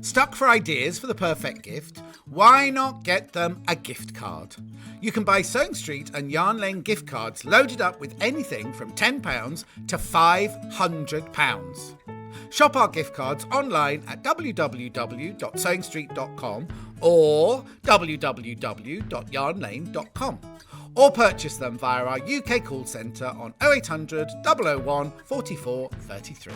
Stuck for ideas for the perfect gift? Why not get them a gift card? You can buy Sewing Street and Yarn Lane gift cards loaded up with anything from £10 to £500. Shop our gift cards online at www.sewingstreet.com or www.yarnlane.com, or purchase them via our UK call centre on 0800 001 44 33.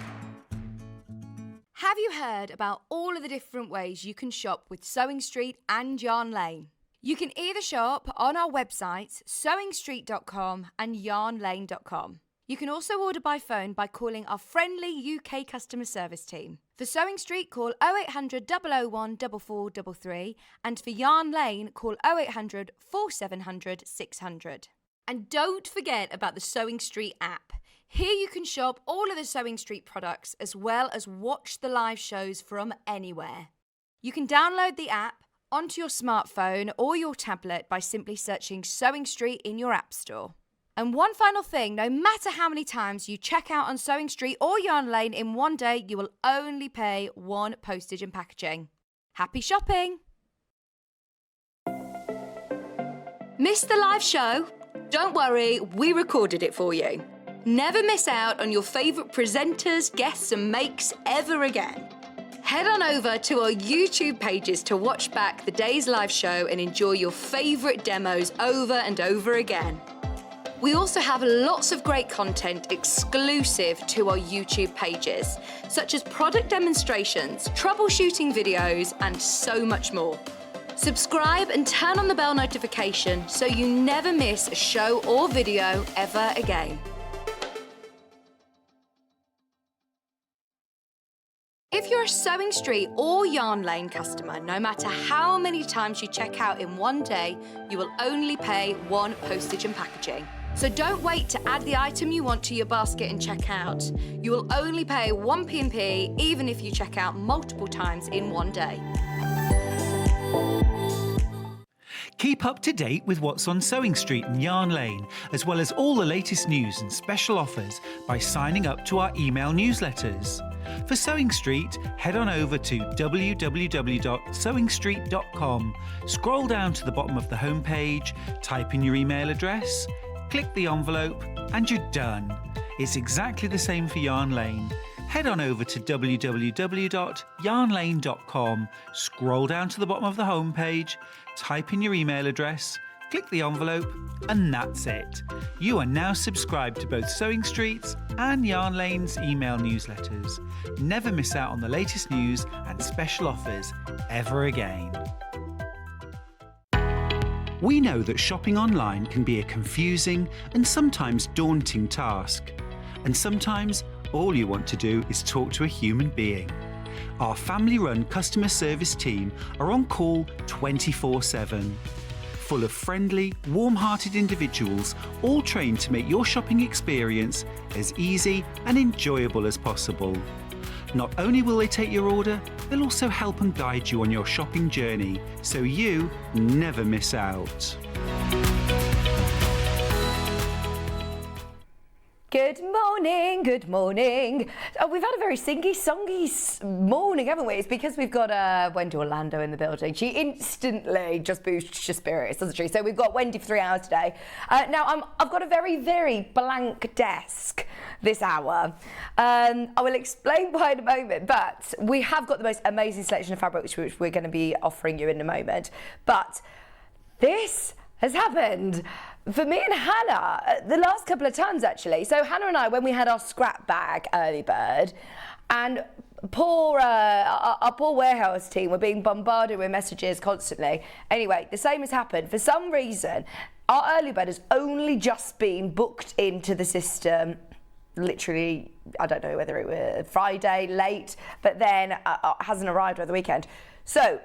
Have you heard about all of the different ways you can shop with Sewing Street and Yarn Lane? You can either shop on our websites, sewingstreet.com and yarnlane.com. You can also order by phone by calling our friendly UK customer service team. For Sewing Street, call 0800 001 4433, and for Yarn Lane, call 0800 4700 600. And don't forget about the Sewing Street app. Here you can shop all of the Sewing Street products as well as watch the live shows from anywhere. You can download the app onto your smartphone or your tablet by simply searching Sewing Street in your app store. And one final thing, no matter how many times you check out on Sewing Street or Yarn Lane in one day, you will only pay one postage and packaging. Happy shopping! Missed the live show? Don't worry, we recorded it for you. Never miss out on your favourite presenters, guests and makes ever again. Head on over to our YouTube pages to watch back the day's live show and enjoy your favourite demos over and over again. We also have lots of great content exclusive to our YouTube pages, such as product demonstrations, troubleshooting videos, and so much more. Subscribe and turn on the bell notification so you never miss a show or video ever again. If you're a Sewing Street or Yarn Lane customer, no matter how many times you check out in one day, you will only pay one postage and packaging. So don't wait to add the item you want to your basket and check out. You will only pay one P&P even if you check out multiple times in one day. Keep up to date with what's on Sewing Street and Yarn Lane, as well as all the latest news and special offers by signing up to our email newsletters. For Sewing Street, head on over to www.sewingstreet.com, scroll down to the bottom of the homepage, type in your email address, click the envelope, and you're done. It's exactly the same for Yarn Lane. Head on over to www.yarnlane.com, scroll down to the bottom of the homepage, type in your email address, click the envelope, and that's it. You are now subscribed to both Sewing Street's and Yarn Lane's email newsletters. Never miss out on the latest news and special offers ever again. We know that shopping online can be a confusing and sometimes daunting task. And sometimes all you want to do is talk to a human being. Our family-run customer service team are on call 24/7. Full of friendly, warm-hearted individuals, all trained to make your shopping experience as easy and enjoyable as possible. Not only will they take your order, they'll also help and guide you on your shopping journey, so you never miss out. Good morning, good morning. Oh, we've had a very singy-songy morning, haven't we? It's because we've got Wendy Orlando in the building. She instantly just boosts your spirits, doesn't she? So we've got Wendy for 3 hours today. Now, I've got a very, very blank desk this hour. I will explain why in a moment, but we have got the most amazing selection of fabrics which we're going to be offering you in a moment. But this has happened for me and Hannah the last couple of times, actually. So Hannah and I, when we had our scrap bag early bird, and our poor warehouse team were being bombarded with messages constantly. Anyway, the same has happened. For some reason, our early bird has only just been booked into the system. Literally, I don't know whether it was Friday late, but then hasn't arrived over the weekend. So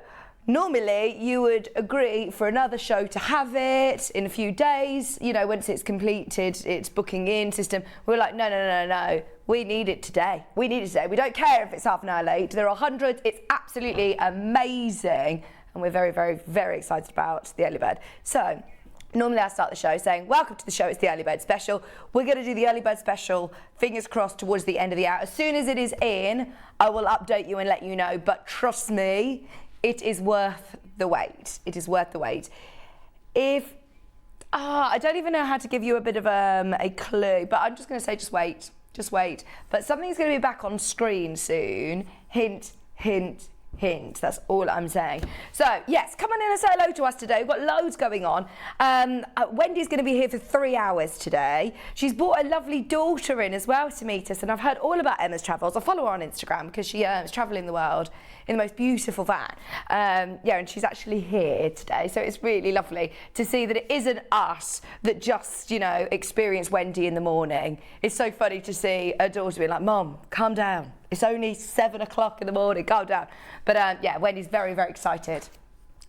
normally you would agree for another show to have it in a few days, you know, once it's completed its booking in system. We're like, no. We need it today. We need it today. We don't care if it's half an hour late. There are hundreds. It's absolutely amazing. And we're very, very, very excited about the early bird. So Normally I start the show saying, welcome to the show, it's the early bird special. We're going to do the early bird special, fingers crossed, towards the end of the hour. As soon as it is in, I will update you and let you know. But trust me, it is worth the wait. It is worth the wait. I don't even know how to give you a bit of a clue, but I'm just going to say just wait. Just wait. But something's going to be back on screen soon. Hint, hint, hint. That's all I'm saying. So, yes, come on in and say hello to us today. We've got loads going on. Wendy's going to be here for 3 hours today. She's brought a lovely daughter in as well to meet us, and I've heard all about Emma's travels. I follow her on Instagram because she is travelling the world in the most beautiful van. And she's actually here today, so it's really lovely to see that it isn't us that just, experience Wendy in the morning. It's so funny to see her daughter being like, Mom, calm down. It's only 7 o'clock in the morning, calm down. But Wendy's very, very excited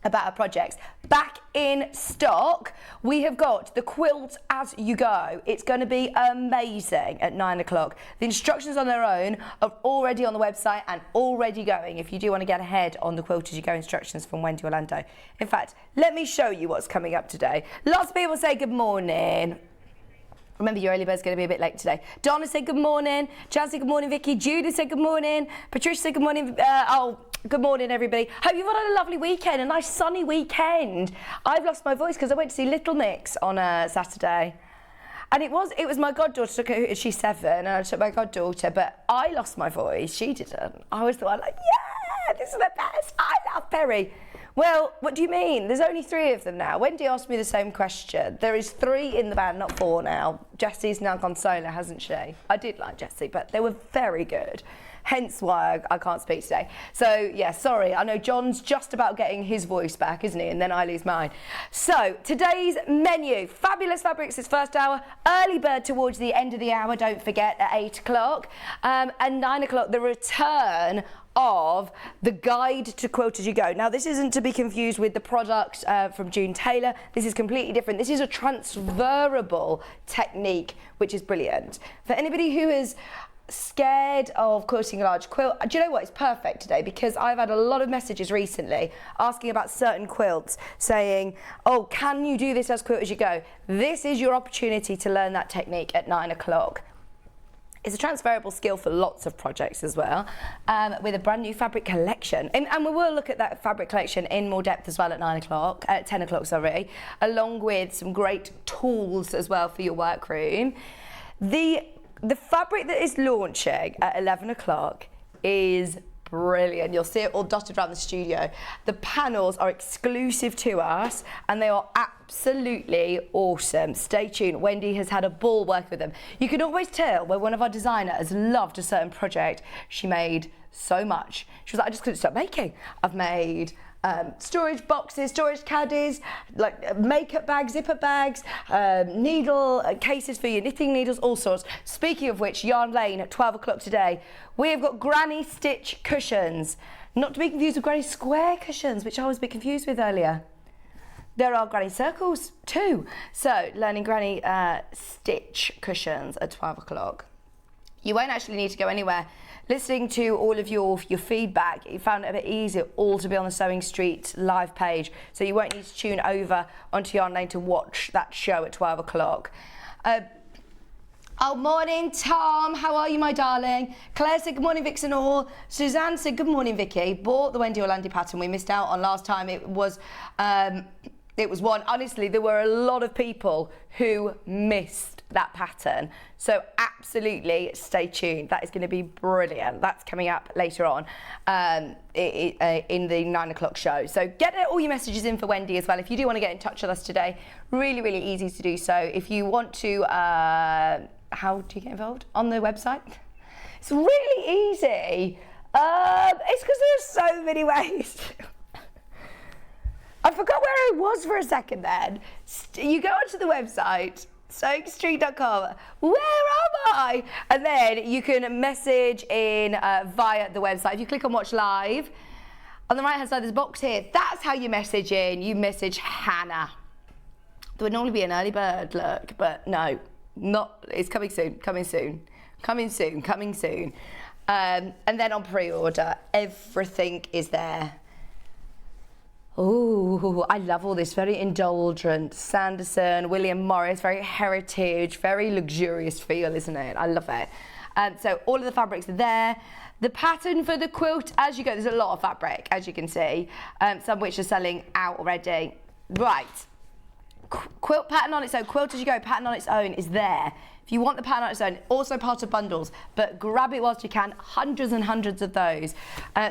about our projects. Back in stock, we have got the Quilt As You Go. It's going to be amazing at 9 o'clock. The instructions on their own are already on the website and already going if you do want to get ahead on the Quilt As You Go instructions from Wendy Orlando. In fact, let me show you what's coming up today. Lots of people say good morning. Remember, your early bird's going to be a bit late today. Donna said good morning. Jan said good morning, Vicky. Judith said good morning. Patricia said good morning. Good morning, everybody. Hope you've had a lovely weekend, a nice sunny weekend. I've lost my voice because I went to see Little Mix on Saturday. And it was my goddaughter, she's 7, and I took my goddaughter, but I lost my voice. She didn't. I was the one like, yeah, this is the best. I love Perry. Well, what do you mean? There's only 3 of them now. Wendy asked me the same question. There is 3 in the band, not 4 now. Jessie's now gone solo, hasn't she? I did like Jessie, but they were very good. Hence why I can't speak today. So, yeah, sorry. I know John's just about getting his voice back, isn't he? And then I lose mine. So, today's menu. Fabulous Fabrics is first hour. Early bird towards the end of the hour, don't forget, at 8 o'clock. And 9 o'clock, the return of the guide to Quilt As You Go. Now, this isn't to be confused with the product from June Taylor. This is completely different. This is a transferable technique, which is brilliant. For anybody who is scared of quilting a large quilt, do you know what? It's perfect today because I've had a lot of messages recently asking about certain quilts, saying, oh, can you do this as Quilt As You Go? This is your opportunity to learn that technique at 9 o'clock. It's a transferable skill for lots of projects as well, with a brand new fabric collection. And we will look at that fabric collection in more depth as well at 10 o'clock, sorry, along with some great tools as well for your workroom. The fabric that is launching at 11 o'clock is brilliant. You'll see it all dotted around the studio. The panels are exclusive to us and they are absolutely awesome. Stay tuned. Wendy has had a ball working with them. You can always tell when one of our designers loved a certain project. She made so much. She was like, I just couldn't stop making. I've made storage boxes, storage caddies, like makeup bags, zipper bags, needle cases for your knitting needles, all sorts. Speaking of which, Yarn Lane at 12 o'clock today, we have got granny stitch cushions. Not to be confused with granny square cushions, which I was a bit confused with earlier. There are granny circles too. So, learning granny stitch cushions at 12 o'clock. You won't actually need to go anywhere. Listening to all of your feedback, you found it a bit easier all to be on the Sewing Street live page, so you won't need to tune over onto Yarn Lane to watch that show at 12 o'clock. Oh, morning, Tom. How are you, my darling? Claire said good morning, Vixen all. Suzanne said good morning, Vicky. Bought the Wendy Orlando pattern we missed out on last time. It was one. Honestly, there were a lot of people who missed that pattern. So absolutely stay tuned. That is going to be brilliant. That's coming up later on in the 9 o'clock show. So get all your messages in for Wendy as well. If you do want to get in touch with us today, really, really easy to do so. If you want to, how do you get involved? On the website? It's really easy. It's because there's so many ways. I forgot where I was for a second then. You go onto the website, sewingstreet.com. Where am I? And then you can message in via the website. If you click on Watch Live, on the right-hand side there's a box here. That's how you message in. You message Hannah. There would normally be an early bird look, but no, not. It's coming soon, coming soon, coming soon, coming soon. And then on pre-order, everything is there. Oh, I love all this. Very indulgent. Sanderson, William Morris, very heritage, very luxurious feel, isn't it? I love it. So all of the fabrics are there. The pattern for the quilt, as you go, there's a lot of fabric, as you can see, some which are selling out already. Right. Quilt pattern on its own, quilt as you go, pattern on its own is there. If you want the pattern on its own, also part of bundles, but grab it whilst you can. Hundreds and hundreds of those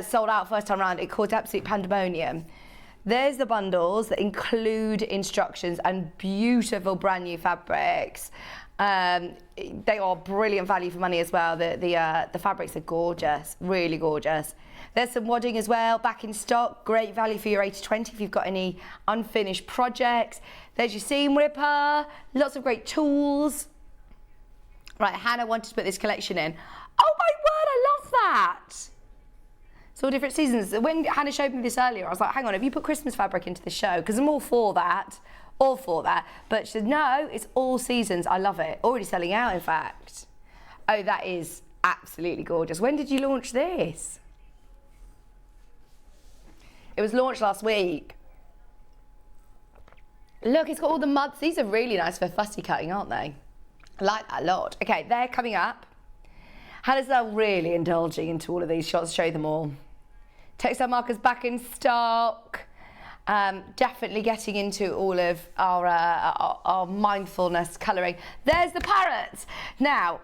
sold out first time round. It caused absolute pandemonium. There's the bundles that include instructions and beautiful brand new fabrics. They are brilliant value for money as well. The fabrics are gorgeous, really gorgeous. There's some wadding as well, back in stock. Great value for your 80/20 if you've got any unfinished projects. There's your seam ripper, lots of great tools. Right, Hannah wanted to put this collection in. Oh my word, I love that. It's all different seasons. When Hannah showed me this earlier, I was like, hang on, have you put Christmas fabric into the show? Because I'm all for that. All for that. But she said, no, it's all seasons. I love it. Already selling out, in fact. Oh, that is absolutely gorgeous. When did you launch this? It was launched last week. Look, it's got all the muds. These are really nice for fussy cutting, aren't they? I like that a lot. Okay, they're coming up. Hannah's now really indulging into all of these shots. Show them all. Textile markers back in stock. Definitely getting into all of our mindfulness colouring. There's the parrots. Now,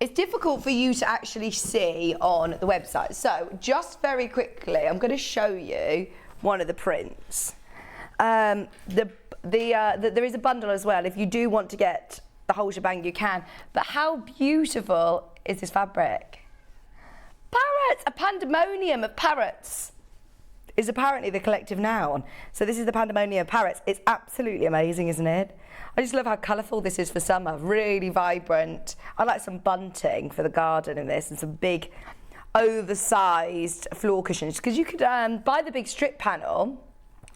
it's difficult for you to actually see on the website. So, just very quickly, I'm going to show you one of the prints. There is a bundle as well. If you do want to get the whole shebang, you can. But how beautiful is this fabric? Parrots, a pandemonium of parrots is apparently the collective noun. So this is the pandemonium of parrots. It's absolutely amazing, isn't it? I just love how colourful this is for summer. Really vibrant. I like some bunting for the garden in this and some big oversized floor cushions, because you could buy the big strip panel,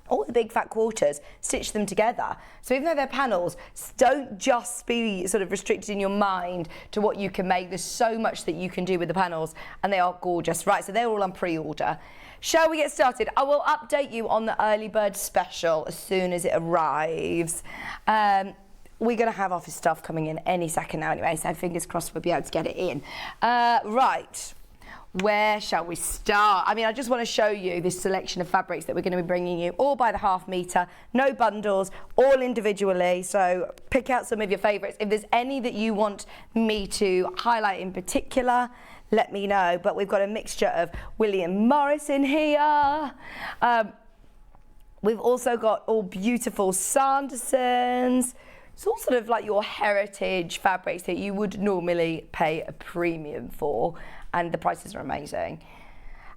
all the big fat quarters, stitch them together. So even though they're panels, don't just be sort of restricted in your mind to what you can make. There's so much that you can do with the panels, and they are gorgeous. Right, so they're all on pre-order. Shall we get started? I will update you on the early bird special as soon as it arrives. We're going to have office stuff coming in any second now anyway, so fingers crossed we'll be able to get it in. Right. Where shall we start? I mean, I just want to show you this selection of fabrics that we're going to be bringing you, all by the half metre, no bundles, all individually. So pick out some of your favourites. If there's any that you want me to highlight in particular, let me know. But we've got a mixture of William Morris in here. We've also got all beautiful Sandersons. It's all sort of like your heritage fabrics that you would normally pay a premium for. And the prices are amazing.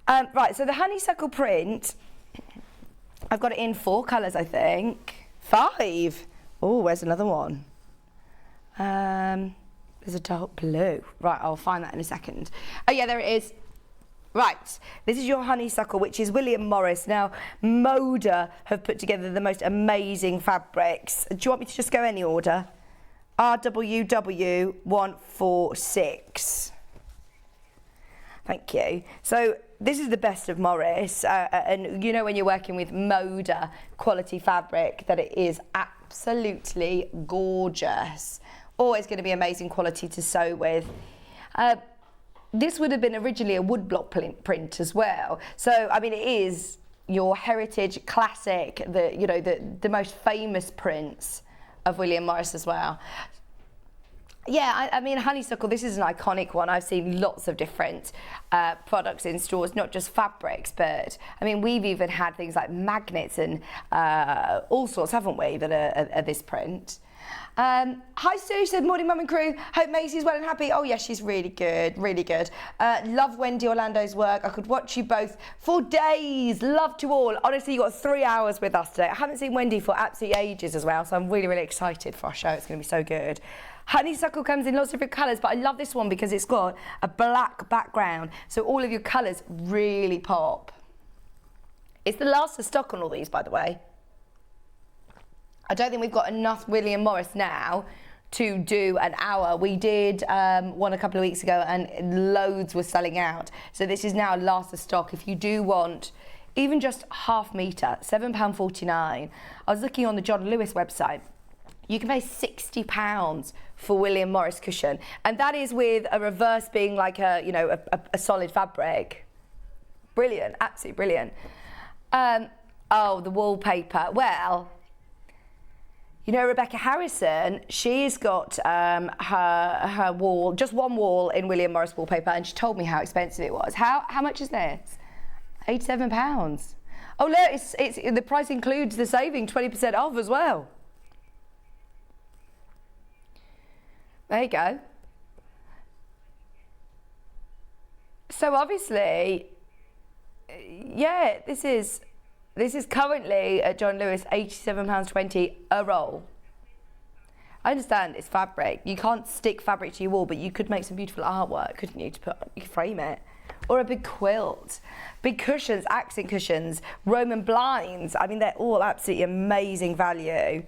Right, so the honeysuckle print, I've got it in 4 colours, I think. 5. Oh, where's another one? There's a dark blue. Right, I'll find that in a second. Oh yeah, there it is. Right, this is your honeysuckle, which is William Morris. Now, Moda have put together the most amazing fabrics. Do you want me to just go any order? RWW146. Thank you. So this is the best of Morris, and you know when you're working with Moda quality fabric that it is absolutely gorgeous. Always going to be amazing quality to sew with. This would have been originally a woodblock print as well. So I mean, it is your heritage classic, the most famous prints of William Morris as well. Yeah, I mean, honeysuckle, this is an iconic one. I've seen lots of different products in stores, not just fabrics, but, I mean, we've even had things like magnets and all sorts, haven't we, that are this print. Hi Sue, said morning mum and crew, hope Maisie's well and happy. Oh yes, she's really good, really good. Love Wendy Orlando's work. I could watch you both for days. Love to all. Honestly, you got 3 hours with us today. I haven't seen Wendy for absolutely ages as well, so I'm really, really excited for our show. It's going to be so good. Honeysuckle comes in lots of different colours, but I love this one because it's got a black background, so all of your colours really pop. It's the last of stock on all these, by the way. I don't think we've got enough William Morris now to do an hour. We did one a couple of weeks ago and loads were selling out. So this is now last of stock. If you do want even just half metre, £7.49. I was looking on the John Lewis website. You can pay £60 for William Morris cushion, and that is with a reverse being like a solid fabric. Brilliant, absolutely brilliant. Oh, the wallpaper. Well, you know, Rebecca Harrison, she's got her wall, just one wall in William Morris wallpaper, and she told me how expensive it was. How much is this? £87. Oh look, it's the price includes the saving, 20% off as well. There you go. So obviously, yeah, this is currently at John Lewis £87.20 a roll. I understand it's fabric. You can't stick fabric to your wall, but you could make some beautiful artwork, couldn't you? You could frame it. Or a big quilt. Big cushions, accent cushions, Roman blinds. I mean, they're all absolutely amazing value.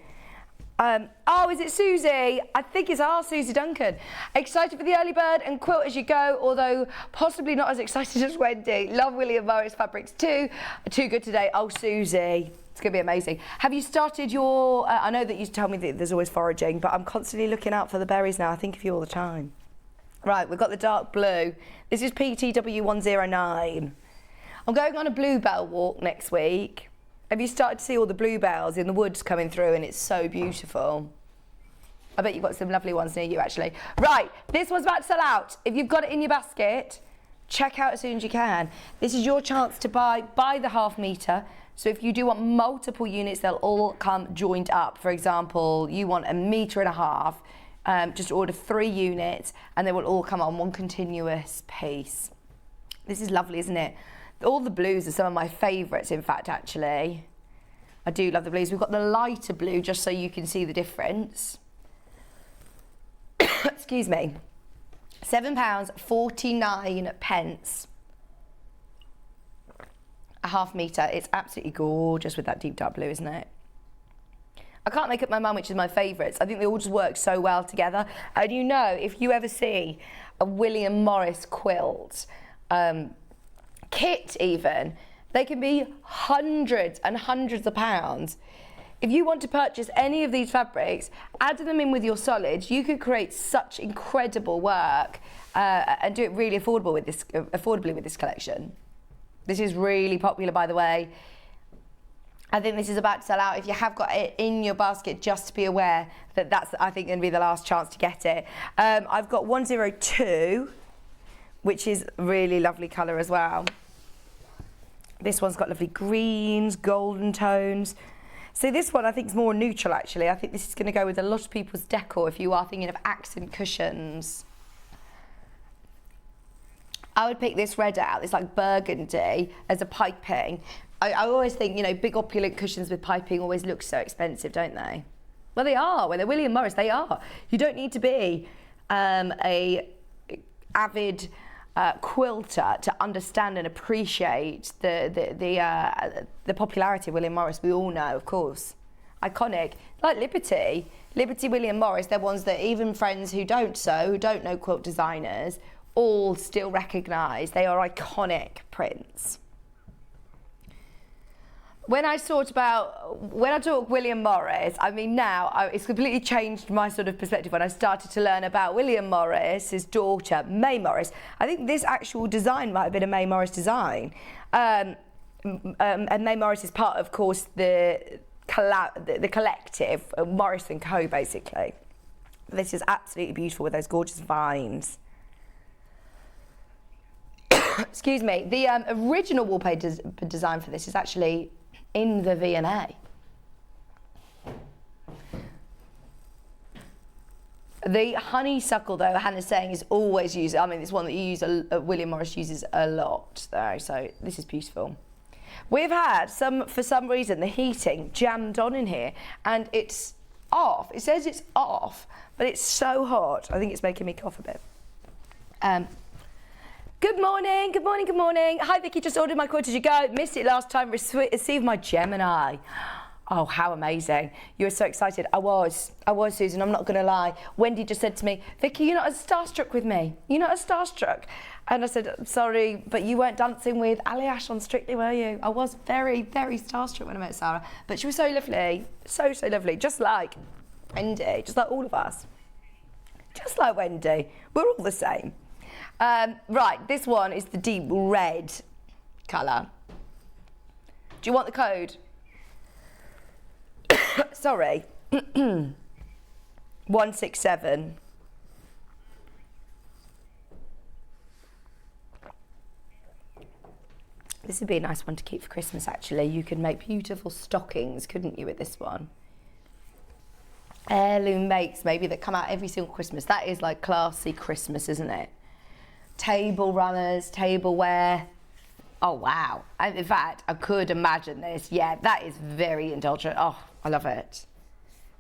Oh, is it Susie? I think it's our Susie Duncan. Excited for the early bird and quilt as you go, although possibly not as excited as Wendy. Love William Morris fabrics too. Too good today. Oh, Susie. It's going to be amazing. Have you started your... I know that you tell me that there's always foraging, but I'm constantly looking out for the berries now. I think of you all the time. Right, we've got the dark blue. This is PTW109. I'm going on a bluebell walk next week. Have you started to see all the bluebells in the woods coming through, and it's so beautiful? I bet you've got some lovely ones near you, actually. Right, this one's about to sell out. If you've got it in your basket, check out as soon as you can. This is your chance to buy the half metre. So if you do want multiple units, they'll all come joined up. For example, you want 1.5 metres, just order 3 units, and they will all come on one continuous piece. This is lovely, isn't it? All the blues are some of my favourites, in fact, actually. I do love the blues. We've got the lighter blue, just so you can see the difference. Excuse me. £7.49. A half metre. It's absolutely gorgeous with that deep dark blue, isn't it? I can't make up my mind which is my favourites. I think they all just work so well together. And you know, if you ever see a William Morris quilt, kit even, they can be hundreds and hundreds of pounds. If you want to purchase any of these fabrics, add them in with your solids, you could create such incredible work and do it really affordably with this collection. This is really popular, by the way. I think this is about to sell out. If you have got it in your basket, just to be aware that that's, I think, going to be the last chance to get it. I've got 102, which is a really lovely colour as well. This one's got lovely greens, golden tones. So this one I think is more neutral, actually. I think this is going to go with a lot of people's decor if you are thinking of accent cushions. I would pick this red out, it's like burgundy, as a piping. I always think, you know, big opulent cushions with piping always look so expensive, don't they? Well, they are. When they're William Morris, they are. You don't need to be a avid quilter to understand and appreciate the popularity of William Morris. We all know, of course. Iconic. Like Liberty, William Morris, they're ones that even friends who don't know quilt designers, all still recognise. They are iconic prints. When I talk William Morris, I mean now, it's completely changed my sort of perspective when I started to learn about William Morris, his daughter, May Morris. I think this actual design might have been a May Morris design. And May Morris is part, of course, the collective, Morris & Co, basically. This is absolutely beautiful with those gorgeous vines. Excuse me. The original wallpaper design for this is actually in the V&A. The honeysuckle, though, Hannah's saying, is always used. I mean, it's one that William Morris uses a lot, though. So this is beautiful. We've had for some reason, the heating jammed on in here, and it's off. It says it's off, but it's so hot. I think it's making me cough a bit. Good morning, good morning, good morning. Hi, Vicky, just ordered my quilt as you go. Missed it last time, received my Gemini. Oh, how amazing. You were so excited. I was, Susan, I'm not going to lie. Wendy just said to me, Vicky, you're not as starstruck with me. You're not as starstruck. And I said, sorry, but you weren't dancing with Ali Ash on Strictly, were you? I was very, very starstruck when I met Sarah. But she was so lovely, so lovely. Just like Wendy, just like all of us. Just like Wendy. We're all the same. Right, this one is the deep red colour. Do you want the code? Sorry. 167. This would be a nice one to keep for Christmas, actually. You could make beautiful stockings, couldn't you, with this one? Heirloom makes, maybe, that come out every single Christmas. That is like classy Christmas, isn't it? Table runners, tableware. Oh, wow. And in fact, I could imagine this. Yeah, that is very indulgent. Oh, I love it.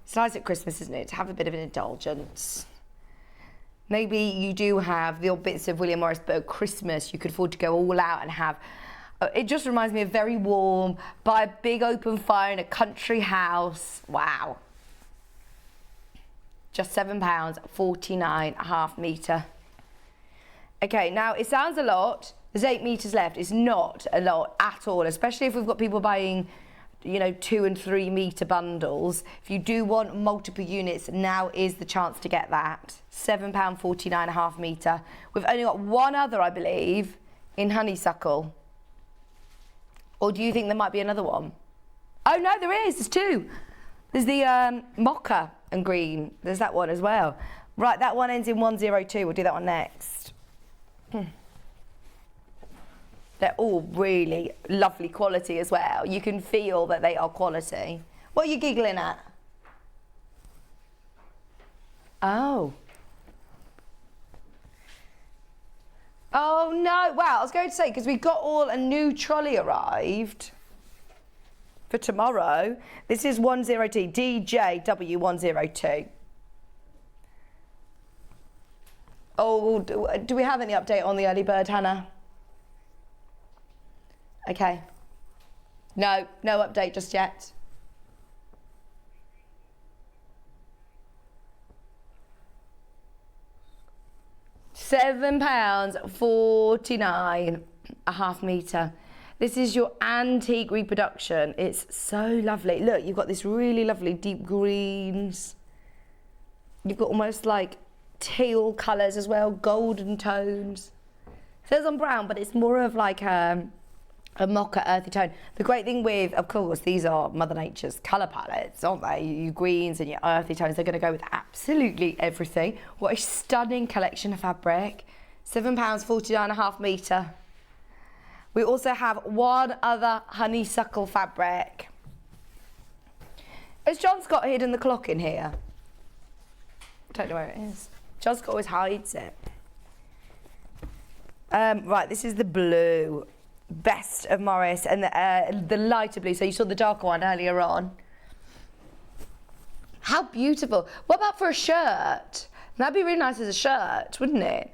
It's nice at Christmas, isn't it, to have a bit of an indulgence. Maybe you do have the odd bits of William Morris, but at Christmas you could afford to go all out and have... It just reminds me of very warm, by a big open fire in a country house. Wow. Just £7, 49.5 metre. Okay, now it sounds a lot. There's 8 metres left. It's not a lot at all, especially if we've got people buying, you know, 2 and 3 metre bundles. If you do want multiple units, now is the chance to get that. £7, 49.5 metre. We've only got one other, I believe, in honeysuckle. Or do you think there might be another one? Oh no, there is. There's 2. There's the mocha and green. There's that one as well. Right, that one ends in 102. We'll do that one next. They're all really lovely quality as well. You can feel that they are quality. What are you giggling at? Oh. Oh no, wow, I was going to say, because we've got all a new trolley arrived for tomorrow. This is 102, DJW102. Oh, do we have any update on the early bird, Hannah? Okay. No update just yet. £7, 49.5 metre. This is your antique reproduction. It's so lovely. Look, you've got this really lovely deep greens. You've got almost like teal colours as well, golden tones. It says on brown, but it's more of like a mocha earthy tone. The great thing with, of course, these are Mother Nature's colour palettes, aren't they? Your greens and your earthy tones, they're going to go with absolutely everything. What a stunning collection of fabric. £7, 49.5 metre. We also have one other honeysuckle fabric. Has John Scott hidden the clock in here? I don't know where it is. John Scott always hides it. Right, this is the blue. Best of Morris, and the lighter blue. So you saw the darker one earlier on. How beautiful. What about for a shirt? That'd be really nice as a shirt, wouldn't it?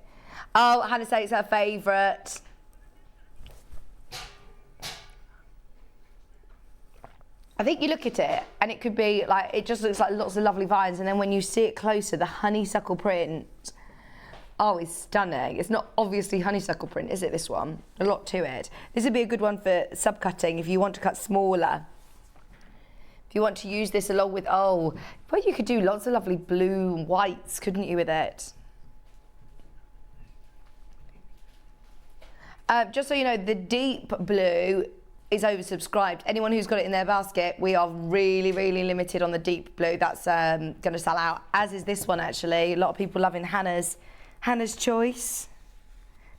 Oh, Hannah says it's her favourite. I think you look at it and it could be like, it just looks like lots of lovely vines, and then when you see it closer, the honeysuckle print, oh, it's stunning. It's not obviously honeysuckle print, is it, this one? A lot to it. This would be a good one for subcutting if you want to cut smaller. If you want to use this along with, oh, well, you could do lots of lovely blue and whites, couldn't you, with it? Just so you know, the deep blue is oversubscribed. Anyone who's got it in their basket, we are really, really limited on the deep blue. That's going to sell out, as is this one, actually. A lot of people loving Hannah's choice.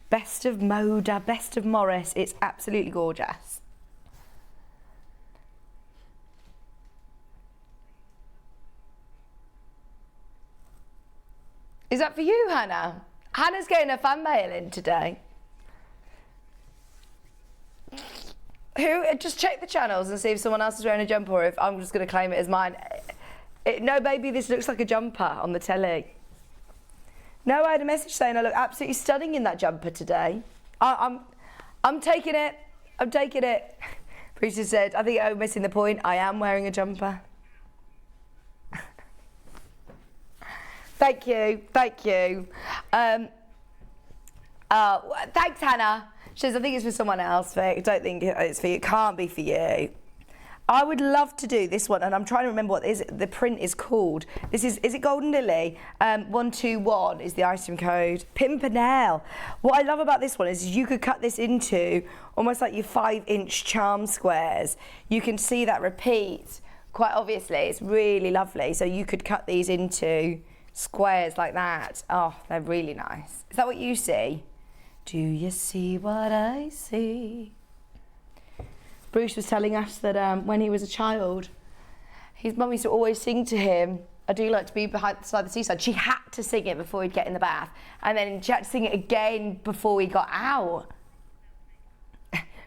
Best of Moda, best of Morris. It's absolutely gorgeous. Is that for you, Hannah? Hannah's getting her fan mail in today. Just check the channels and see if someone else is wearing a jumper, or if I'm just going to claim it as mine. No, baby, this looks like a jumper on the telly. No, I had a message saying I look absolutely stunning in that jumper today. I'm taking it. I'm taking it. Bruce has said, I think I'm missing the point. I am wearing a jumper. Thank you. Thanks, Hannah. She says, I think it's for someone else, Vic. I don't think it's for you. It can't be for you. I would love to do this one, and I'm trying to remember what the print is called. Is it Golden Lily? 121 is the item code. Pimpernel. What I love about this one is you could cut this into almost like your 5-inch charm squares. You can see that repeat quite obviously. It's really lovely. So you could cut these into squares like that. Oh, they're really nice. Is that what you see? Do you see what I see? Bruce was telling us that when he was a child, his mum used to always sing to him, I do like to be beside the seaside. She had to sing it before he'd get in the bath. And then she had to sing it again before he got out.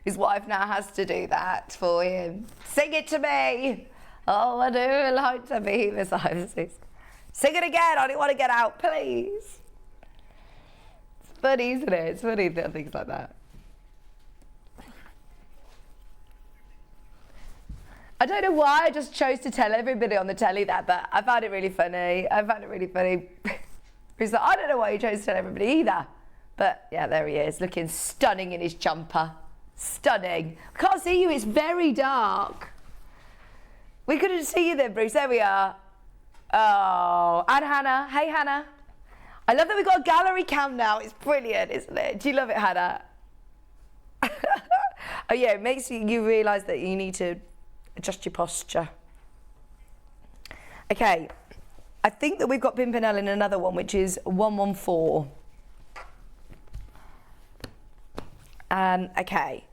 His wife now has to do that for him. Sing it to me. Oh, I do like to be beside the seaside. Sing it again. I don't want to get out, please. It's funny, isn't it? It's funny, things like that. I don't know why I just chose to tell everybody on the telly that, but I found it really funny. He's like, I don't know why you chose to tell everybody either. But yeah, there he is, looking stunning in his jumper. Stunning. I can't see you, it's very dark. We couldn't see you then, Bruce. There we are. Oh, and Hannah. Hey, Hannah. I love that we've got a gallery cam now. It's brilliant, isn't it? Do you love it, Hannah? Oh yeah, it makes you realise that you need to adjust your posture. Okay, I think that we've got Pimpernel in another one, which is 114. Okay,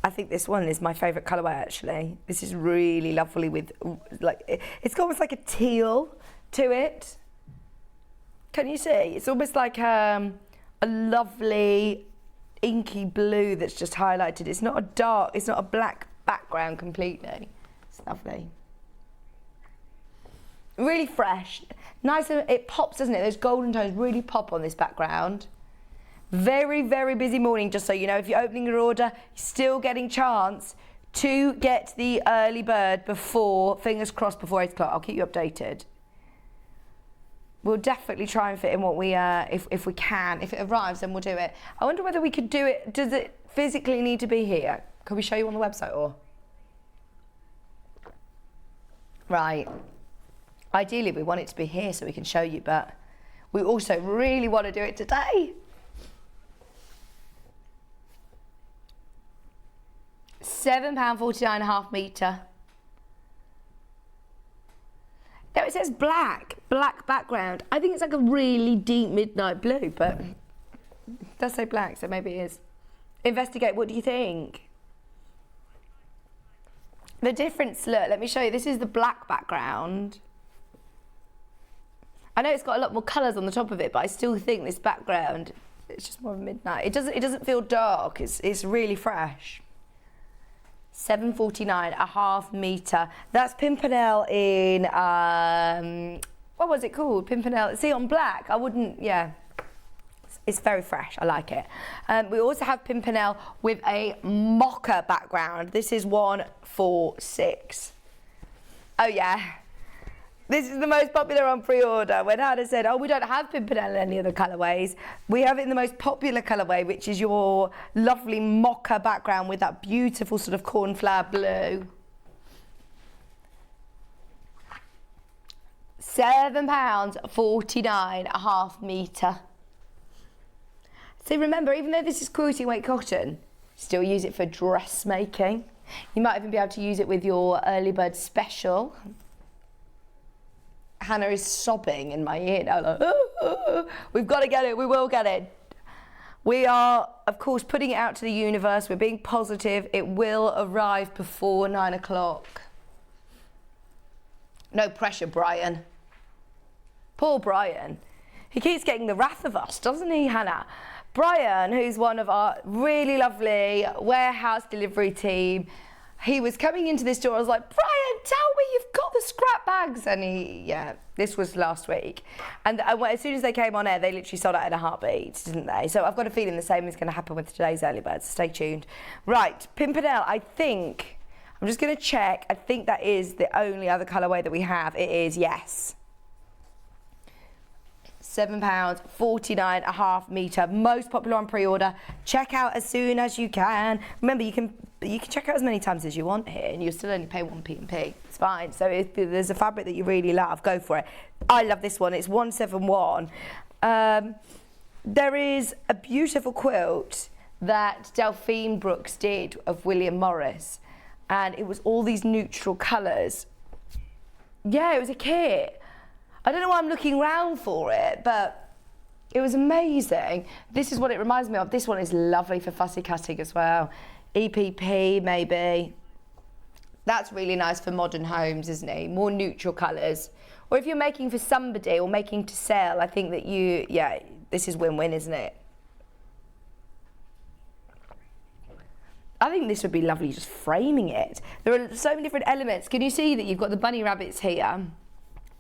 I think this one is my favourite colourway actually. This is really lovely with, like, it's almost like a teal to it. Can you see? It's almost like a lovely inky blue that's just highlighted. It's not a black background completely. It's lovely. Really fresh. Nice, it pops, doesn't it? Those golden tones really pop on this background. Very, very busy morning, just so you know. If you're opening your order, you're still getting chance to get the early bird before, fingers crossed, before 8 o'clock. I'll keep you updated. We'll definitely try and fit in what we, if we can. If it arrives, then we'll do it. I wonder whether we could do it, does it physically need to be here? Can we show you on the website or? Right. Ideally, we want it to be here so we can show you, but we also really want to do it today. £7.49.5 metre. Now it says black background. I think it's like a really deep midnight blue, but it does say black, so maybe it is. Investigate, what do you think? The difference, look, let me show you. This is the black background. I know it's got a lot more colours on the top of it, but I still think this background, it's just more midnight. It doesn't feel dark. It's really fresh. 7.49.5 metre. That's Pimpernel in what was it called? Pimpernel. See, on black. I wouldn't. Yeah. It's very fresh. I like it. We also have Pimpernel with a mocha background. This is 146. Oh yeah. This is the most popular on pre-order. When Hannah said, oh, we don't have Pimpernel in any other colourways, we have it in the most popular colourway, which is your lovely mocha background with that beautiful sort of cornflower blue. £7.49.5 metre. So remember, even though this is quilting weight cotton, still use it for dressmaking. You might even be able to use it with your early bird special. Hannah is sobbing in my ear now, like, we've got to get it, we will get it. We are, of course, putting it out to the universe. We're being positive. It will arrive before 9 o'clock. No pressure, Brian. Poor Brian. He keeps getting the wrath of us, doesn't he, Hannah? Brian, who's one of our really lovely warehouse delivery team, he was coming into this door. I was like, Brian, tell me you've got the scrap bags. And this was last week. And as soon as they came on air, they literally sold out in a heartbeat, didn't they? So I've got a feeling the same is going to happen with today's early birds. Stay tuned. Right, Pimpernel, I think I'm just going to check. I think that is the only other colourway that we have. It is, yes. £7, 49.5 metre, most popular on pre-order. Check out as soon as you can. Remember, you can check out as many times as you want here, and you'll still only pay 1p&p. It's fine. So if there's a fabric that you really love, go for it. I love this one. It's 171. There is a beautiful quilt that Delphine Brooks did of William Morris, and it was all these neutral colours. Yeah, it was a kit. I don't know why I'm looking round for it, but it was amazing. This is what it reminds me of. This one is lovely for fussy cutting as well. EPP, maybe. That's really nice for modern homes, isn't it? More neutral colours. Or if you're making for somebody or making to sell, I think that this is win-win, isn't it? I think this would be lovely just framing it. There are so many different elements. Can you see that you've got the bunny rabbits here?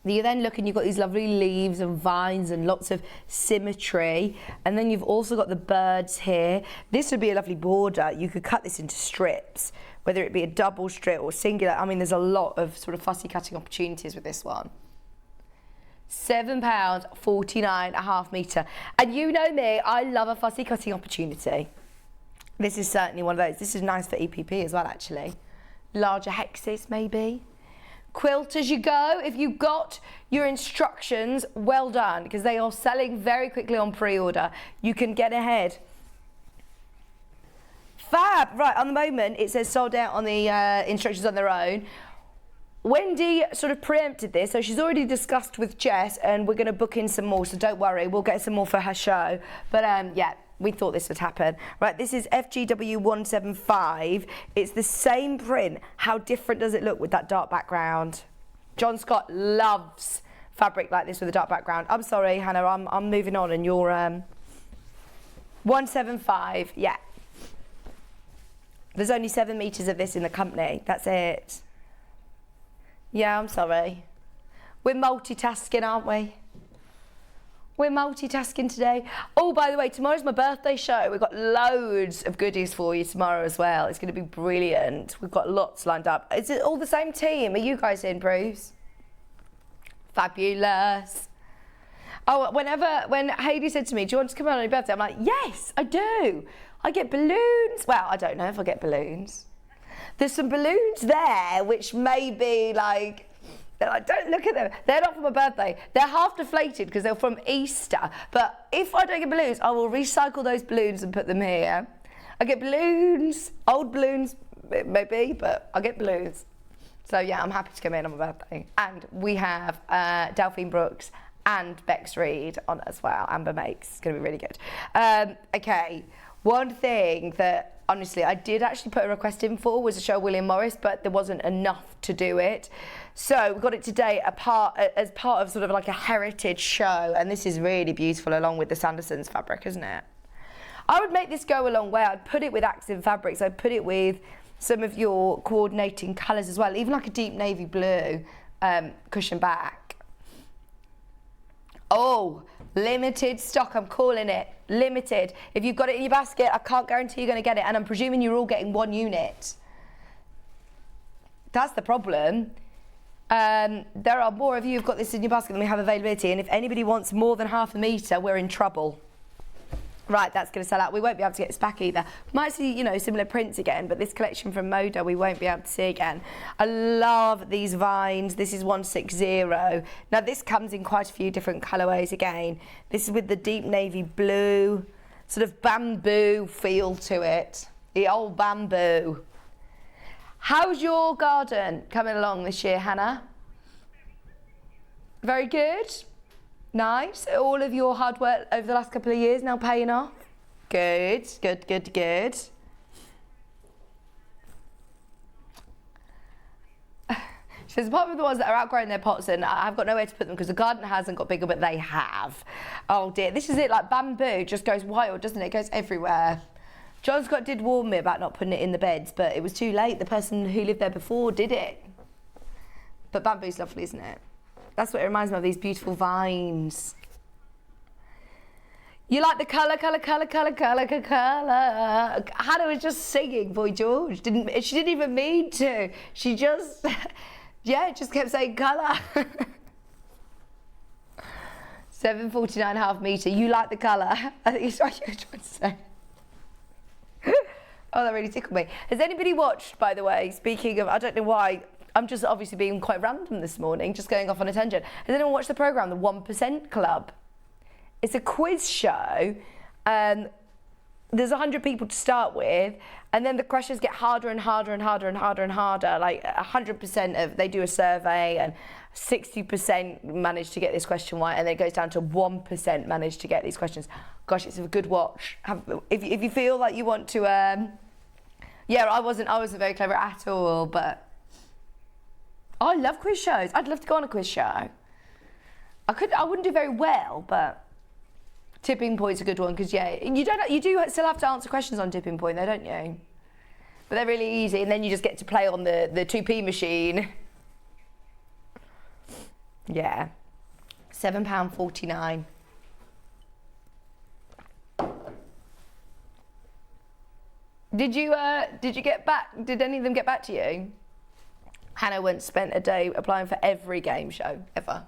You then look and you've got these lovely leaves and vines and lots of symmetry. And then you've also got the birds here. This would be a lovely border. You could cut this into strips, whether it be a double strip or singular. I mean, there's a lot of sort of fussy cutting opportunities with this one. £7, 49.5 metre. And you know me, I love a fussy cutting opportunity. This is certainly one of those. This is nice for EPP as well, actually. Larger hexes, maybe. Quilt as you go. If you got your instructions, well done, because they are selling very quickly on pre-order. You can get ahead. Fab. Right, on the moment, it says sold out on the instructions on their own. Wendy sort of preempted this, so she's already discussed with Jess, and we're going to book in some more, so don't worry, we'll get some more for her show. But yeah, we thought this would happen. Right, this is FGW 175. It's the same print. How different does it look with that dark background? John Scott loves fabric like this with a dark background. I'm sorry, Hannah, I'm moving on, and you're 175, yeah. There's only 7 metres of this in the company. That's it. Yeah, I'm sorry. We're multitasking, aren't we? We're multitasking today. Oh, by the way, tomorrow's my birthday show. We've got loads of goodies for you tomorrow as well. It's going to be brilliant. We've got lots lined up. Is it all the same team? Are you guys in, Bruce? Fabulous. Oh, when Hayley said to me, do you want to come on your birthday? I'm like, yes, I do. I get balloons. Well, I don't know if I get balloons. There's some balloons there which may be like, don't look at them. They're not for my birthday. They're half deflated because they're from Easter. But if I don't get balloons, I will recycle those balloons and put them here. I get balloons, old balloons maybe, but I get balloons. So yeah, I'm happy to come in on my birthday. And we have Delphine Brooks and Bex Reed on as well. Amber makes. It's going to be really good. Okay, one thing that honestly I did actually put a request in for was a show William Morris, but there wasn't enough to do it. So we got it today as part of sort of like a heritage show, and this is really beautiful along with the Sanderson's fabric, isn't it? I would make this go a long way. I'd put it with accent fabrics. I'd put it with some of your coordinating colours as well, even like a deep navy blue cushion back. Oh, limited stock, I'm calling it. Limited. If you've got it in your basket, I can't guarantee you're going to get it, and I'm presuming you're all getting one unit. That's the problem. There are more of you who've got this in your basket than we have availability, and if anybody wants more than half a metre, we're in trouble. Right, that's going to sell out. We won't be able to get this back either. We might see, you know, similar prints again, but this collection from Moda we won't be able to see again. I love these vines. This is 160. Now this comes in quite a few different colourways again. This is with the deep navy blue, sort of bamboo feel to it. The old bamboo. How's your garden coming along this year, Hannah? Very good. Nice. All of your hard work over the last couple of years now paying off? Good, good, good, good. She says, apart from the ones that are outgrowing their pots, and I've got nowhere to put them because the garden hasn't got bigger, but they have. Oh dear, this is it, like bamboo just goes wild, doesn't it? It goes everywhere. John Scott did warn me about not putting it in the beds, but it was too late. The person who lived there before did it. But bamboo's lovely, isn't it? That's what it reminds me of, these beautiful vines. You like the colour. Hannah was just singing, Boy George. She didn't even mean to. She just, just kept saying colour. 749.5 metre. You like the colour. I think it's what you're trying to say. Oh, that really tickled me. Has anybody watched, by the way, speaking of, I don't know why, I'm just obviously being quite random this morning, just going off on a tangent. Has anyone watched the programme, The 1% Club? It's a quiz show. There's 100 people to start with, and then the questions get harder and harder and harder and harder and harder. Like 100% of, they do a survey, and 60% manage to get this question right, and then it goes down to 1% manage to get these questions. Gosh, it's a good watch. If you feel like you want to, I wasn't very clever at all, but I love quiz shows. I'd love to go on a quiz show. I wouldn't do very well, but Tipping Point's a good one, because you do still have to answer questions on Tipping Point though, don't you? But they're really easy, and then you just get to play on the 2p machine. Yeah. £7.49. Did you get back? Did any of them get back to you? Hannah once spent a day applying for every game show ever,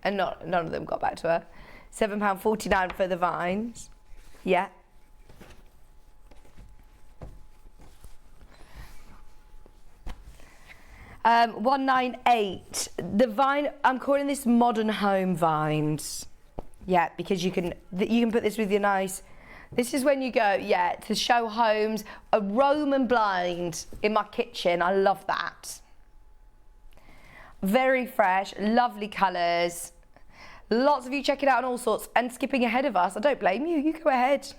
and none of them got back to her. £7.49 for the vines. Yeah. £198. The vine. I'm calling this modern home vines. Yeah, because you can put this with your nice. This is when you go, to show homes, a Roman blind in my kitchen. I love that. Very fresh, lovely colours. Lots of you check it out on all sorts and skipping ahead of us. I don't blame you. You go ahead.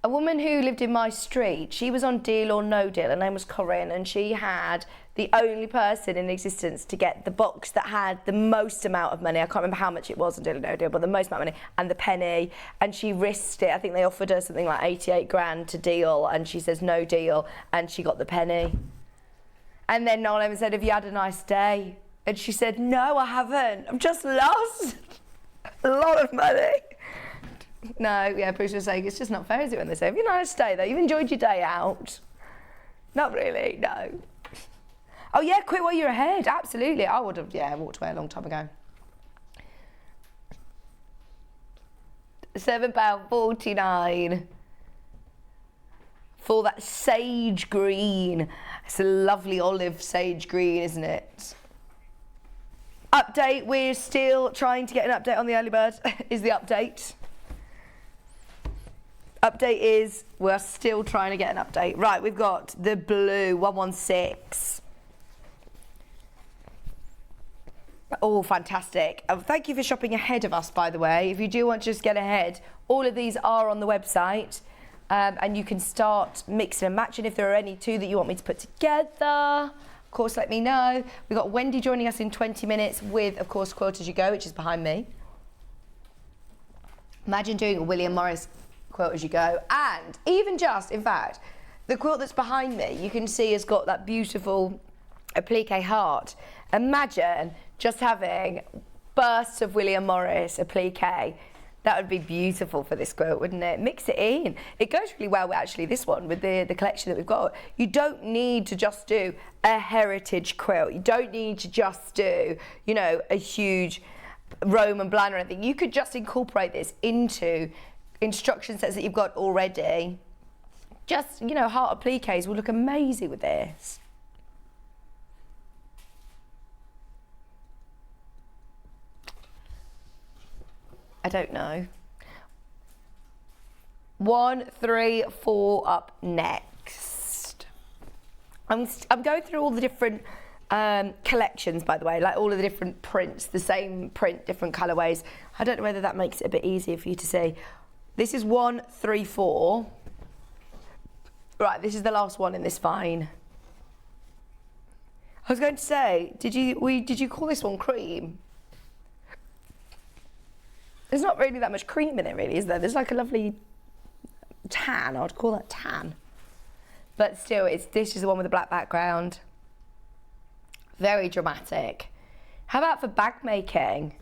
A woman who lived in my street, she was on Deal or No Deal. Her name was Corinne, and she had the only person in existence to get the box that had the most amount of money. I can't remember how much it was on Deal or No Deal, but the most amount of money, and the penny. And she risked it. I think they offered her something like 88 grand to deal, and she says no deal, and she got the penny. And then Noel Emma said, have you had a nice day? And she said, no, I haven't. I've just lost a lot of money. No, Bruce was saying, it's just not fair, is it, when they say, have you had a nice day, though? You've enjoyed your day out? Not really, no. Oh, yeah, quit while you're ahead. Absolutely. I would have, walked away a long time ago. £7.49 for that sage green. It's a lovely olive sage green, isn't it? Update, we're still trying to get an update on the early bird, is the update. Update is, we're still trying to get an update. Right, we've got the blue 116. Oh, fantastic. Thank you for shopping ahead of us, by the way. If you do want to just get ahead, all of these are on the website. And you can start mixing and matching if there are any two that you want me to put together. Of course, let me know. We've got Wendy joining us in 20 minutes with, of course, Quilt As You Go, which is behind me. Imagine doing a William Morris Quilt As You Go. And even just, in fact, the quilt that's behind me, you can see has got that beautiful applique heart. Imagine just having bursts of William Morris applique. That would be beautiful for this quilt, wouldn't it? Mix it in. It goes really well with actually this one, with the collection that we've got. You don't need to just do a heritage quilt. You don't need to just do, a huge Roman blind or anything. You could just incorporate this into instruction sets that you've got already. Just, heart appliques will look amazing with this. I don't know. 1, 3, 4 up next. I'm going through all the different collections, by the way, like all of the different prints, the same print, different colourways. I don't know whether that makes it a bit easier for you to see. This is 1, 3, 4. Right, this is the last one in this vine. I was going to say, did you call this one cream? There's not really that much cream in it, really, is there? There's like a lovely tan. I'd call that tan. But still, this is the one with the black background. Very dramatic. How about for bag making?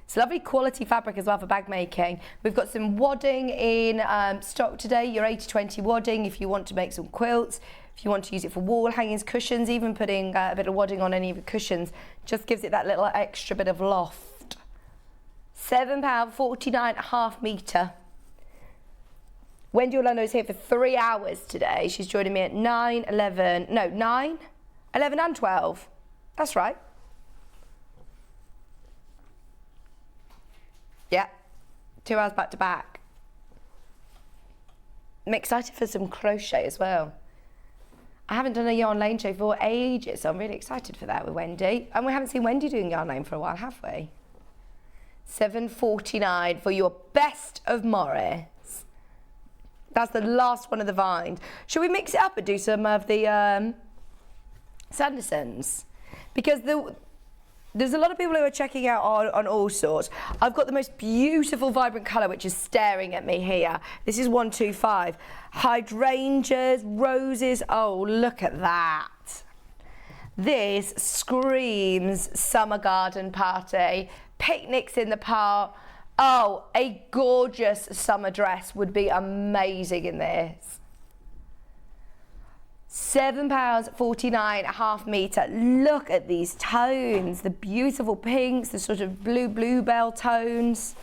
It's lovely quality fabric as well for bag making. We've got some wadding in stock today, your 80/20 wadding if you want to make some quilts, if you want to use it for wall hangings, cushions, even putting a bit of wadding on any of your cushions, just gives it that little extra bit of loft. £7.49 a half metre. Wendy Orlando is here for 3 hours today. She's joining me at 9, 11 and 12. That's right. Yeah, 2 hours back to back. I'm excited for some crochet as well. I haven't done a yarn lane show for ages, so I'm really excited for that with Wendy. And we haven't seen Wendy doing yarn lane for a while, have we? £7.49 for your best of Morris. That's the last one of the vines. Should we mix it up and do some of the Sandersons? Because there's a lot of people who are checking out on all sorts. I've got the most beautiful vibrant colour which is staring at me here. This is 125. Hydrangeas, roses. Oh, look at that. This screams summer garden party. Picnics in the park. Oh, a gorgeous summer dress would be amazing in this. £7.49 a half metre. Look at these tones, the beautiful pinks, the sort of bluebell tones.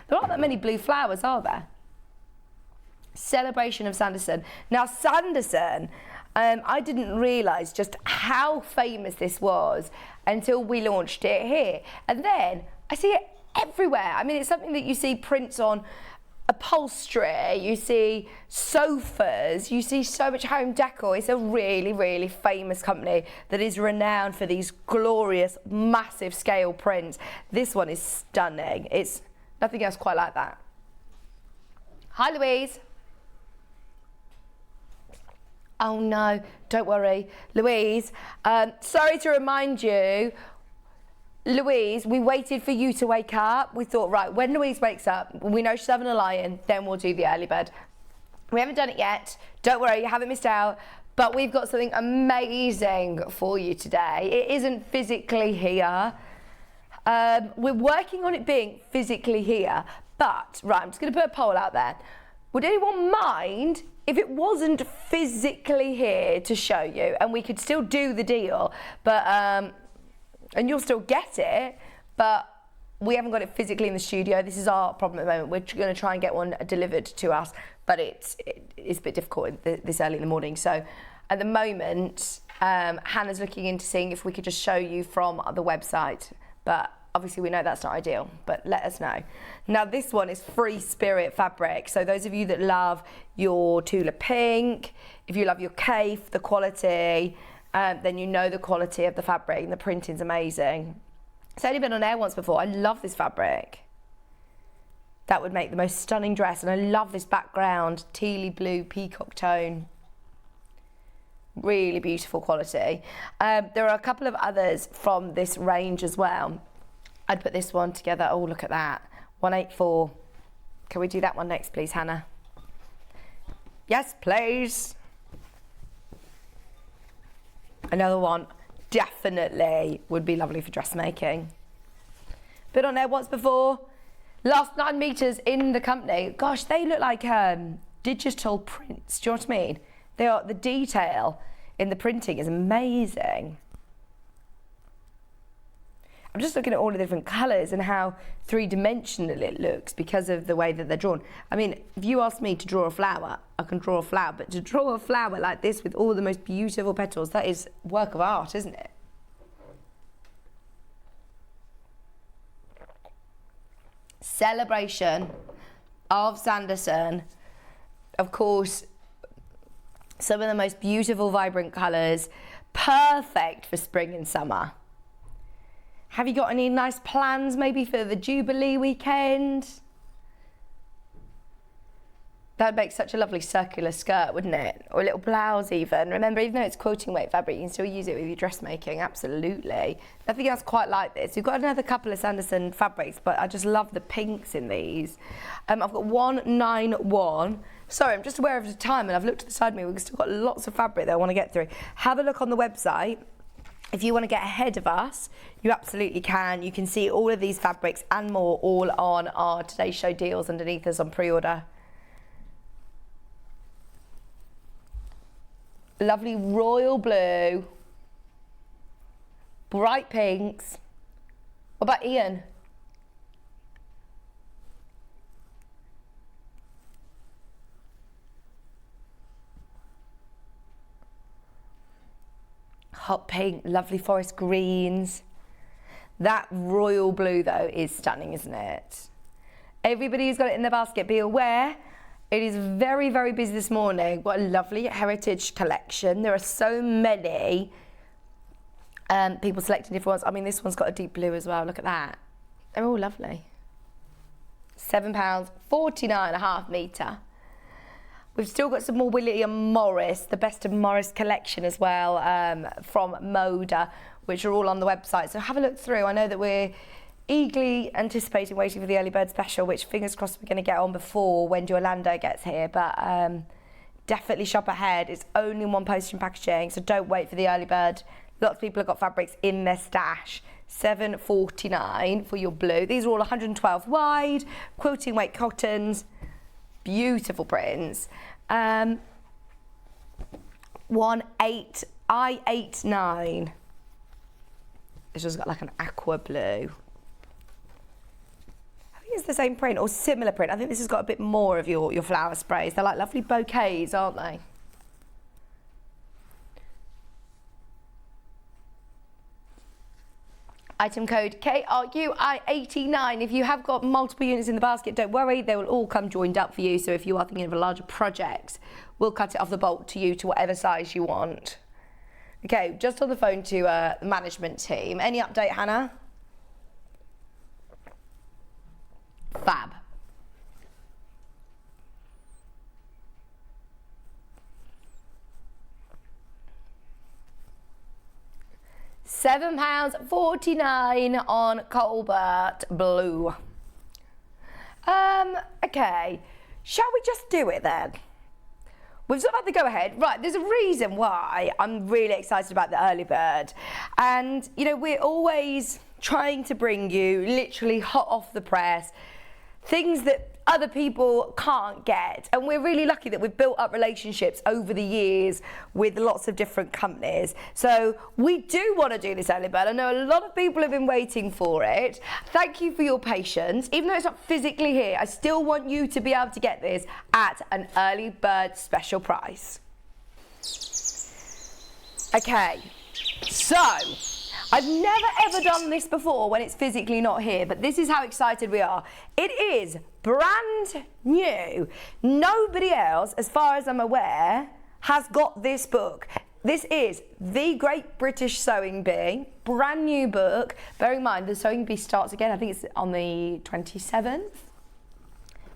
There aren't that many blue flowers, are there? Celebration of Sanderson. Now, Sanderson, I didn't realise just how famous this was until we launched it here. And then I see it everywhere. I mean, it's something that you see prints on upholstery, you see sofas, you see so much home decor. It's a really, really famous company that is renowned for these glorious, massive scale prints. This one is stunning. It's nothing else quite like that. Hi, Louise. Oh no, don't worry, Louise. Sorry to remind you, Louise, we waited for you to wake up. We thought, right, when Louise wakes up, we know she's having a lie-in, then we'll do the early bird. We haven't done it yet. Don't worry, you haven't missed out. But we've got something amazing for you today. It isn't physically here. We're working on it being physically here. But, right, I'm just going to put a poll out there. Would anyone mind if it wasn't physically here to show you and we could still do the deal, but and you'll still get it, but we haven't got it physically in the studio. This is our problem at the moment. We're going to try and get one delivered to us, but it's a bit difficult this early in the morning. So at the moment, Hannah's looking into seeing if we could just show you from the website, but obviously we know that's not ideal, but let us know. Now this one is Free Spirit fabric. So those of you that love your Tula Pink, if you love your Cafe, the quality, then you know the quality of the fabric and the printing's amazing. It's only been on air once before. I love this fabric. That would make the most stunning dress, and I love this background, tealy blue peacock tone. Really beautiful quality. There are a couple of others from this range as well. I'd put this one together. Oh, look at that. 184. Can we do that one next, please, Hannah? Yes, please. Another one definitely would be lovely for dressmaking. Been on there once before. Last 9 meters in the company. Gosh, they look like digital prints. Do you know what I mean? They are, the detail in the printing is amazing. I'm just looking at all the different colours and how three-dimensional it looks because of the way that they're drawn. I mean, if you ask me to draw a flower, I can draw a flower, but to draw a flower like this with all the most beautiful petals, that is work of art, isn't it? Celebration of Sanderson. Of course, some of the most beautiful, vibrant colours, perfect for spring and summer. Have you got any nice plans maybe for the Jubilee weekend? That would make such a lovely circular skirt, wouldn't it? Or a little blouse even. Remember, even though it's quilting weight fabric, you can still use it with your dressmaking, absolutely. Nothing else quite like this. We've got another couple of Sanderson fabrics, but I just love the pinks in these. I've got 191. Sorry, I'm just aware of the time and I've looked to the side of me. We've still got lots of fabric that I want to get through. Have a look on the website. If you want to get ahead of us, you absolutely can. You can see all of these fabrics and more all on our Today's Show deals underneath us on pre-order. Lovely royal blue, bright pinks. What about Ian? Hot pink, lovely forest greens. That royal blue though is stunning, isn't it? Everybody who's got it in their basket, be aware, it is very, very busy this morning. What a lovely heritage collection. There are so many people selecting different ones. I mean, this one's got a deep blue as well, look at that. They're all lovely. £7, 49.5 metre. We've still got some more William Morris, the Best of Morris collection as well, from Moda, which are all on the website. So have a look through. I know that we're eagerly anticipating, waiting for the early bird special, which fingers crossed we're going to get on before Wendy Orlando gets here. But definitely shop ahead. It's only one postage and packaging, so don't wait for the early bird. Lots of people have got fabrics in their stash. £7.49 for your blue. These are all 112 wide, quilting weight cottons. Beautiful prints. I89. This one's got like an aqua blue. I think it's the same print or similar print. I think this has got a bit more of your flower sprays. They're like lovely bouquets, aren't they? Item code KRUI89. If you have got multiple units in the basket, don't worry, they will all come joined up for you. So if you are thinking of a larger project, we'll cut it off the bolt to you to whatever size you want. Okay, just on the phone to the management team. Any update, Hannah? Fab. £7.49 on Colbert Blue. Okay, shall we just do it then? We've sort of had the go ahead. Right, there's a reason why I'm really excited about the early bird. And, you know, we're always trying to bring you literally hot off the press things that other people can't get. And we're really lucky that we've built up relationships over the years with lots of different companies. So we do want to do this early bird. I know a lot of people have been waiting for it. Thank you for your patience. Even though it's not physically here, I still want you to be able to get this at an early bird special price. Okay, so I've never ever done this before when it's physically not here, but this is how excited we are. It is brand new. Nobody else, as far as I'm aware, has got this book. This is The Great British Sewing Bee, brand new book. Bear in mind, the Sewing Bee starts again, I think it's on the 27th,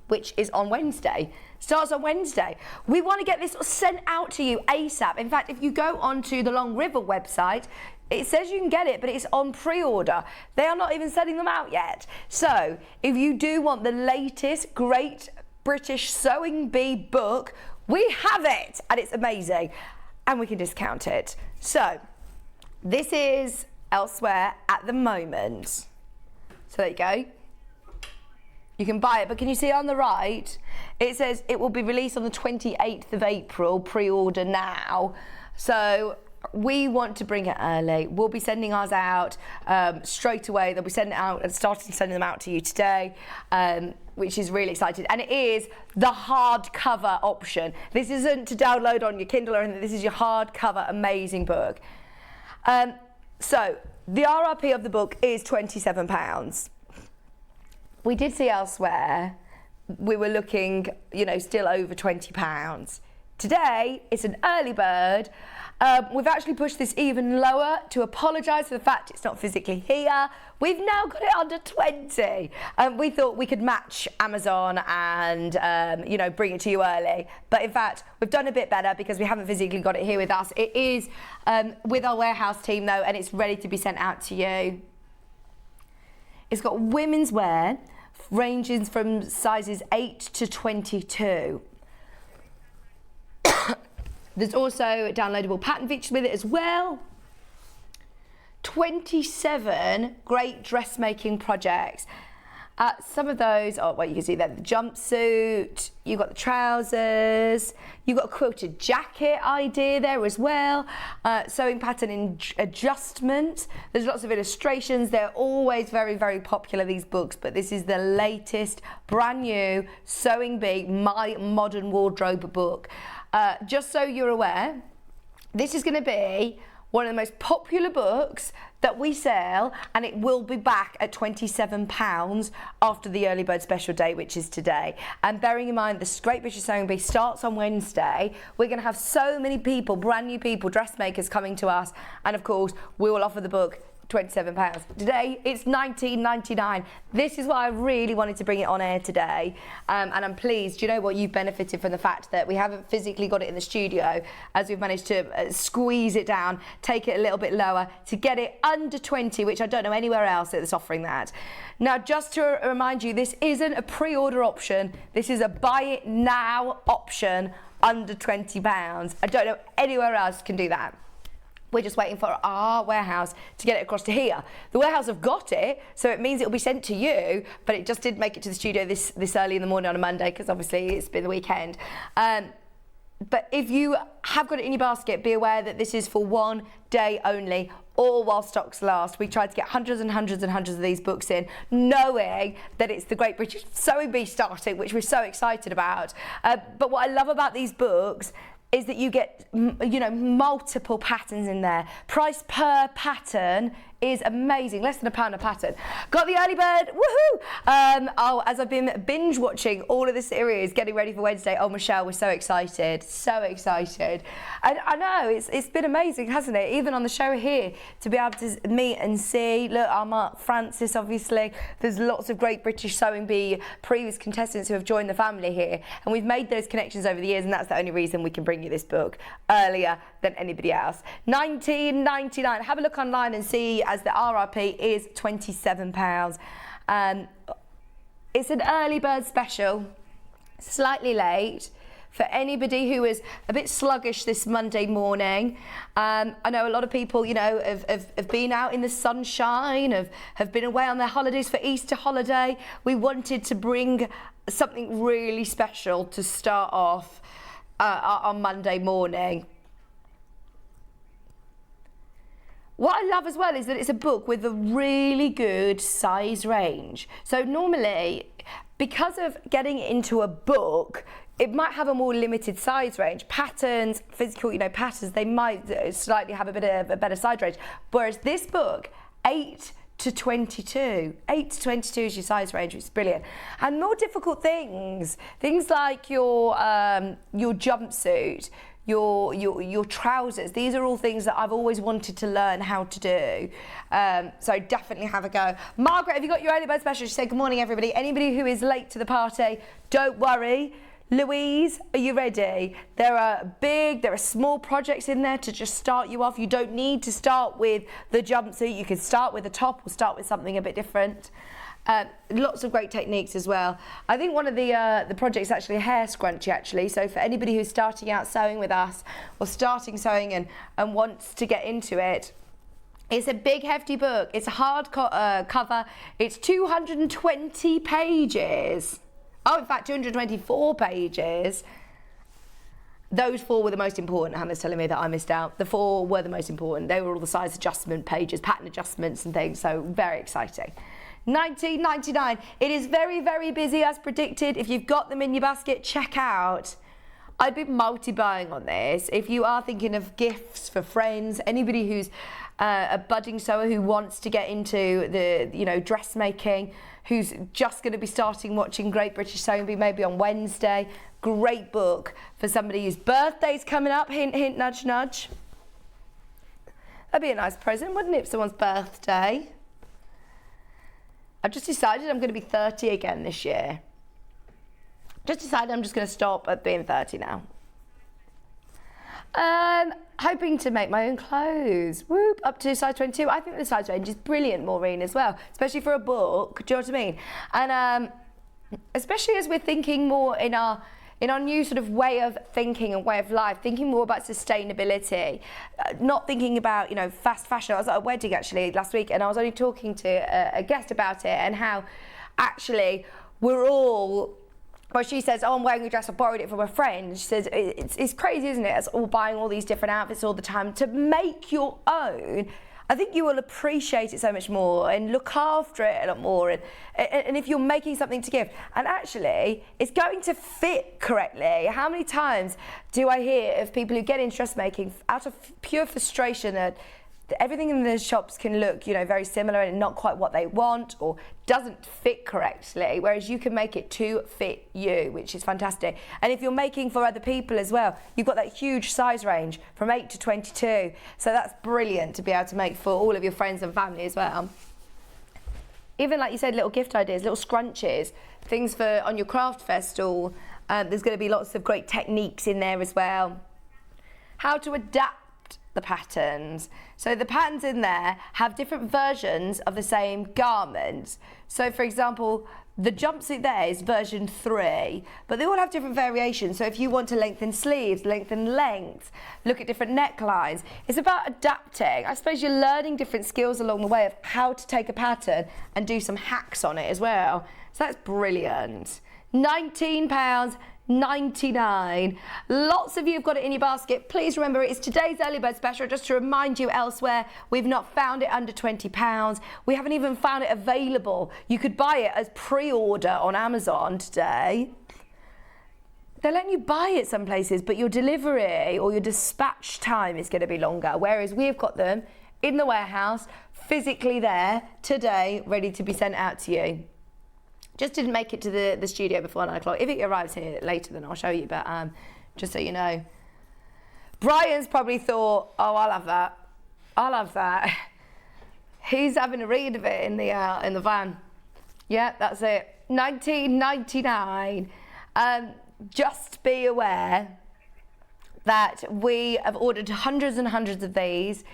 which is on Wednesday. Starts on Wednesday. We want to get this sent out to you ASAP. In fact, if you go onto the Long River website, it says you can get it, but it's on pre-order. They are not even sending them out yet. So if you do want the latest Great British Sewing Bee book, we have it, and it's amazing, and we can discount it. So this is elsewhere at the moment. So there you go. You can buy it, but can you see on the right, it says it will be released on the 28th of April, pre-order now. So we want to bring it early. We'll be sending ours out straight away. They'll be sending it out and starting sending them out to you today, which is really exciting. And it is the hardcover option. This isn't to download on your Kindle or anything. This is your hardcover amazing book. So the RRP of the book is £27. We did see elsewhere, we were looking, you know, still over £20. Today, it's an early bird. We've actually pushed this even lower to apologise for the fact it's not physically here. We've now got it under 20. We thought we could match Amazon and, you know, bring it to you early. But in fact, we've done a bit better because we haven't physically got it here with us. It is with our warehouse team though, and it's ready to be sent out to you. It's got women's wear, ranging from sizes 8 to 22. There's also downloadable pattern features with it as well. 27 great dressmaking projects. Some of those are, well, you can see that the jumpsuit, you've got the trousers, you've got a quilted jacket idea there as well, sewing pattern adjustment. There's lots of illustrations. They're always very, very popular, these books, but this is the latest, brand new Sewing Bee, My Modern Wardrobe book. Just so you're aware, this is going to be one of the most popular books that we sell, and it will be back at £27 after the early bird special date, which is today. And bearing in mind the Great British Sewing Bee starts on Wednesday, we're going to have so many people, brand new people, dressmakers coming to us, and of course we will offer the book £27. Today it's $19.99. This is why I really wanted to bring it on air today, and I'm pleased. You know what? You've benefited from the fact that we haven't physically got it in the studio, as we've managed to squeeze it down, take it a little bit lower to get it under 20, which I don't know anywhere else that's offering that. Now, just to remind you, this isn't a pre-order option. This is a buy it now option under £20. I don't know anywhere else can do that. We're just waiting for our warehouse to get it across to here. The warehouse have got it, so it means it will be sent to you, but it just didn't make it to the studio this early in the morning on a Monday, because obviously it's been the weekend. But if you have got it in your basket, be aware that this is for one day only, all while stocks last. We tried to get hundreds and hundreds and hundreds of these books in, knowing that it's the Great British Sewing Bee starting, which we're so excited about. But what I love about these books is that you get, you know, multiple patterns in there. Price per pattern is amazing, less than £1 a pattern. Got the early bird, woohoo! As I've been binge watching all of the series, getting ready for Wednesday. Oh, Michelle, we're so excited, so excited. And I know it's been amazing, hasn't it? Even on the show here, to be able to meet and see. Look, our Mark Francis, obviously. There's lots of Great British Sewing Bee previous contestants who have joined the family here, and we've made those connections over the years, and that's the only reason we can bring you this book earlier than anybody else. $19.99. Have a look online and see, as the RRP is £27. It's an early bird special, slightly late. For anybody who is a bit sluggish this Monday morning, I know a lot of people, you know, have been out in the sunshine, have been away on their holidays for Easter holiday. We wanted to bring something really special to start off on Monday morning. What I love as well is that it's a book with a really good size range. So normally, because of getting it into a book, it might have a more limited size range. Patterns, physical, you know, patterns, they might slightly have a bit of a better size range. Whereas this book, 8 to 22. 8 to 22 is your size range, which is brilliant. And more difficult things like your jumpsuit, your trousers. These are all things that I've always wanted to learn how to do. So definitely have a go. Margaret, have you got your early bird special? She said, good morning, everybody. Anybody who is late to the party, don't worry. Louise, are you ready? There are small projects in there to just start you off. You don't need to start with the jumpsuit. You can start with a top or start with something a bit different. Lots of great techniques as well. I think one of the projects is actually a hair scrunchie, actually. So for anybody who's starting out sewing with us or starting sewing and wants to get into it, it's a big, hefty book. It's a hard cover. It's 220 pages. Oh, in fact, 224 pages. Those 4 were the most important. Hannah's telling me that I missed out. The 4 were the most important. They were all the size adjustment pages, pattern adjustments and things. So very exciting. $19.99. It is very, very busy as predicted. If you've got them in your basket, check out. I'd be multi-buying on this. If you are thinking of gifts for friends, anybody who's a budding sewer who wants to get into the, you know, dressmaking, who's just going to be starting watching Great British Sewing Bee maybe on Wednesday, great book for somebody whose birthday's coming up. Hint, hint, nudge, nudge. That'd be a nice present, wouldn't it, for someone's birthday? I've just decided I'm going to be 30 again this year. Just decided I'm just going to stop at being 30 now. Hoping to make my own clothes. Whoop, up to size 22. I think the size range is brilliant, Maureen, as well, especially for a book. Do you know what I mean? And especially as we're thinking more in our in our new sort of way of thinking and way of life, thinking more about sustainability, not thinking about, fast fashion. I was at a wedding actually last week, and I was only talking to a guest about it, and how actually we're all, well, she says, I'm wearing a dress, I borrowed it from a friend. She says, it's crazy, isn't it? It's all buying all these different outfits all the time. To make your own, I think you will appreciate it so much more and look after it a lot more. And if you're making something to give, and actually it's going to fit correctly. How many times do I hear of people who get into dressmaking out of pure frustration that everything in the shops can look, very similar and not quite what they want or doesn't fit correctly, whereas you can make it to fit you, which is fantastic. And if you're making for other people as well, you've got that huge size range from 8 to 22. So that's brilliant to be able to make for all of your friends and family as well. Even like you said, little gift ideas, little scrunches, things for on your craft fest stall. There's going to be lots of great techniques in there as well. How to adapt the patterns. So the patterns in there have different versions of the same garments. So for example, the jumpsuit there is version 3, but they all have different variations. So if you want to lengthen sleeves, lengthen length, look at different necklines, it's about adapting. I suppose you're learning different skills along the way of how to take a pattern and do some hacks on it as well. So that's brilliant. £19.99. Lots of you have got it in your basket. Please remember, it is today's early bird special. Just to remind you, elsewhere we've not found it under £20. We haven't even found it available. You could buy it as pre-order on Amazon today. They're letting you buy it some places, but your delivery or your dispatch time is going to be longer, whereas we've got them in the warehouse, physically there today, ready to be sent out to you. Just didn't make it to the studio before 9 o'clock. If it arrives here later, then I'll show you, but just so you know. Brian's probably thought, oh, I'll have that. I'll have that. He's having a read of it in the van. Yeah, that's it. $19.99. Just be aware that we have ordered hundreds and hundreds of these.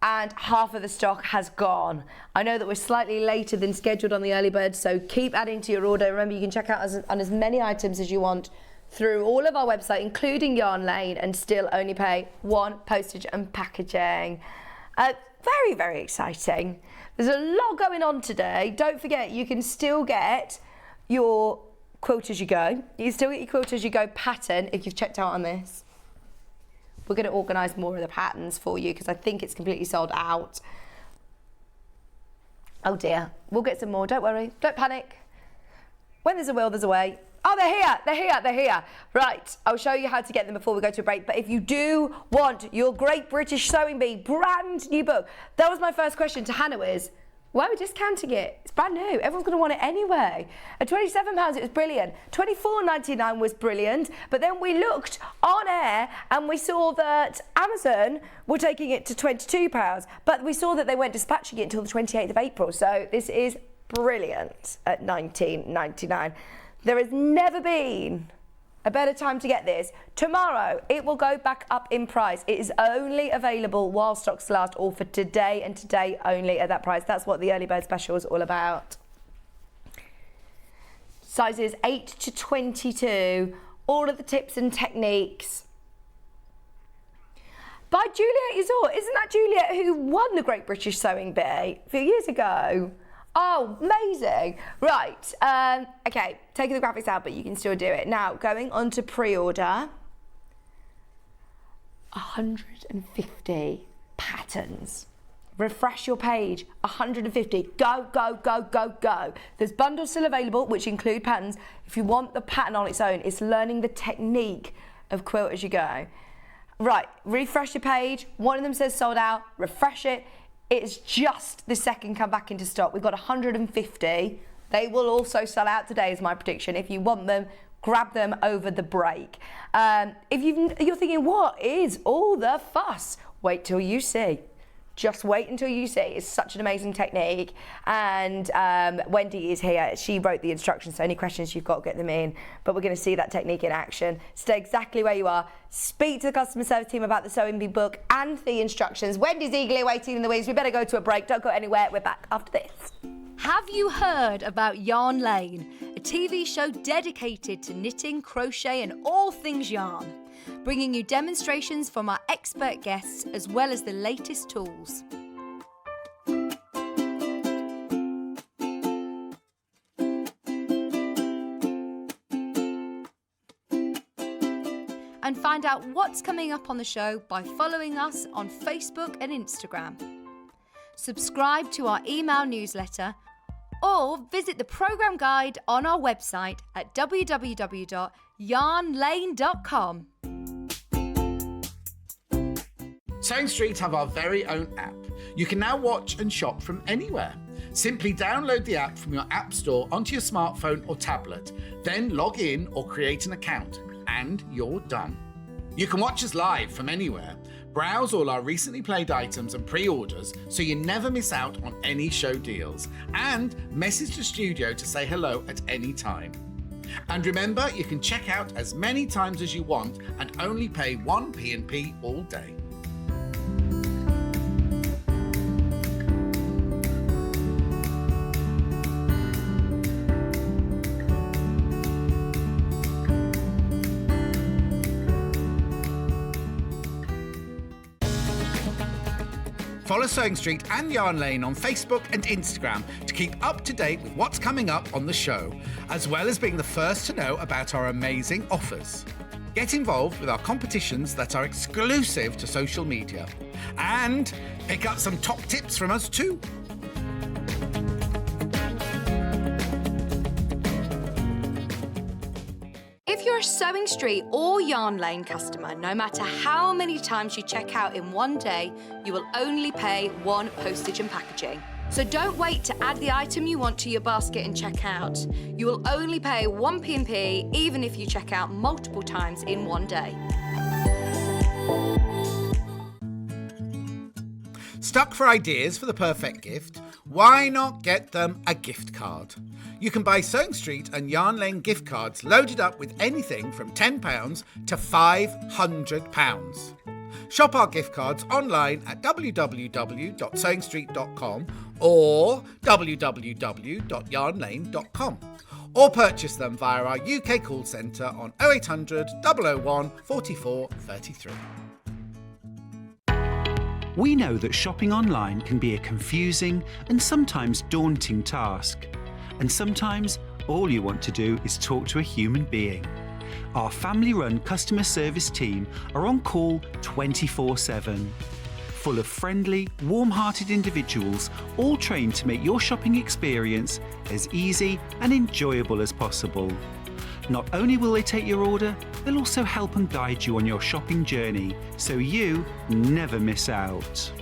And half of the stock has gone. I know that we're slightly later than scheduled on the early bird, so keep adding to your order. Remember, you can check out on as many items as you want through all of our website, including Yarn Lane, and still only pay £1 postage and packaging. Very, very exciting. There's a lot going on today. Don't forget, you can still get your Quilt As You Go. You can still get your Quilt As You Go pattern if you've checked out on this. We're going to organise more of the patterns for you because I think it's completely sold out. Oh dear, we'll get some more, don't worry, don't panic. When there's a will, there's a way. Oh, they're here. Right, I'll show you how to get them before we go to a break. But if you do want your Great British Sewing Bee brand new book, that was my first question to Hannah is, why are we discounting it? It's brand new. Everyone's going to want it anyway. At £27, it was brilliant. £24.99 was brilliant. But then we looked on air and we saw that Amazon were taking it to £22. But we saw that they weren't dispatching it until the 28th of April. So this is brilliant at £19.99. There has never been a better time to get this. Tomorrow, it will go back up in price. It is only available while stocks last, or for today and today only at that price. That's what the early bird special is all about. Sizes 8 to 22, all of the tips and techniques. By Juliet Isor. Isn't that Juliet who won the Great British Sewing Bee a few years ago? Oh, amazing. Right, okay, taking the graphics out, but you can still do it. Now, going on to pre-order, 150 patterns. Refresh your page, 150. Go, go, go, go, go. There's bundles still available, which include patterns. If you want the pattern on its own, it's learning the technique of Quilt As You Go. Right, refresh your page. One of them says sold out, refresh it. It's just the second come back into stock. We've got 150. They will also sell out today is my prediction. If you want them, grab them over the break. If you're thinking, what is all the fuss? Wait till you see. Just wait until you see. It's such an amazing technique. And Wendy is here. She wrote the instructions, so any questions you've got, get them in. But we're going to see that technique in action. Stay exactly where you are. Speak to the customer service team about the Sewing Bee book and the instructions. Wendy's eagerly waiting in the wings. We better go to a break. Don't go anywhere. We're back after this. Have you heard about Yarn Lane, a TV show dedicated to knitting, crochet and all things yarn, bringing you demonstrations from our expert guests as well as the latest tools. And find out what's coming up on the show by following us on Facebook and Instagram. Subscribe to our email newsletter or visit the programme guide on our website at www.yarnlane.com. Sewing Street have our very own app. You can now watch and shop from anywhere. Simply download the app from your app store onto your smartphone or tablet, then log in or create an account, and you're done. You can watch us live from anywhere, browse all our recently played items and pre-orders so you never miss out on any show deals, and message the studio to say hello at any time. And remember, you can check out as many times as you want and only pay 1 P&P all day. Follow Sewing Street and Yarn Lane on Facebook and Instagram to keep up to date with what's coming up on the show, as well as being the first to know about our amazing offers. Get involved with our competitions that are exclusive to social media, and pick up some top tips from us too. If you're a Sewing Street or Yarn Lane customer, no matter how many times you check out in one day, you will only pay 1 postage and packaging. So don't wait to add the item you want to your basket and check out. You will only pay 1 P&P even if you check out multiple times in one day. Stuck for ideas for the perfect gift? Why not get them a gift card? You can buy Sewing Street and Yarn Lane gift cards loaded up with anything from £10 to £500. Shop our gift cards online at www.sewingstreet.com or www.yarnlane.com, or purchase them via our UK call centre on 0800 001 44 33. We know that shopping online can be a confusing and sometimes daunting task. And sometimes all you want to do is talk to a human being. Our family-run customer service team are on call 24/7. Full of friendly, warm-hearted individuals, all trained to make your shopping experience as easy and enjoyable as possible. Not only will they take your order, they'll also help and guide you on your shopping journey, so you never miss out.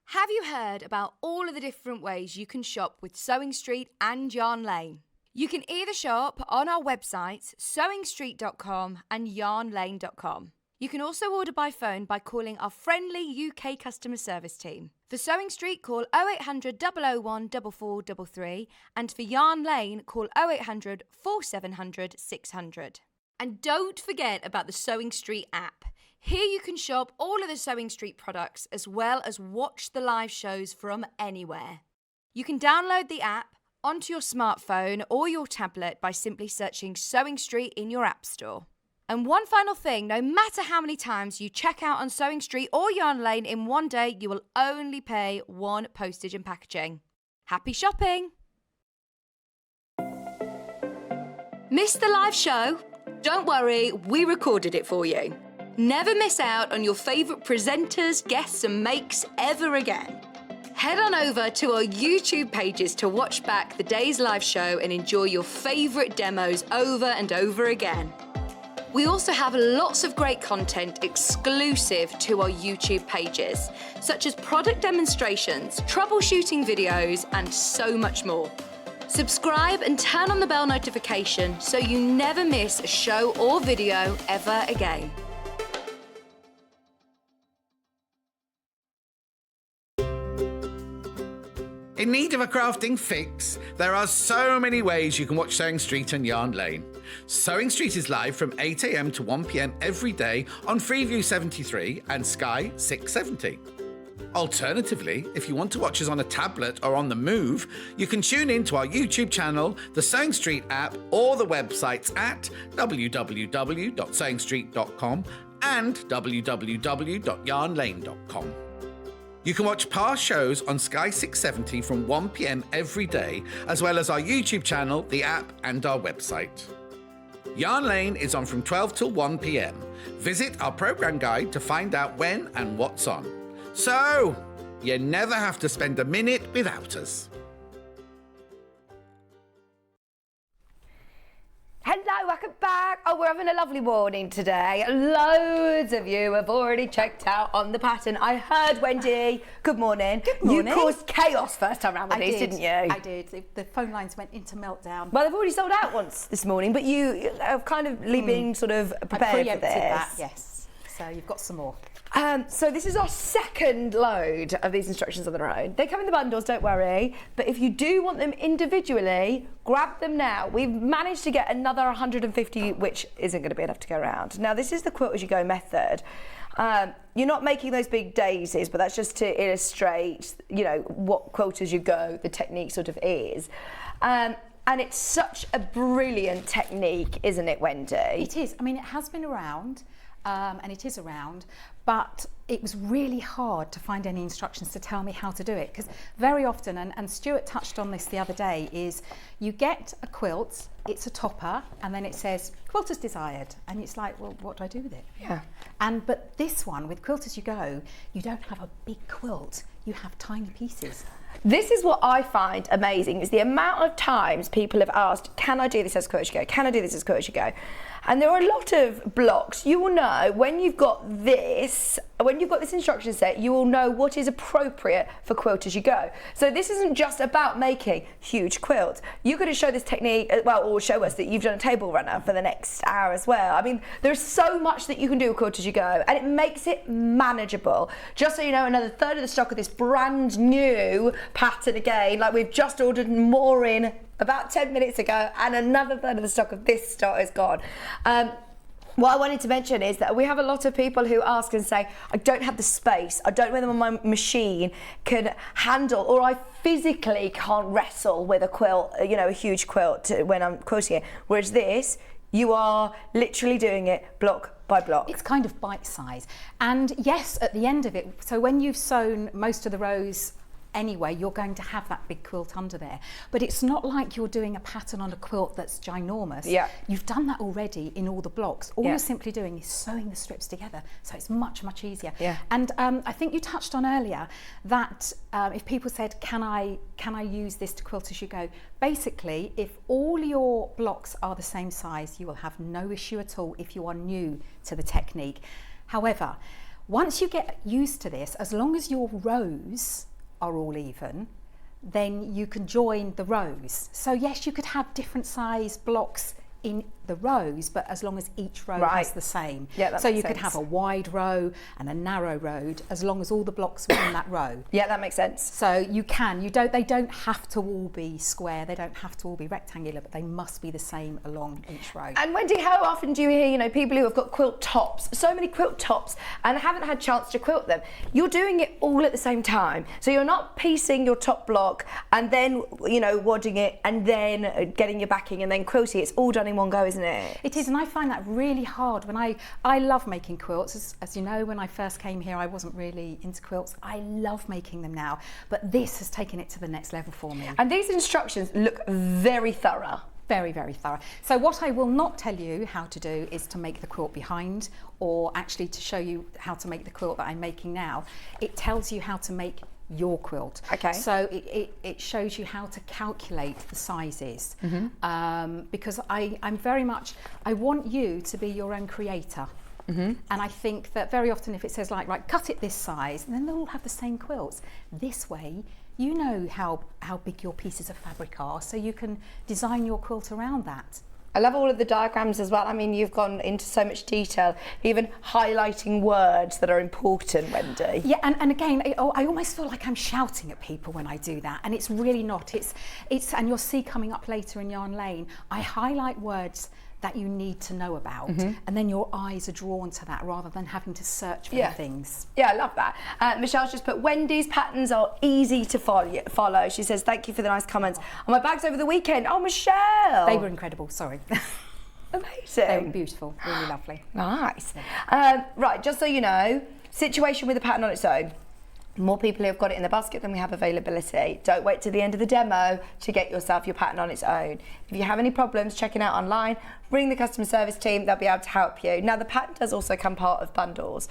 Have you heard about all of the different ways you can shop with Sewing Street and Yarn Lane? You can either shop on our websites, sewingstreet.com and yarnlane.com. You can also order by phone by calling our friendly UK customer service team. For Sewing Street, call 0800 001 4433, and for Yarn Lane, call 0800 4700 600. And don't forget about the Sewing Street app. Here you can shop all of the Sewing Street products as well as watch the live shows from anywhere. You can download the app onto your smartphone or your tablet by simply searching Sewing Street in your app store. And one final thing, no matter how many times you check out on Sewing Street or Yarn Lane in one day, you will only pay 1 postage and packaging. Happy shopping! Missed the live show? Don't worry, we recorded it for you. Never miss out on your favourite presenters, guests and makes ever again. Head on over to our YouTube pages to watch back the day's live show and enjoy your favourite demos over and over again. We also have lots of great content exclusive to our YouTube pages, such as product demonstrations, troubleshooting videos, and so much more. Subscribe and turn on the bell notification so you never miss a show or video ever again. In need of a crafting fix? There are so many ways you can watch Sewing Street and Yarn Lane. Sewing Street is live from 8 a.m. to 1 p.m. every day on Freeview 73 and Sky 670. Alternatively, if you want to watch us on a tablet or on the move, you can tune in to our YouTube channel, the Sewing Street app, or the websites at www.sewingstreet.com and www.yarnlane.com. You can watch past shows on Sky 670 from 1 p.m. every day, as well as our YouTube channel, the app, and our website. Yarn Lane is on from 12 till 1 p.m. Visit our programme guide to find out when and what's on. So, you never have to spend a minute without us. Hello, welcome back. Oh, we're having a lovely morning today. Loads of you have already checked out on the pattern. I heard, Wendy. Good morning. Good morning. You caused chaos first time round with these, didn't you? I did. The phone lines went into meltdown. Well, they've already sold out once this morning, but you have kind of been sort of prepared for this. That, yes. So you've got some more. So this is our second load of these instructions on their own. They come in the bundles, don't worry. But if you do want them individually, grab them now. We've managed to get another 150, which isn't going to be enough to go around. Now, this is the quilt as you go method. You're not making those big daisies, but that's just to illustrate, you know, what quilt as you go, the technique sort of is. And it's such a brilliant technique, isn't it, Wendy? It is. I mean, it has been around. And it is around, but it was really hard to find any instructions to tell me how to do it, because very often, and Stuart touched on this the other day, is you get a quilt, it's a topper, and then it says quilt as desired, and it's like, well, what do I do with it? Yeah. But this one, with Quilt As You Go, you don't have a big quilt, you have tiny pieces. This is what I find amazing, is the amount of times people have asked, can I do this as Quilt As You Go? Can I do this as Quilt As You Go? And there are a lot of blocks. You will know when you've got this instruction set, you will know what is appropriate for Quilt As You Go. So this isn't just about making huge quilts. You're going to show this technique, well, or show us that you've done a table runner for the next hour as well. I mean, there's so much that you can do with Quilt As You Go, and it makes it manageable. Just so you know, another third of the stock of this brand new pattern again, like we've just ordered more in about 10 minutes ago, and another third of the stock of this stock is gone. What I wanted to mention is that we have a lot of people who ask and say, I don't have the space, I don't know whether my machine can handle, or I physically can't wrestle with a quilt, you know, a huge quilt when I'm quilting it. Whereas this, you are literally doing it block by block. It's kind of bite size. And yes, at the end of it, so when you've sewn most of the rows anyway, you're going to have that big quilt under there, but it's not like you're doing a pattern on a quilt that's ginormous. Yeah. You've done that already in all the blocks. All you're simply doing is sewing the strips together, so it's much easier. Yeah. And I think you touched on earlier that if people said, can I use this to quilt as you go, basically if all your blocks are the same size, you will have no issue at all if you are new to the technique. However, once you get used to this, as long as your rows are all even, then you can join the rows. So yes, you could have different size blocks in the rows, but as long as each row is the same. Yeah, that so makes you sense. could have a wide row and a narrow row, as long as all the blocks were in that row. Yeah, that makes sense. So you can, they don't have to all be square, they don't have to all be rectangular, but they must be the same along each row. And Wendy, how often do you hear, you know, people who have got quilt tops, so many quilt tops, and haven't had a chance to quilt them? You're doing it all at the same time. So you're not piecing your top block and then, you know, wadding it and then getting your backing and then quilting. It's all done in one go, isn't it? It is, and I find that really hard. When I love making quilts. As you know, when I first came here, I wasn't really into quilts. I love making them now, but this has taken it to the next level for me. And these instructions look very thorough. Very thorough. So what I will not tell you how to do is to make the quilt behind, or actually to show you how to make the quilt that I'm making now. It tells you how to make your quilt. Okay. So it shows you how to calculate the sizes, because I'm very much, I want you to be your own creator. And I think that very often if it says like, right, cut it this size, and then they'll all have the same quilts. This way, you know how big your pieces of fabric are, so you can design your quilt around that. I love all of the diagrams as well. I mean, you've gone into so much detail, even highlighting words that are important, Wendy. Yeah, and again, I almost feel like I'm shouting at people when I do that, and it's really not. It's and you'll see coming up later in Yarn Lane, I highlight words that you need to know about, and then your eyes are drawn to that rather than having to search for the things. Yeah, I love that. Michelle's just put, Wendy's patterns are easy to follow. She says, thank you for the nice comments on my bags over the weekend. Oh, Michelle! They were incredible, sorry. Amazing. They were beautiful, really lovely. Nice. Right, just so you know, situation with a pattern on its own. More people who have got it in the basket than we have availability. Don't wait till the end of the demo to get yourself your pattern on its own. If you have any problems checking out online, ring the customer service team, they'll be able to help you. Now, the pattern does also come part of bundles.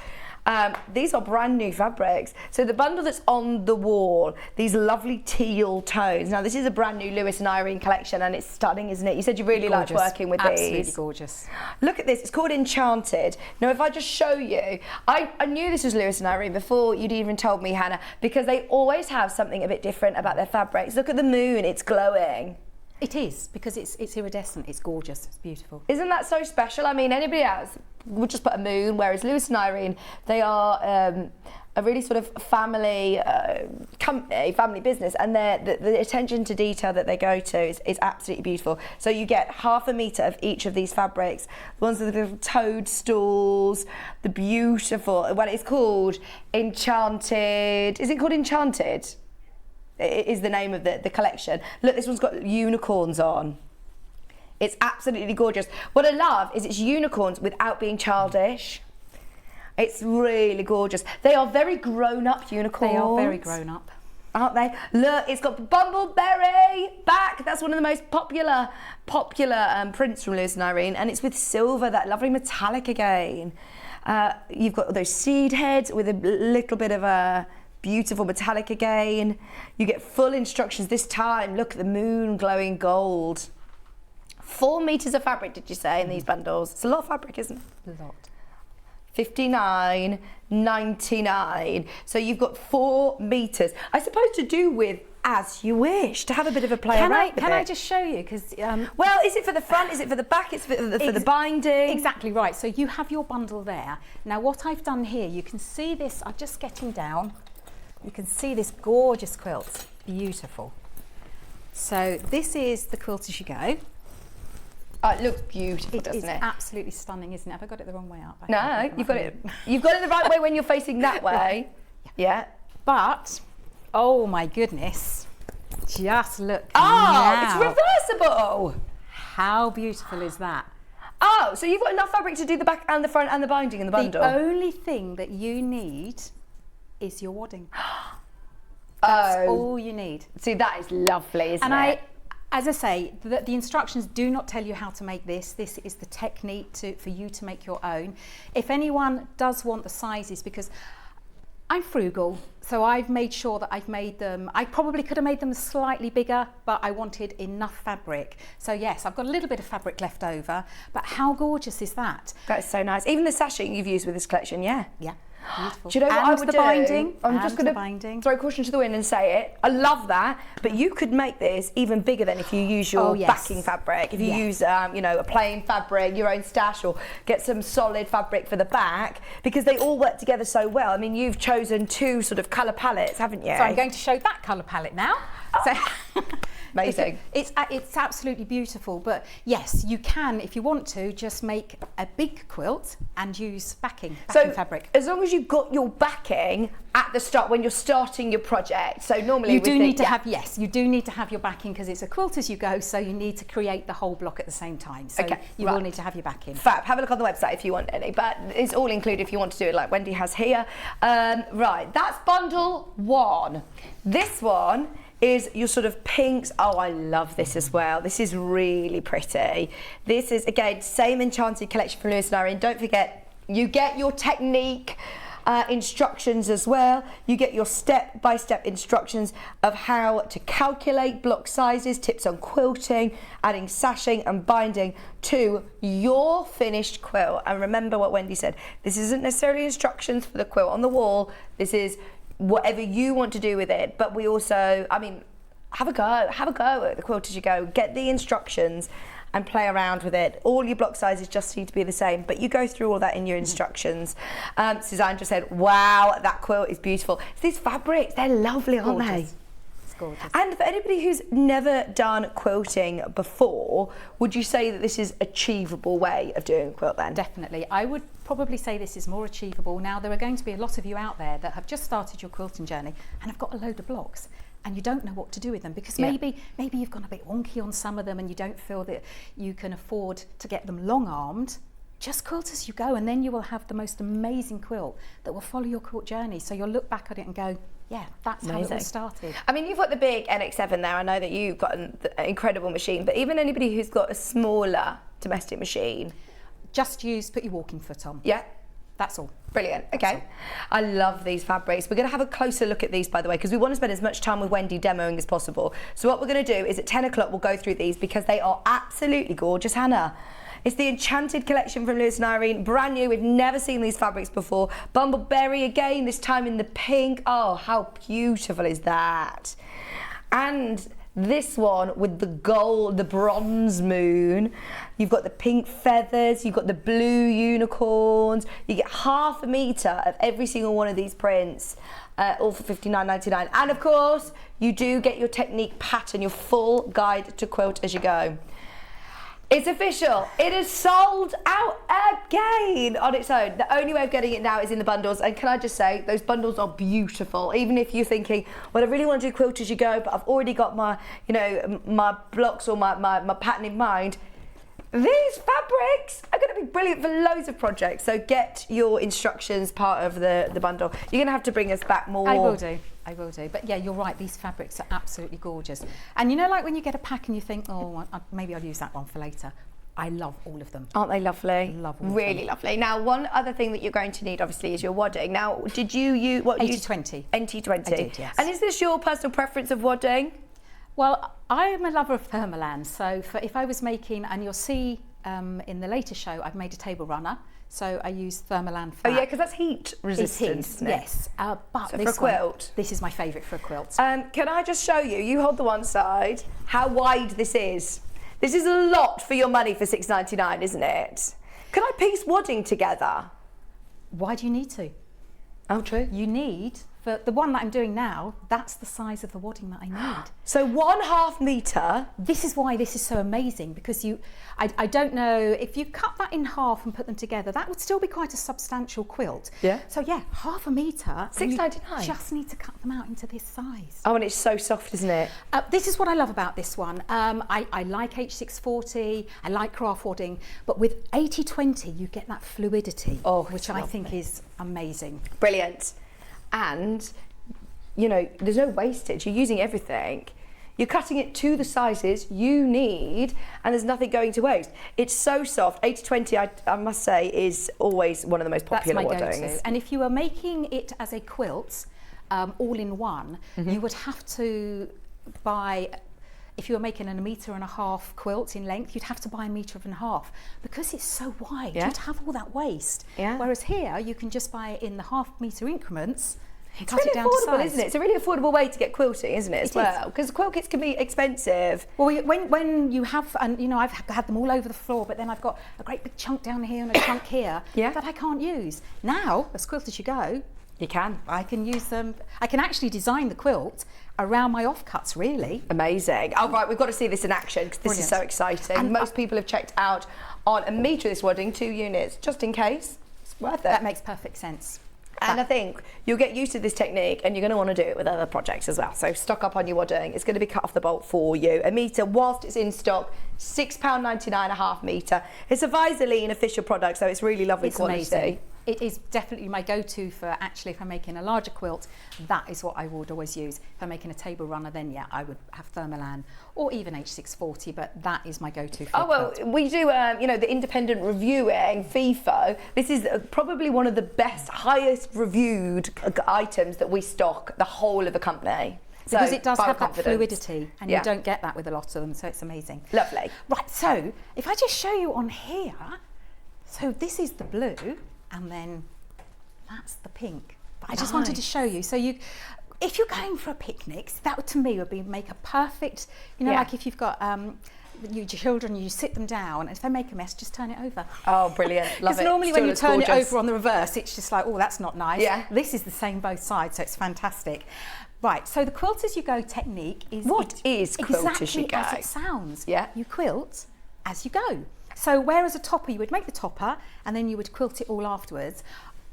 These are brand new fabrics. So the bundle that's on the wall, these lovely teal tones. Now, this is a brand new Lewis and Irene collection, and it's stunning, isn't it? You said you really liked working with these. Absolutely gorgeous. Look at this, it's called Enchanted. Now, if I just show you, I knew this was Lewis and Irene before you'd even told me, Hannah, because they always have something a bit different about their fabrics. Look at the moon, it's glowing. It is, because it's iridescent, it's gorgeous, it's beautiful. Isn't that so special? I mean, anybody else would just put a moon, whereas Lewis and Irene, they are a really sort of family company, family business, and the attention to detail that they go to is absolutely beautiful. So you get 1/2 metre of each of these fabrics. The ones with the little toadstools, the beautiful, well, it's called Enchanted. Is it called Enchanted? It is the name of the collection. Look, this one's got unicorns on. It's absolutely gorgeous. What I love is it's unicorns without being childish. It's really gorgeous. They are very grown-up unicorns. They are very grown-up. Aren't they? Look, it's got Bumbleberry back. That's one of the most popular prints from Lewis and Irene, and it's with silver, that lovely metallic again. You've got those seed heads with a little bit of a beautiful metallic again. You get full instructions this time. Look at the moon glowing gold. 4 meters of fabric, did you say, in these bundles? It's a lot of fabric, isn't it? A lot. $59.99. So you've got 4 meters. I suppose to do with as you wish, to have a bit of a play around with it. Can I just show you? Because well, is it for the front? Is it for the back? Is it for the binding? Exactly right. So you have your bundle there. Now, what I've done here, you can see this. I'm just getting down. You can see this gorgeous quilt. Beautiful. So this is the quilt as you go. Oh, it looks beautiful, doesn't it? It's absolutely stunning, isn't it? Have I got it the wrong way up? No, you've got it. You've got it the right way when you're facing that way. Yeah. But, oh my goodness, just look. Oh, now. it's reversible. How beautiful is that? Oh, so you've got enough fabric to do the back and the front and the binding in the bundle. The only thing that you need is your wadding. That's all you need. See, that is lovely, isn't it? As I say, the instructions do not tell you how to make this. This is the technique for you to make your own. If anyone does want the sizes, because I'm frugal, so I've made sure that I've made them, I probably could have made them slightly bigger, but I wanted enough fabric. So yes, I've got a little bit of fabric left over, but how gorgeous is that? That is so nice. Even the sashing you've used with this collection, yeah. Yeah. Beautiful. Do you know what I would do? Binding, I'm just going to throw caution to the wind and say it. I love that, but you could make this even bigger than if you use your backing fabric. If you use, you know, a plain fabric, your own stash, or get some solid fabric for the back, because they all work together so well. I mean, you've chosen 2 sort of colour palettes, haven't you? So I'm going to show that colour palette now. So amazing. It's absolutely beautiful, but yes, you can, if you want to, just make a big quilt and use backing fabric. As long as you've got your backing at the start when you're starting your project. So normally you do need to have you do need to have your backing, because it's a quilt as you go, so you need to create the whole block at the same time. So you will need to have your backing. Fab. Have a look on the website if you want any, but it's all included if you want to do it like Wendy has here. Right, that's bundle 1. This one is your sort of pinks. Oh, I love this as well. This is really pretty. This is, again, same Enchanted collection from Lewis and Irene. Don't forget, you get your technique instructions as well. You get your step-by-step instructions of how to calculate block sizes, tips on quilting, adding sashing and binding to your finished quilt. And remember what Wendy said, this isn't necessarily instructions for the quilt on the wall. This is whatever you want to do with it, but we also, I mean, have a go at the quilt as you go. Get the instructions and play around with it. All your block sizes just need to be the same, but you go through all that in your instructions. Suzanne just said, wow, that quilt is beautiful. It's these fabrics, they're lovely, aren't they? gorgeous. And for anybody who's never done quilting before, would you say that this is achievable way of doing a quilt then? Definitely. I would probably say this is more achievable. Now, there are going to be a lot of you out there that have just started your quilting journey and have got a load of blocks and you don't know what to do with them because maybe you've gone a bit wonky on some of them and you don't feel that you can afford to get them long-armed. Just quilt as you go, and then you will have the most amazing quilt that will follow your quilt journey. So you'll look back at it and go, yeah, that's how it all started. I mean, you've got the big NX7 there. I know that you've got an incredible machine, but even anybody who's got a smaller domestic machine. Just put your walking foot on. Yeah. That's all. Brilliant. Okay. I love these fabrics. We're going to have a closer look at these, by the way, because we want to spend as much time with Wendy demoing as possible. So what we're going to do is at 10 o'clock, we'll go through these because they are absolutely gorgeous, Hannah. It's the Enchanted collection from Lewis and Irene, brand new. We've never seen these fabrics before. Bumbleberry again, this time in the pink. Oh, how beautiful is that? And this one with the gold, the bronze moon. You've got the pink feathers, you've got the blue unicorns. You get half a metre of every single one of these prints, all for $59.99. And of course, you do get your technique pattern, your full guide to quilt as you go. It's official. It is sold out again on its own. The only way of getting it now is in the bundles. And can I just say, those bundles are beautiful. Even if you're thinking, well, I really want to do quilt as you go, but I've already got my, my blocks or my pattern in mind. These fabrics are going to be brilliant for loads of projects. So get your instructions part of the bundle. You're going to have to bring us back more. I will do. But yeah, you're right. These fabrics are absolutely gorgeous. And like when you get a pack and you think, oh, maybe I'll use that one for later. I love all of them. Aren't they lovely? Love all really of them. Lovely. Now, one other thing that you're going to need, obviously, is your wadding. Now, did you use what? NT20. NT20. I did, yes. And is this your personal preference of wadding? Well, I am a lover of Thermolan. So if I was making, and you'll see in the later show, I've made a table runner. So I use Thermolan flat. Oh yeah, because that's heat resistant, isn't it? Yes. But so for a quilt? This is my favourite for a quilt. Can I just show you? You hold the one side. How wide this is. This is a lot for your money for $6.99, isn't it? Can I piece wadding together? Why do you need to? Oh, true. You need, for the one that I'm doing now, that's the size of the wadding that I need. So 1/2 metre. This is why this is so amazing, because I don't know, if you cut that in half and put them together, that would still be quite a substantial quilt. Yeah. So yeah, 1/2 metre. $6.99. You just need to cut them out into this size. Oh, and it's so soft, isn't it? This is what I love about this one. I like H640, I like craft wadding, but with 80/20 you get that fluidity, which I think is amazing. Brilliant. And, there's no wastage. You're using everything. You're cutting it to the sizes you need, and there's nothing going to waste. It's so soft. 80/20, I must say, is always one of the most popular waddings. That's my go-to. And if you are making it as a quilt, all in one, you would have to buy, if you were making a 1.5 metre quilt in length, you'd have to buy 1.5 metres because it's so wide. You'd have all that waste. Yeah. Whereas here, you can just buy it in the 1/2 metre increments. It's really affordable, isn't it? It's a really affordable way to get quilting, isn't it, as well? Because quilt kits can be expensive. Well, when you have, and I've had them all over the floor, but then I've got a great big chunk down here and a chunk here that I can't use. Now, as quilt as you go, you can. I can use them. I can actually design the quilt around my offcuts, really. Amazing. Oh, right, we've got to see this in action because this is so exciting. And most people have checked out on 1 metre of this wadding, 2 units, just in case. It's worth it. That makes perfect sense. And I think you'll get used to this technique and you're going to want to do it with other projects as well. So stock up on your wadding. It's going to be cut off the bolt for you. 1 metre, whilst it's in stock, £6.99 1/2 metre. It's a Visaline official product, so it's really lovely quality. Amazing. It is definitely my go-to for actually if I'm making a larger quilt, that is what I would always use. If I'm making a table runner, then yeah, I would have Thermolan or even H640, but that is my go-to for quilt. We do, the independent reviewing, FIFO. This is probably one of the best, highest reviewed items that we stock, the whole of the company. Because it does have that fluidity, and you don't get that with a lot of them, so it's amazing. Lovely. Right, so if I just show you on here, so this is the blue, and then that's the pink. But I just wanted to show you. So if you're going for a picnic, that to me would make a perfect, like if you've got your children, you sit them down, and if they make a mess, just turn it over. Oh, brilliant. Love it. Because normally when Still you looks turn it gorgeous. over on the reverse, it's just like, oh, that's not nice. Yeah. This is the same both sides, so it's fantastic. Right, so the quilt as you go technique is... What is quilt as you go? Exactly as it sounds. Yeah. You quilt as you go. So whereas a topper, you would make the topper and then you would quilt it all afterwards,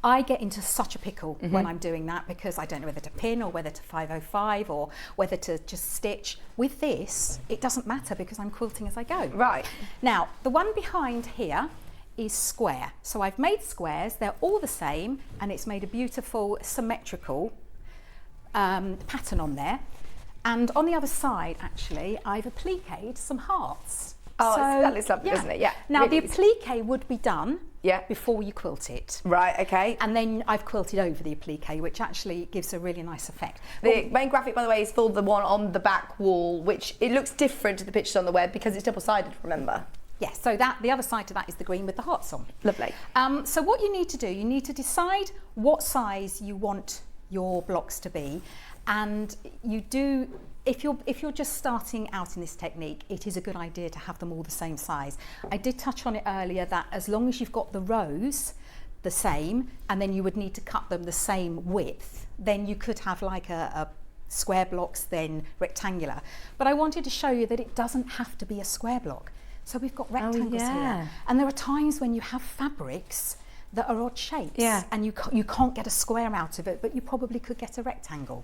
I get into such a pickle when I'm doing that because I don't know whether to pin or whether to 505 or whether to just stitch. With this, it doesn't matter because I'm quilting as I go. Right. Now, the one behind here is square. So I've made squares, they're all the same, and it's made a beautiful symmetrical pattern on there. And on the other side, actually, I've appliqued some hearts. Oh, that looks lovely, doesn't it? Yeah. Now, really the applique would be done before you quilt it. Right, okay. And then I've quilted over the applique, which actually gives a really nice effect. The main graphic, by the way, is for the one on the back wall, which it looks different to the pictures on the web because it's double-sided, remember? Yes, so that the other side to that is the green with the hearts on. Lovely. So what you need to do, you need to decide what size you want your blocks to be, and you do. If you're just starting out in this technique, it is a good idea to have them all the same size. I did touch on it earlier that as long as you've got the rows the same, and then you would need to cut them the same width, then you could have like a square blocks, then rectangular. But I wanted to show you that it doesn't have to be a square block. So we've got rectangles here. And there are times when you have fabrics that are odd shapes and you can't get a square out of it, but you probably could get a rectangle.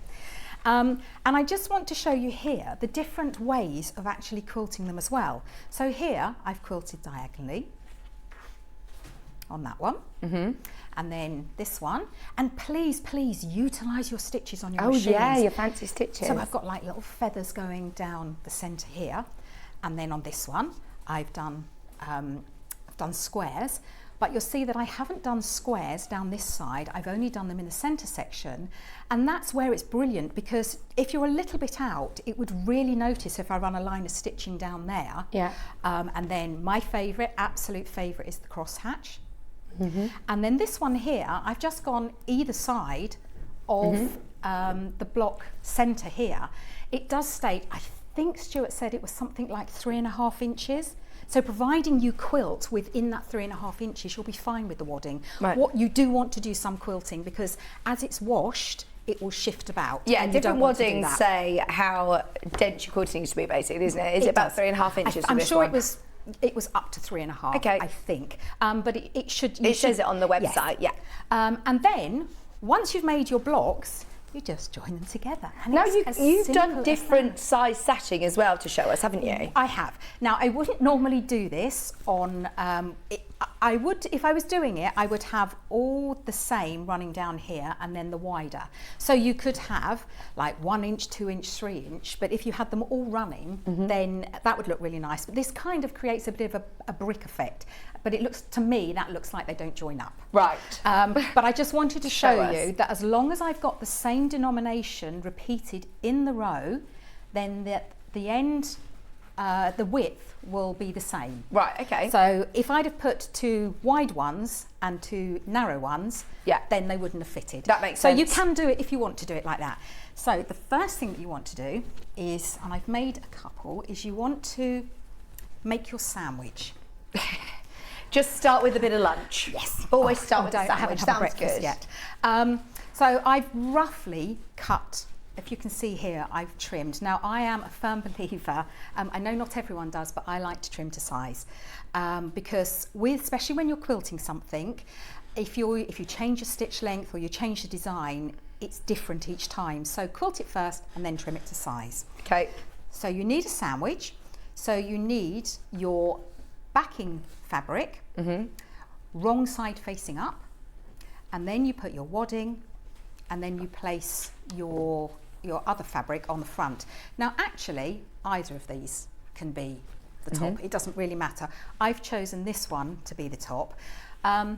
And I just want to show you here the different ways of actually quilting them as well. So here I've quilted diagonally on that one, and then this one. And please utilise your stitches on your machines. Oh yeah, your fancy stitches. So I've got like little feathers going down the centre here, and then on this one I've done squares. But you'll see that I haven't done squares down this side, I've only done them in the centre section, and that's where it's brilliant because if you're a little bit out, it would really notice if I run a line of stitching down there. Yeah. And then my favourite, absolute favourite, is the crosshatch. And then this one here, I've just gone either side of the block centre here. It does state, I think Stuart said it was something like 3.5 inches. So providing you quilt within that 3.5 inches, you'll be fine with the wadding. Right. What you do want to do some quilting because as it's washed, it will shift about. Yeah, and different you don't want to do waddings that. say how dense your quilting needs to be, basically, isn't it? Is it about does. 3.5 inches? I'm for this sure one? it was up to 3.5. Okay. I think, but it should. It says it on the website. Yes. Yeah. And then once you've made your blocks, you just join them together. And Now it's as you've simple done as different that. size satting as well to show us, haven't you? I have. Now I wouldn't normally do this on. I would, if I was doing it, I would have all the same running down here and then the wider. So you could have like 1 inch, 2 inch, 3 inch, but if you had them all running, then that would look really nice. But this kind of creates a bit of a brick effect. But it looks, to me, that looks like they don't join up. Right. But I just wanted to show us. you that as long as I've got the same denomination repeated in the row, then the end, the width will be the same. Right, okay. So if I'd have put 2 wide ones and 2 narrow ones, then they wouldn't have fitted. That makes So sense. you can do it if you want to do it like that. So the first thing that you want to do is, and I've made a couple, is you want to make your sandwich. Just start with a bit of lunch. Yes. Always start with a I haven't sandwich. had a Sounds breakfast good. yet. So I've roughly cut, if you can see here, I've trimmed. Now I am a firm believer, I know not everyone does, but I like to trim to size. Because especially when you're quilting something, if you change your stitch length or you change the design, it's different each time. So quilt it first and then trim it to size. Okay. So you need a sandwich. So you need your backing fabric, wrong side facing up, and then you put your wadding, and then you place your other fabric on the front. Now actually either of these can be the top, it doesn't really matter. I've chosen this one to be the top, and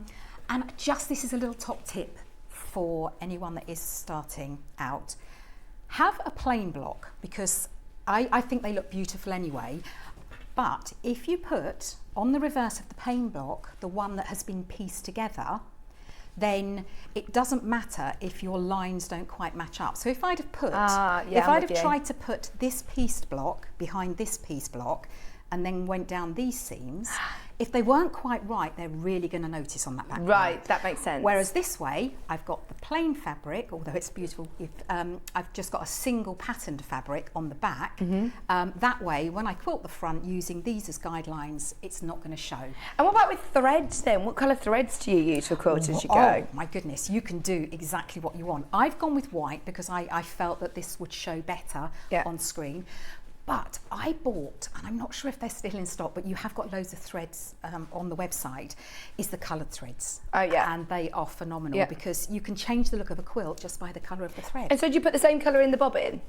just this is a little top tip for anyone that is starting out. Have a plain block because I think they look beautiful anyway. But if you put on the reverse of the plain block the one that has been pieced together, then it doesn't matter if your lines don't quite match up. So if I'd have put, if I'd have tried to put this pieced block behind this pieced block, and then went down these seams, if they weren't quite right, they're really going to notice on that background. Right, that makes sense. Whereas this way, I've got the plain fabric, although it's beautiful, I've just got a single patterned fabric on the back. That way, when I quilt the front using these as guidelines, it's not going to show. And what about with threads then? What colour threads do you use for quilting as you go? Oh my goodness, you can do exactly what you want. I've gone with white because I felt that this would show better on screen. But I bought, and I'm not sure if they're still in stock, but you have got loads of threads on the website, is the coloured threads. Oh yeah. And they are phenomenal because you can change the look of a quilt just by the colour of the thread. And so do you put the same colour in the bobbin?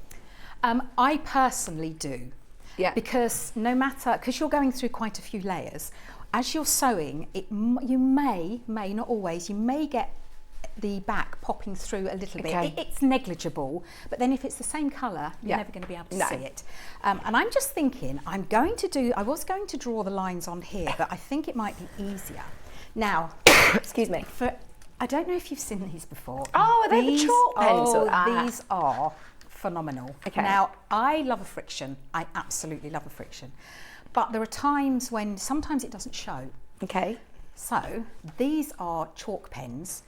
I personally do. Yeah. Because no matter, because you're going through quite a few layers, as you're sewing, you may, not always, you may get the back popping through a little bit. It's negligible, but then if it's the same colour, you're never going to be able to see it. And I'm just thinking, I was going to draw the lines on here, but I think it might be easier. Now, excuse me. I don't know if you've seen these before. Oh, are they the chalk pencils? These are phenomenal. Okay. Now, I love a friction. I absolutely love a friction. But there are times when sometimes it doesn't show. Okay. So these are chalk pens.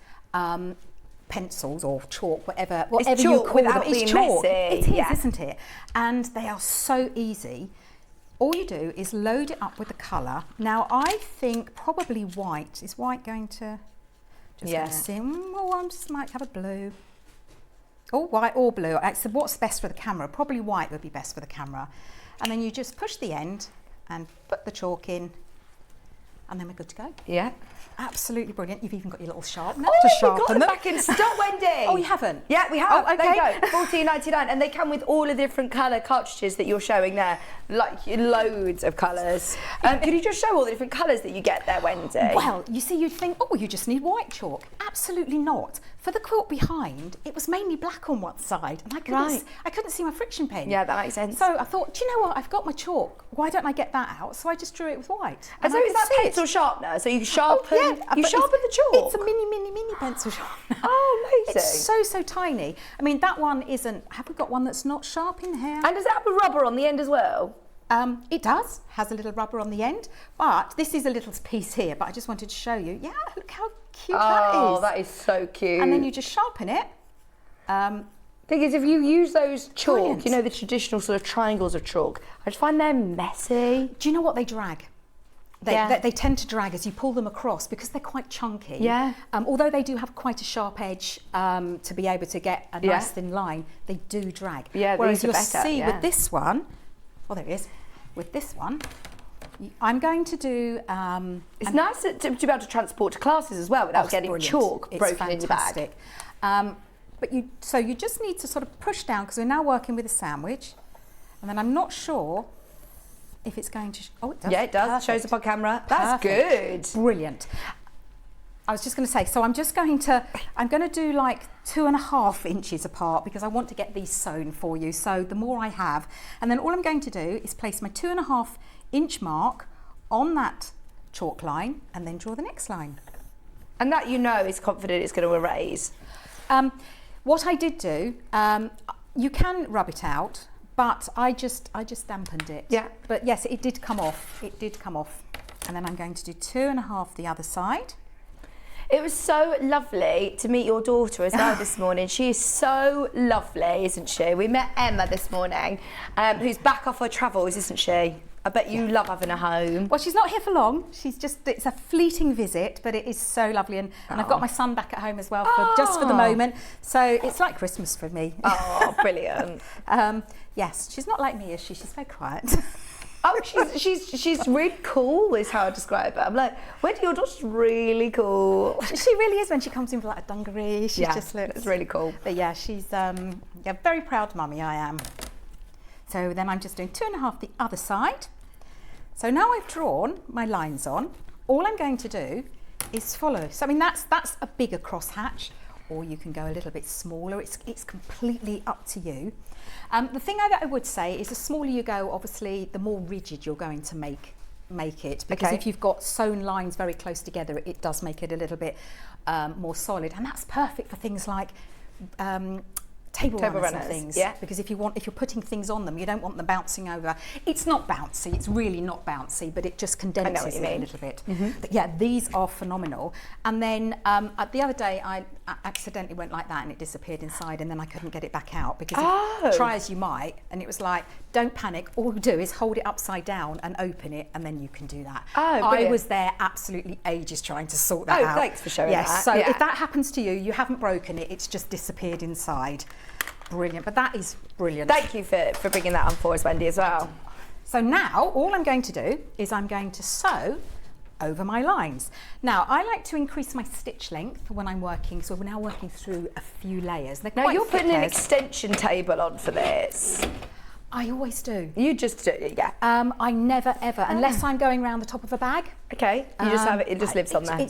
Pencils or chalk, whatever it's you chalk call without them. It's being chalk. messy. It is, isn't it? And they are so easy. All you do is load it up with the colour. Now I think probably white. Is white going to? Just going to see. Oh, I just might have a blue. Oh, white or blue. So what's best for the camera? Probably white would be best for the camera. And then you just push the end and put the chalk in, and then we're good to go. Yeah. Absolutely brilliant. You've even got your little sharpener Oh, to we sharpen got them them. back in stock, Wendy. Oh, you haven't? Yeah, we have. Oh, There you okay. go. $14.99, and they come with all of the different colour cartridges that you're showing there, like loads of colours. Could you just show all the different colours that you get there, Wendy? Well, you see, you'd think, oh, you just need white chalk. Absolutely not. For the quilt behind, it was mainly black on one side, and I couldn't see my friction pen. Yeah, that makes sense. So I thought, do you know what? I've got my chalk. Why don't I get that out? So I just drew it with white. And so I is could that see pencil it. sharpener? So you sharpen, But sharpen the chalk? It's a mini pencil sharpener. Oh, amazing. It's so tiny. I mean, that one isn't, have we got one that's not sharp in here? And does it have a rubber on the end as well? It does, has a little rubber on the end, but this is a little piece here, but I just wanted to show you. Yeah, look how cute that is. Oh, that is so cute. And then you just sharpen it. Thing is, if you use those chalk, Brilliant. you know, the traditional sort of triangles of chalk, I just find them messy. Do you know what they drag? They tend to drag as you pull them across because they're quite chunky. Yeah. Although they do have quite a sharp edge to be able to get a nice thin line, they do drag. Yeah, Whereas these are you'll better, see yeah. with this one, oh, there it is. With this one, I'm going to do... It's nice to be able to transport to classes as well without getting brilliant. chalk It's broken in your bag. fantastic. But you just need to sort of push down because we're now working with a sandwich, and then I'm not sure if it's going to. Oh, it does. Yeah, it does. Perfect. Shows up on camera. That's Perfect. good. Brilliant. I was just going to say, so I'm going to do like 2.5 inches apart because I want to get these sewn for you. So the more I have, and then all I'm going to do is place my 2.5 inch mark on that chalk line and then draw the next line. And that is confident it's going to erase. What I did do, you can rub it out, but I just dampened it. Yeah. But yes, it did come off. It did come off. And then I'm going to do 2.5 the other side. It was so lovely to meet your daughter as well this morning. She is so lovely, isn't she? We met Emma this morning, who's back off her travels, isn't she? I bet you love having her home. Well, she's not here for long. It's a fleeting visit, but it is so lovely. And I've got my son back at home as well, just for the moment. So it's like Christmas for me. Oh, brilliant. Yes, she's not like me, is she? She's very quiet. Oh, she's really cool is how I describe her. I'm like, Wendy, your daughter's really cool. She really is when she comes in with like a dungaree. She just looks... It's really cool. But yeah, she's very proud mummy, I am. So then I'm just doing 2.5 the other side. So now I've drawn my lines on, all I'm going to do is follow. So I mean, that's a bigger crosshatch, or you can go a little bit smaller. It's completely up to you. The thing that I would say is the smaller you go, obviously, the more rigid you're going to make it. Because if you've got sewn lines very close together, it does make it a little bit more solid. And that's perfect for things like table runners and runners, things. yeah. Because if you're putting things on them, you don't want them bouncing over. It's not bouncy. It's really not bouncy, but it just condenses it a little bit. But yeah, these are phenomenal. And then the other day I accidentally went like that and it disappeared inside, and then I couldn't get it back out because try as you might, and it was like, don't panic. All you do is hold it upside down and open it, and then you can do that. I was there absolutely ages trying to sort that out. Thanks for showing that. So if that happens to you, you haven't broken it. It's just disappeared inside. Brilliant, but that is brilliant. Thank you for bringing that on for us, Wendy, as well. So now all I'm going to do is I'm going to sew over my lines. Now I like to increase my stitch length when I'm working, so we're now working through a few layers. Now you're putting an extension table on for this. I always do. You just do, yeah. I never ever, unless I'm going around the top of a bag. Okay, you just have it, it just lives on there.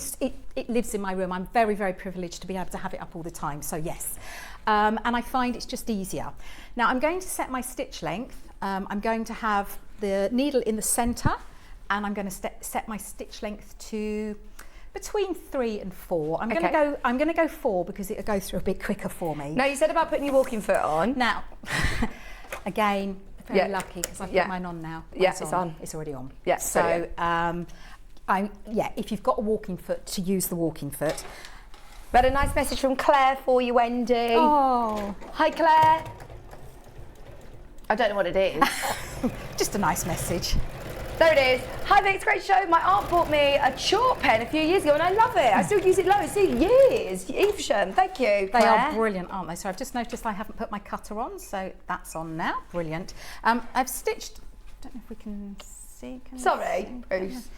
It lives in my room. I'm very, very privileged to be able to have it up all the time, so yes. And I find it's just easier. Now I'm going to set my stitch length. I'm going to have the needle in the centre, and I'm going to set my stitch length to between 3 and 4. I'm going to go 4 because it'll go through a bit quicker for me. Now you said about putting your walking foot on. Now, again, very lucky because I've got mine on now. Yes, it's on. It's already on. Yes. So, if you've got a walking foot, to use the walking foot. We had a nice message from Claire for you, Wendy. Oh. Hi, Claire. I don't know what it is. Just a nice message. There it is. Hi, Vic, it's a great show. My aunt bought me a chalk pen a few years ago and I love it. I still use it loads. Years. Evesham. Thank you, Claire. They are brilliant, aren't they? So I've just noticed I haven't put my cutter on, so that's on now. Brilliant. I've stitched, I don't know if we can see. Sorry, Bruce.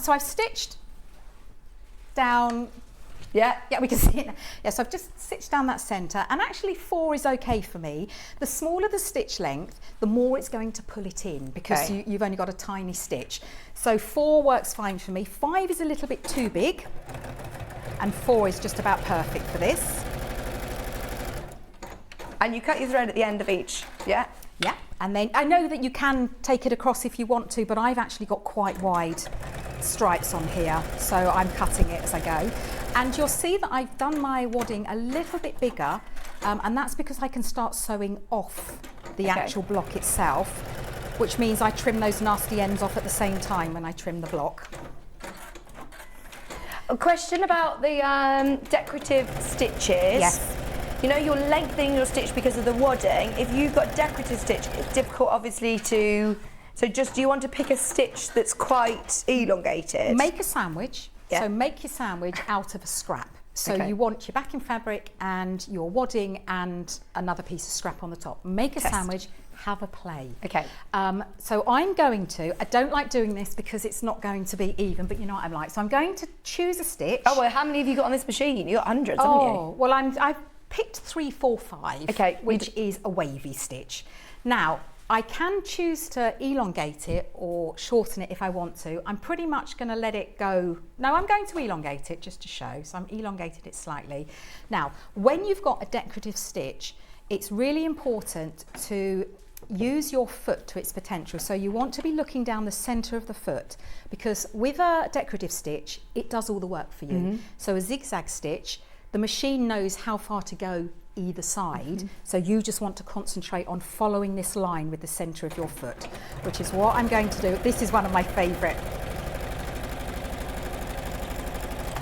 So I've stitched down. Yeah, we can see it now. Yeah, so I've just stitched down that centre, and actually 4 is okay for me. The smaller the stitch length, the more it's going to pull it in because you've only got a tiny stitch. So 4 works fine for me. 5 is a little bit too big, and 4 is just about perfect for this. And you cut your thread at the end of each, yeah? Yeah, and then I know that you can take it across if you want to, but I've actually got quite wide stripes on here, so I'm cutting it as I go. And you'll see that I've done my wadding a little bit bigger, and that's because I can start sewing off the actual block itself, which means I trim those nasty ends off at the same time when I trim the block. A question about the decorative stitches. Yes. You know, you're lengthening your stitch because of the wadding. If you've got decorative stitch, it's difficult obviously to... So do you want to pick a stitch that's quite elongated? Make a sandwich. Yeah. So make your sandwich out of a scrap. So you want your backing fabric and your wadding and another piece of scrap on the top. Make a sandwich, have a play. Okay. So I'm going to, I don't like doing this because it's not going to be even, but you know what I'm like. So I'm going to choose a stitch. Oh, well, how many have you got on this machine? You've got hundreds, haven't you? Oh, well, I've picked 3, 4, 5, which is a wavy stitch. Now, I can choose to elongate it or shorten it if I want to. I'm pretty much going to let it go. No, I'm going to elongate it just to show. So I'm elongated it slightly. Now, when you've got a decorative stitch, it's really important to use your foot to its potential. So you want to be looking down the centre of the foot, because with a decorative stitch, it does all the work for you. So a zigzag stitch, the machine knows how far to go either side, so you just want to concentrate on following this line with the centre of your foot, which is what I'm going to do. This is one of my favourite.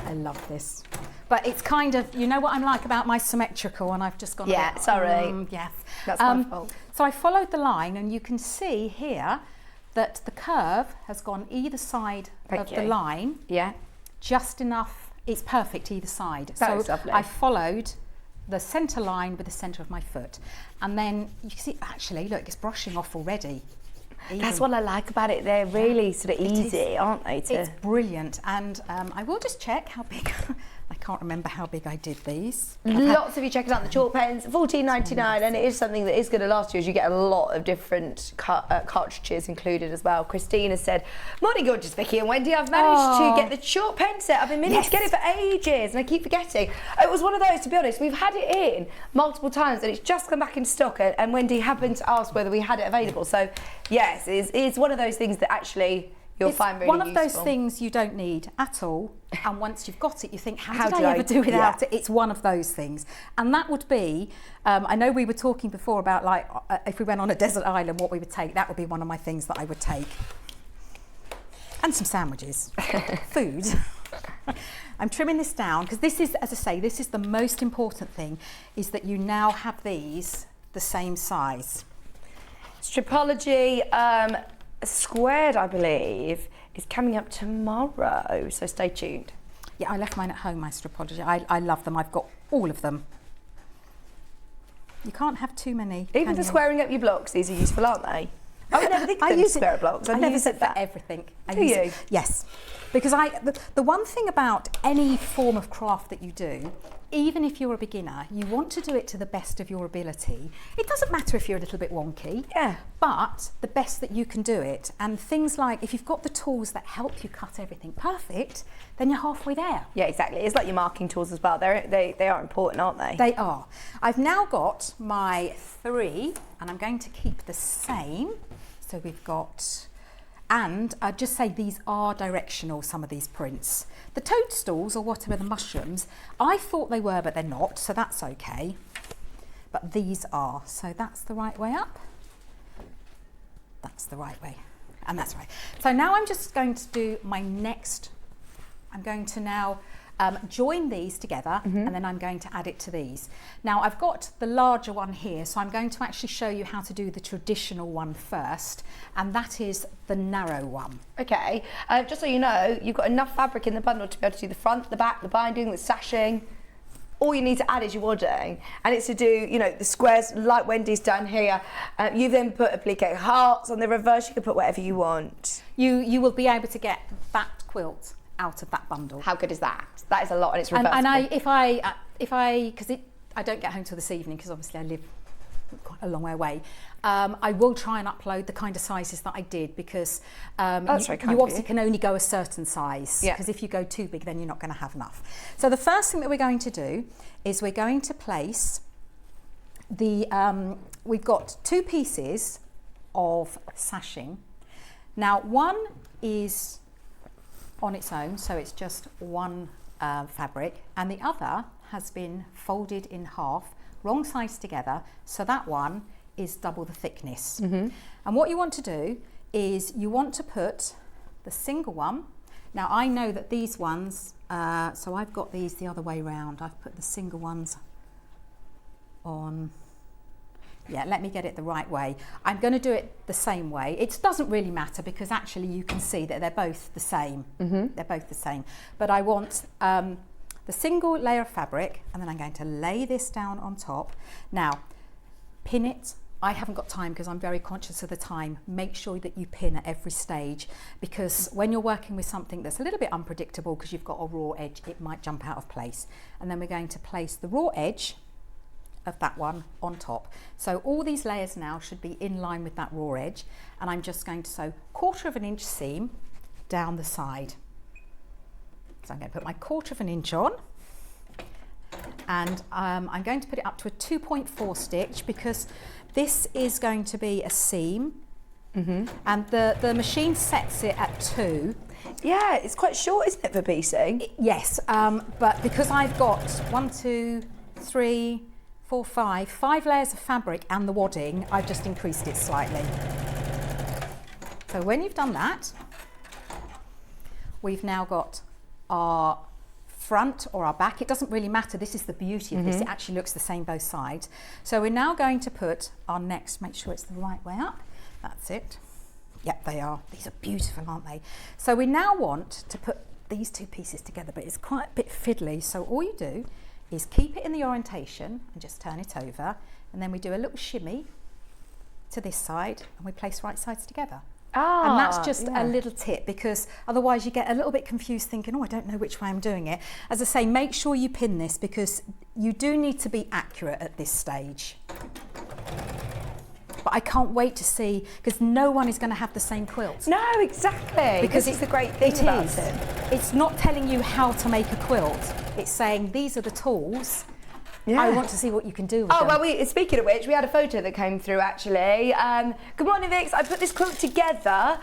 I love this. But it's kind of, you know what I'm like about my symmetrical, and I've just gone yes. That's my fault. So I followed the line, and you can see here that the curve has gone either side of the line. Yeah. Just enough, it's perfect either side. That is lovely. I followed the centre line with the centre of my foot, and then you can see actually look, it's brushing off already. That's what I like about it. They're really sort of easy, aren't they? It's brilliant. And I will just check how big. I can't remember how big I did these. Lots of you checking out the chalk pens, $14.99, and it is something that is going to last you, as you get a lot of different cartridges included as well. Christina said, "Morning, gorgeous Vicky and Wendy. I've managed to get the chalk pen set. I've been meaning to get it for ages, and I keep forgetting." It was one of those, to be honest. We've had it in multiple times, and it's just come back in stock. And Wendy happened to ask whether we had it available. So yes, it's one of those things that actually you'll find really one of useful. those things you don't need at all, and once you've got it you think, how do did I I ever do without yeah. it? It's one of those things, and that would be I know we were talking before about like if we went on a desert island what we would take. That would be one of my things that I would take, and some sandwiches. Food. I'm trimming this down because this is, as I say, this is the most important thing, is that you now have these the same size. Stripology Squared, I believe, is coming up tomorrow, so stay tuned. Yeah, I left mine at home, my Stripology. I love them. I've got all of them. You can't have too many. Even for squaring up your blocks, these are useful, aren't they? I never think of them as square blocks. I use it for that. everything. Do you? Yes, because the one thing about any form of craft that you do, even if you're a beginner, you want to do it to the best of your ability. It doesn't matter if you're a little bit wonky, yeah, but the best that you can do it. And things like, if you've got the tools that help you cut everything perfect, then you're halfway there. Yeah, exactly. It's like your marking tools as well. They are important, aren't they? They are. I've now got my 3, and I'm going to keep the same. So we've got, and I'd just say these are directional, some of these prints. The toadstools, or whatever, the mushrooms, I thought they were, but they're not, so that's okay. But these are, so that's the right way up. That's the right way, and that's right. So now I'm just going to do my next, I'm going to now join these together, and then I'm going to add it to these. Now I've got the larger one here, so I'm going to actually show you how to do the traditional one first, and that is the narrow one. Okay, just so you know, you've got enough fabric in the bundle to be able to do the front, the back, the binding, the sashing. All you need to add is your wadding, and it's to do, you know, the squares like Wendy's done here. You then put applique hearts on the reverse. You can put whatever you want. You will be able to get that quilt out of that bundle. How good is that? That is a lot, and it's reversible. And if I because I don't get home till this evening because obviously I live quite a long way away. I will try and upload the kind of sizes that I did, because you obviously can only go a certain size, because if you go too big then you're not going to have enough. So the first thing that we're going to do is we're going to place the we've got 2 pieces of sashing. Now one is on its own, so it's just one fabric, and the other has been folded in half, wrong sides together, so that one is double the thickness. And what you want to do is you want to put the single one. Now I know that these ones, so I've got these the other way round. I've put the single ones on. Yeah, let me get it the right way. I'm going to do it the same way. It doesn't really matter, because actually you can see that they're both the same. They're both the same. But I want the single layer of fabric, and then I'm going to lay this down on top. Now, pin it. I haven't got time because I'm very conscious of the time. Make sure that you pin at every stage, because when you're working with something that's a little bit unpredictable because you've got a raw edge, it might jump out of place. And then we're going to place the raw edge of that one on top. So all these layers now should be in line with that raw edge, and I'm just going to sew 1/4 inch seam down the side. So I'm going to put my 1/4 inch on, and I'm going to put it up to a 2.4 stitch, because this is going to be a seam, and the machine sets it at 2. Yeah, it's quite short, isn't it, for piecing? Yes, but because I've got 1, 2, 3, 4, 5 layers of fabric and the wadding, I've just increased it slightly. So when you've done that, we've now got our front or our back. It doesn't really matter. This is the beauty of this. It actually looks the same both sides. So we're now going to put our next, make sure it's the right way up. That's it. Yep, they are. These are beautiful, aren't they? So we now want to put these 2 pieces together, but it's quite a bit fiddly. So all you do is keep it in the orientation and just turn it over, and then we do a little shimmy to this side, and we place right sides together. And that's just a little tip, because otherwise you get a little bit confused thinking, oh, I don't know which way I'm doing it. As I say, make sure you pin this, because you do need to be accurate at this stage. But I can't wait to see, because no one is going to have the same quilt. No, exactly. Because it's the great thing about it. It's not telling you how to make a quilt. It's saying these are the tools, I want to see what you can do with them. Well, speaking of which, we had a photo that came through actually. Good morning, Vix. I put this quilt together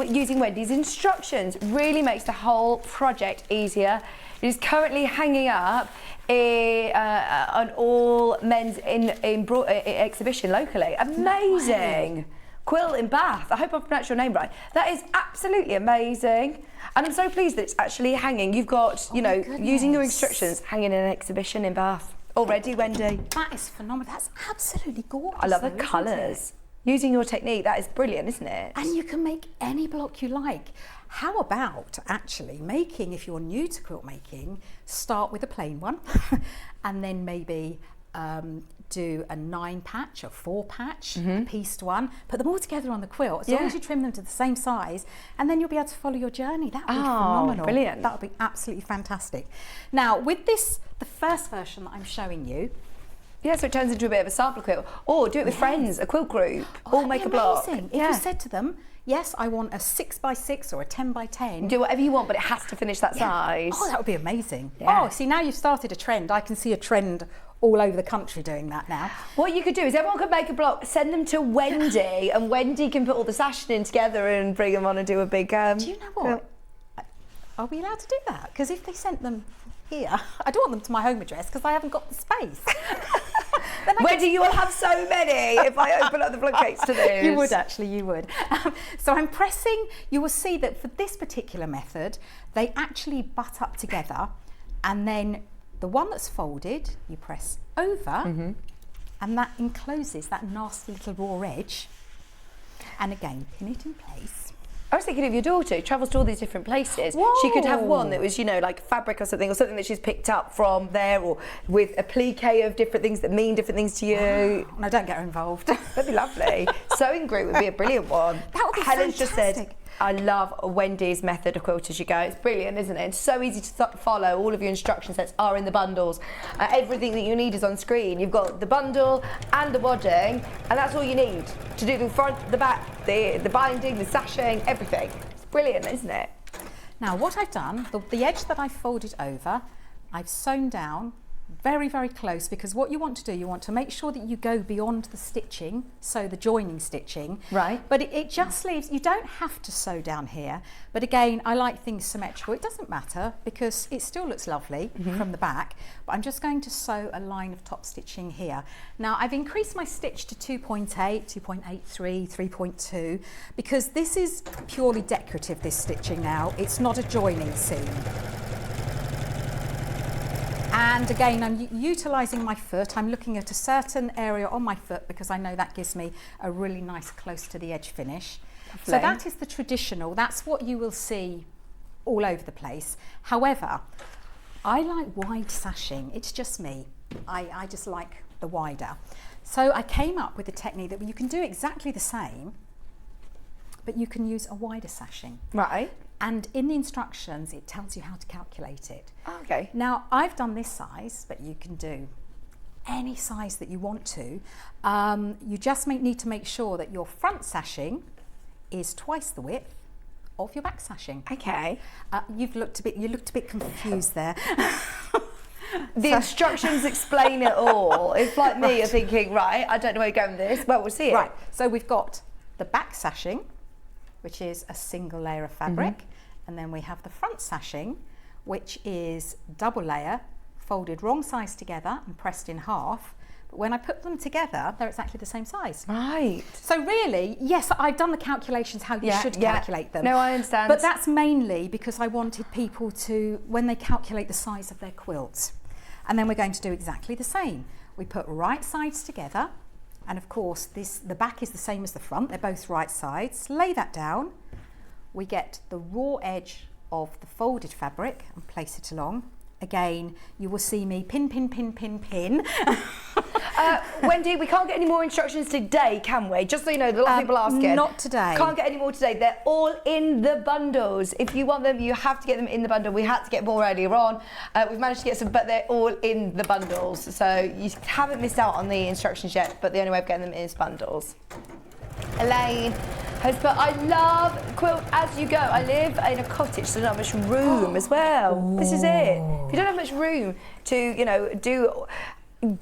using Wendy's instructions. Really makes the whole project easier. It is currently hanging up on all men's exhibition locally. Amazing. Quilt in Bath. I hope I pronounced your name right. That is absolutely amazing. And I'm so pleased that it's actually hanging. You've got, using your instructions, hanging in an exhibition in Bath. Already, Wendy. That is phenomenal. That's absolutely gorgeous. I love the colours. Using your technique, that is brilliant, isn't it? And you can make any block you like. How about actually making, if you're new to quilt making, start with a plain one and then maybe do a 9-patch or 4-patch, a pieced one, put them all together on the quilt, as long as you trim them to the same size, and then you'll be able to follow your journey. That would be phenomenal. Brilliant. That would be absolutely fantastic. Now, with this, the first version that I'm showing you, so it turns into a bit of a sample quilt. Or do it with friends, a quilt group, or make a block. If you said to them, yes, I want a 6x6 or a 10x10. Do whatever you want, but it has to finish that size. Oh, that would be amazing. Yeah. Oh, see, now you've started a trend. I can see a trend all over the country doing that now. What you could do is everyone could make a block, send them to Wendy, and Wendy can put all the sashing in together and bring them on and do a big... do you know what? Are we allowed to do that? Because if they sent them here, I don't want them to my home address because I haven't got the space. Wendy, you will have so many if I open up the floodgates to those. You would actually, you would. So I'm pressing, you will see that for this particular method, they actually butt up together, and then the one that's folded, you press over, and that encloses that nasty little raw edge. And again, pin it in place. I was thinking of your daughter who travels to all these different places. Whoa. She could have one that was, like fabric or something that she's picked up from there, or with a plique of different things that mean different things to you. No, don't get her involved. That'd be lovely. Sewing group would be a brilliant one. That would be Helen's fantastic. just said, I love Wendy's method of quilt as you go. It's brilliant, isn't it? It's so easy to follow. All of your instruction sets are in the bundles. Everything that you need is on screen. You've got the bundle and the wadding, and that's all you need to do the front, the back, the binding, the sashing, everything. It's brilliant, isn't it? Now, what I've done, the edge that I've folded over, I've sewn down very, very close, because what you want to do, you want to make sure that you go beyond the stitching, so the joining stitching. Right. But it just leaves, you don't have to sew down here, but again, I like things symmetrical. It doesn't matter because it still looks lovely from the back, but I'm just going to sew a line of top stitching here. Now, I've increased my stitch to 2.8, 2.83, 3.2, because this is purely decorative, this stitching now. It's not a joining seam. And again, I'm utilising my foot. I'm looking at a certain area on my foot because I know that gives me a really nice close to the edge finish. Lovely. So that is the traditional, that's what you will see all over the place. However, I like wide sashing. It's just me. I just like the wider. So I came up with a technique that you can do exactly the same, but you can use a wider sashing. Right. And in the instructions, it tells you how to calculate it. Okay. Now, I've done this size, but you can do any size that you want to. You just need to make sure that your front sashing is twice the width of your back sashing. Okay. You looked a bit confused there. The instructions explain it all. If like me, you're thinking, right, I don't know where you're going with this. Well, we'll see it. Right. So we've got the back sashing, which is a single layer of fabric, and then we have the front sashing, which is double layer, folded wrong size together and pressed in half. But when I put them together, they're exactly the same size. Right. So really, yes, I've done the calculations how you should calculate them. No, I understand. But that's mainly because I wanted people to, when they calculate the size of their quilts, and then we're going to do exactly the same. We put right sides together, and of course the back is the same as the front, they're both right sides. Lay that down, we get the raw edge of the folded fabric and place it along. Again, you will see me pin, pin, pin, pin, pin. Wendy, we can't get any more instructions today, can we? Just so you know, a lot of people asking. Not today. Can't get any more today. They're all in the bundles. If you want them, you have to get them in the bundle. We had to get more earlier on. We've managed to get some, but they're all in the bundles. So you haven't missed out on the instructions yet, but the only way of getting them is bundles. Elaine, But I love quilt as you go. I live in a cottage, so I don't have much room as well. This is it. If you don't have much room to, you know, do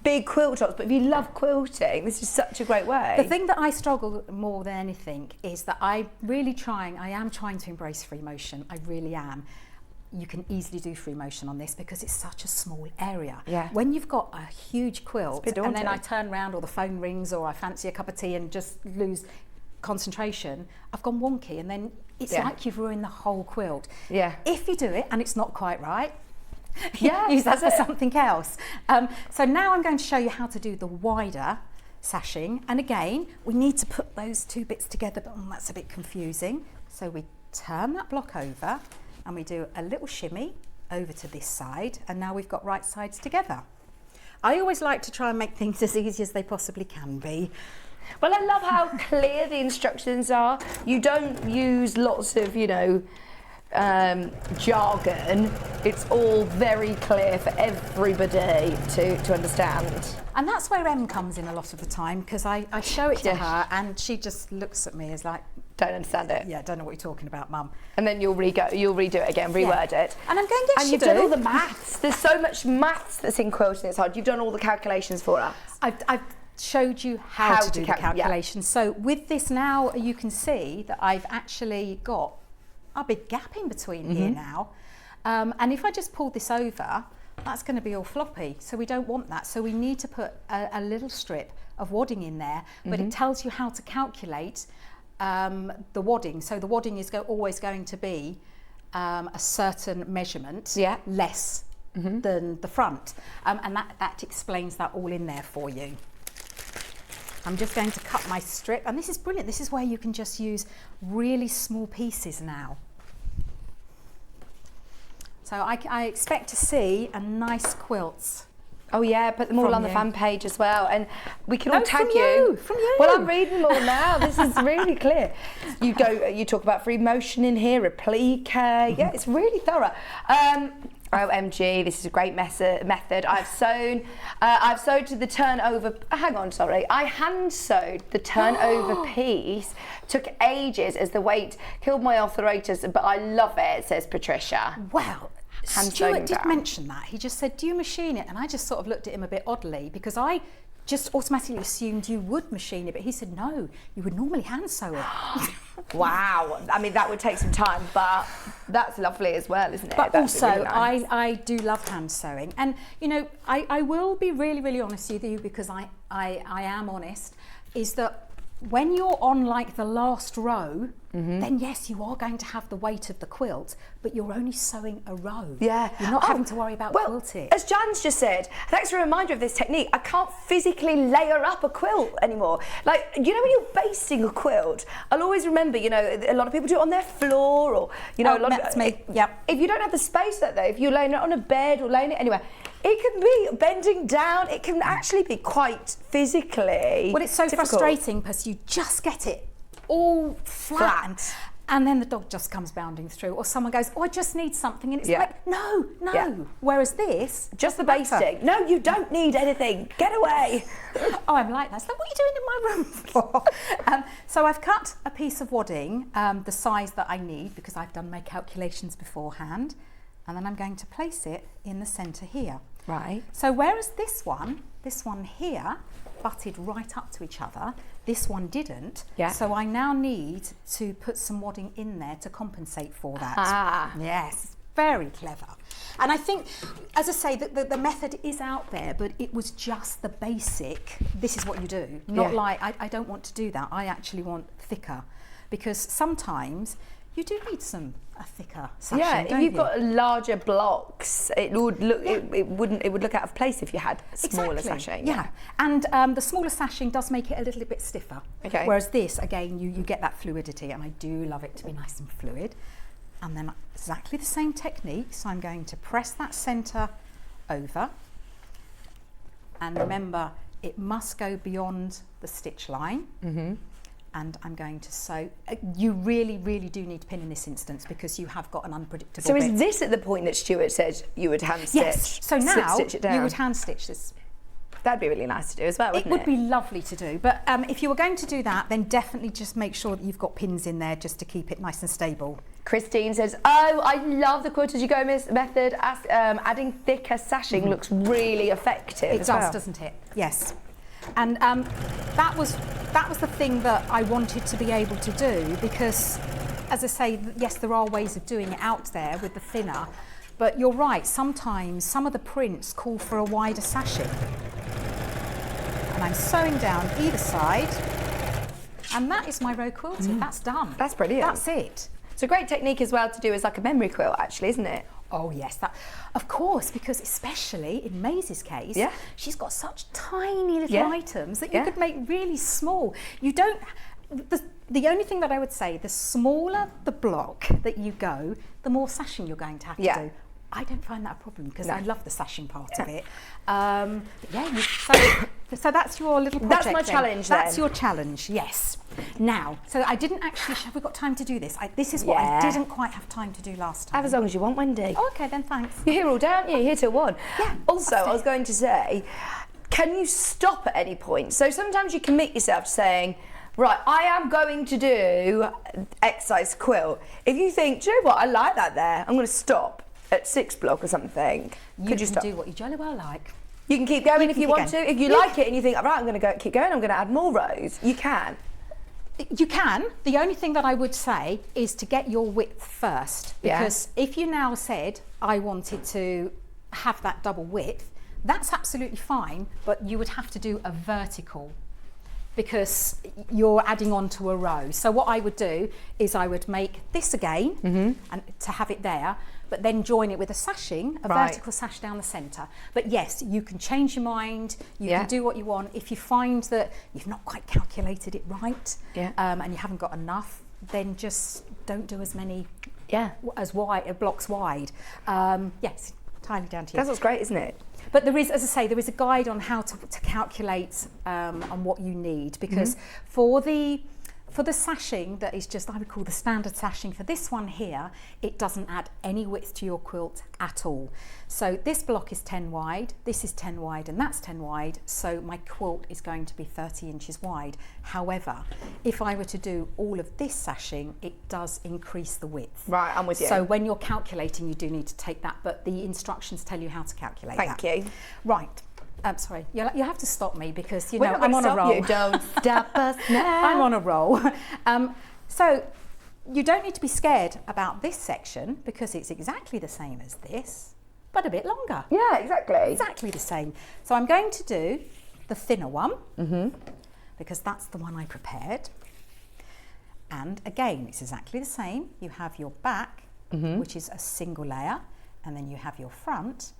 big quilt tops, but if you love quilting, this is such a great way. The thing that I struggle more than anything is that I am trying to embrace free motion. I really am. You can easily do free motion on this because it's such a small area. Yeah. When you've got a huge quilt It's a bit and then I daunting. turn around or the phone rings or I fancy a cup of tea and just lose concentration, I've gone wonky, and then it's like you've ruined the whole quilt. Yeah. If you do it and it's not quite right, Yeah, use that that's for it. something else. So now I'm going to show you how to do the wider sashing, and again we need to put those two bits together, but that's a bit confusing. So we turn that block over and we do a little shimmy over to this side, and now we've got right sides together. I always like to try and make things as easy as they possibly can be. Well, I love how clear the instructions are. You don't use lots of, you know, jargon. It's all very clear for everybody to understand. And that's where Em comes in a lot of the time, because I show it to her and she just looks at me as like, Don't understand it. yeah, don't know what you're talking about, Mum. And then you'll redo it again, reword it. And I'm going, yes, And you you've do. done all the maths. There's so much maths that's in quilting, it's hard. You've done all the calculations for us. I've showed you how to do the calculations. So with this now, you can see that I've actually got a big gap in between here now. And if I just pull this over, that's going to be all floppy. So we don't want that. So we need to put a little strip of wadding in there, but it tells you how to calculate the wadding. So the wadding is always going to be a certain measurement less than the front. And that explains that all in there for you. I'm just going to cut my strip, and this is brilliant. This is where you can just use really small pieces now. So I expect to see a nice quilt. Oh yeah, put them all From on the you. fan page as well, and we can all No, tag from you, from you. Well, I'm reading them all now. This is really clear. You talk about free motion in here, applique. Yeah, it's really thorough. OMG, this is a great method. I've sewed to the turnover. Hang on, sorry. I hand sewed the turnover piece. Took ages as the weight killed my arthritis, but I love it. Says Patricia. Well, Hand Stuart sewing did down. mention that. He just said, do you machine it? And I just sort of looked at him a bit oddly, because I just automatically assumed you would machine it, but he said, no, you would normally hand sew it. Wow. I mean, that would take some time, but that's lovely as well, isn't it? But That's also, really nice. I do love hand sewing. And, you know, I will be really, really honest with you, because I am honest, is that when you're on like the last row, then yes, you are going to have the weight of the quilt, but you're only sewing a row. Yeah. You're not having to worry about quilting. As Jan's just said, thanks for a reminder of this technique. I can't physically layer up a quilt anymore. Like, you know, when you're basting a quilt, I'll always remember, you know, a lot of people do it on their floor, or, you know, that's me. Yep. If you don't have the space that though, if you're laying it on a bed or laying it anywhere, it can be bending down. It can actually be quite physically Well, it's so difficult. frustrating because you just get it all flat. And then the dog just comes bounding through, or someone goes, oh, I just need something, and it's like, no. Yeah. Whereas this, Just the doesn't matter. basting. No, you don't need anything. Get away. Oh, I'm like that. So what are you doing in my room for? So I've cut a piece of wadding, the size that I need, because I've done my calculations beforehand, and then I'm going to place it in the centre here. Right. So whereas this one here butted right up to each other, this one didn't. Yeah. So I now need to put some wadding in there to compensate for that. Ah. Yes, very clever. And I think, as I say, the method is out there, but it was just the basic, this is what you do. Not like, I don't want to do that. I actually want thicker, because sometimes you do need a thicker sashing, Yeah, don't if you've you? got larger blocks, it would look it would look out of place if you had smaller sashing. Yeah, and the smaller sashing does make it a little bit stiffer. Okay. Whereas this, again, you get that fluidity, and I do love it to be nice and fluid. And then exactly the same technique. So I'm going to press that centre over, and remember, it must go beyond the stitch line. And I'm going to sew. You really, really do need to pin in this instance, because you have got an unpredictable So bit. is this at the point that Stuart said you would hand stitch? Yes. So now stitch it down? you would hand stitch this. That'd be really nice to do as well, wouldn't it? It would be lovely to do, but if you were going to do that, then definitely just make sure that you've got pins in there just to keep it nice and stable. Christine says, oh, I love the quilt as you go method. Adding thicker sashing looks really effective. It does, doesn't it? Yes. And that was the thing that I wanted to be able to do, because, as I say, yes, there are ways of doing it out there with the thinner, but you're right, sometimes some of the prints call for a wider sashing. And I'm sewing down either side, and that is my row quilted. That's done. That's brilliant. That's it. It's a great technique as well to do as like a memory quilt, actually, isn't it? Oh yes, that of course, because especially in Maisie's case, she's got such tiny little items that you could make really small. You don't. The only thing that I would say, the smaller the block that you go, the more sashing you're going to have to do. I don't find that a problem because I love the sashing part of it. So that's your little project. That's my challenge then. That's your challenge, yes. Now, so I didn't actually, have we got time to do this? This is what I didn't quite have time to do last time. Have as long as you want, Wendy. Oh, okay, then thanks. You're here all day, aren't you? You're here till 1. Yeah. Also, I was going to say, can you stop at any point? So sometimes you commit yourself to saying, right, I am going to do X size quilt. If you think, do you know what, I like that there, I'm going to stop at 6 block or something. Could you stop? You can do what you jolly well like. You can keep going if you want to. If you like it and you think, right, I'm going to keep going, I'm going to add more rows, you can. You can. The only thing that I would say is to get your width first, because if you now said I wanted to have that double width, that's absolutely fine, but you would have to do a vertical because you're adding on to a row. So what I would do is I would make this again and to have it there, but then join it with a sashing, a vertical sash down the centre. But yes, you can change your mind, you can do what you want. If you find that you've not quite calculated it right and you haven't got enough, then just don't do as many as blocks wide. Yes, entirely down to you. That's what's great, isn't it? But there is, as I say, there is a guide on how to calculate on what you need, because for the sashing that is just, I would call the standard sashing, for this one here, it doesn't add any width to your quilt at all. So this block is 10 wide, this is 10 wide, and that's 10 wide, so my quilt is going to be 30 inches wide. However, if I were to do all of this sashing, it does increase the width. Right, I'm with you. So when you're calculating, you do need to take that, but the instructions tell you how to calculate that. Thank you. Right. Sorry, you have to stop me because, you We're know, not I'm on a stop roll. You. Don't stop us now. I'm on a roll. So you don't need to be scared about this section because it's exactly the same as this, but a bit longer. Yeah, exactly. Exactly the same. So I'm going to do the thinner one because that's the one I prepared. And again, it's exactly the same. You have your back, which is a single layer, and then you have your front,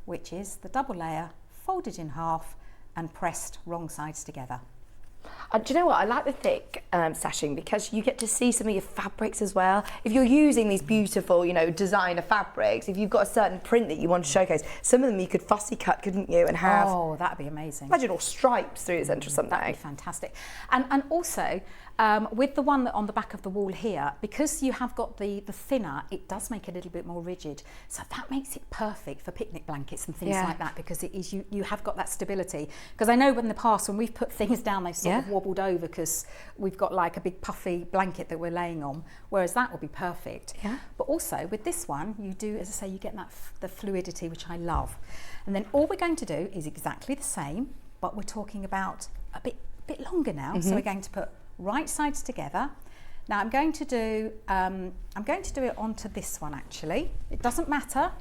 which is the double layer, folded in half and pressed wrong sides together. Do you know what? I like the thick sashing because you get to see some of your fabrics as well. If you're using these beautiful, you know, designer fabrics, if you've got a certain print that you want to showcase, some of them you could fussy cut, couldn't you? And have, oh, that'd be amazing. Imagine all stripes through the centre or something. That'd be fantastic. And also, with the one that on the back of the wall here, because you have got the thinner, it does make it a little bit more rigid. So that makes it perfect for picnic blankets and things like that, because it is you have got that stability. Because I know in the past when we've put things down, they've sort of wobbled over because we've got like a big puffy blanket that we're laying on, whereas that will be perfect. But also with this one, you do, as I say, you get that the fluidity, which I love. And then all we're going to do is exactly the same, but we're talking about a bit longer now. So we're going to put right sides together. Now I'm going to do it onto this one actually. It doesn't matter.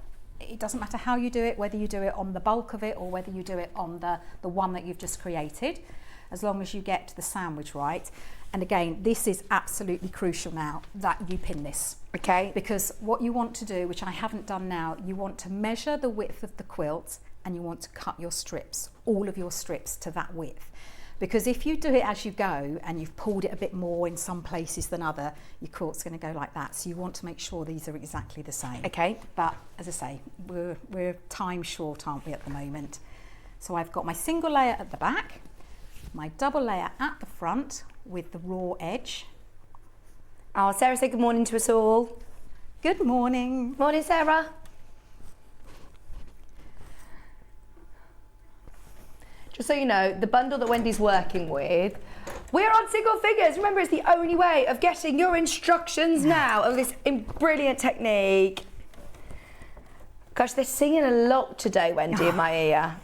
It doesn't matter how you do it, whether you do it on the bulk of it or whether you do it on the one that you've just created, as long as you get the sandwich right. And again, this is absolutely crucial now that you pin this. Okay. Because what you want to do, which I haven't done now, you want to measure the width of the quilt and you want to cut your strips, all of your strips to that width. Because if you do it as you go and you've pulled it a bit more in some places than other, your quilt's going to go like that. So you want to make sure these are exactly the same. Okay. But as I say, we're time short, aren't we, at the moment? So I've got my single layer at the back, my double layer at the front with the raw edge. Oh, Sarah said good morning to us all. Good morning. Morning, Sarah. just so you know, the bundle that Wendy's working with, we're on single figures. Remember, it's the only way of getting your instructions now of this brilliant technique. Gosh, they're singing a lot today, Wendy, in my ear.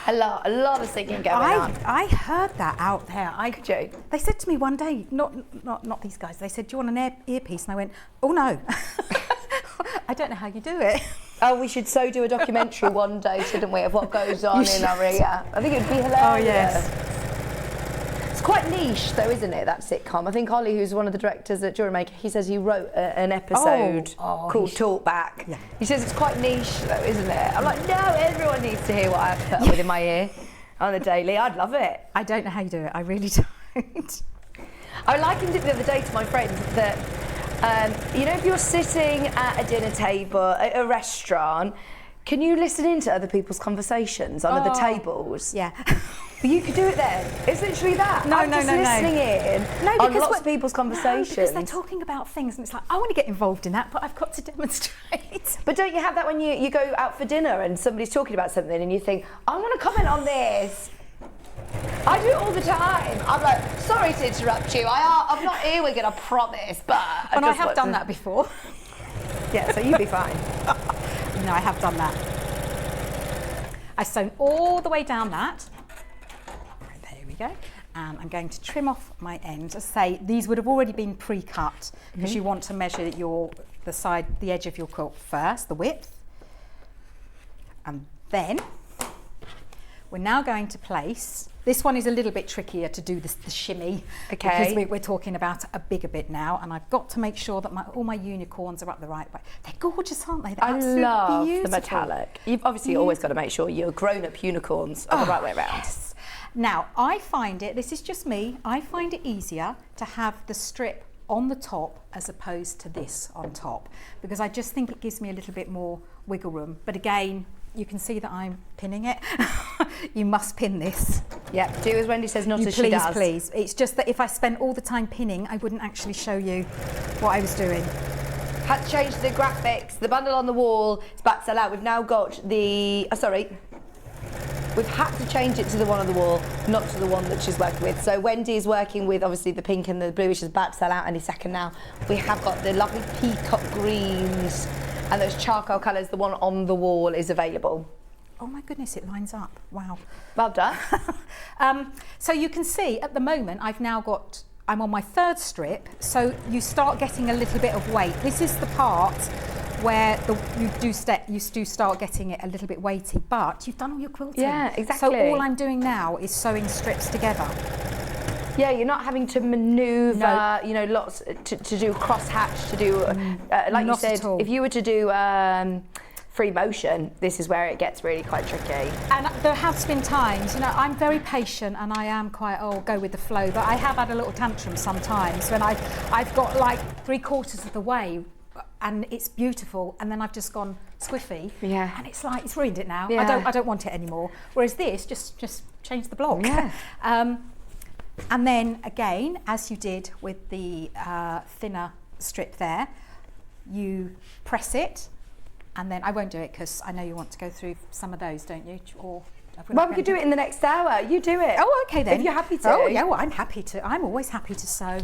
A lot of singing going on. I heard that out there. Could you? They said to me one day, not these guys, they said, do you want an earpiece? And I went, oh no. I don't know how you do it. Oh, we should so do a documentary one day, shouldn't we, of what goes on in our ear. I think it'd be hilarious. Oh, yes. It's quite niche, though, isn't it, that sitcom? I think Ollie, who's one of the directors at Juramaker, he says he wrote an episode called Talkback. Yeah. He says it's quite niche, though, isn't it? I'm like, no, everyone needs to hear what I have to put up with in my ear on the daily. I'd love it. I don't know how you do it. I really don't. I likened it the other day to my friends that, you know, if you're sitting at a dinner table at a restaurant, can you listen in to other people's conversations on other tables? Yeah. But you could do it then. It's literally that. No, I'm just listening in on lots of people's conversations. No, because they're talking about things and it's like, I want to get involved in that, but I've got to demonstrate. But don't you have that when you go out for dinner and somebody's talking about something and you think, I want to comment on this? I do it all the time. I'm like, sorry to interrupt you. I'm not earwigging, I promise, but... And I have done that before. Yeah, so you'd be fine. No, I have done that. I've sewn all the way down that. There we go. And I'm going to trim off my ends. As I say, these would have already been pre-cut because you want to measure the edge of your quilt first, the width. And then we're now going to place, this one is a little bit trickier to do the shimmy, because we're talking about a bigger bit now, and I've got to make sure that all my unicorns are up the right way. They're gorgeous, aren't they? They're I love beautiful. The metallic. You've obviously always got to make sure your grown-up unicorns are the right way around. Yes. Now, I find it, this is just me, I find it easier to have the strip on the top as opposed to this on top, because I just think it gives me a little bit more wiggle room. But again, you can see that I'm pinning it. You must pin this. Yeah, do as Wendy says, not as she does. Please. It's just that if I spent all the time pinning, I wouldn't actually show you what I was doing. Had to change the graphics. The bundle on the wall is about to sell out. We've now got the... We've had to change it to the one on the wall, not to the one that she's working with. So Wendy is working with, obviously, the pink and the blue, which is about to sell out any second now. We have got the lovely peacock greens and those charcoal colours. The one on the wall is available. Oh my goodness, it lines up. Wow. Well done. So you can see at the moment I'm on my third strip, so you start getting a little bit of weight. This is the part where you do start getting it a little bit weighty, but you've done all your quilting. Yeah, exactly. So all I'm doing now is sewing strips together. Yeah, you're not having to manoeuvre, you know, lots to do cross hatch, to do, like you said, if you were to do free motion, this is where it gets really quite tricky. And there have been times, you know, I'm very patient and I am quite, go with the flow, but I have had a little tantrum sometimes when I've got like 3/4 of the way and it's beautiful, and then I've just gone squiffy, and it's like, it's ruined it now. I don't want it anymore. Whereas this, just change the block. Yeah. And then again, as you did with the thinner strip there, you press it, and then I won't do it because I know you want to go through some of those, don't you? Or well, we could do it in the next hour. You do it. Oh, okay then. If you're happy to. Oh, yeah, well, I'm happy to. I'm always happy to sew.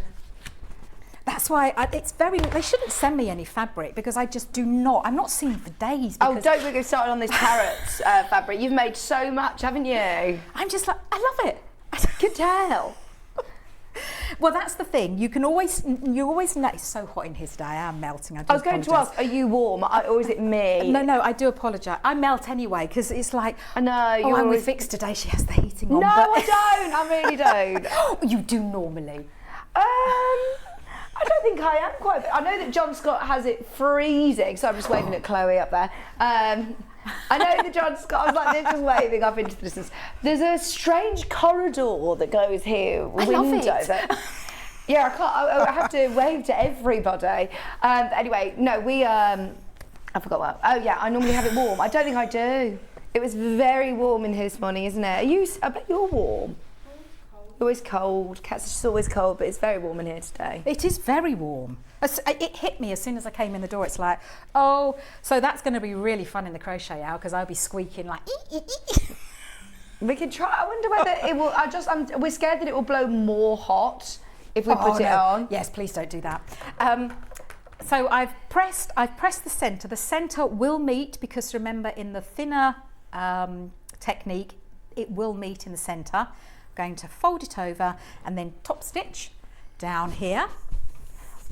That's why they shouldn't send me any fabric, because I just do not. I'm not seeing for days. Oh, don't get started on this Parrots fabric. You've made so much, haven't you? I'm just like, I love it. I can tell. Well, that's the thing. You always know. It's so hot in here today. I am melting. I was going to ask, are you warm, or is it me? No, I do apologise. I melt anyway, because it's like, I know. I'm with Vix today. She has the heating on. No, I don't. I really don't. You do normally. I don't think I am quite. I know that John Scott has it freezing, so I'm just waving at Chloe up there. I know that John Scott, I was like, they're just waving up into the distance. There's a strange corridor that goes here, window. Yeah, I have to wave to everybody. Anyway, no, I forgot what. Oh yeah, I normally have it warm. I don't think I do. It was very warm in here this morning, isn't it? I bet you're warm. Always cold. Cat's just always cold, but it's very warm in here today. It is very warm. It hit me as soon as I came in the door. It's like, oh, so that's going to be really fun in the crochet hour, because I'll be squeaking like. We can try. I wonder whether it will. We're scared that it will blow more hot if we put it on. Yes, please don't do that. So I've pressed the centre. The centre will meet, because remember, in the thinner technique, it will meet in the centre. I'm going to fold it over and then top stitch down here.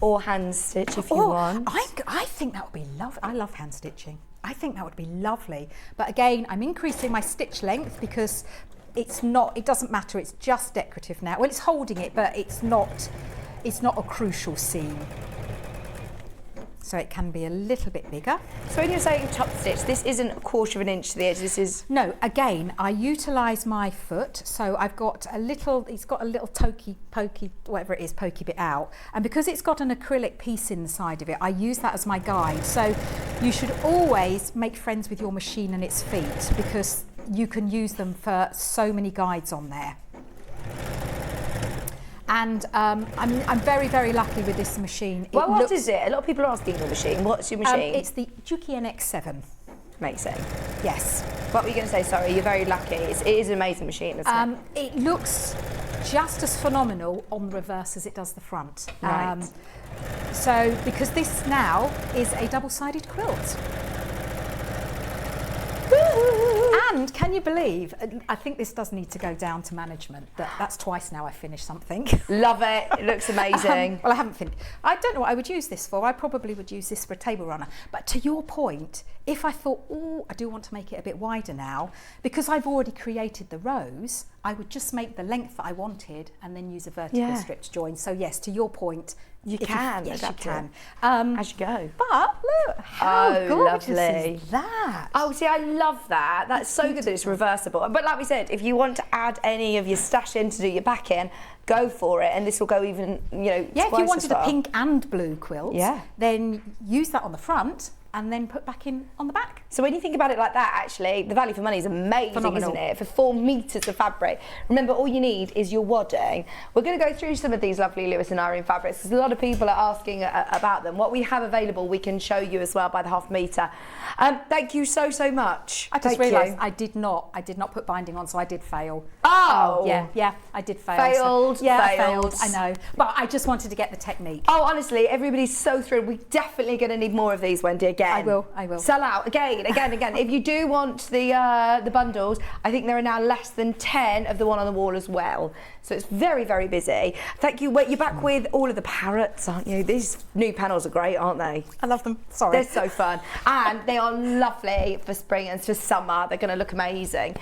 Or hand stitch if you want. I think that would be lovely. I love hand stitching. I think that would be lovely. But again, I'm increasing my stitch length because it doesn't matter, it's just decorative now. Well, it's holding it, but it's not a crucial seam. So it can be a little bit bigger. So when you're saying top stitch, this isn't 1/4 of an inch to the edge, this is... No, again, I utilise my foot, so I've got it's got a little pokey bit out. And because it's got an acrylic piece in the side of it, I use that as my guide. So you should always make friends with your machine and its feet, because you can use them for so many guides on there. And I'm very, very lucky with this machine. What is it? A lot of people are asking your machine. What's your machine? It's the Juki NX7. Amazing. Yes. What were you going to say? Sorry, you're very lucky. It is an amazing machine, isn't it? It looks just as phenomenal on the reverse as it does the front. Right. So, because this now is a double-sided quilt. And can you believe, I think this does need to go down to management. That's twice now I finished something. Love it. It looks amazing. Well, I haven't finished. I don't know what I would use this for. I probably would use this for a table runner. But to your point, if I thought, oh, I do want to make it a bit wider now, because I've already created the rows, I would just make the length that I wanted and then use a vertical strip to join. So yes, to your point, you can. Yes, you can. As you go. But look, how gorgeous lovely. is that? Oh, see, I love that. That's so good that it's reversible. But like we said, if you want to add any of your stash in to do your back in, go for it. And this will go even, Yeah, if you wanted a pink and blue quilt, then use that on the front and then put back in on the back. So when you think about it like that, actually, the value for money is amazing, Phenomenal. isn't it? For 4 metres of fabric. Remember, all you need is your wadding. We're going to go through some of these lovely Lewis and Irene fabrics, because a lot of people are asking about them. What we have available, we can show you as well by the half metre. Thank you so, so much. I just realised I did not put binding on, so I did fail. Oh! Yeah, I did fail. Failed, failed. I know. But I just wanted to get the technique. Oh, honestly, everybody's so thrilled. We're definitely going to need more of these, Wendy, again. I will. Sell out again. If you do want the bundles, I think there are now less than 10 of the one on the wall as well. So it's very, very busy. Thank you. You're back with all of the parrots, aren't you? These new panels are great, aren't they? I love them. Sorry. They're so fun. And they are lovely for spring and for summer. They're going to look amazing.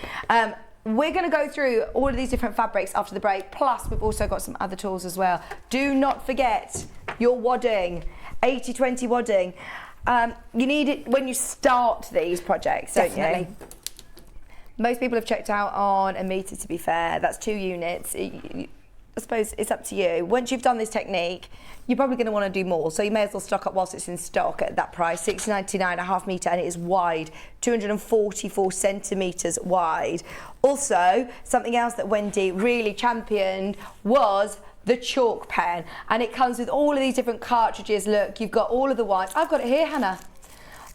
We're going to go through all of these different fabrics after the break. Plus, we've also got some other tools as well. Do not forget your wadding, 80-20 wadding. You need it when you start these projects, don't you? Most people have checked out on a metre, to be fair. That's 2 units. I suppose it's up to you. Once you've done this technique, you're probably going to want to do more. So you may as well stock up whilst it's in stock at that price, $6.99 a half metre, and it is wide, 244 centimetres wide. Also, something else that Wendy really championed was the chalk pen, and it comes with all of these different cartridges. Look, you've got all of the whites. I've got it here, Hannah.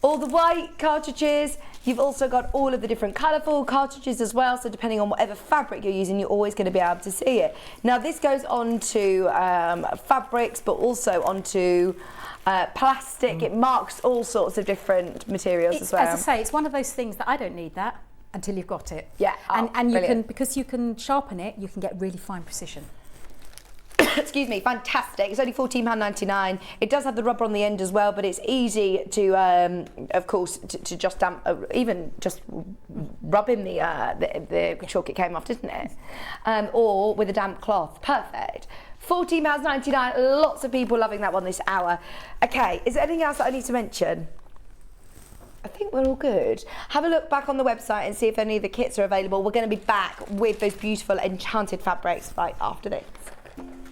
All the white cartridges. You've also got all of the different colourful cartridges as well, so depending on whatever fabric you're using, you're always going to be able to see it. Now this goes onto fabrics, but also onto plastic. It marks all sorts of different materials as well. As I say, it's one of those things that I don't need that until you've got it. Yeah, and you can, because you can sharpen it, you can get really fine precision. Excuse me, fantastic. It's only £14.99. It does have the rubber on the end as well, but it's easy to, of course, to just damp, even just rub in the chalk it came off, didn't it? Or with a damp cloth. Perfect. £14.99. Lots of people loving that one this hour. Okay, is there anything else that I need to mention? I think we're all good. Have a look back on the website and see if any of the kits are available. We're going to be back with those beautiful enchanted fabrics right after this.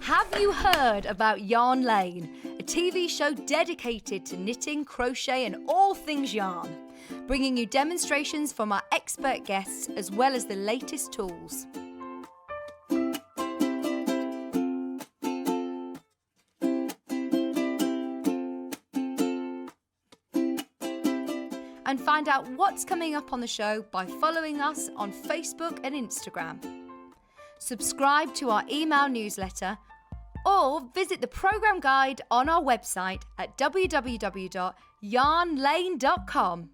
Have you heard about Yarn Lane, a TV show dedicated to knitting, crochet and all things yarn, bringing you demonstrations from our expert guests as well as the latest tools. and find out what's coming up on the show by following us on Facebook and Instagram. Subscribe to our email newsletter or visit the programme guide on our website at www.yarnlane.com.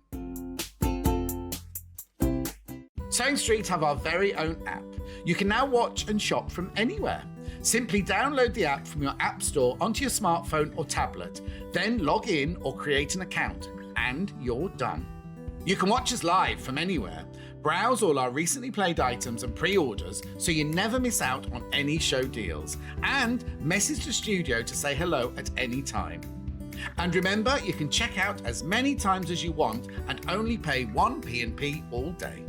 Sewing Street have our very own app. You can now watch and shop from anywhere. Simply download the app from your app store onto your smartphone or tablet, then log in or create an account, and you're done. You can watch us live from anywhere, browse all our recently played items and pre-orders so you never miss out on any show deals, and message the studio to say hello at any time. And remember, you can check out as many times as you want and only pay 1 P&P all day.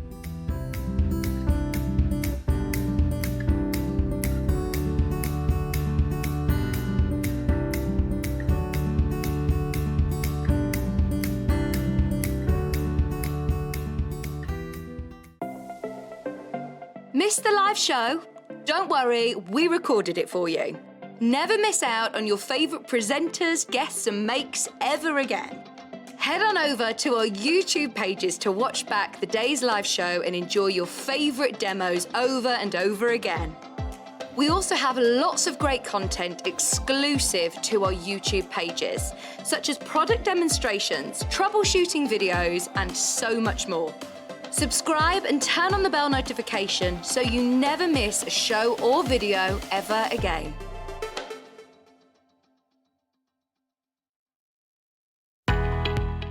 Missed the live show? Don't worry, we recorded it for you. Never miss out on your favourite presenters, guests and makes ever again. Head on over to our YouTube pages to watch back the day's live show and enjoy your favourite demos over and over again. We also have lots of great content exclusive to our YouTube pages, such as product demonstrations, troubleshooting videos and so much more. Subscribe and turn on the bell notification so you never miss a show or video ever again.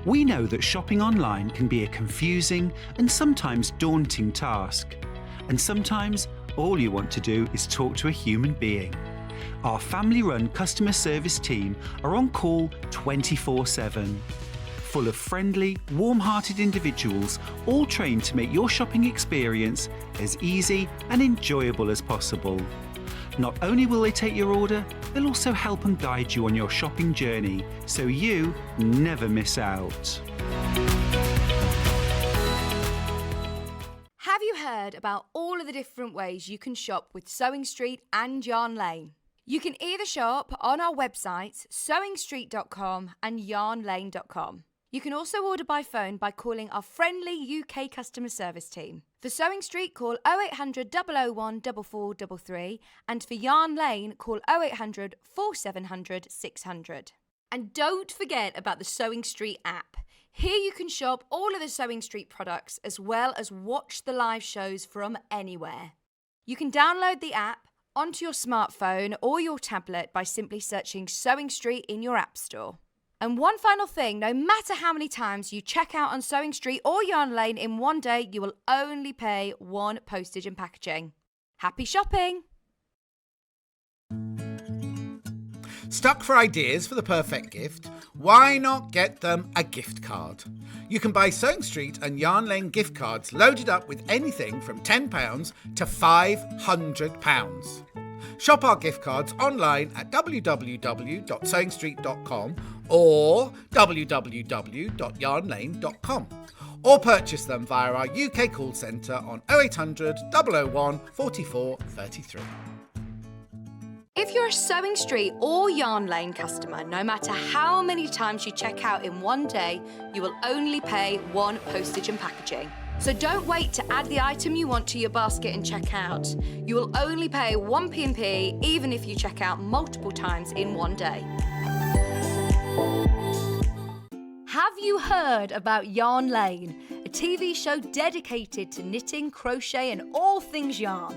We know that shopping online can be a confusing and sometimes daunting task. And sometimes all you want to do is talk to a human being. Our family-run customer service team are on call 24/7. Full of friendly, warm-hearted individuals, all trained to make your shopping experience as easy and enjoyable as possible. Not only will they take your order, they'll also help and guide you on your shopping journey, so you never miss out. Have you heard about all of the different ways you can shop with Sewing Street and Yarn Lane? You can either shop on our websites, sewingstreet.com and yarnlane.com. You can also order by phone by calling our friendly UK customer service team. For Sewing Street, call 0800 001 4433, and for Yarn Lane, call 0800 4700 600. And don't forget about the Sewing Street app. Here you can shop all of the Sewing Street products as well as watch the live shows from anywhere. You can download the app onto your smartphone or your tablet by simply searching Sewing Street in your app store. And one final thing, no matter how many times you check out on Sewing Street or Yarn Lane in one day, you will only pay 1 postage and packaging. Happy shopping! Stuck for ideas for the perfect gift? Why not get them a gift card? You can buy Sewing Street and Yarn Lane gift cards loaded up with anything from £10 to £500. Shop our gift cards online at www.sewingstreet.com or www.yarnlane.com, or purchase them via our UK call centre on 0800 001 44 33. If you're a Sewing Street or Yarn Lane customer, no matter how many times you check out in one day, you will only pay 1 postage and packaging. So don't wait to add the item you want to your basket and check out. You will only pay 1 P&P even if you check out multiple times in one day. Have you heard about Yarn Lane, a TV show dedicated to knitting, crochet and all things yarn,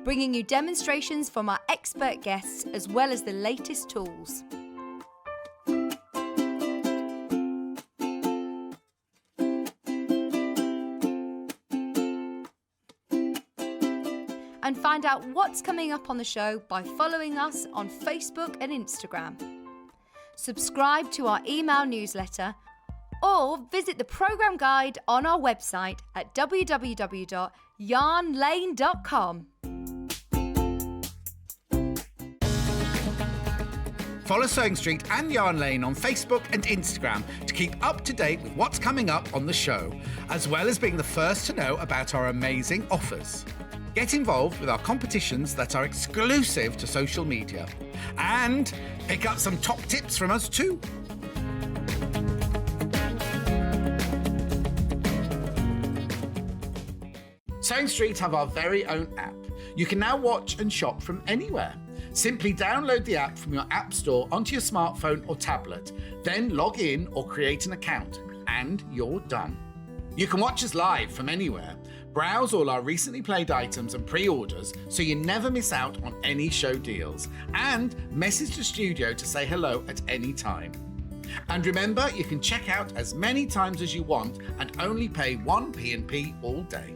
bringing you demonstrations from our expert guests as well as the latest tools. And find out what's coming up on the show by following us on Facebook and Instagram. Subscribe to our email newsletter or visit the programme guide on our website at www.yarnlane.com. Follow Sewing Street and Yarn Lane on Facebook and Instagram to keep up to date with what's coming up on the show, as well as being the first to know about our amazing offers. Get involved with our competitions that are exclusive to social media, and pick up some top tips from us too. Sewing Street have our very own app. You can now watch and shop from anywhere. Simply download the app from your app store onto your smartphone or tablet, then log in or create an account, and you're done. You can watch us live from anywhere, browse all our recently played items and pre-orders so you never miss out on any show deals, and message the studio to say hello at any time. And remember, you can check out as many times as you want and only pay 1 P&P all day.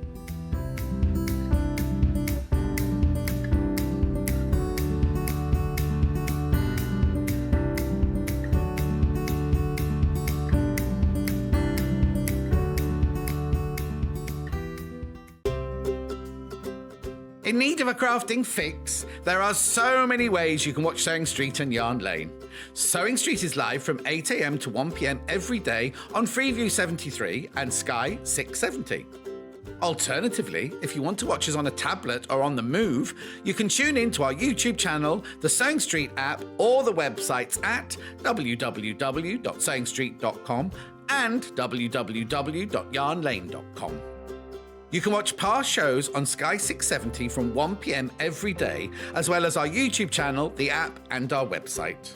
In need of a crafting fix? There are so many ways you can watch Sewing Street and Yarn Lane. Sewing Street is live from 8 a.m. to 1 p.m. every day on Freeview 73 and Sky 670. Alternatively, if you want to watch us on a tablet or on the move, you can tune in to our YouTube channel, the Sewing Street app, or the websites at www.sewingstreet.com and www.yarnlane.com. You can watch past shows on Sky 670 from 1 p.m. every day, as well as our YouTube channel, the app, and our website.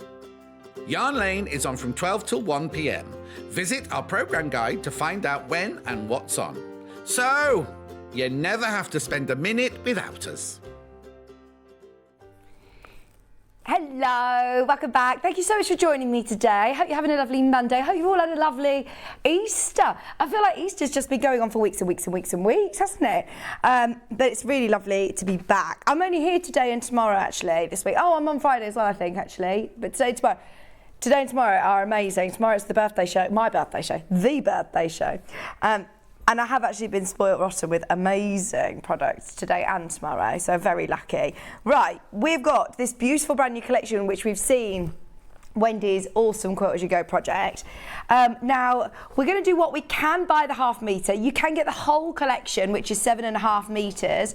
Yarn Lane is on from 12 till 1 p.m. Visit our programme guide to find out when and what's on. So, you never have to spend a minute without us. Hello, welcome back. Thank you so much for joining me today. Hope you're having a lovely Monday. Hope you've all had a lovely Easter. I feel like Easter's just been going on for weeks and weeks and weeks and weeks, hasn't it? But it's really lovely to be back. I'm only here today and tomorrow, actually, this week. Oh, I'm on Friday as well, I think, actually. But today and tomorrow. Today and tomorrow are amazing. Tomorrow's the birthday show, my birthday show, the birthday show. And I have actually been spoilt rotten with amazing products today and tomorrow, so very lucky. Right, we've got this beautiful brand new collection which we've seen Wendy's awesome Quilt As You Go project. Now, we're going to do what we can by the ½ metre. You can get the whole collection, which is 7.5 metres.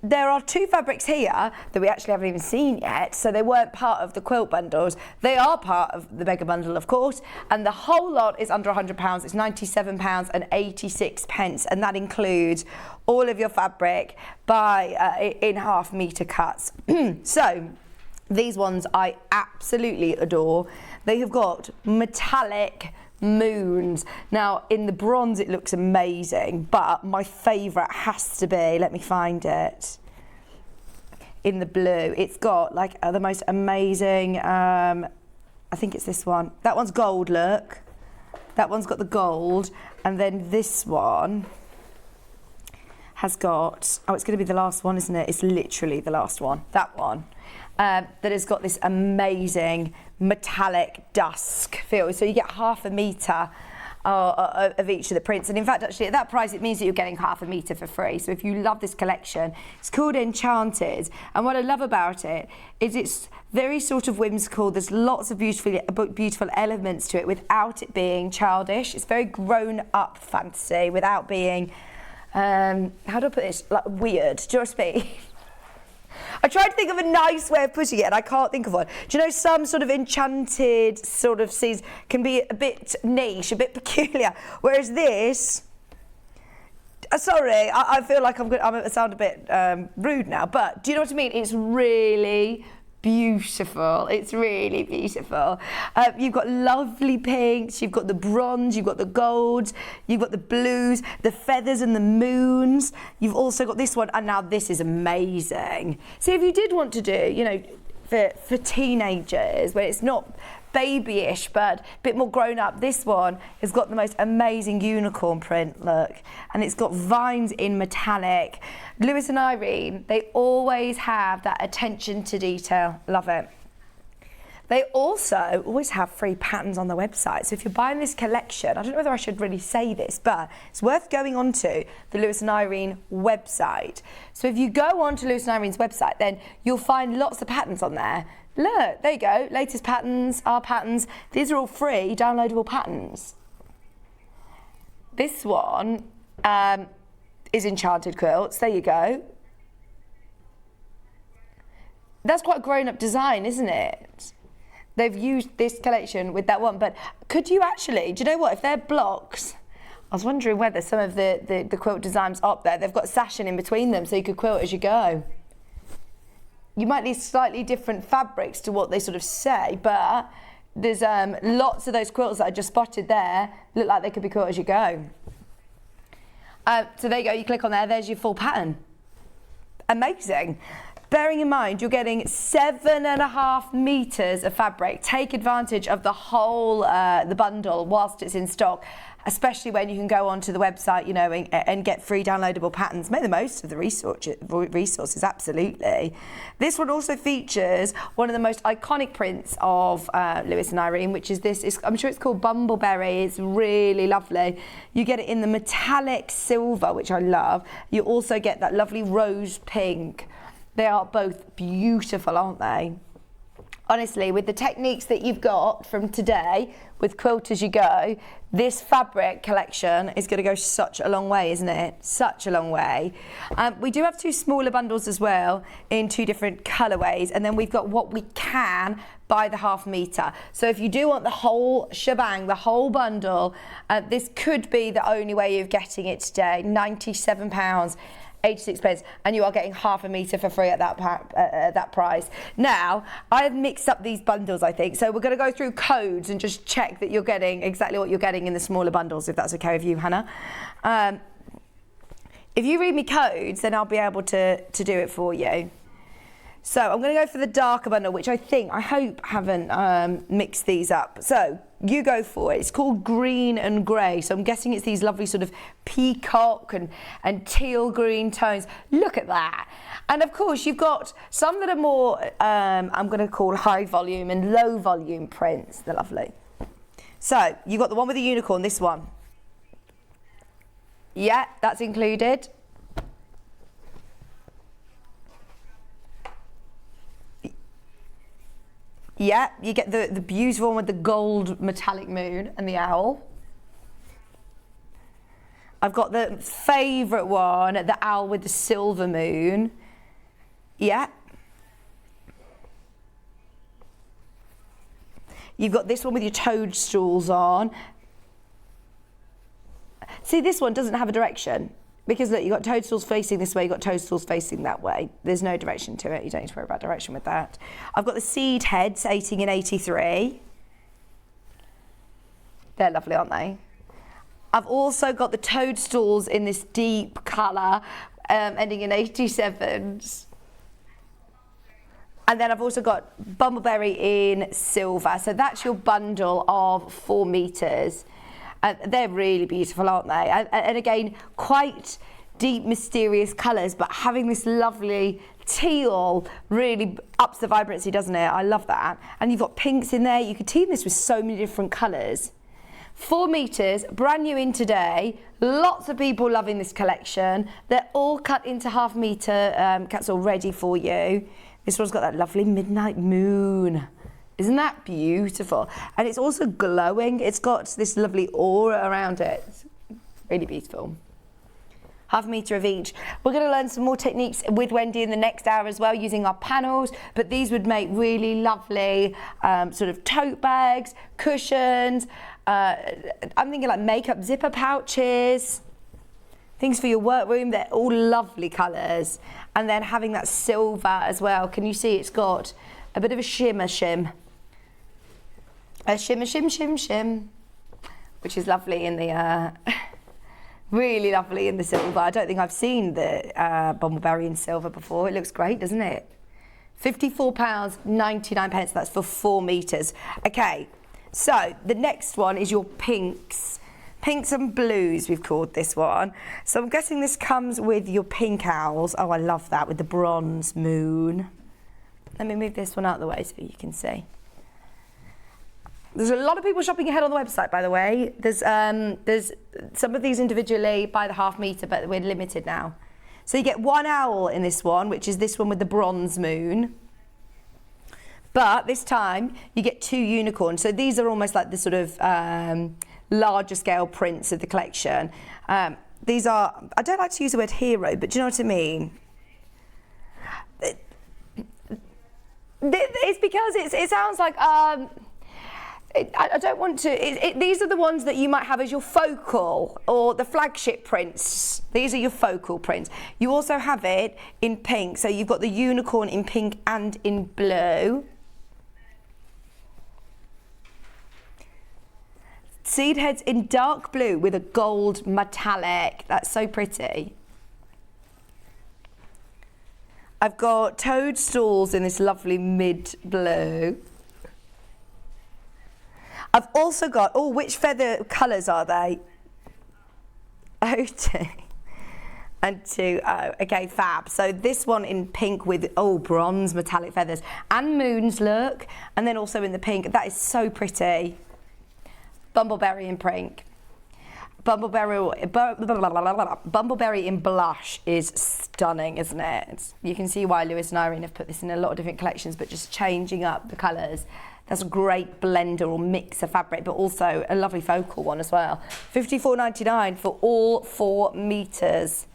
There are 2 fabrics here that we actually haven't even seen yet, so they weren't part of the quilt bundles. They are part of the mega bundle, of course, and the whole lot is under £100. It's £97.86, and that includes all of your fabric in ½ metre cuts. So, these ones I absolutely adore. They have got metallic moons. Now, in the bronze it looks amazing, but my favourite has to be, let me find it, in the blue. It's got like the most amazing, I think it's this one. That one's gold, look. That one's got the gold, and then this one has got, oh, it's going to be the last one, isn't it? It's literally the last one, that one. That has got this amazing metallic dusk feel. So you get ½ metre of each of the prints. And in fact, actually, at that price, it means that you're getting ½ metre for free. So if you love this collection, it's called Enchanted. And what I love about it is it's very sort of whimsical. There's lots of beautiful elements to it without it being childish. It's very grown-up fantasy without being, how do I put this, like weird. Do you know what I mean? I tried to think of a nice way of putting it and I can't think of one. Do you know some sort of enchanted sort of scenes can be a bit niche, a bit peculiar, whereas this, sorry, I feel like I'm going to sound a bit rude now, but do you know what I mean? It's really beautiful. It's really beautiful. You've got lovely pinks, you've got the bronze, you've got the golds, you've got the blues, the feathers and the moons. You've also got this one, and now this is amazing. So if you did want to do, you know, for teenagers, where it's not babyish but a bit more grown up, this one has got the most amazing unicorn print, look, and it's got vines in metallic. Lewis and Irene, they always have that attention to detail. Love it. They also always have free patterns on their website. So if you're buying this collection, I don't know whether I should really say this, but it's worth going onto the Lewis and Irene website. So if you go onto Lewis and Irene's website, then you'll find lots of patterns on there. Look, there you go. Latest patterns, our patterns. These are all free, downloadable patterns. This one is Enchanted Quilts. There you go. That's quite a grown-up design, isn't it? They've used this collection with that one, but could you actually, do you know what, if they're blocks, I was wondering whether some of the quilt designs up there, they've got sashing in between them so you could quilt as you go. You might need slightly different fabrics to what they sort of say, but there's lots of those quilts that I just spotted there look like they could be quilt as you go. So there you go, you click on there, there's your full pattern. Amazing. Bearing in mind, you're getting 7.5 meters of fabric. Take advantage of the whole, the bundle whilst it's in stock, especially when you can go onto the website, you know, and get free downloadable patterns. Make the most of the resources, absolutely. This one also features one of the most iconic prints of Lewis and Irene, which is this, I'm sure it's called Bumbleberry. It's really lovely. You get it in the metallic silver, which I love. You also get that lovely rose pink. They are both beautiful, aren't they? Honestly, with the techniques that you've got from today, with Quilt As You Go, this fabric collection is going to go such a long way, isn't it? Such a long way. We do have 2 smaller bundles as well in 2 different colourways, and then we've got what we can by the half metre. So if you do want the whole shebang, the whole bundle, this could be the only way of getting it today. £97. 86 pence, and you are getting half a metre for free at that price. Now, I have mixed up these bundles, I think, so we're going to go through codes and just check that you're getting exactly what you're getting in the smaller bundles, if that's okay with you, Hannah. If you read me codes, then I'll be able to do it for you. So I'm going to go for the darker bundle, which I hope haven't mixed these up. So you go for it. It's called green and grey. So I'm guessing it's these lovely sort of peacock and teal green tones. Look at that. And of course, you've got some that are more, I'm going to call high volume and low volume prints. They're lovely. So you've got the one with the unicorn, this one. Yeah, that's included. Yeah, you get the beautiful one with the gold metallic moon and the owl. I've got the favourite one, the owl with the silver moon. Yeah. You've got this one with your toadstools on. See, this one doesn't have a direction. Because look, you've got toadstools facing this way, you've got toadstools facing that way. There's no direction to it. You don't need to worry about direction with that. I've got the seed heads 18 and 83. They're lovely, aren't they? I've also got the toadstools in this deep colour, ending in 87s. And then I've also got Bumbleberry in silver. So that's your bundle of 4 metres. They're really beautiful, aren't they? And again, quite deep, mysterious colours, but having this lovely teal really ups the vibrancy, doesn't it? I love that. And you've got pinks in there. You could team this with so many different colours. 4 metres, brand new in today. Lots of people loving this collection. They're all cut into half metre cuts already for you. This one's got that lovely midnight moon. Isn't that beautiful? And it's also glowing. It's got this lovely aura around it. It's really beautiful. Half a metre of each. We're going to learn some more techniques with Wendy in the next hour as well, using our panels, but these would make really lovely sort of tote bags, cushions. I'm thinking like makeup zipper pouches, things for your workroom. They're all lovely colours. And then having that silver as well. Can you see it's got a bit of a shimmer shim? A shimmer shim shim shim, which is lovely in the, really lovely in the silver. I don't think I've seen the Bumbleberry in silver before. It looks great, doesn't it? £54.99, that's for 4 metres. Okay, so the next one is your pinks. Pinks and blues, we've called this one. So I'm guessing this comes with your pink owls. Oh, I love that, with the bronze moon. Let me move this one out of the way so you can see. There's a lot of people shopping ahead on the website, by the way. There's some of these individually by the half metre, but we're limited now. So you get 1 owl in this one, which is this one with the bronze moon. But this time you get 2 unicorns. So these are almost like the sort of larger scale prints of the collection. These are, I don't like to use the word hero, but do you know what I mean? It's because it sounds like I don't want to, these are the ones that you might have as your focal or the flagship prints. These are your focal prints. You also have it in pink. So you've got the unicorn in pink and in blue. Seed heads in dark blue with a gold metallic. That's so pretty. I've got toadstools in this lovely mid blue. I've also got, oh, which feather colours are they? 02 and 20. Okay, fab. So this one in pink with, oh, bronze metallic feathers. And moons, look. And then also in the pink. That is so pretty. Bumbleberry in pink. Bumbleberry in blush is stunning, isn't it? You can see why Lewis and Irene have put this in a lot of different collections, but just changing up the colours. That's a great blender or mix of fabric, but also a lovely focal one as well. $54.99 for all 4 metres.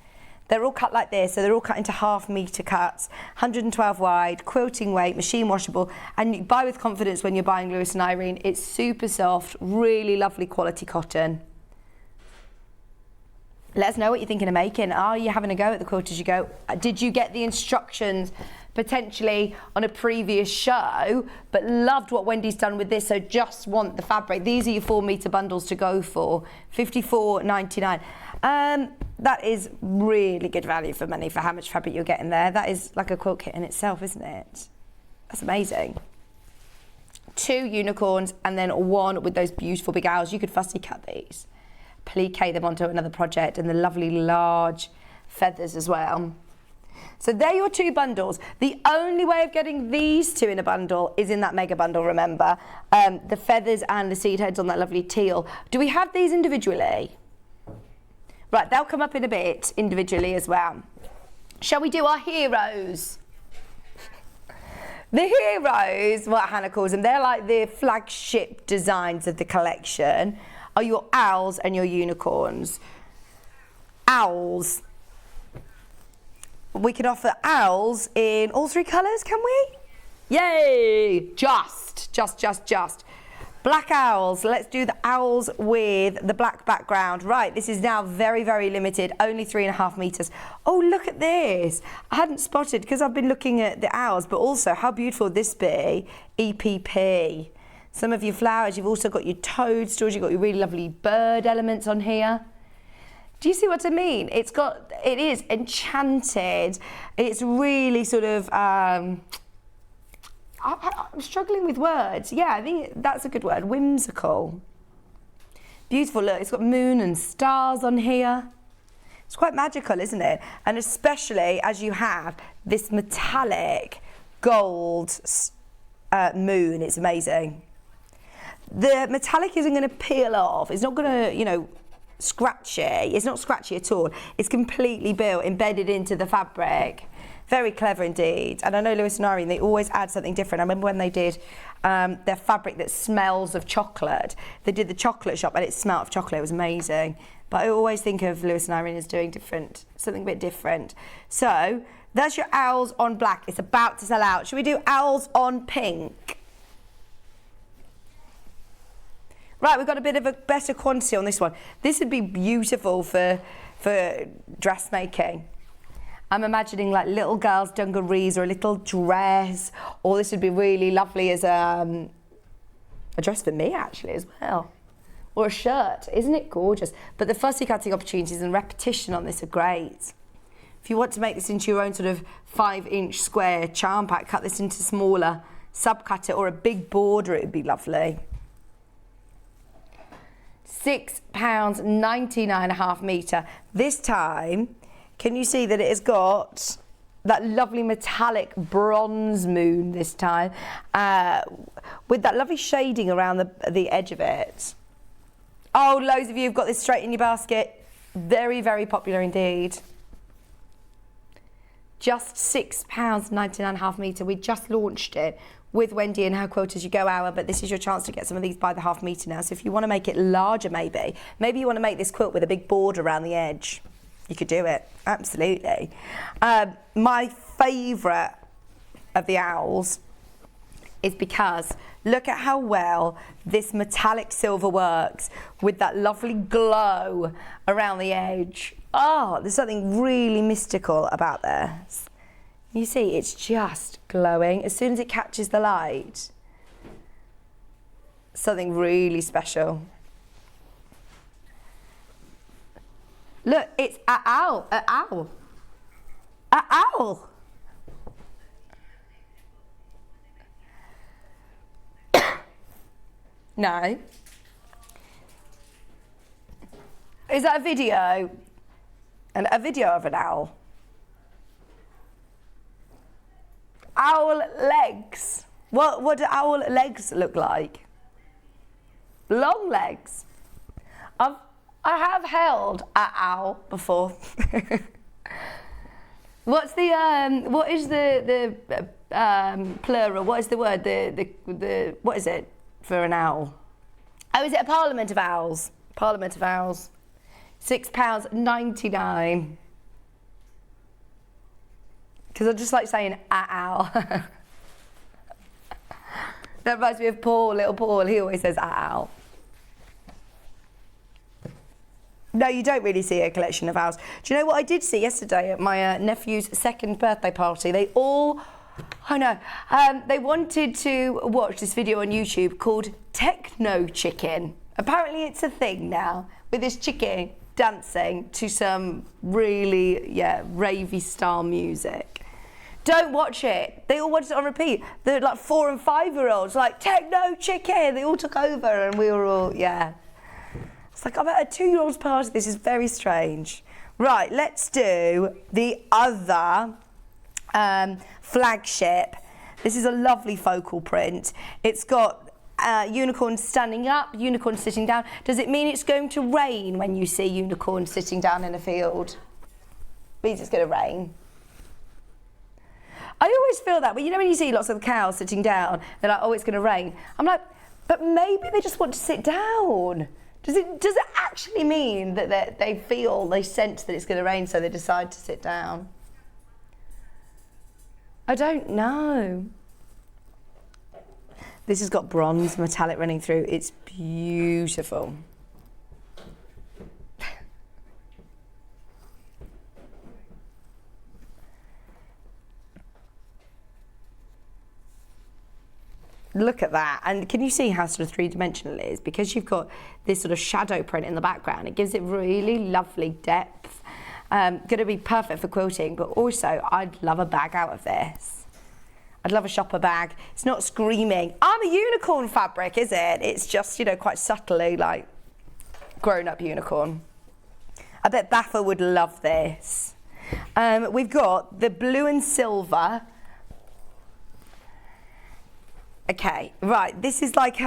They're all cut like this, so they're all cut into half-metre cuts, 112 wide, quilting weight, machine washable, and you buy with confidence when you're buying Lewis and Irene. It's super soft, really lovely quality cotton. Let us know what you're thinking of making. Are you having a go at the quilt as you go? Did you get the instructions potentially on a previous show, but loved what Wendy's done with this, so just want the fabric? These are your 4 metre bundles to go for, $54.99. That is really good value for money for how much fabric you're getting there. That is like a quilt kit in itself, isn't it? That's amazing. 2 unicorns and then 1 with those beautiful big owls. You could fussy cut these, plique them onto another project, and the lovely large feathers as well. So they're your 2 bundles. The only way of getting these 2 in a bundle is in that mega bundle, remember. The feathers and the seed heads on that lovely teal. Do we have these individually? Right, they'll come up in a bit individually as well. Shall we do our heroes? The heroes, what Hannah calls them, they're like the flagship designs of the collection, are your owls and your unicorns. Owls. We can offer owls in all 3 colours, can we? Yay! Just. Black owls. Let's do the owls with the black background. Right, this is now very, very limited, only 3.5 metres. Oh, look at this. I hadn't spotted, because I've been looking at the owls, but also how beautiful would this be? EPP. Some of your flowers, you've also got your toadstools, you've got your really lovely bird elements on here. Do you see what I mean? It is enchanted. It's really sort of, I'm struggling with words. Yeah, I think that's a good word, whimsical. Beautiful, look, it's got moon and stars on here. It's quite magical, isn't it? And especially as you have this metallic gold moon, it's amazing. The metallic isn't going to peel off. It's not going to, scratchy. It's not scratchy at all. It's completely built, embedded into the fabric. Very clever indeed. And I know Lewis and Irene, they always add something different. I remember when they did their fabric that smells of chocolate. They did the chocolate shop and it smelled of chocolate. It was amazing. But I always think of Lewis and Irene as doing something a bit different. So that's your owls on black. It's about to sell out. Should we do owls on pink? Right, we've got a bit of a better quantity on this one. This would be beautiful for dressmaking. I'm imagining like little girls' dungarees or a little dress, or this would be really lovely as a dress for me actually as well, or a shirt. Isn't it gorgeous? But the fussy cutting opportunities and repetition on this are great. If you want to make this into your own sort of 5-inch square charm pack, cut this into smaller, subcut it, or a big border, it would be lovely. £6.99.5 metre. This time, can you see that it has got that lovely metallic bronze moon this time, with that lovely shading around the edge of it. Oh, loads of you have got this straight in your basket. Very, very popular indeed. Just £6.99.5 metre. We just launched it with Wendy and her Quilt As You Go hour, but this is your chance to get some of these by the half metre now. So if you want to make it larger, maybe you want to make this quilt with a big border around the edge, you could do it, absolutely. My favourite of the owls is because look at how well this metallic silver works with that lovely glow around the edge. Oh, there's something really mystical about this. You see, it's just glowing as soon as it catches the light. Something really special. Look, it's a owl. No. Is that a video? A video of an owl? Owl legs. What do owl legs look like? Long legs. I have held an owl before. What is the plural? What is the word? The what is it for an owl? Oh, is it a parliament of owls? Parliament of owls. £6.99. Because I just like saying owl. That reminds me of Paul, little Paul. He always says owl. No, you don't really see a collection of owls. Do you know what I did see yesterday at my nephew's second birthday party? They all, they wanted to watch this video on YouTube called Techno Chicken. Apparently it's a thing now, with this chicken dancing to some really, ravey style music. Don't watch it. They all watched it on repeat. They're like 4 and 5-year-olds, like, Techno Chicken. They all took over and we were all, It's like, I'm at a 2-year-old's party. This is very strange. Right, let's do the other flagship. This is a lovely focal print. It's got unicorn standing up, unicorn sitting down. Does it mean it's going to rain when you see unicorn sitting down in a field? It means it's going to rain. I always feel that, but you know when you see lots of cows sitting down, they're like, oh, it's going to rain. I'm like, but maybe they just want to sit down. Does it actually mean that they sense that it's going to rain, so they decide to sit down? I don't know. This has got bronze metallic running through. It's beautiful. Look at that. And can you see how sort of three-dimensional it is? Because you've got this sort of shadow print in the background, it gives it really lovely depth. Going to be perfect for quilting, but also I'd love a bag out of this. I'd love a shopper bag. It's not screaming, I'm a unicorn fabric, is it? It's just, quite subtly like grown-up unicorn. I bet Baffa would love this. We've got the blue and silver. Okay, right, this is like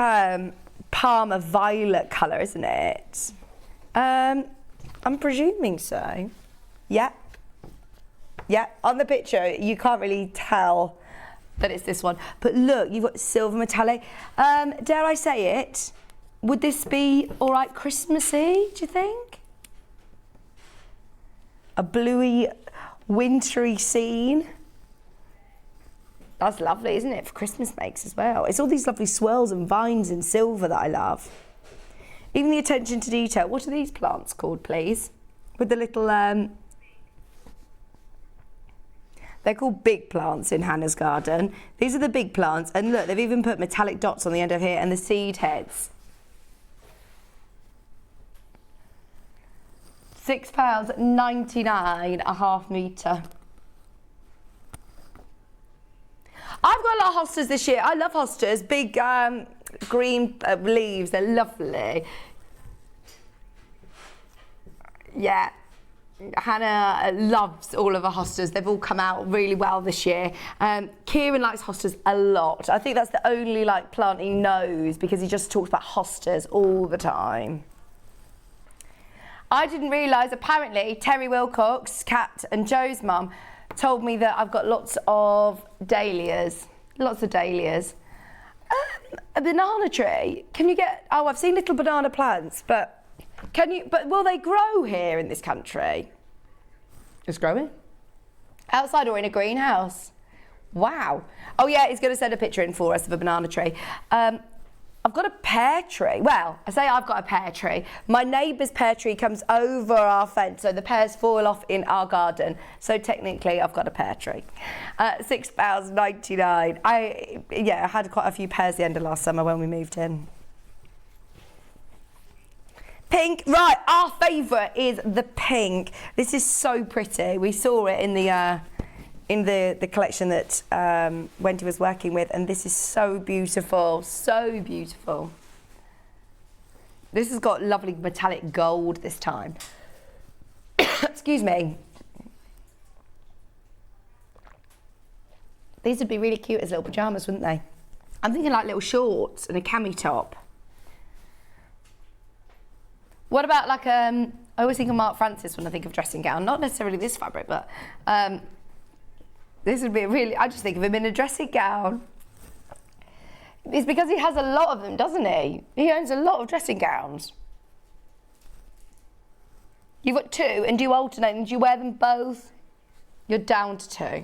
Parma violet colour, isn't it? I'm presuming so. Yeah. Yeah, on the picture, you can't really tell that it's this one. But look, you've got silver metallic. Dare I say it? Would this be all right Christmassy, do you think? A bluey, wintry scene. That's lovely, isn't it, for Christmas makes as well. It's all these lovely swirls and vines in silver that I love. Even the attention to detail. What are these plants called, please? With the little, they're called big plants in Hannah's garden. These are the big plants, and look, they've even put metallic dots on the end of here and the seed heads. £6.99 a half metre. I've got a lot of hostas this year. I love hostas. Big green leaves. They're lovely. Yeah. Hannah loves all of her hostas. They've all come out really well this year. Kieran likes hostas a lot. I think that's the only plant he knows because he just talks about hostas all the time. I didn't realise, apparently, Terry Wilcox, Kat and Joe's mum, told me that I've got lots of dahlias. Lots of dahlias. A banana tree. Can you get... Oh, I've seen little banana plants, but... But will they grow here in this country? It's growing. Outside or in a greenhouse? Wow. Oh yeah, he's going to send a picture in for us of a banana tree. I've got a pear tree. Well, I say I've got a pear tree. My neighbour's pear tree comes over our fence, so the pears fall off in our garden. So technically, I've got a pear tree. £6.99. I had quite a few pears the end of last summer when we moved in. Pink, right, our favourite is the pink. This is so pretty. We saw it in the collection that Wendy was working with, and this is so beautiful, so beautiful. This has got lovely metallic gold this time. Excuse me. These would be really cute as little pyjamas, wouldn't they? I'm thinking like little shorts and a cami top. What about like, I always think of Mark Francis when I think of dressing gown, not necessarily this fabric, but this would be I just think of him in a dressing gown. It's because he has a lot of them, doesn't he? He owns a lot of dressing gowns. You've got 2, and do you alternate, and do you wear them both? You're down to 2.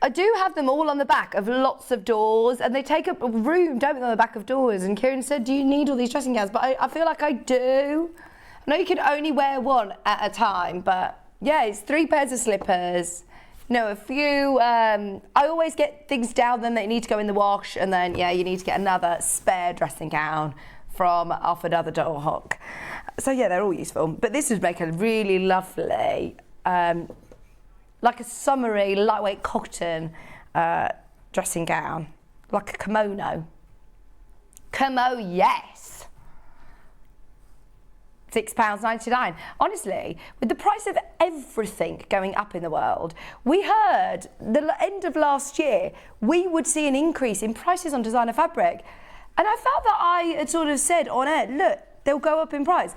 I do have them all on the back of lots of doors, and they take up room, don't they, on the back of doors. And Kieran said, do you need all these dressing gowns? But I feel like I do. I know you can only wear one at a time, but yeah, it's 3 pairs of slippers. You know, a few, I always get things down then that need to go in the wash, and then, yeah, you need to get another spare dressing gown from off another door hook. So yeah, they're all useful. But this would make a really lovely, like a summery, lightweight cotton dressing gown, like a kimono. Yes. £6.99. Honestly, with the price of everything going up in the world, we heard the end of last year we would see an increase in prices on designer fabric. And I felt that I had sort of said on air, look, they'll go up in price.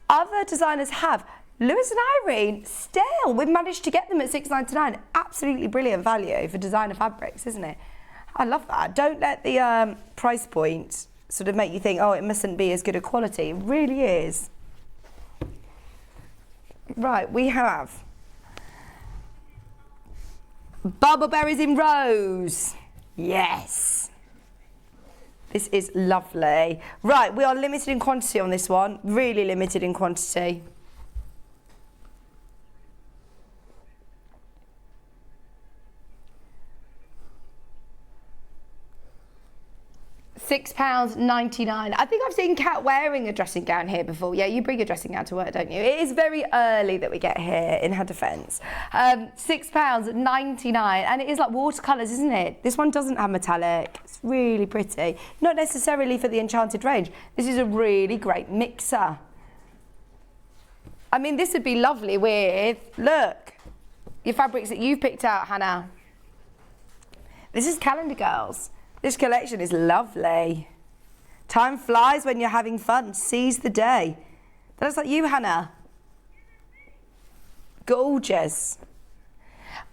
Other designers have. Lewis and Irene, still, we've managed to get them at £6.99. Absolutely brilliant value for designer fabrics, isn't it? I love that. Don't let the price point sort of make you think, oh, it mustn't be as good a quality. It really is. Right, we have Bumbleberries in Rose. Yes. This is lovely. Right, we are limited in quantity on this one. Really limited in quantity. £6.99. I think I've seen Kat wearing a dressing gown here before. Yeah, you bring a dressing gown to work, don't you? It is very early that we get here, in her defence. £6.99, and it is like watercolours, isn't it? This one doesn't have metallic. It's really pretty. Not necessarily for the Enchanted range. This is a really great mixer. I mean, this would be lovely with, look, your fabrics that you've picked out, Hannah. This is Calendar Girls. This collection is lovely. Time flies when you're having fun. Seize the day. That looks like you, Hannah. Gorgeous.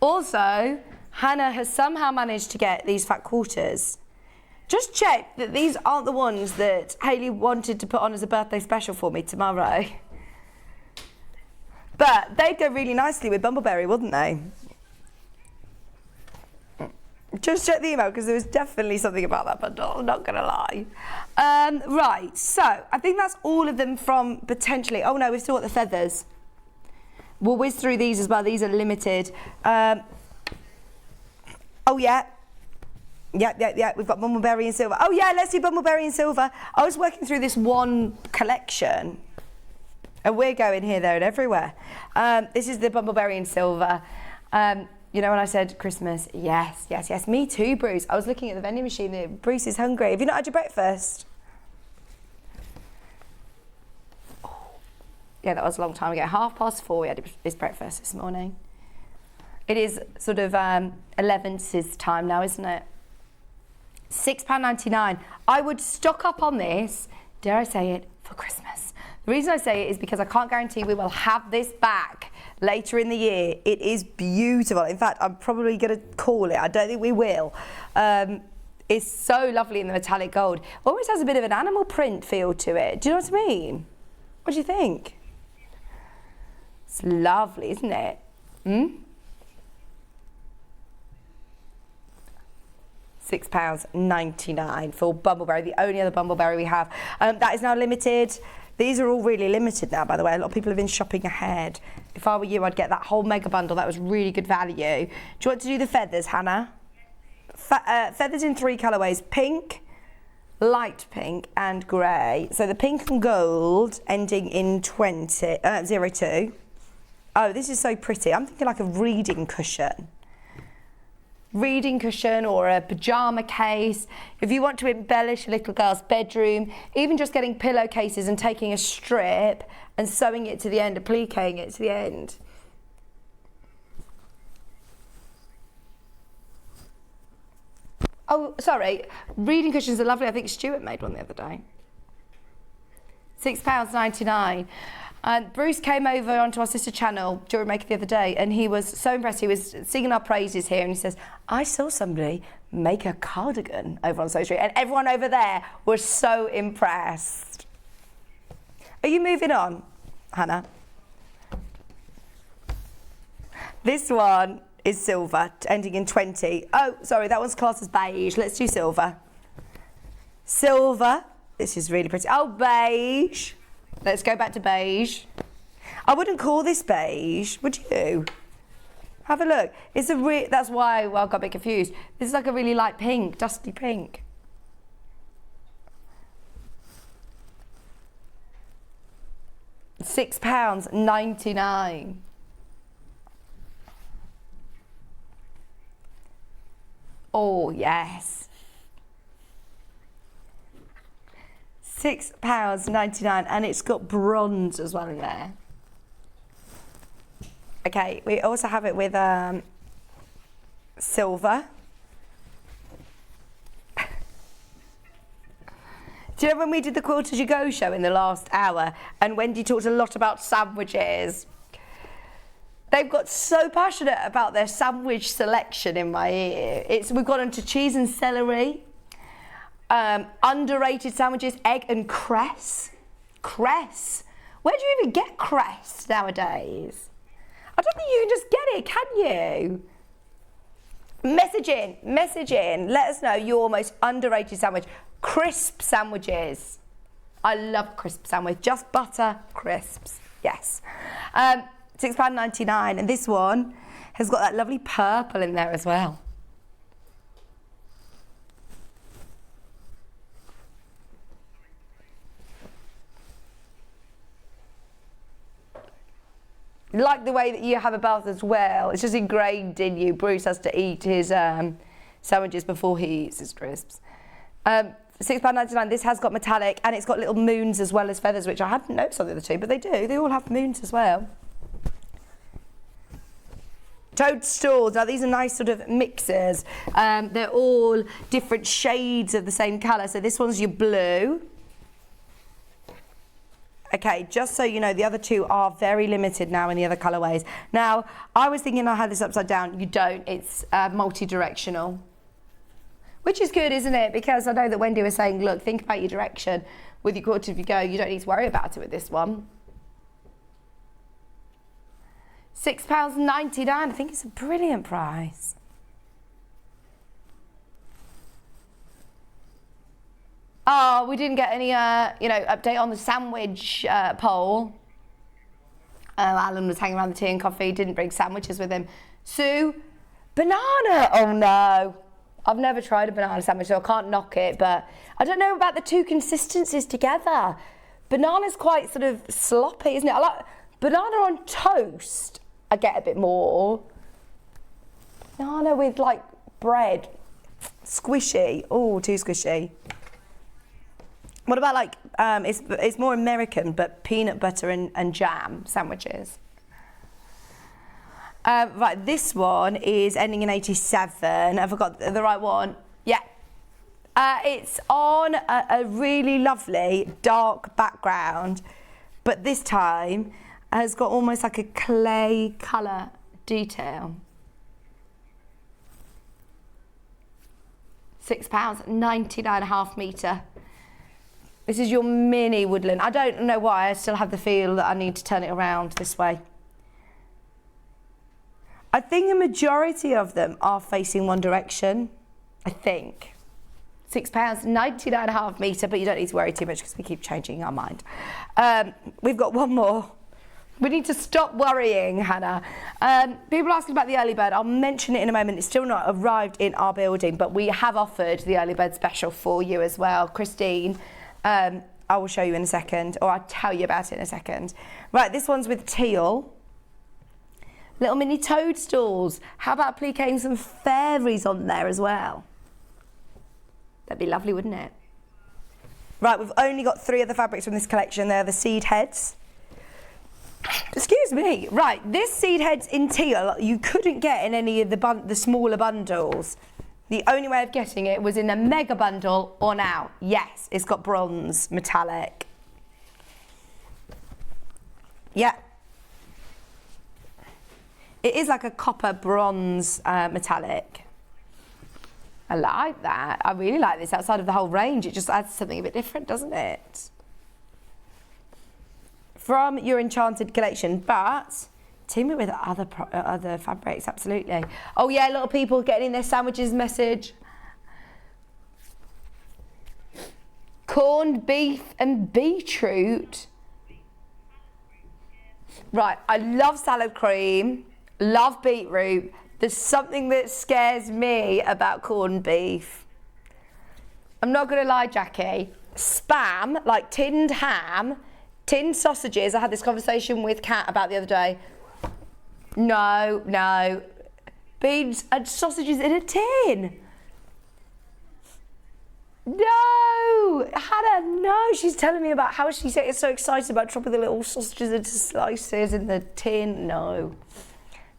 Also, Hannah has somehow managed to get these fat quarters. Just check that these aren't the ones that Hayley wanted to put on as a birthday special for me tomorrow. But they'd go really nicely with Bumbleberry, wouldn't they? Just check the email, because there was definitely something about that bundle, I'm not going to lie. Right, so I think that's all of them from potentially... Oh, no, we've still got the feathers. We'll whiz through these as well. These are limited. Oh, yeah. Yeah. We've got Bumbleberry in silver. Oh, yeah, let's do Bumbleberry in silver. I was working through this one collection, and we're going here, there, and everywhere. This is the Bumbleberry in silver. You know when I said Christmas? Yes. Me too, Bruce. I was looking at the vending machine. Bruce is hungry. Have you not had your breakfast? Oh. Yeah, that was a long time ago. 4:30 we had his breakfast this morning. It is sort of 11's time now, isn't it? £6.99. I would stock up on this, dare I say it, for Christmas. The reason I say it is because I can't guarantee we will have this back later in the year. It is beautiful. In fact, I'm probably going to call it. I don't think we will. It's so lovely in the metallic gold. Almost has a bit of an animal print feel to it. Do you know what I mean? What do you think? It's lovely, isn't it? £6.99 for Bumbleberry, the only other Bumbleberry we have. That is now limited. These are all really limited now, by the way. A lot of people have been shopping ahead. If I were you, I'd get that whole mega bundle. That was really good value. Do you want to do the feathers, Hannah? Feathers in 3 colourways: pink, light pink and grey. So the pink and gold ending in 02. Oh, this is so pretty. I'm thinking like a reading cushion. Reading cushion or a pyjama case. If you want to embellish a little girl's bedroom, even just getting pillowcases and taking a strip and sewing it to the end, appliquing it to the end. Oh, sorry, reading cushions are lovely. I think Stuart made one the other day. £6.99. Bruce came over onto our sister channel during Make It the other day, and he was so impressed. He was singing our praises here, and he says, I saw somebody make a cardigan over on Sewing Street, and everyone over there was so impressed. Are you moving on, Hannah? This one is silver, ending in 20. Oh, sorry, that one's classed as beige. Let's do silver. Silver. This is really pretty. Oh, beige. Let's go back to beige. I wouldn't call this beige, would you? Have a look. It's a that's why I got a bit confused. This is like a really light pink, dusty pink. £6.99. Oh, yes. £6.99, and it's got bronze as well in there. Okay, we also have it with silver. Do you know when we did the Quilt As You Go show in the last hour, and Wendy talked a lot about sandwiches? They've got so passionate about their sandwich selection in my ear. We've got into cheese and celery, underrated sandwiches, egg and cress. Cress. Where do you even get cress nowadays? I don't think you can just get it, can you? Message in. Let us know your most underrated sandwich. Crisp sandwiches. I love crisp sandwich. Just butter, crisps. Yes. £6.99, and this one has got that lovely purple in there as well. Like the way that you have a bath as well. It's just ingrained in you. Bruce has to eat his sandwiches before he eats his crisps. £6.99. This has got metallic, and it's got little moons as well as feathers, which I hadn't noticed on the other two, but they do. They all have moons as well. Toadstools. Now, these are nice sort of mixers. They're all different shades of the same colour. So this one's your blue. Okay, just so you know, the other two are very limited now in the other colourways. Now, I was thinking I had this upside down. You don't. It's multi-directional. Which is good, isn't it? Because I know that Wendy was saying, look, think about your direction with your Quilt As You Go. You don't need to worry about it with this one. £6.99. I think it's a brilliant price. Oh, we didn't get any, update on the sandwich poll. Alan was hanging around the tea and coffee, didn't bring sandwiches with him. Sue, banana. Oh no, I've never tried a banana sandwich, so I can't knock it. But I don't know about the two consistencies together. Banana's quite sort of sloppy, isn't it? I like banana on toast. I get a bit more. Banana with like bread, squishy. Oh, too squishy. What about like, it's more American, but peanut butter and jam sandwiches. Right, this one is ending in 87. Have I got the right one? Yeah. It's on a really lovely dark background, but this time has got almost like a clay colour detail. £6, 99.5 metre. This is your mini woodland. I don't know why, I still have the feel that I need to turn it around this way. I think the majority of them are facing one direction. I think. £6, 99.5 metre, but you don't need to worry too much because we keep changing our mind. We've got one more. We need to stop worrying, Hannah. People are asking about the early bird. I'll mention it in a moment. It's still not arrived in our building, but we have offered the early bird special for you as well. Christine, I will show you in a second, or I'll tell you about it in a second. Right, this one's with teal. Little mini toadstools. How about appliquing some fairies on there as well? That'd be lovely, wouldn't it? Right, we've only got 3 of the fabrics from this collection. They're the seed heads. Excuse me. Right, this seed heads in teal you couldn't get in any of the smaller bundles. The only way of getting it was in a mega bundle or now. Yes, it's got bronze metallic. Yeah. It is like a copper bronze metallic. I like that. I really like this outside of the whole range. It just adds something a bit different, doesn't it? From your Enchanted collection, but team it with other fabrics, absolutely. Oh yeah, a lot of people getting in their sandwiches message. Corned beef and beetroot. Right, I love salad cream, love beetroot. There's something that scares me about corned beef. I'm not gonna lie, Jackie. Spam, like tinned ham, tinned sausages. I had this conversation with Kat about the other day. No. Beans and sausages in a tin. No, Hannah, no. She's telling me about how she's so excited about dropping the little sausages into slices in the tin. No.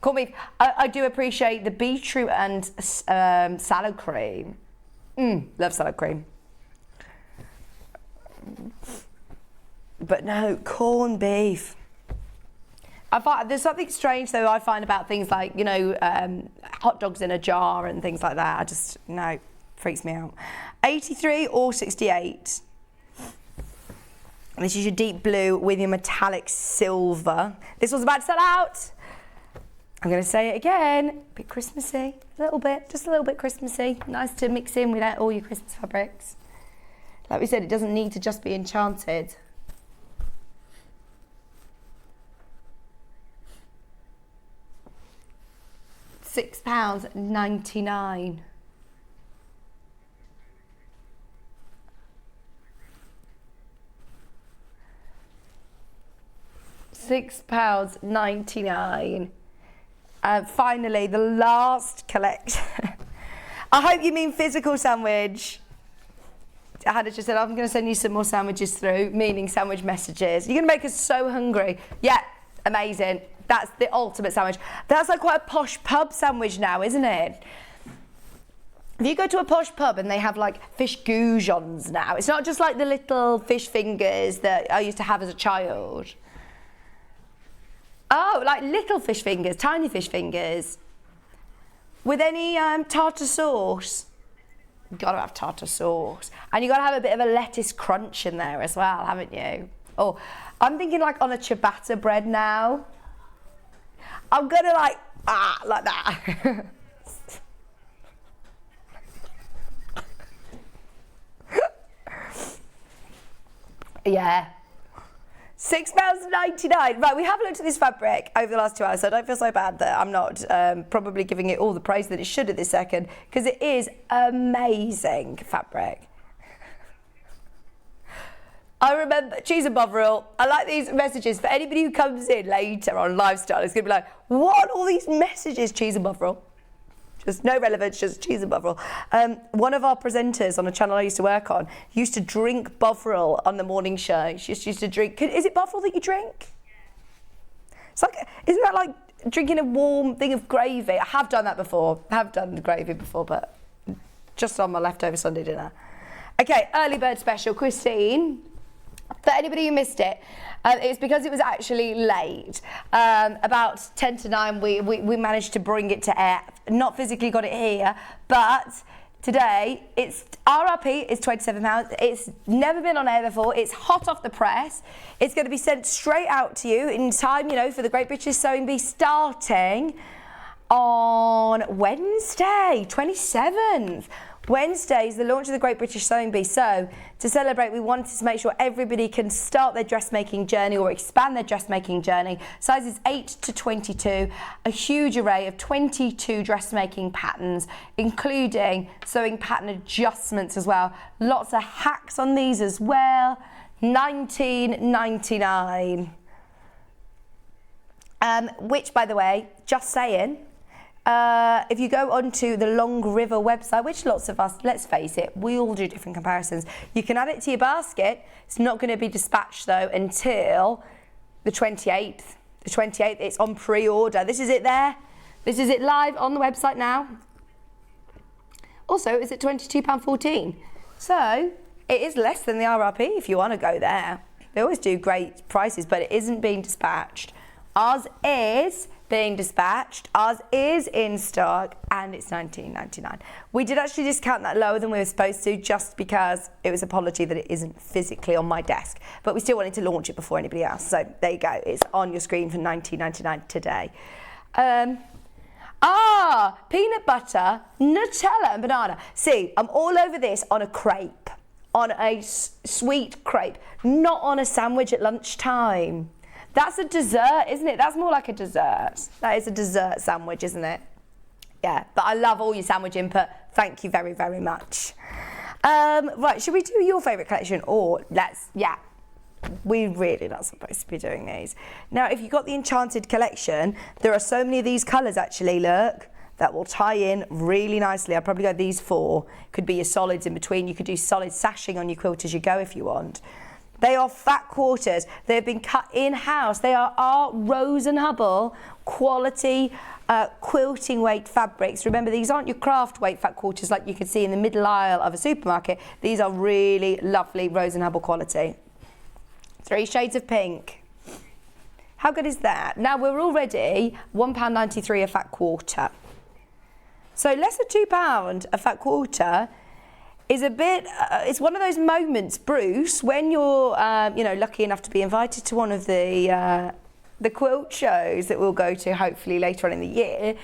Corned beef. I do appreciate the beetroot and salad cream. Love salad cream. But no, corned beef. I find there's something strange though I find about things like, you know, hot dogs in a jar and things like that. I just, no, freaks me out. 83 or 68. This is your deep blue with your metallic silver. This one's about to sell out. I'm going to say it again. A bit Christmassy, a little bit, just a little bit Christmassy. Nice to mix in with all your Christmas fabrics. Like we said, it doesn't need to just be enchanted. £6.99. £6.99. Finally, the last collection. I hope you mean physical sandwich. Hannah just said, I'm going to send you some more sandwiches through, meaning sandwich messages. You're going to make us so hungry. Yeah, amazing. That's the ultimate sandwich. That's like quite a posh pub sandwich now, isn't it? If you go to a posh pub and they have like fish goujons now, it's not just like the little fish fingers that I used to have as a child. Oh, like little fish fingers, tiny fish fingers. With any tartar sauce. You've got to have tartar sauce. And you've got to have a bit of a lettuce crunch in there as well, haven't you? Oh, I'm thinking like on a ciabatta bread now. I'm going to like that. Yeah. £6.99. Right, we have looked at this fabric over the last 2 hours, so I don't feel so bad that I'm not probably giving it all the praise that it should at this second, because it is amazing fabric. I remember cheese and bovril. I like these messages for anybody who comes in later on Lifestyle. It's going to be like, what? All these messages, cheese and bovril. Just no relevance, just cheese and bovril. One of our presenters on a channel I used to work on used to drink bovril on the morning show. She just used to drink. Is it bovril that you drink? It's like, isn't that like drinking a warm thing of gravy? I have done that before. I have done the gravy before, but just on my leftover Sunday dinner. Okay, early bird special, Christine. For anybody who missed it, it's because it was actually late. About 10 to 9, we managed to bring it to air. Not physically got it here, but today, it's RRP is £27. It's never been on air before. It's hot off the press. It's going to be sent straight out to you in time, you know, for the Great British Sewing Bee starting on Wednesday, 27th. Wednesday is the launch of the Great British Sewing Bee. So to celebrate, we wanted to make sure everybody can start their dressmaking journey or expand their dressmaking journey. Sizes 8 to 22, a huge array of 22 dressmaking patterns, including sewing pattern adjustments as well. Lots of hacks on these as well. $19.99. Which, by the way, just saying, if you go onto the Long River website, which lots of us, let's face it, we all do different comparisons. You can add it to your basket. It's not going to be dispatched though until the 28th. The 28th, it's on pre-order. This is it there. This is it live on the website now. Also, it's at £22.14. So it is less than the RRP if you want to go there. They always do great prices, but it isn't being dispatched. Ours is being dispatched, ours is in stock, and it's $19.99. We did actually discount that lower than we were supposed to, just because it was apology that it isn't physically on my desk, but we still wanted to launch it before anybody else. So there you go, it's on your screen for $19.99 today. Peanut butter, Nutella and banana. See, I'm all over this on a crepe, on a sweet crepe, not on a sandwich at lunchtime. That's a dessert, isn't it? That's more like a dessert. That is a dessert sandwich, isn't it? Yeah, but I love all your sandwich input. Thank you very, very much. Right, should we do your favourite collection? Or we're really not supposed to be doing these. Now, if you've got the Enchanted collection, there are so many of these colours actually, look, that will tie in really nicely. I'll probably go these 4. Could be your solids in between. You could do solid sashing on your quilt as you go if you want. They are fat quarters. They've been cut in-house. They are our Rose and Hubble quality quilting weight fabrics. Remember, these aren't your craft weight fat quarters like you can see in the middle aisle of a supermarket. These are really lovely Rose and Hubble quality. 3 shades of pink. How good is that? Now, we're already £1.93 a fat quarter. So less than £2 a fat quarter is a bit, it's one of those moments, Bruce, when you're, lucky enough to be invited to one of the quilt shows that we'll go to hopefully later on in the year.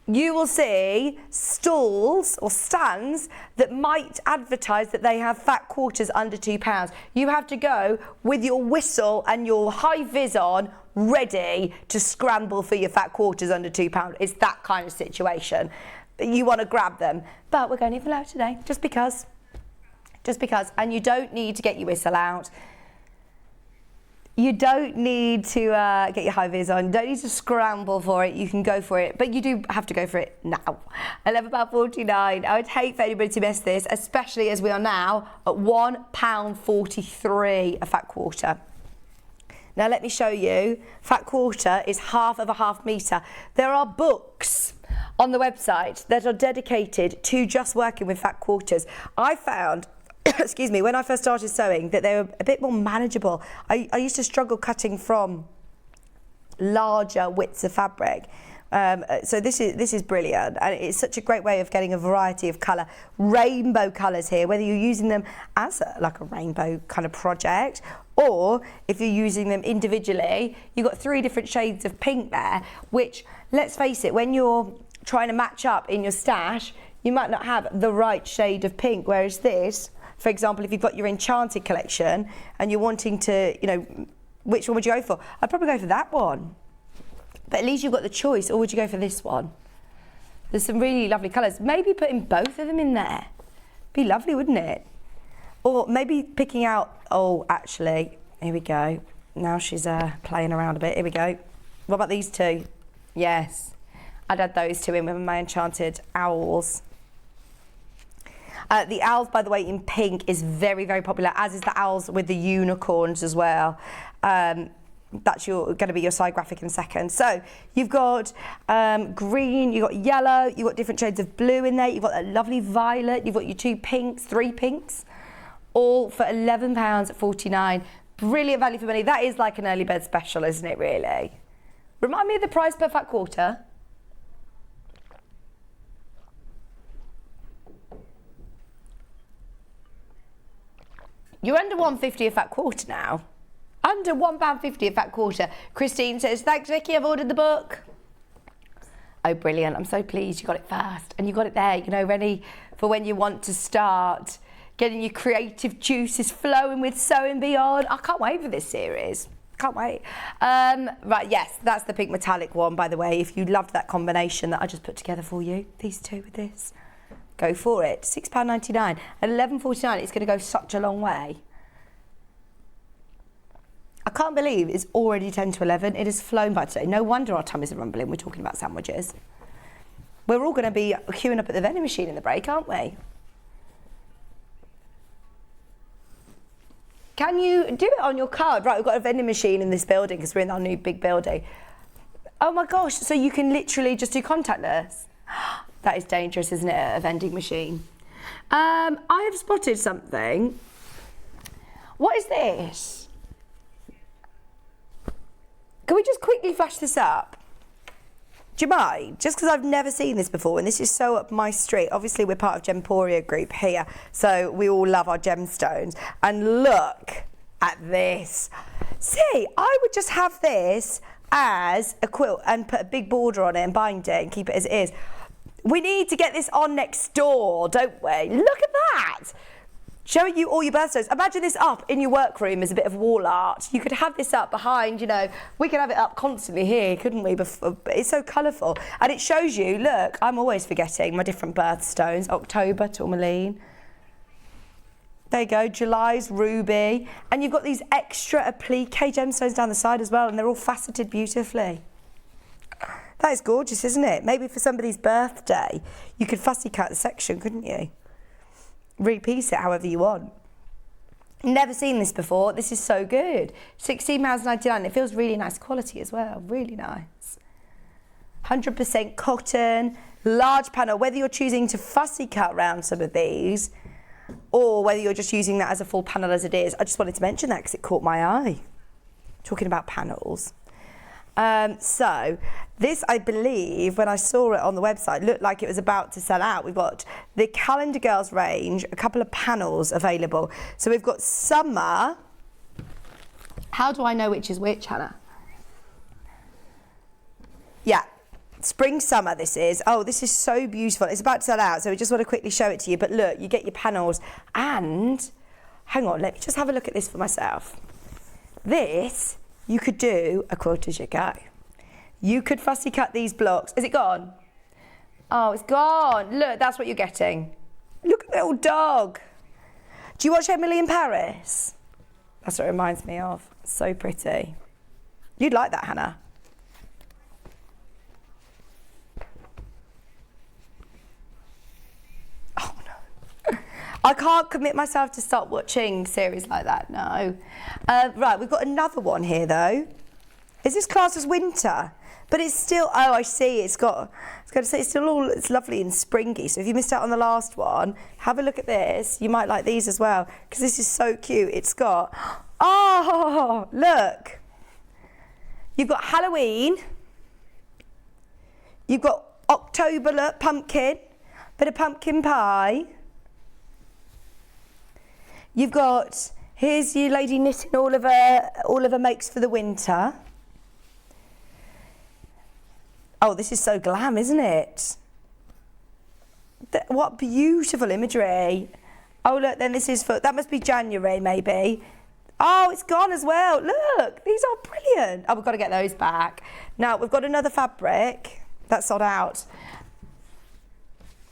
You will see stalls or stands that might advertise that they have fat quarters under £2. You have to go with your whistle and your high vis on, ready to scramble for your fat quarters under £2. It's that kind of situation. You want to grab them, but we're going in for low today, just because, and you don't need to get your whistle out. You don't need to get your high vis on. You don't need to scramble for it. You can go for it, but you do have to go for it now. £11.49. I would hate for anybody to miss this, especially as we are now at £1.43 a fat quarter. Now let me show you. Fat quarter is half of a half metre. There are books on the website that are dedicated to just working with fat quarters. I found, excuse me, when I first started sewing, that they were a bit more manageable. I used to struggle cutting from larger widths of fabric. So this is brilliant, and it's such a great way of getting a variety of colour, rainbow colours here, whether you're using them as like a rainbow kind of project, or if you're using them individually. You've got 3 different shades of pink there, which, let's face it, when you're trying to match up in your stash, you might not have the right shade of pink, whereas this, for example, if you've got your Enchanted collection and you're wanting to, which one would you go for? I'd probably go for that one. But at least you've got the choice, or would you go for this one? There's some really lovely colours. Maybe putting both of them in there. Be lovely, wouldn't it? Or maybe picking out, actually, here we go. Now she's playing around a bit. Here we go. What about these 2? Yes. I'd add those 2 in with my Enchanted owls. The owls, by the way, in pink is very, very popular, as is the owls with the unicorns as well. That's going to be your side graphic in a second. So you've got green, you've got yellow, you've got different shades of blue in there, you've got that lovely violet, you've got your 2 pinks, 3 pinks, all for £11.49. Brilliant value for money. That is like an early bird special, isn't it, really? Remind me of the price per fat quarter. You're under £1.50 a fat quarter now. Under £1.50 a fat quarter. Christine says, thanks, Vicky, I've ordered the book. Oh, brilliant. I'm so pleased you got it first and you got it there, you know, ready for when you want to start getting your creative juices flowing with Sewing Beyond. I can't wait for this series. Can't wait. Right, yes, that's the pink metallic one, by the way. If you loved that combination that I just put together for you, these two with this, go for it. £6.99 at £11.49. It's going to go such a long way. I can't believe it's already 10 to 11. It has flown by today. No wonder our tummies are rumbling. We're talking about sandwiches. We're all going to be queuing up at the vending machine in the break, aren't we? Can you do it on your card? Right, we've got a vending machine in this building because we're in our new big building. Oh my gosh, so you can literally just do contactless? That is dangerous, isn't it, a vending machine? I have spotted something. What is this? Can we just quickly flash this up? Do you mind? Just because I've never seen this before, and this is so up my street. Obviously, we're part of Gemporia Group here, so we all love our gemstones. And look at this. See, I would just have this as a quilt and put a big border on it and bind it and keep it as it is. We need to get this on next door, don't we? Look at that. Showing you all your birthstones. Imagine this up in your workroom as a bit of wall art. You could have this up behind, you know, we could have it up constantly here, couldn't we? It's so colourful. And it shows you, look, I'm always forgetting my different birthstones. October, tourmaline. There you go, July's ruby. And you've got these extra applique gemstones down the side as well, and they're all faceted beautifully. That is gorgeous, isn't it? Maybe for somebody's birthday, you could fussy cut the section, couldn't you? Repiece it however you want. Never seen this before. This is so good. £16.99. It feels really nice quality as well. Really nice. 100% cotton, large panel. Whether you're choosing to fussy cut around some of these or whether you're just using that as a full panel as it is, I just wanted to mention that because it caught my eye. Talking about panels. So this, I believe, when I saw it on the website, looked like it was about to sell out. We've got the Calendar Girls range, a couple of panels available. So we've got summer. How do I know which is which, Hannah? Yeah, spring, summer this is. Oh, this is so beautiful. It's about to sell out, so we just want to quickly show it to you. But look, you get your panels and, hang on, let me just have a look at this for myself. This, you could do a quilt as you go. You could fussy cut these blocks. Is it gone? Oh, it's gone. Look, that's what you're getting. Look at the little dog. Do you watch Emily in Paris? That's what it reminds me of. So pretty. You'd like that, Hannah. Oh, no. I can't commit myself to start watching series like that, no. Right, we've got another one here, though. Is this classed as winter? But it's still, oh, I see, it's got to say, it's still all, it's lovely and springy. So if you missed out on the last one, have a look at this. You might like these as well, because this is so cute. It's got, oh, look. You've got Halloween. You've got October, look, pumpkin, bit of pumpkin pie. You've got, here's your lady knitting all of her makes for the winter. Oh, this is so glam, isn't it? What beautiful imagery. Oh, look, then this is for, that must be January, maybe. Oh, it's gone as well. Look, these are brilliant. Oh, we've got to get those back. Now, we've got another fabric that's sold out.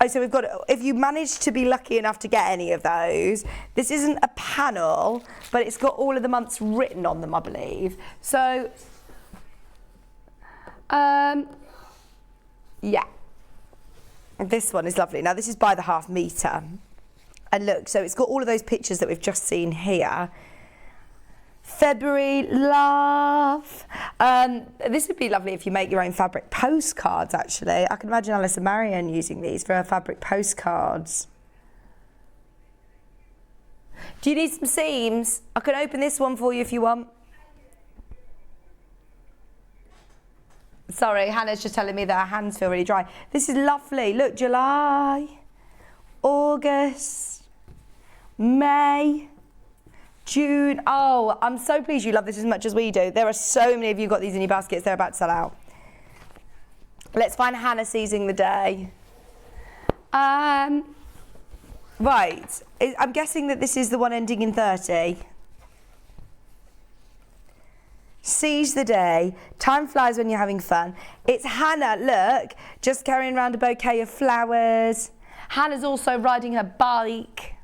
Oh, so we've got, if you manage to be lucky enough to get any of those, this isn't a panel, but it's got all of the months written on them, I believe. So, yeah, this one is lovely. Now, this is by the half metre. And look, so it's got all of those pictures that we've just seen here. February, love. This would be lovely if you make your own fabric postcards, actually. I can imagine Alice and Marianne using these for her fabric postcards. Do you need some seams? I can open this one for you if you want. Sorry, Hannah's just telling me that her hands feel really dry. This is lovely. Look, July, August, May, June. Oh, I'm so pleased you love this as much as we do. There are so many of you got these in your baskets. They're about to sell out. Let's find Hannah seizing the day. Right, I'm guessing that this is the one ending in 30. Seize the day. Time flies when you're having fun. It's Hannah, look, just carrying around a bouquet of flowers. Hannah's also riding her bike.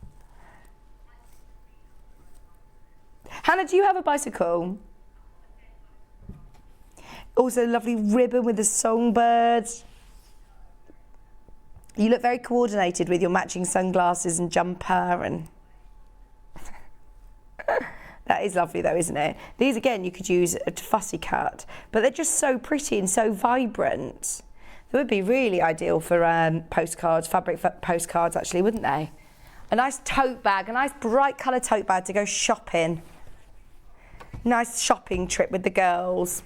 Hannah, do you have a bicycle? Also a lovely ribbon with the songbirds. You look very coordinated with your matching sunglasses and jumper and... That is lovely though, isn't it? These again, you could use a fussy cut, but they're just so pretty and so vibrant. They would be really ideal for postcards, fabric postcards actually, wouldn't they? A nice tote bag, a nice bright colour tote bag to go shopping. Nice shopping trip with the girls.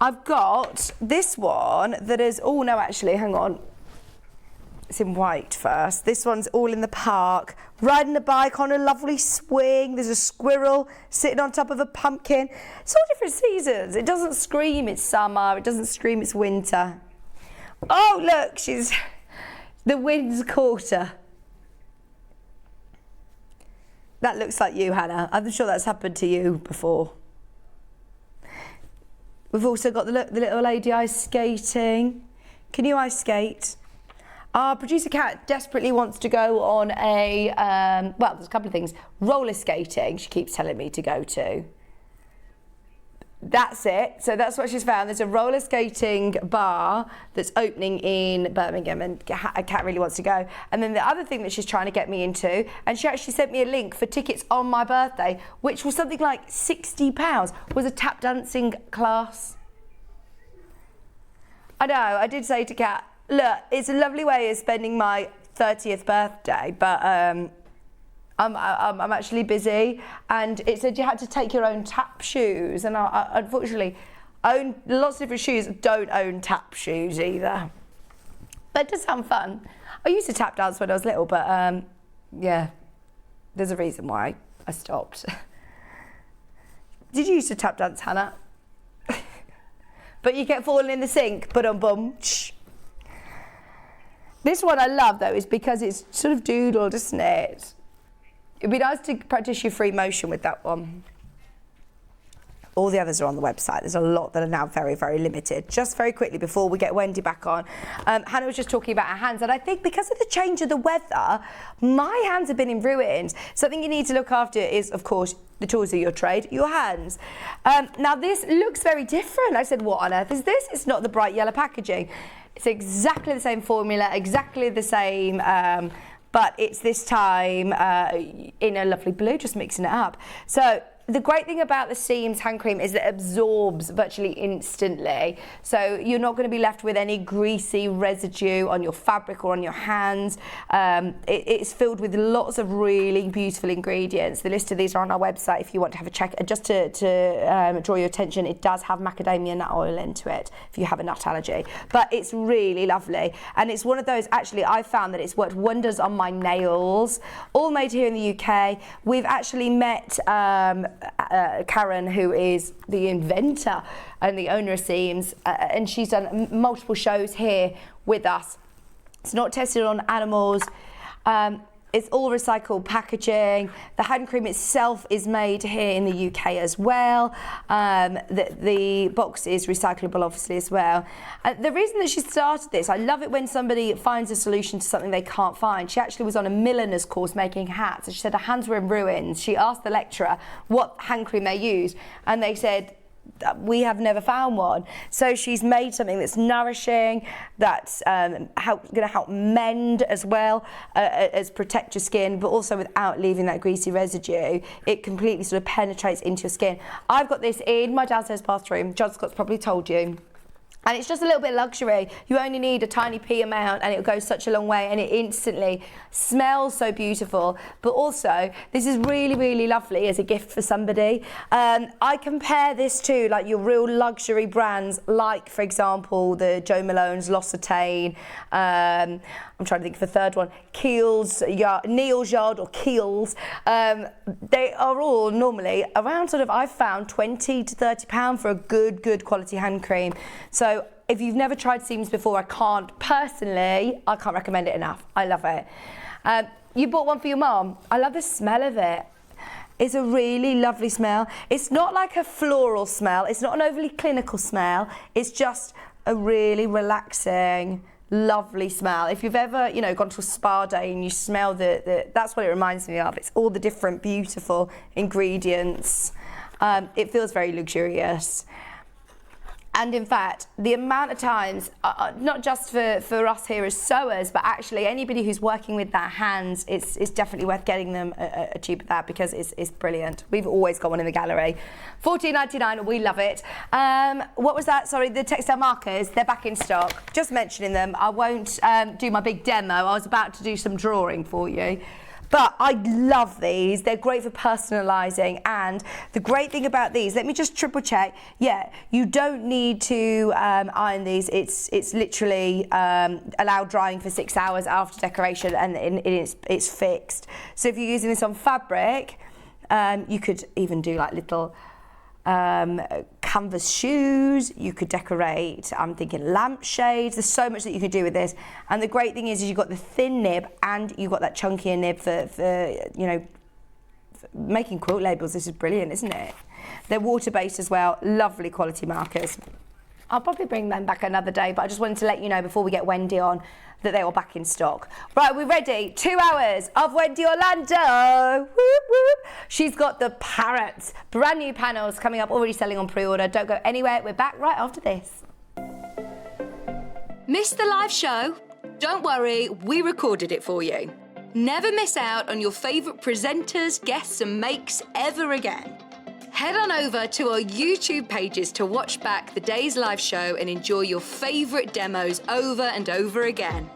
I've got this one that is, oh no, actually, hang on. It's in white first. This one's all in the park, riding a bike on a lovely swing. There's a squirrel sitting on top of a pumpkin. It's all different seasons. It doesn't scream it's summer. It doesn't scream it's winter. Oh, look, the wind's caught her. That looks like you, Hannah. I'm sure that's happened to you before. We've also got the little lady ice skating. Can you ice skate? Our producer Kat desperately wants to go on a, well, there's a couple of things. Roller skating, she keeps telling me to go to. That's it. So that's what she's found. There's a roller skating bar that's opening in Birmingham, and Kat really wants to go. And then the other thing that she's trying to get me into, and she actually sent me a link for tickets on my birthday, which was something like £60, was a tap dancing class. I know, I did say to Kat, look, it's a lovely way of spending my 30th birthday, but I'm actually busy, and it said you had to take your own tap shoes, and I unfortunately own lots of different shoes, don't own tap shoes either. But it does sound fun. I used to tap dance when I was little, but yeah, there's a reason why I stopped. Did you used to tap dance, Hannah? But you kept falling in the sink, bum. This one I love though is because it's sort of doodled, isn't it? It'd be nice to practice your free motion with that one. All the others are on the website. There's a lot that are now very, very limited. Just very quickly before we get Wendy back on, Hannah was just talking about her hands, and I think because of the change of the weather, my hands have been in ruins. Something you need to look after is, of course, the tools of your trade, your hands. Now this looks very different. I said, what on earth is this? It's not the bright yellow packaging. It's exactly the same formula, exactly the same, but it's this time in a lovely blue, just mixing it up. So the great thing about the Seams hand cream is that it absorbs virtually instantly. So you're not going to be left with any greasy residue on your fabric or on your hands. It's filled with lots of really beautiful ingredients. The list of these are on our website if you want to have a check. Just to draw your attention, it does have macadamia nut oil into it if you have a nut allergy. But it's really lovely. And it's one of those, actually, I found that it's worked wonders on my nails. All made here in the UK. We've actually met Karen, who is the inventor and the owner of Seams, and she's done multiple shows here with us. It's not tested on animals. It's all recycled packaging. The hand cream itself is made here in the UK as well. The box is recyclable, obviously, as well. The reason that she started this, I love it when somebody finds a solution to something they can't find. She actually was on a milliner's course making hats, and she said her hands were in ruins. She asked the lecturer what hand cream they used, and they said, we have never found one. So she's made something that's nourishing, that's going to help mend as well as protect your skin, but also without leaving that greasy residue. It completely sort of penetrates into your skin. I've got this in my downstairs bathroom. John Scott's probably told you. And it's just a little bit of luxury. You only need a tiny pea amount and it'll go such a long way, and it instantly smells so beautiful. But also, this is really, really lovely as a gift for somebody. I compare this to like your real luxury brands, like for example, the Jo Malone's L'Occitane. I'm trying to think of a third one. Neal's Yard or Kiehl's. They are all normally around sort of, I've found £20 to £30 for a good quality hand cream. So if you've never tried Seams before, I can't recommend it enough. I love it. You bought one for your mom. I love the smell of it. It's a really lovely smell. It's not like a floral smell. It's not an overly clinical smell. It's just a really relaxing, lovely smell. If you've ever, gone to a spa day and you smell that's what it reminds me of. It's all the different beautiful ingredients. It feels very luxurious. And in fact, the amount of times, not just for us here as sewers, but actually anybody who's working with their hands, it's definitely worth getting them a tube of that, because it's brilliant. We've always got one in the gallery. $14.99, we love it. What was that? Sorry, the textile markers, they're back in stock. Just mentioning them. I won't do my big demo. I was about to do some drawing for you. But I love these. They're great for personalising. And the great thing about these, let me just triple check. Yeah, you don't need to iron these. It's literally allowed drying for 6 hours after decoration, and it's fixed. So if you're using this on fabric, you could even do like little canvas shoes. You could decorate, I'm thinking lampshades. There's so much that you could do with this. And the great thing is you've got the thin nib and you've got that chunkier nib for making quilt labels. This is brilliant, isn't it? They're water-based as well. Lovely quality markers. I'll probably bring them back another day, but I just wanted to let you know before we get Wendy on that they are back in stock. Right, we're ready. 2 hours of Wendy Orlando. Whoop, whoop. She's got the Parrots. Brand new panels coming up, already selling on pre-order. Don't go anywhere. We're back right after this. Missed the live show? Don't worry, we recorded it for you. Never miss out on your favourite presenters, guests and makes ever again. Head on over to our YouTube pages to watch back the day's live show and enjoy your favourite demos over and over again.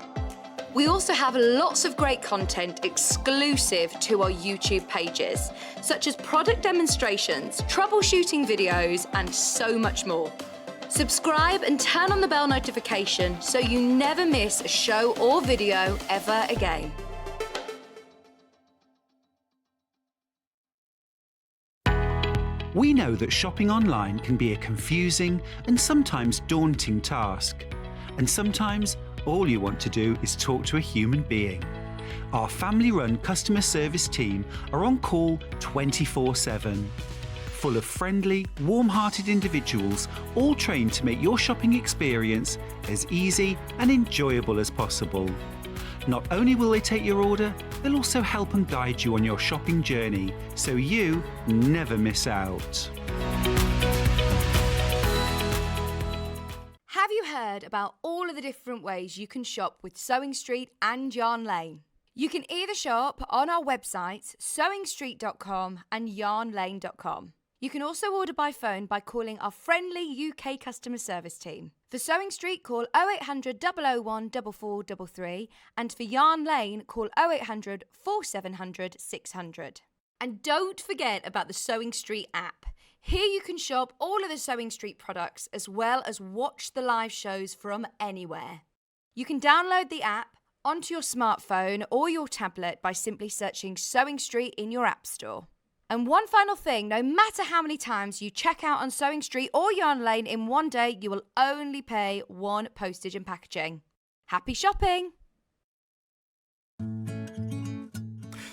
We also have lots of great content exclusive to our YouTube pages, such as product demonstrations, troubleshooting videos, and so much more. Subscribe and turn on the bell notification so you never miss a show or video ever again. We know that shopping online can be a confusing and sometimes daunting task. And sometimes all you want to do is talk to a human being. Our family-run customer service team are on call 24/7. Full of friendly, warm-hearted individuals, all trained to make your shopping experience as easy and enjoyable as possible. Not only will they take your order, they'll also help and guide you on your shopping journey, so you never miss out. Have you heard about all of the different ways you can shop with Sewing Street and Yarn Lane? You can either shop on our websites, sewingstreet.com and yarnlane.com. You can also order by phone by calling our friendly UK customer service team. For Sewing Street, call 0800 001 4433, and for Yarn Lane, call 0800 4700 600. And don't forget about the Sewing Street app. Here you can shop all of the Sewing Street products as well as watch the live shows from anywhere. You can download the app onto your smartphone or your tablet by simply searching Sewing Street in your app store. And one final thing, no matter how many times you check out on Sewing Street or Yarn Lane in one day, you will only pay one postage and packaging. Happy shopping!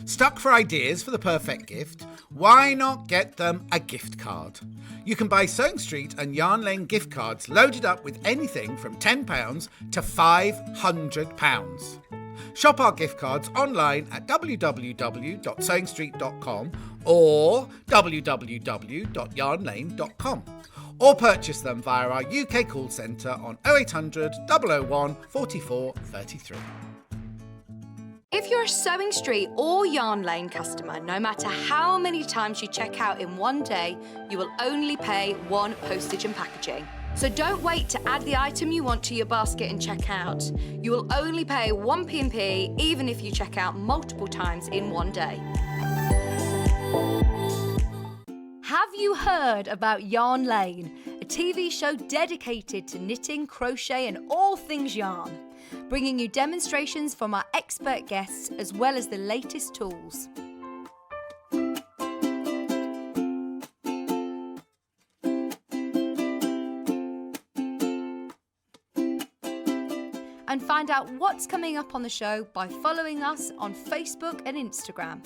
Stuck for ideas for the perfect gift? Why not get them a gift card? You can buy Sewing Street and Yarn Lane gift cards loaded up with anything from £10 to £500. Shop our gift cards online at www.sewingstreet.com or www.yarnlane.com, or purchase them via our UK call centre on 0800 001 44 33. If you're a Sewing Street or Yarn Lane customer, no matter how many times you check out in one day, you will only pay one postage and packaging. So don't wait to add the item you want to your basket and check out. You will only pay 1 P&P even if you check out multiple times in one day. Have you heard about Yarn Lane, a TV show dedicated to knitting, crochet and all things yarn, bringing you demonstrations from our expert guests as well as the latest tools. And find out what's coming up on the show by following us on Facebook and Instagram.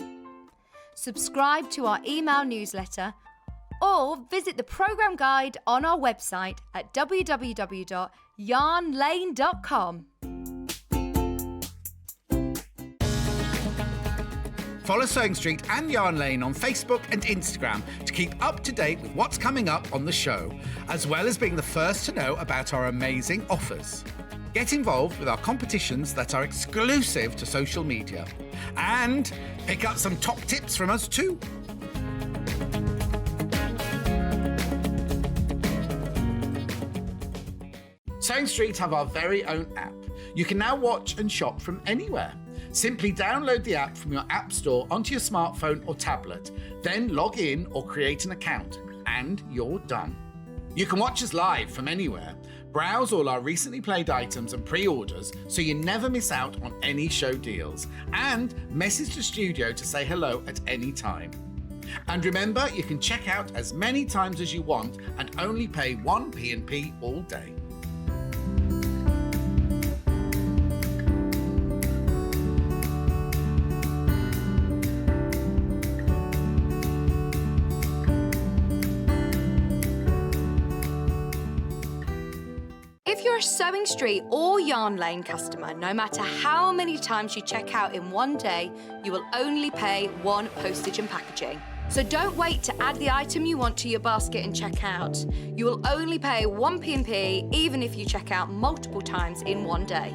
Subscribe to our email newsletter or visit the programme guide on our website at www.yarnlane.com. Follow Sewing Street and Yarn Lane on Facebook and Instagram to keep up to date with what's coming up on the show, as well as being the first to know about our amazing offers. Get involved with our competitions that are exclusive to social media. And pick up some top tips from us too. Sewing Street have our very own app. You can now watch and shop from anywhere. Simply download the app from your app store onto your smartphone or tablet, then log in or create an account, and you're done. You can watch us live from anywhere, browse all our recently played items and pre-orders so you never miss out on any show deals, and message the studio to say hello at any time. And remember, you can check out as many times as you want and only pay 1 P&P all day. If you're a Sewing Street or Yarn Lane customer, no matter how many times you check out in one day, you will only pay 1 postage and packaging. So don't wait to add the item you want to your basket and check out. You will only pay 1 P&P even if you check out multiple times in one day.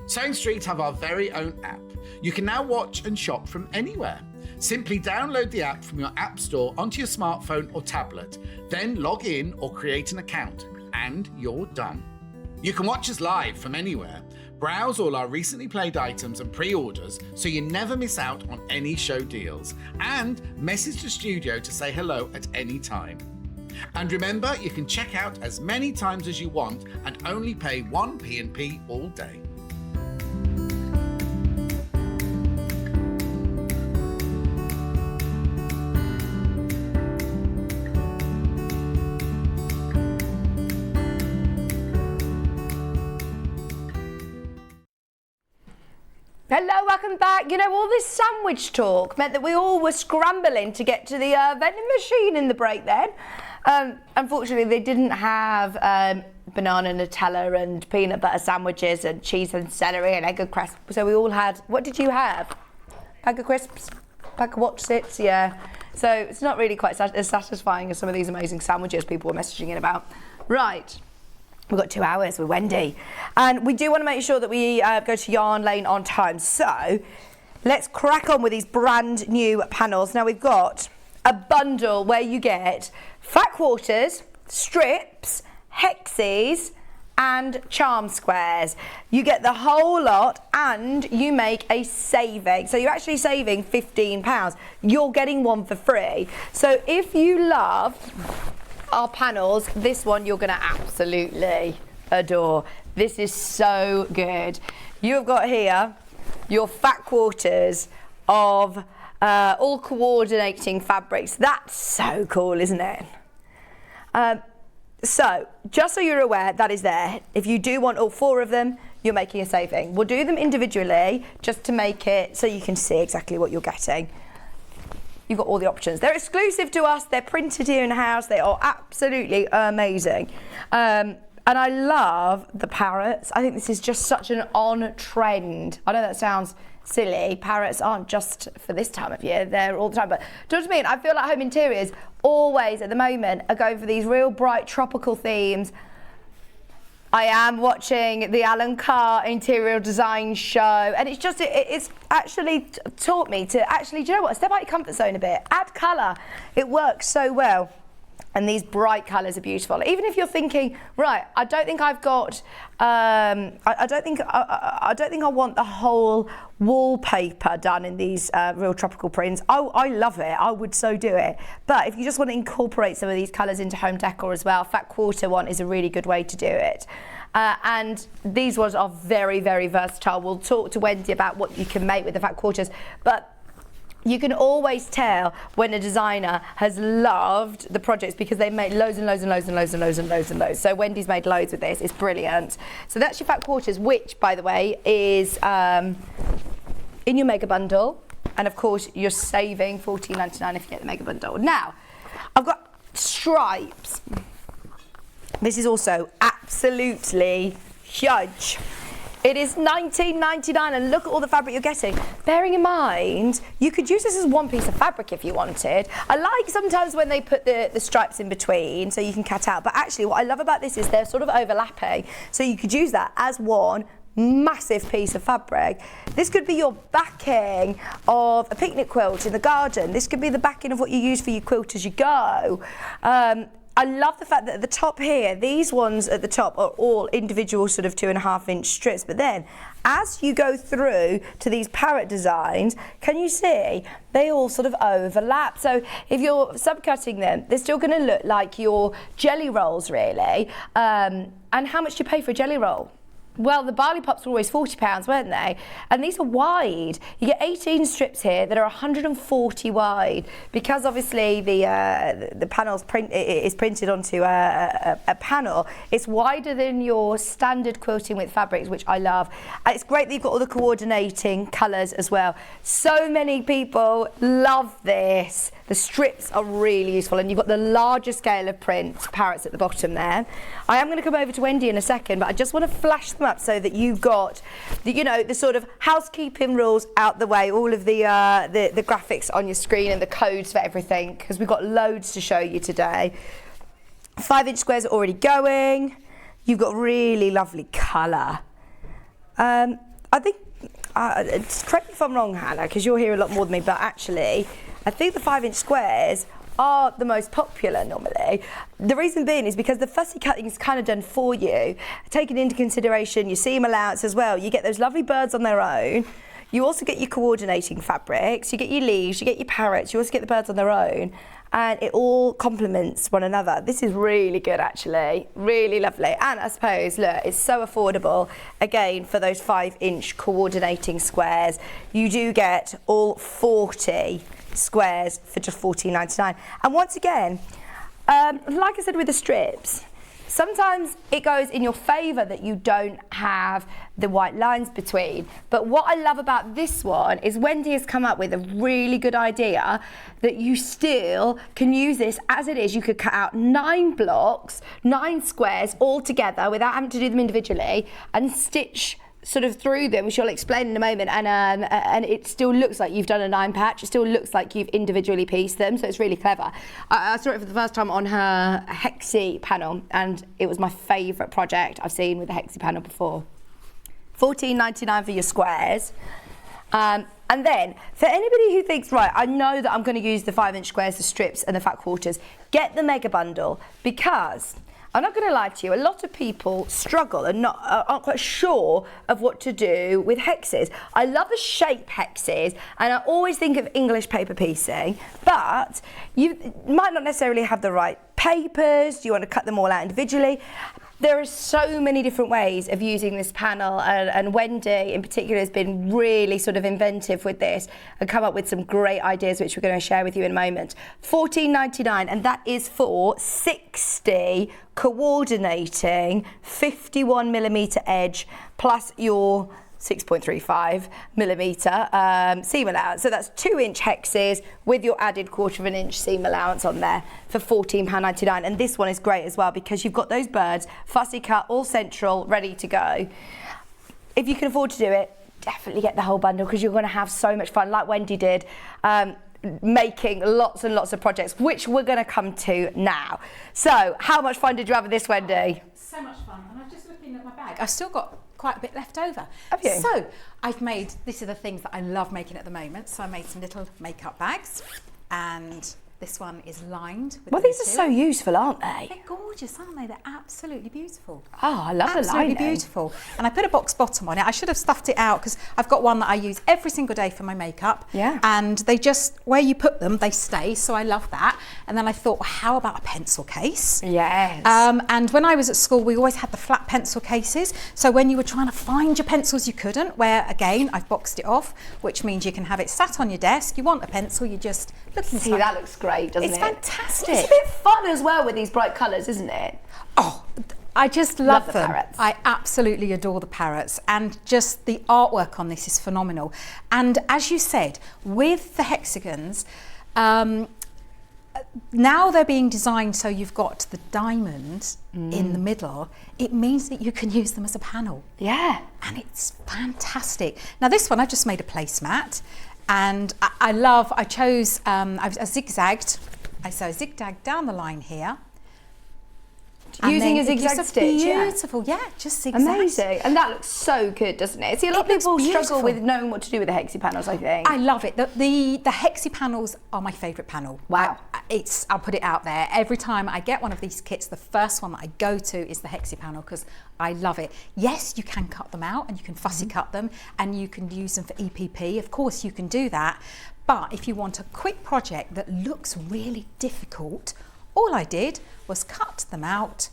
Sewing Street have our very own app. You can now watch and shop from anywhere. Simply download the app from your app store onto your smartphone or tablet, then log in or create an account, and you're done. You can watch us live from anywhere, browse all our recently played items and pre-orders so you never miss out on any show deals, and message the studio to say hello at any time. And remember, you can check out as many times as you want and only pay 1 P&P all day. Hello, welcome back. You know, all this sandwich talk meant that we all were scrambling to get to the vending machine in the break then. Unfortunately, they didn't have banana Nutella and peanut butter sandwiches and cheese and celery and egg and crisps. So we all had, what did you have? Bag of crisps? Bag of Watch-Its? Yeah. So it's not really quite as satisfying as some of these amazing sandwiches people were messaging in about. Right. We've got 2 hours with Wendy, and we do want to make sure that we go to Yarn Lane on time. So let's crack on with these brand new panels. Now we've got a bundle where you get fat quarters, strips, hexes and charm squares. You get the whole lot and you make a saving. So you're actually saving £15. You're getting one for free. So if you love our panels, this one you're going to absolutely adore. This is so good. You've got here your fat quarters of all coordinating fabrics. That's so cool, isn't it? So just so you're aware, that is there. If you do want all 4 of them, you're making a saving. We'll do them individually just to make it so you can see exactly what you're getting. You've got all the options. They're exclusive to us. They're printed here in the house. They are absolutely amazing. And I love the parrots. I think this is just such an on trend. I know that sounds silly. Parrots aren't just for this time of year. They're all the time. But do you know what I mean? I feel like home interiors always at the moment are going for these real bright tropical themes. I am watching the Alan Carr interior design show, and it's just, it's actually taught me to actually, do you know what, step out your comfort zone a bit, add colour. It works so well. And these bright colours are beautiful. Even if you're thinking, right, I don't think I've got, I don't think I want the whole wallpaper done in these real tropical prints. I love it. I would so do it. But if you just want to incorporate some of these colours into home decor as well, fat quarter one is a really good way to do it. And these ones are very, very versatile. We'll talk to Wendy about what you can make with the fat quarters, but you can always tell when a designer has loved the projects because they make loads and loads and loads and loads and loads and loads and loads. So Wendy's made loads with this. It's brilliant. So that's your fat quarters, which, by the way, is in your mega bundle. And of course, you're saving $14.99 if you get the mega bundle. Now, I've got stripes. This is also absolutely huge. It is $19.99 and look at all the fabric you're getting. Bearing in mind, you could use this as one piece of fabric if you wanted. I like sometimes when they put the stripes in between so you can cut out, but actually what I love about this is they're sort of overlapping. So you could use that as one massive piece of fabric. This could be your backing of a picnic quilt in the garden. This could be the backing of what you use for your quilt as you go. I love the fact that at the top here, these ones at the top are all individual sort of 2.5-inch strips. But then as you go through to these parrot designs, can you see they all sort of overlap? So if you're subcutting them, they're still going to look like your jelly rolls really. And how much do you pay for a jelly roll? Well, the barley pops were always £40, weren't they? And these are wide. You get 18 strips here that are 140 wide because obviously the panel's is printed onto a panel. It's wider than your standard quilting with fabrics, which I love. And it's great that you've got all the coordinating colours as well. So many people love this. The strips are really useful, and you've got the larger scale of print parrots at the bottom there. I am going to come over to Wendy in a second, but I just want to flash them up so that you've got, the sort of housekeeping rules out the way, all of the graphics on your screen and the codes for everything, because we've got loads to show you today. 5-inch squares are already going. You've got really lovely colour. I think, correct me if I'm wrong, Hannah, because you're here a lot more than me, but actually, I think the 5-inch squares are the most popular normally. The reason being is because the fussy cutting is kind of done for you, taking into consideration your seam allowance as well. You get those lovely birds on their own. You also get your coordinating fabrics, you get your leaves, you get your parrots, you also get the birds on their own, and it all complements one another. This is really good actually, really lovely. And I suppose, look, it's so affordable. Again, for those 5-inch coordinating squares, you do get all 40 squares for just $14.99. And once again, like I said with the strips, sometimes it goes in your favour that you don't have the white lines between. But what I love about this one is Wendy has come up with a really good idea that you still can use this as it is. You could cut out 9 blocks, 9 squares all together without having to do them individually and stitch sort of through them, which I'll explain in a moment, and it still looks like you've done a 9 patch. It still looks like you've individually pieced them, so it's really clever. I saw it for the first time on her Hexie panel, and it was my favourite project I've seen with the Hexie panel before. $14.99 for your squares. And then, for anybody who thinks, right, I know that I'm going to use the 5-inch squares, the strips and the fat quarters, get the mega bundle, because I'm not going to lie to you, a lot of people struggle and aren't quite sure of what to do with hexes. I love the shape hexes, and I always think of English paper piecing, but you might not necessarily have the right papers. Do you want to cut them all out individually? There are so many different ways of using this panel, and Wendy in particular has been really sort of inventive with this and come up with some great ideas which we're going to share with you in a moment. $14.99, and that is for 60 coordinating 51mm edge plus your 6.35mm seam allowance. So that's 2-inch hexes with your added 1/4 inch seam allowance on there for £14.99. And this one is great as well because you've got those birds, fussy cut, all central, ready to go. If you can afford to do it, definitely get the whole bundle because you're going to have so much fun, like Wendy did, making lots and lots of projects, which we're going to come to now. So, how much fun did you have with this, Wendy? So much fun. And I'm just looking at my bag. I've still got quite a bit left over. Have you? So, I've made, these are the things that I love making at the moment. So I made some little makeup bags, and This one is lined with Well, the these are so material. useful, aren't they? They're gorgeous, aren't they? They're absolutely beautiful. Oh, I love the Absolutely lining. beautiful. And I put a box bottom on it. I should have stuffed it out because I've got one that I use every single day for my makeup. Yeah. And they just, where you put them, they stay. So I love that. And then I thought, well, how about a pencil case? Yes. And when I was at school, we always had the flat pencil cases. So when you were trying to find your pencils, you couldn't. Where, again, I've boxed it off, which means you can have it sat on your desk. You want a pencil, you just look inside. See, that looks great, doesn't It's it? fantastic. It's a bit fun as well with these bright colours, isn't it? Oh, I just love the them. parrots. I absolutely adore the parrots, and just the artwork on this is phenomenal. And as you said, with the hexagons, now they're being designed so you've got the diamond in the middle. It means that you can use them as a panel. Yeah. And it's fantastic. Now this one, I've just made a placemat, and I chose, I zigzagged, I zigzagged down the line here. Using And a then it gives zigzag stitch, yeah. beautiful, yeah, just zigzag. Amazing. And that looks so good, doesn't it? See, a lot of It looks people struggle beautiful. with knowing what to do with the hexi panels, I think. I love it. The hexi panels are my favourite panel. Wow. I'll put it out there. Every time I get one of these kits, the first one that I go to is the hexi panel because I love it. Yes, you can cut them out and you can fussy cut them and you can use them for EPP. Of course, you can do that. But if you want a quick project that looks really difficult, all I did was cut them out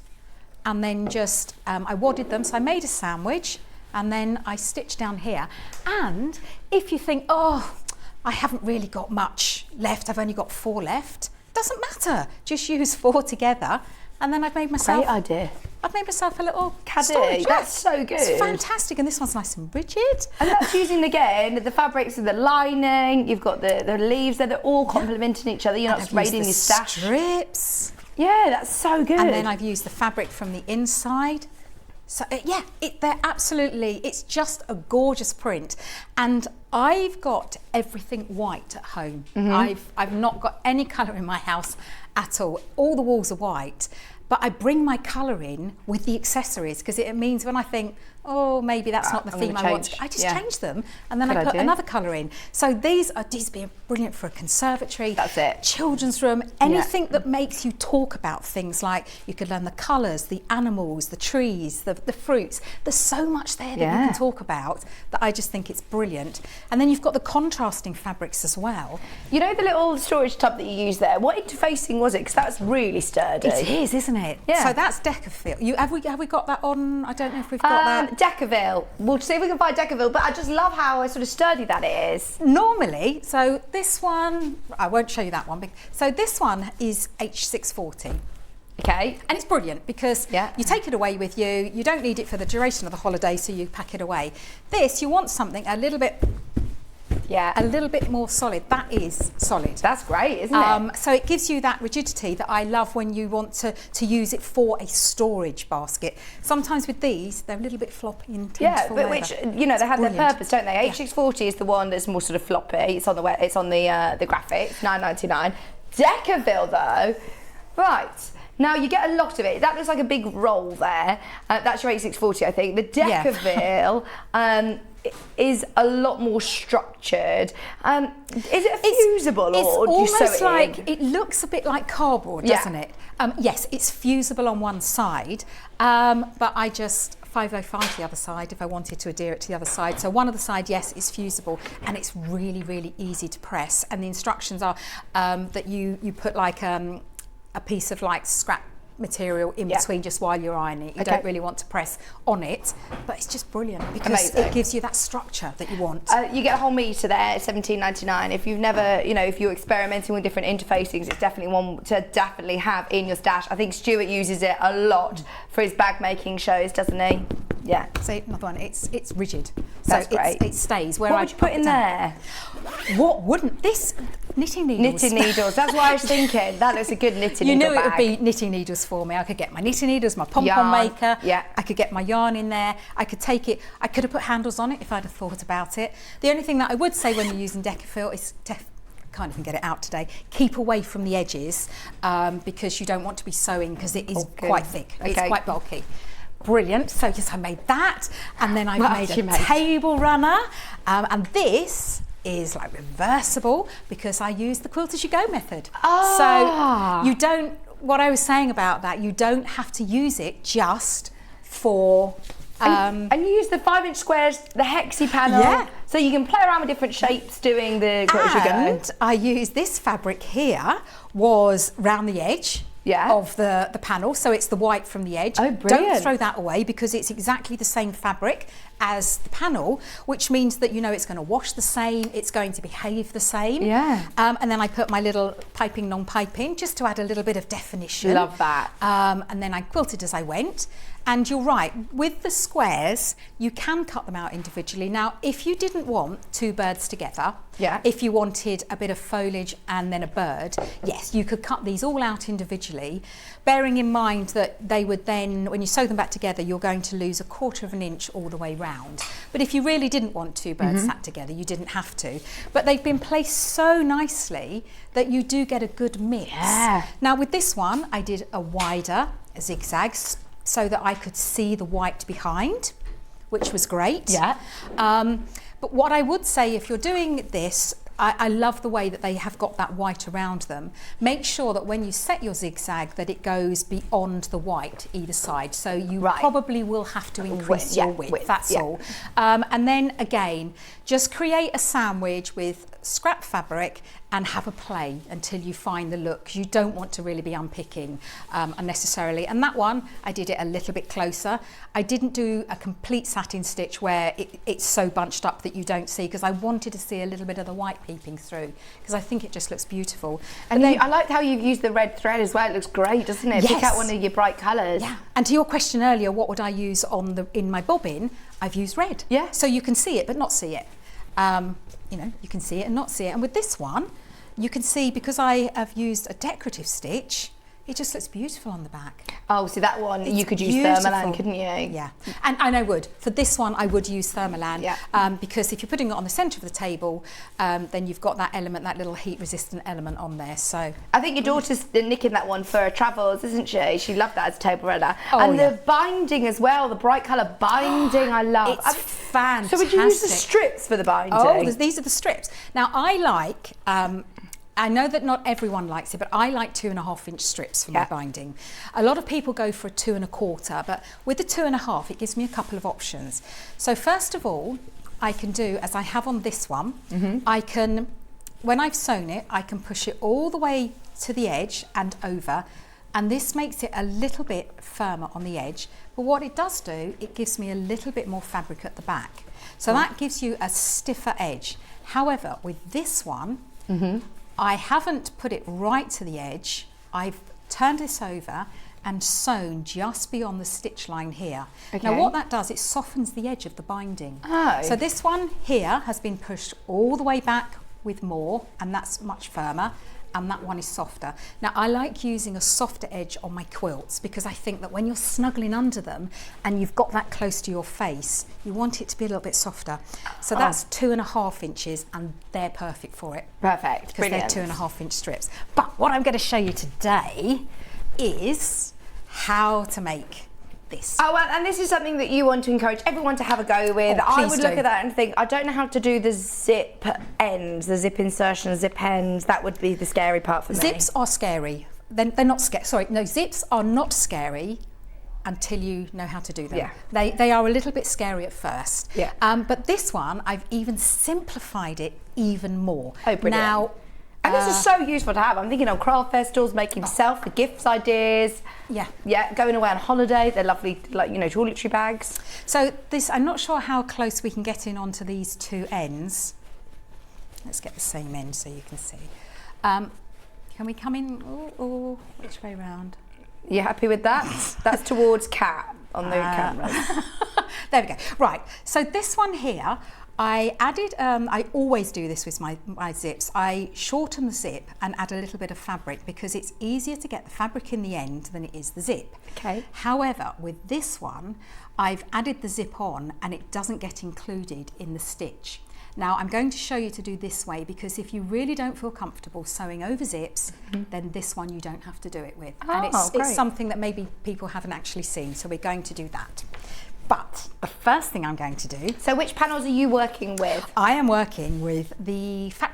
and then just, I wadded them. So I made a sandwich and then I stitched down here. And if you think, oh, I haven't really got much left, I've only got 4 left, doesn't matter. Just use 4 together. And then I've made myself, Great idea. I've made myself a little Caddy. storage. That's so good. It's fantastic. And this one's nice and rigid. And that's using, again, the fabrics and the lining, you've got the leaves there, they're all complementing each other. You're not And I've raiding used your the stash. strips. Yeah, that's so good. And then I've used the fabric from the inside. So yeah, they're absolutely, it's just a gorgeous print. And I've got everything white at home. I've not got any colour in my house at all. All the walls are white. But I bring my colour in with the accessories because it means when I think, oh, maybe that's not the I'm theme gonna I want, change. I just Yeah. change them and then Good I put idea. another colour in. So these would be brilliant for a conservatory, That's it. children's room, anything that makes you talk about things like you could learn the colours, the animals, the trees, the fruits. There's so much there that you Yeah. can talk about that I just think it's brilliant. And then you've got the contrasting fabrics as well. You know the little storage tub that you use there? What interfacing was it? Because that's really sturdy. It is, isn't it? Yeah. So that's Decafil. Have we got that on? I don't know if we've got that. Decaville. We'll see if we can find Decaville, but I just love how sort of sturdy that is. Normally, so this one, I won't show you that one. So this one is H640. Okay. And it's brilliant because Yeah. you take it away with you. You don't need it for the duration of the holiday, so you pack it away. This, you want something a little bit more solid. That is solid. That's great, isn't it? So it gives you that rigidity that I love when you want to use it for a storage basket. Sometimes with these, they're a little bit floppy and tend to Yeah, fall but over. which, you know, they have their brilliant. purpose, don't they? Yeah. H640 is the one that's more sort of floppy. It's on the graphic, $9.99. Decaville though, right. Now you get a lot of it. That looks like a big roll there. That's your H640, I think. The Decaville is a lot more structured. Is it fusible or do you sew almost it like in? it looks a bit like cardboard, Yeah. doesn't it? Yes, it's fusible on one side, but I just 505 the other side if I wanted to adhere it to the other side. So one of the side, yes, is fusible, and it's really, really easy to press. And the instructions are that you put like a piece of like scrap material in between just while you're ironing it. You don't really want to press on it, but it's just brilliant because it gives you that structure that you want. You get a whole meter there, $17.99. If you've never, if you're experimenting with different interfacings, it's definitely one to definitely have in your stash. I think Stuart uses it a lot for his bag making shows, doesn't he? Yeah. See, another one. It's rigid, That's so great. it stays. Where What I would you put in there? What wouldn't this knitting needles? Knitting needles. That's what I was thinking. That looks a good knitting You needle knew it would bag. be knitting needles for me. I could get my knitting needles, my pom-pom Yarn, maker. yeah. I could get my yarn in there. I could take it. I could have put handles on it if I'd have thought about it. The only thing that I would say when you're using Decafil is can't even get it out today. Keep away from the edges because you don't want to be sewing because it is quite thick. Okay. It's quite bulky. Brilliant. So yes, I made that, and then I've What made else you a made? table runner, and this is like reversible because I use the quilt as you go method. Ah. So you don't, what I was saying about that, you don't have to use it just for... and you use the 5-inch squares, the hexi panel, Yeah. so you can play around with different shapes doing the quilt as you go. And I used this fabric here, was round the edge. Yeah. Of the panel, so it's the white from the edge. Oh, brilliant. Don't throw that away because it's exactly the same fabric as the panel, which means that you know it's going to wash the same, it's going to behave the same. Yeah. And then I put my little piping non-piping just to add a little bit of definition. Love that. And then I quilted as I went. And you're right, with the squares, you can cut them out individually. Now, if you didn't want 2 birds together, if you wanted a bit of foliage and then a bird, yes, you could cut these all out individually, bearing in mind that they would then, when you sew them back together, you're going to lose 1/4 of an inch all the way round. But if you really didn't want 2 birds sat together, you didn't have to. But they've been placed so nicely that you do get a good mix. Yeah. Now, with this one, I did a wider zigzag so that I could see the white behind, which was great. Yeah. But what I would say, if you're doing this, I love the way that they have got that white around them. Make sure that when you set your zigzag that it goes beyond the white either side. So you probably will have to increase your width, that's all. And then again, just create a sandwich with scrap fabric and have a play until you find the look. You don't want to really be unpicking unnecessarily. And that one, I did it a little bit closer. I didn't do a complete satin stitch where it's so bunched up that you don't see, because I wanted to see a little bit of the white peeping through, because I think it just looks beautiful. And then I liked how you've used the red thread as well. It looks great, doesn't it? Yes. Pick out one of your bright colours. Yeah. And to your question earlier, what would I use in my bobbin? I've used red. Yeah. So you can see it but not see it. You know, you can see it and not see it. And with this one, you can see, because I have used a decorative stitch, it just looks beautiful on the back. Oh, so that one, you could use beautiful. Thermolan, couldn't you? Yeah, and I would. For this one, I would use Thermolan, because if you're putting it on the centre of the table, then you've got that element, that little heat-resistant element on there. So I think your daughter's nicking that one for her travels, isn't she? She loved that as a table runner. Oh, and yeah. the binding as well, the bright colour binding, I love. It's fantastic. So would you use the strips for the binding? Oh, these are the strips. Now, I like... I know that not everyone likes it, but I like 2.5-inch strips for my binding. A lot of people go for a 2 1/4, but with the 2.5, it gives me a couple of options. So first of all, I can do, as I have on this one, I can, when I've sewn it, I can push it all the way to the edge and over, and this makes it a little bit firmer on the edge. But what it does do, it gives me a little bit more fabric at the back. So that gives you a stiffer edge. However, with this one, I haven't put it right to the edge. I've turned this over and sewn just beyond the stitch line here. Okay. Now what that does, it softens the edge of the binding. Oh. So this one here has been pushed all the way back with more, and that's much firmer, and that one is softer. Now I like using a softer edge on my quilts because I think that when you're snuggling under them and you've got that close to your face, you want it to be a little bit softer. So that's 2.5 inches, and they're perfect for it. Perfect, because they're 2.5-inch strips. But what I'm going to show you today is how to make this. Oh, well, and this is something that you want to encourage everyone to have a go with. I would look at that and think, I don't know how to do the zip ends, the zip insertion, zip ends. That would be the scary part for me. Zips are scary. They're not scary. Sorry, no, zips are not scary until you know how to do them. Yeah. They are a little bit scary at first. Yeah. But this one, I've even simplified it even more. Oh, brilliant. Now, and this is so useful to have. I'm thinking of craft festivals, making yourself the gifts ideas. Yeah. Yeah, going away on holiday. They're lovely, like, you know, toiletry bags. So this, I'm not sure how close we can get in onto these two ends. Let's get the same end so you can see. Can we come in? Ooh, which way round? You happy with that? That's towards Cat on the camera. There we go. Right, so this one here, I added, I always do this with my zips. I shorten the zip and add a little bit of fabric because it's easier to get the fabric in the end than it is the zip. Okay. However, with this one, I've added the zip on and it doesn't get included in the stitch. Now I'm going to show you to do this way because if you really don't feel comfortable sewing over zips, then this one you don't have to do it with. And it's something that maybe people haven't actually seen, so we're going to do that. But the first thing I'm going to do... So which panels are you working with? I am working with the fat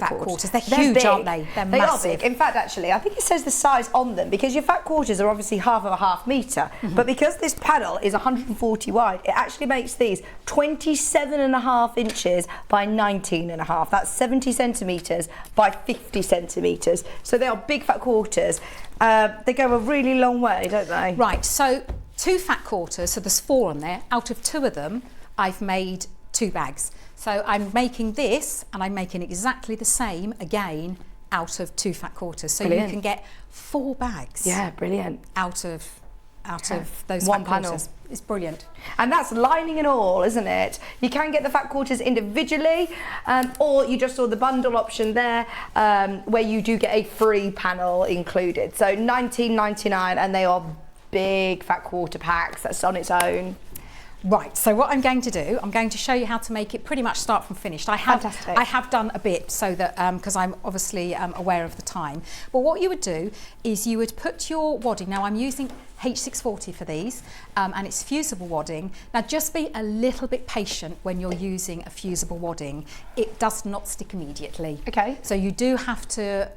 quarters. They're huge, big. aren't they? They're massive. Are big. In fact, actually, I think it says the size on them because your fat quarters are obviously half of a half metre. But because this panel is 140 wide, it actually makes these 27.5 inches by 19.5. That's 70 centimetres by 50 centimetres. So they are big fat quarters. They go a really long way, don't they? Right, so 2 fat quarters, so there's 4 on there. Out of 2 of them, I've made 2 bags. So I'm making this, and I'm making exactly the same again out of 2 fat quarters. So Brilliant. you can get 4 bags. Yeah, brilliant. Out of those One fat panel. quarters. It's brilliant. And that's lining and all, isn't it? You can get the fat quarters individually, or you just saw the bundle option there, where you do get a free panel included. So $19.99, and they are big fat quarter packs. That's on its own. Right, so what I'm going to do, I'm going to show you how to make it pretty much start from finish. I have done a bit so that, because I'm obviously aware of the time. But what you would do is you would put your wadding, now I'm using H640 for these, and it's fusible wadding. Now just be a little bit patient when you're using a fusible wadding. It does not stick immediately. Okay. So you do have to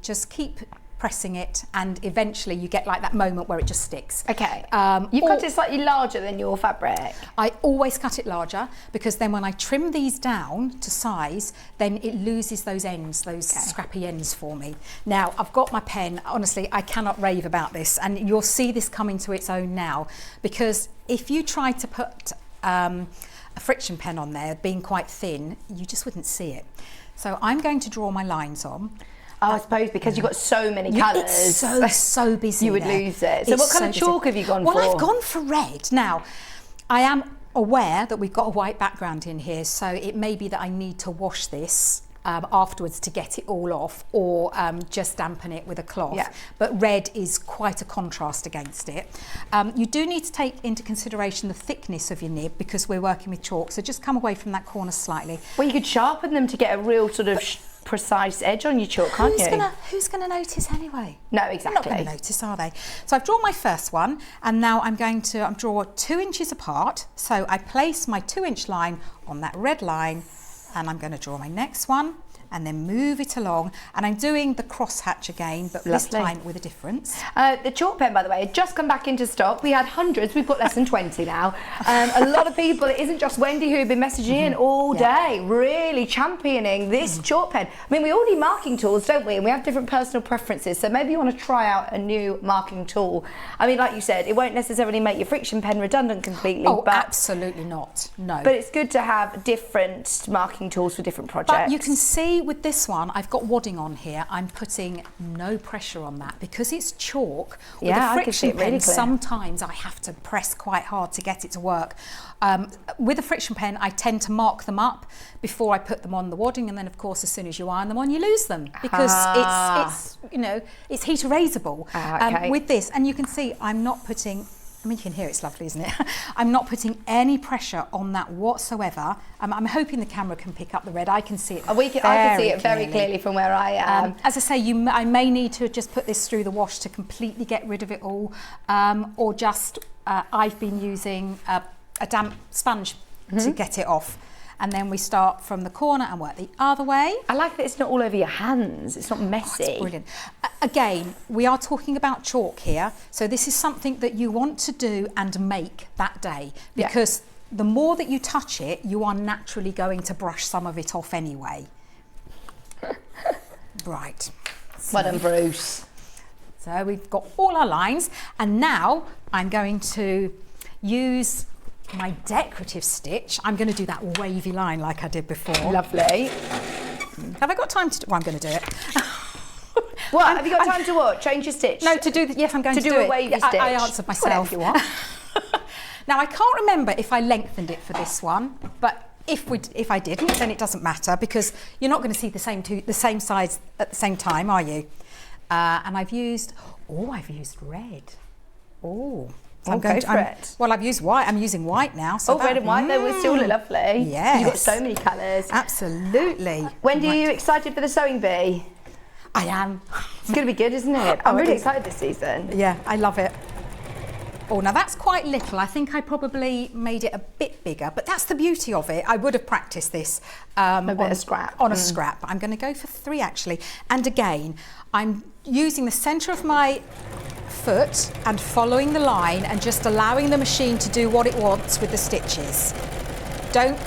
just keep pressing it, and eventually you get like that moment where it just sticks. Okay. You cut it slightly larger than your fabric. I always cut it larger because then when I trim these down to size, then it loses those ends, those scrappy ends for me. Now I've got my pen. Honestly, I cannot rave about this, and you'll see this come into its own now, because if you try to put a friction pen on there being quite thin, you just wouldn't see it. So I'm going to draw my lines on. Oh, I suppose because you've got so many colours. It's so busy. You would lose it. So what colour chalk have you gone for? Well, I've gone for red. Now, I am aware that we've got a white background in here, so it may be that I need to wash this afterwards to get it all off, or just dampen it with a cloth. Yeah. But red is quite a contrast against it. You do need to take into consideration the thickness of your nib because we're working with chalk, so just come away from that corner slightly. Well, you could sharpen them to get a real sort of precise edge on your chalk, can't you? Who's gonna notice anyway? No, exactly. They're not gonna notice, are they? So I've drawn my first one, and now I'm going to draw 2 inches apart. So I place my 2-inch line on that red line, and I'm going to draw my next one and then move it along, and I'm doing the cross hatch again, but this time with a difference. The chalk pen, by the way, had just come back into stock. We had hundreds, we've got less than 20 now. A lot of people, it isn't just Wendy who've been messaging in all day, really championing this chalk pen. I mean, we all need marking tools, don't we? And we have different personal preferences, so maybe you want to try out a new marking tool. I mean, like you said, it won't necessarily make your friction pen redundant completely. Oh, but absolutely not, no. But it's good to have different marking tools for different projects. But you can see with this one, I've got wadding on here. I'm putting no pressure on that because it's chalk. With a friction pen, sometimes I have to press quite hard to get it to work. With a friction pen, I tend to mark them up before I put them on the wadding, and then of course, as soon as you iron them on, you lose them because it's you know, it's heat erasable. With this, and you can see I'm not putting. I mean, you can hear it's lovely, isn't it? I'm not putting any pressure on that whatsoever. I'm hoping the camera can pick up the red. I can see it. I can see it very clearly from where I am. As I say, I may need to just put this through the wash to completely get rid of it all, or just I've been using a damp sponge to get it off. And then we start from the corner and work the other way. I like that it's not all over your hands. It's not messy. Oh, it's brilliant. Again, we are talking about chalk here. So this is something that you want to do and make that day, because the more that you touch it, you are naturally going to brush some of it off anyway. Right. Well done, Bruce. So we've got all our lines, and now I'm going to use my decorative stitch. I'm going to do that wavy line like I did before. Lovely. Have I got time to do? Well, I'm going to do it. What? Have you got time to what? Change your stitch? No, to do the, yes, I'm going to do a it. wavy stitch. I answered myself. Whatever you want. Now I can't remember if I lengthened it for this one, but if I didn't, then it doesn't matter because you're not going to see the same size at the same time, are you? And I've used red. Oh. So well, I've used white. I'm using white now. So red and white, they will still look lovely. Yes. You've got so many colours. Absolutely. Wendy, are you excited for the sewing bee? I am. It's going to be good, isn't it? I'm really excited this season. Yeah, I love it. Oh, now that's quite little. I think I probably made it a bit bigger, but that's the beauty of it. I would have practiced this a bit of scrap. On a scrap. I'm going to go for 3 actually. And again, I'm using the centre of my foot and following the line and just allowing the machine to do what it wants with the stitches. Don't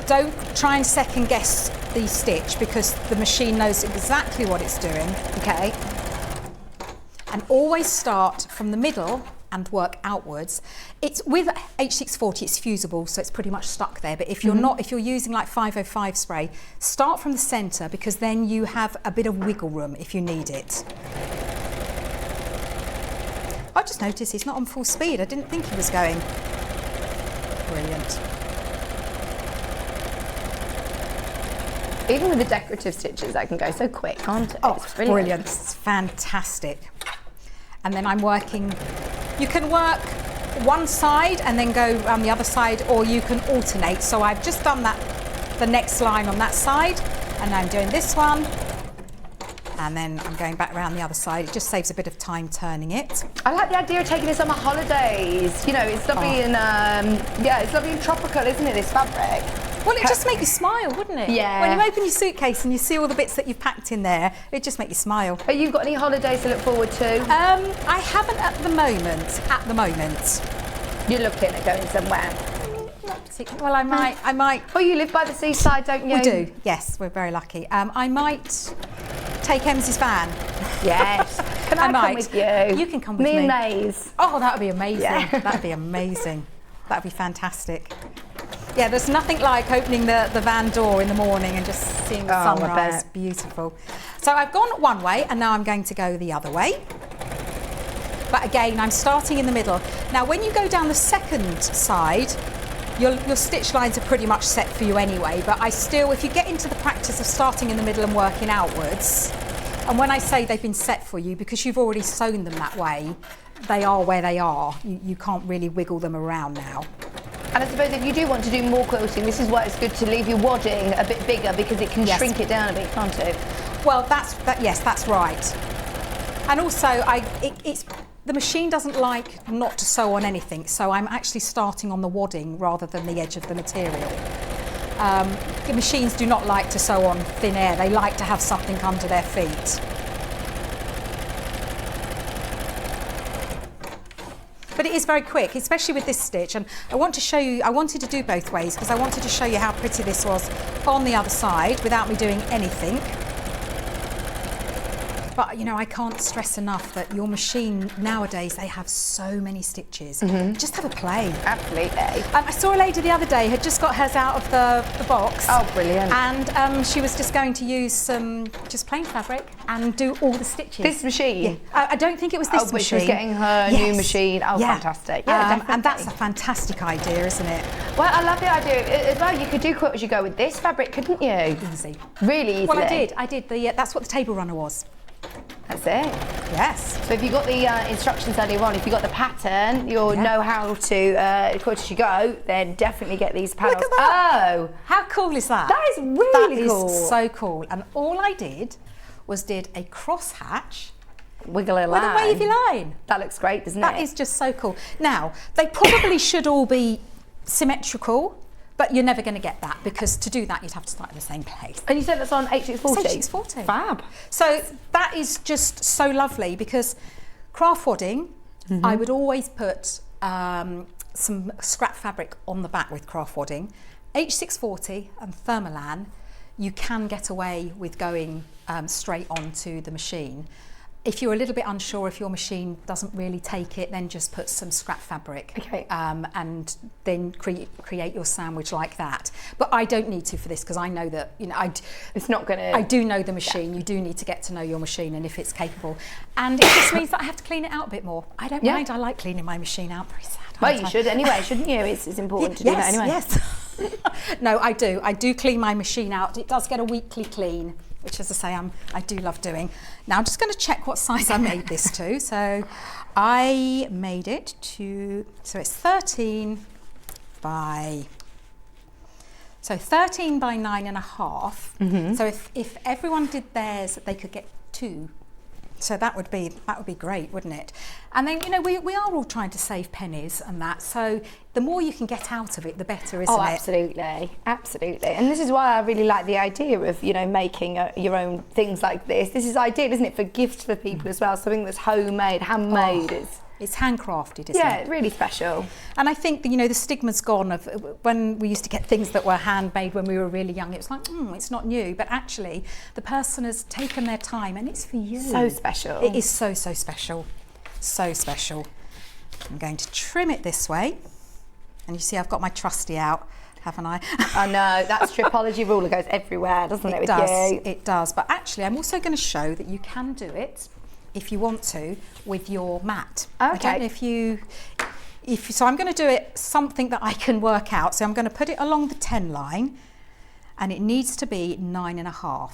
try and second guess the stitch, because the machine knows exactly what it's doing. Okay. And always start from the middle and work outwards. It's with H640, it's fusible, so it's pretty much stuck there. But if you're not, if you're using like 505 spray, start from the centre, because then you have a bit of wiggle room if you need it. I just noticed he's not on full speed. I didn't think he was going. Brilliant. Even with the decorative stitches, that can go so quick, can't it? Oh, It's brilliant. It's fantastic. And then I'm working, you can work one side and then go around the other side, or you can alternate. So I've just done that, the next line on that side, and now I'm doing this one, and then I'm going back around the other side. It just saves a bit of time turning it. I like the idea of taking this on my holidays. You know, it's lovely in, yeah, it's lovely and tropical, isn't it, this fabric? Well, it just make you smile, wouldn't it? Yeah. When you open your suitcase and you see all the bits that you've packed in there, it just make you smile. Have you got any holidays to look forward to? I haven't at the moment. You're looking at going somewhere. Not particularly. Well, I might. Oh, you live by the seaside, don't you? We do, yes, we're very lucky. I might take Ems's van. Yes. Can I come with you? You can come with me. Me and Maze. Oh, that would be amazing. Yeah. That would be amazing. That would be fantastic. Yeah, there's nothing like opening the van door in the morning and just seeing the sunrise. Beautiful. So I've gone one way and now I'm going to go the other way. But again, I'm starting in the middle. Now, when you go down the second side, your stitch lines are pretty much set for you anyway, but I still, if you get into the practice of starting in the middle and working outwards, and when I say they've been set for you, because you've already sewn them that way, they are where they are. You can't really wiggle them around now. And I suppose if you do want to do more quilting, this is why it's good to leave your wadding a bit bigger, because it can shrink it down a bit, can't it? Well, yes, that's right. And also, the machine doesn't like not to sew on anything, so I'm actually starting on the wadding rather than the edge of the material. The machines do not like to sew on thin air. They like to have something under their feet. But it is very quick, especially with this stitch. And I want to show you, I wanted to do both ways because I wanted to show you how pretty this was on the other side without me doing anything. But, you know, I can't stress enough that your machine nowadays, they have so many stitches. Just have a play. Absolutely. I saw a lady the other day had just got hers out of the box. Oh, brilliant. And she was just going to use some just plain fabric and do all the stitches. This machine? Yeah. I don't think it was this machine. But she was getting her new machine. Oh, fantastic. Yeah, and that's a fantastic idea, isn't it? Well, I love the idea as well. You could do quilt as you go with this fabric, couldn't you? Easy. Really easily. Well, I did. That's what the table runner was. That's it. Yes. So if you got the instructions earlier on, if you got the pattern, you'll know how to quilt as you go, then definitely get these panels. Look at that. Oh, how cool is that? That is really cool. That is so cool. And all I did was did a cross hatch wiggle a line. With a wavy line. That looks great, doesn't it? That is just so cool. Now, they probably should all be symmetrical, but you're never going to get that, because to do that you'd have to start in the same place. And you said that's on H640? It's H640. Fab. So that is just so lovely, because craft wadding, I would always put some scrap fabric on the back with craft wadding. H640 and Thermolan, you can get away with going straight onto the machine. If you're a little bit unsure if your machine doesn't really take it, then just put some scrap fabric, and then create your sandwich like that. But I don't need to for this, because I know that, you know, it's not going to. I do know the machine. Yeah. You do need to get to know your machine and if it's capable. And it just means that I have to clean it out a bit more. I don't mind. I like cleaning my machine out. Very sad. Well, you should anyway, shouldn't you? It's important to do that anyway. Yes. No, I do. I do clean my machine out. It does get a weekly clean, which, as I say, I do love doing. Now I'm just going to check what size I made this to. So I made it to, so it's 13 by 9.5. So if everyone did theirs, they could get 2 So that would be great, wouldn't it? And then, you know, we are all trying to save pennies and that. So the more you can get out of it, the better, isn't it? Oh, absolutely, absolutely. And this is why I really like the idea of, you know, making your own things like this. This is ideal, isn't it, for gifts for people as well? Something that's homemade, handmade. It's handcrafted, isn't it? Yeah, really special. And I think, you know, the stigma's gone of when we used to get things that were handmade when we were really young. It was like, it's not new. But actually, the person has taken their time and it's for you. So special. It is so, so special. So special. I'm going to trim it this way. And you see I've got my trusty out, haven't I? I know, that stripology ruler goes everywhere, doesn't it, with you? It does. But actually, I'm also going to show that you can do it, if you want to, with your mat. Okay. I don't know so I'm going to do it something that I can work out. So I'm going to put it along the 10 line, and it needs to be 9.5.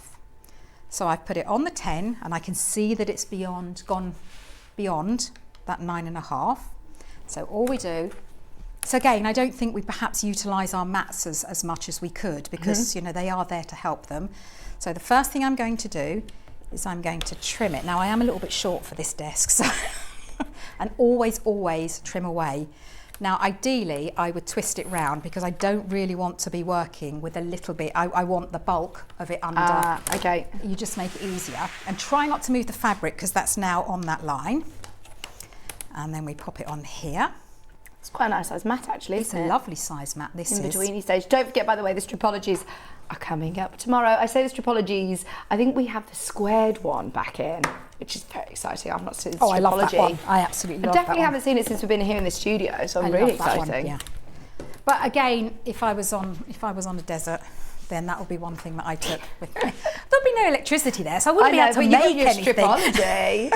So I've put it on the 10, and I can see that it's gone beyond that 9.5. So all we do. So again, I don't think we perhaps utilise our mats as much as we could, because you know, they are there to help them. So the first thing I'm going to do is I'm going to trim it. Now I am a little bit short for this desk, so and always trim away. Now ideally I would twist it round, because I don't really want to be working with a little bit. I want the bulk of it under. Okay. You just make it easier, and try not to move the fabric, because that's now on that line. And then we pop it on here. It's quite a nice size mat, actually, It's isn't a it? lovely size mat, this In is. betweeny stage. Don't forget, by the way, the stripologies are coming up tomorrow. I say the stripologies, I think we have the squared one back in, which is very exciting. I've not seen the stripology. I love that one. I absolutely love that one. I definitely haven't seen it since we've been here in the studio, so I'm really excited. Yeah. But again, if I was on a desert, then that would be one thing that I took with me. There'd be no electricity there, so I wouldn't be able to make anything. Stripology.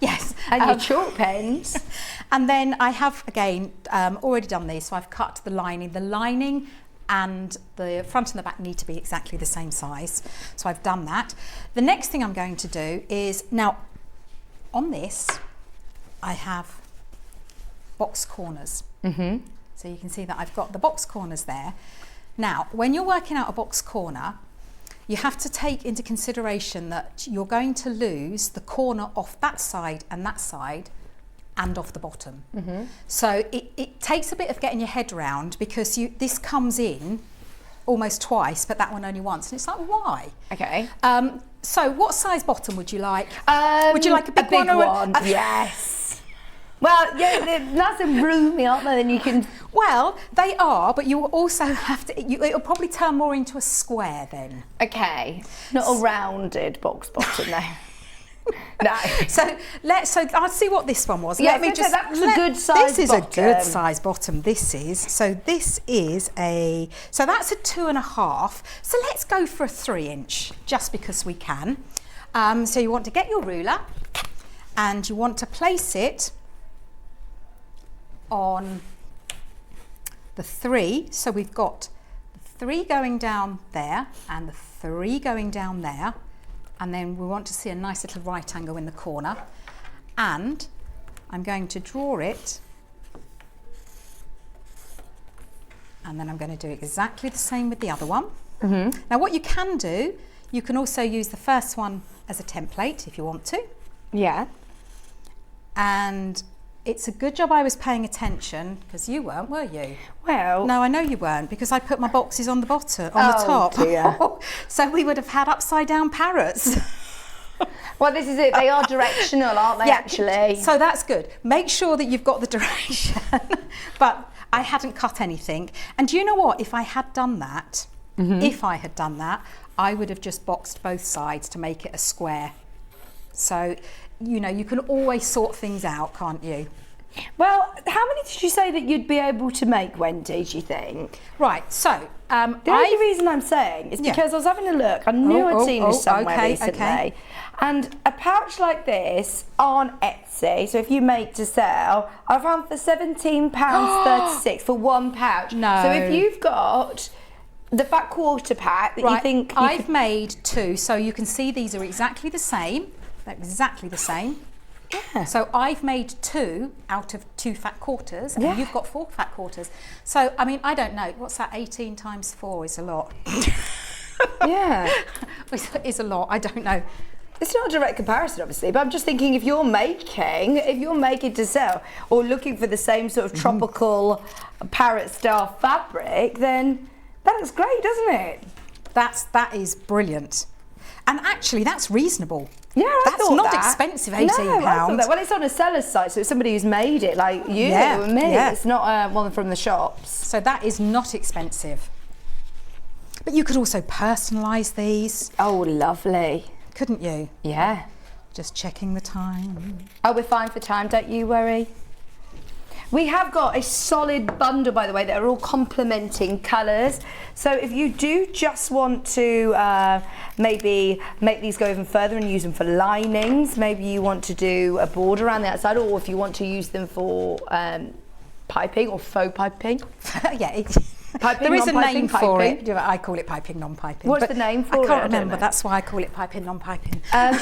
Yes. And your chalk pens. And then I have, again, already done these, so I've cut the lining. The lining and the front and the back need to be exactly the same size. So I've done that. The next thing I'm going to do is, now on this, I have box corners. So you can see that I've got the box corners there. Now, when you're working out a box corner, you have to take into consideration that you're going to lose the corner off that side and off the bottom. So it takes a bit of getting your head around, because this comes in almost twice, but that one only once. And it's like, why? Okay. So what size bottom would you like? Would you like a big one? Or yes. Well, yeah, they're nice and roomy, aren't they? Then you can. Well, they are, but you will also have to. It'll probably turn more into a square then. Okay. Not a rounded box bottom, no. No. So I'll see what this one was. Yeah, Let me just. That's a good size. This is bottom. a good size bottom. This is. So this is a. So that's a 2.5. So let's go for a 3-inch, just because we can. So you want to get your ruler, and you want to place it on the 3. So we've got the 3 going down there and the 3 going down there, and then we want to see a nice little right angle in the corner, and I'm going to draw it, and then I'm going to do exactly the same with the other one. Now what you can do, you can also use the first one as a template if you want to. Yeah. And it's a good job I was paying attention, because you weren't, were you? Well. No, I know you weren't, because I put my boxes on the bottom, on the top. Dear. So we would have had upside down parrots. Well, this is it. They are directional, aren't they, actually? So that's good. Make sure that you've got the direction. But I hadn't cut anything. And do you know what? If I had done that, I would have just boxed both sides to make it a square. So, you know, you can always sort things out, can't you? Well, how many did you say that you'd be able to make, Wendy, do you think? Right, so... the only reason I'm saying is because I was having a look. I knew I'd seen this somewhere recently. And a pouch like this on Etsy, so if you make to sell, I found for £17.36 for one pouch. No. So if you've got the fat quarter pack that you think... I've made 2, so you can see these are exactly the same. They're exactly the same. Yeah. So I've made 2 out of 2 fat quarters, and you've got 4 fat quarters. So, I mean, I don't know. What's that? 18 times 4 is a lot. Yeah. Is a lot. I don't know. It's not a direct comparison, obviously, but I'm just thinking if you're making to sell or looking for the same sort of tropical parrot style fabric, then that looks great, doesn't it? That is brilliant. And actually, that's reasonable. Yeah, that's not expensive, £18. No, I thought that. Well, it's on a seller's site, so it's somebody who's made it, like you and me. Yeah. It's not one from the shops. So that is not expensive. But you could also personalise these. Oh, lovely. Couldn't you? Yeah. Just checking the time. Oh, we're fine for time, don't you worry. We have got a solid bundle, by the way, that are all complementing colours. So if you do just want to maybe make these go even further and use them for linings, maybe you want to do a border around the outside, or if you want to use them for piping or faux piping. Yeah. Piping, there is a name for piping. it. I call it piping, non-piping. What's the name for it? I can't remember. That's why I call it piping, non-piping.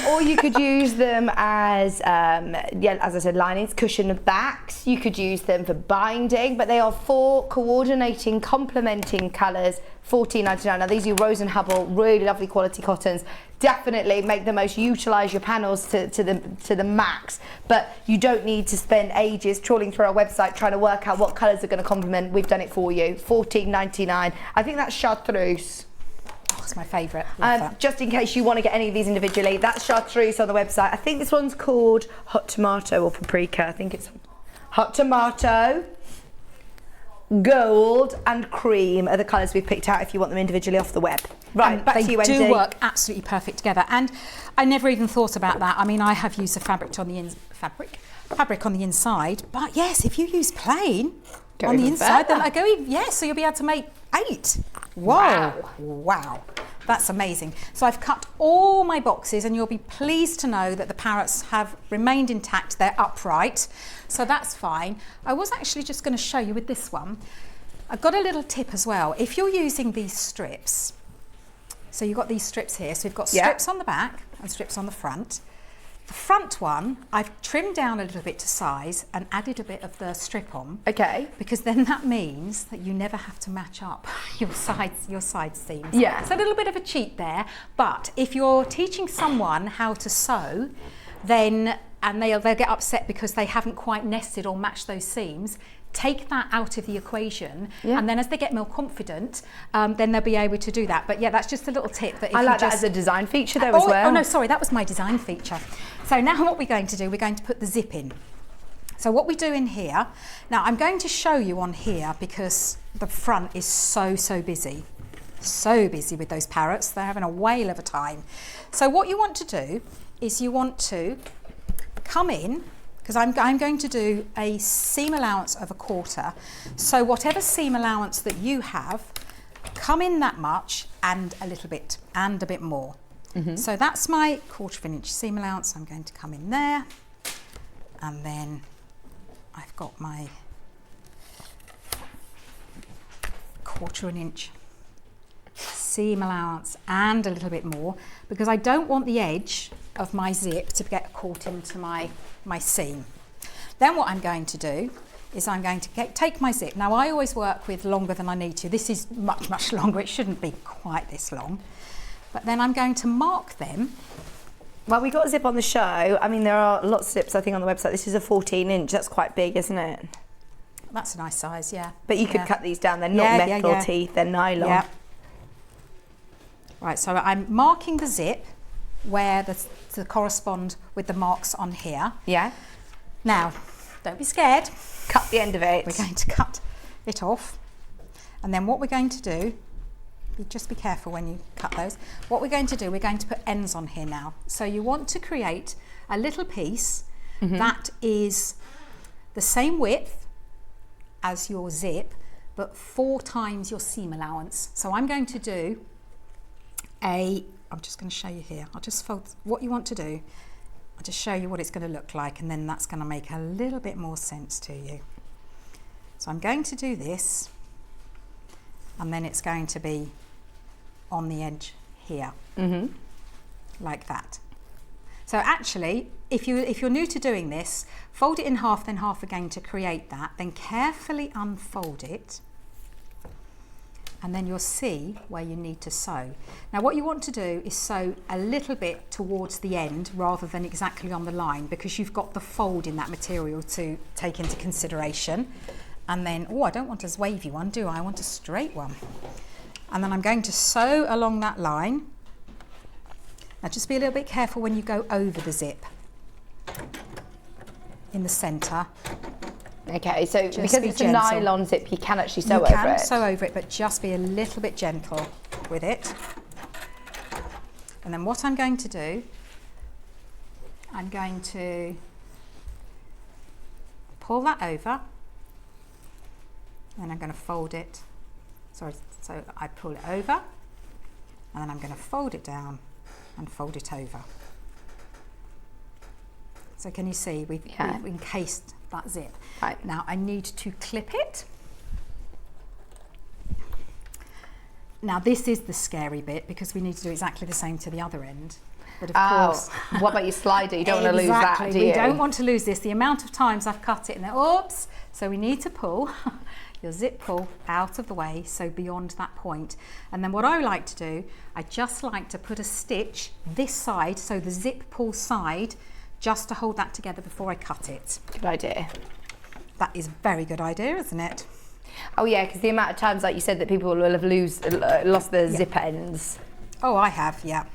Or you could use them as, as I said, linings, cushion backs. You could use them for binding, but they are 4 coordinating, complementing colours, $14.99. Now these are Rose and Hubble, really lovely quality cottons. Definitely make the most, utilise your panels to the max, but you don't need to spend ages trawling through our website trying to work out what colours are going to complement. We've done it for you. $14.99. I think that's chartreuse. Oh, it's my favourite. Just in case you want to get any of these individually, that's chartreuse on the website. I think this one's called hot tomato or paprika. I think it's hot tomato. Gold and cream are the colours we've picked out if you want them individually off the web. Right, and back to you, Wendy. They do work absolutely perfect together, and I never even thought about that. I mean, I have used a fabric on the inside, but yes, if you use plain on the inside, then so you'll be able to make 8. Wow. That's amazing. So I've cut all my boxes, and you'll be pleased to know that the parrots have remained intact. They're upright, so that's fine. I was actually just going to show you with this one. I've got a little tip as well. If you're using these strips, so you've got these strips here, so you've got strips on the back and strips on the front. The front one, I've trimmed down a little bit to size and added a bit of the strip on. Okay. Because then that means that you never have to match up your side seams. Yeah. It's a little bit of a cheat there, but if you're teaching someone how to sew, then, and they'll get upset because they haven't quite nested or matched those seams, take that out of the equation, and then as they get more confident, then they'll be able to do that. But yeah, that's just a little tip that if I like you that as a design feature though as well. Oh no, sorry, that was my design feature. So now what we're going to do, we're going to put the zip in. So what we do in here, now I'm going to show you on here because the front is so busy. So busy with those parrots, they're having a whale of a time. So what you want to do is you want to come in, because I'm going to do a seam allowance of 1/4. So whatever seam allowance that you have, come in that much and a little bit, and a bit more. So that's my 1/4 inch seam allowance. I'm going to come in there, and then I've got my 1/4 inch seam allowance and a little bit more, because I don't want the edge of my zip to get caught into my seam. Then what I'm going to do is I'm going to take my zip. Now I always work with longer than I need to. This is much longer. It shouldn't be quite this long. But then I'm going to mark them. Well, we got a zip on the show. I mean, there are lots of zips, I think, on the website. This is a 14 inch. That's quite big, isn't it? That's a nice size, yeah. But you could cut these down. They're not metal teeth. They're nylon. Yeah. Right, so I'm marking the zip where to correspond with the marks on here. Yeah. Now, don't be scared. Cut the end of it. We're going to cut it off. And then what we're going to do, just be careful when you cut those. What we're going to do, we're going to put ends on here now. So you want to create a little piece that is the same width as your zip, but 4 times your seam allowance. So I'm going to do I'm just going to show you here. I'll just fold what you want to do. I'll just show you what it's going to look like, and then that's going to make a little bit more sense to you. So I'm going to do this, and then it's going to be on the edge here, like that. So actually, if you're new to doing this, fold it in half, then half again to create that, then carefully unfold it, and then you'll see where you need to sew. Now what you want to do is sew a little bit towards the end rather than exactly on the line, because you've got the fold in that material to take into consideration. And then, oh, I don't want a wavy one, do I? I want a straight one. And then I'm going to sew along that line. Now just be a little bit careful when you go over the zip in the centre. Okay, so Just because be it's gentle. a nylon zip, you can actually sew You over can it. sew over it, but just be a little bit gentle with it. And then what I'm going to do, I'm going to pull that over, and I'm going to fold it. Sorry, so I pull it over, and then I'm going to fold it down and fold it over. So can you see we've encased that zip. Right. Now I need to clip it. Now this is the scary bit, because we need to do exactly the same to the other end. But of course, what about your slider? You don't want to lose that, do you? we don't want to lose this. The amount of times I've cut it and then, oops. So we need to pull your zip pull out of the way, so beyond that point. And then what I like to do, I just like to put a stitch this side, so the zip pull side, just to hold that together before I cut it. Good idea. That is a very good idea, isn't it? Oh yeah, because the amount of times, like you said, that people will have lost their zip ends. Oh, I have, yeah.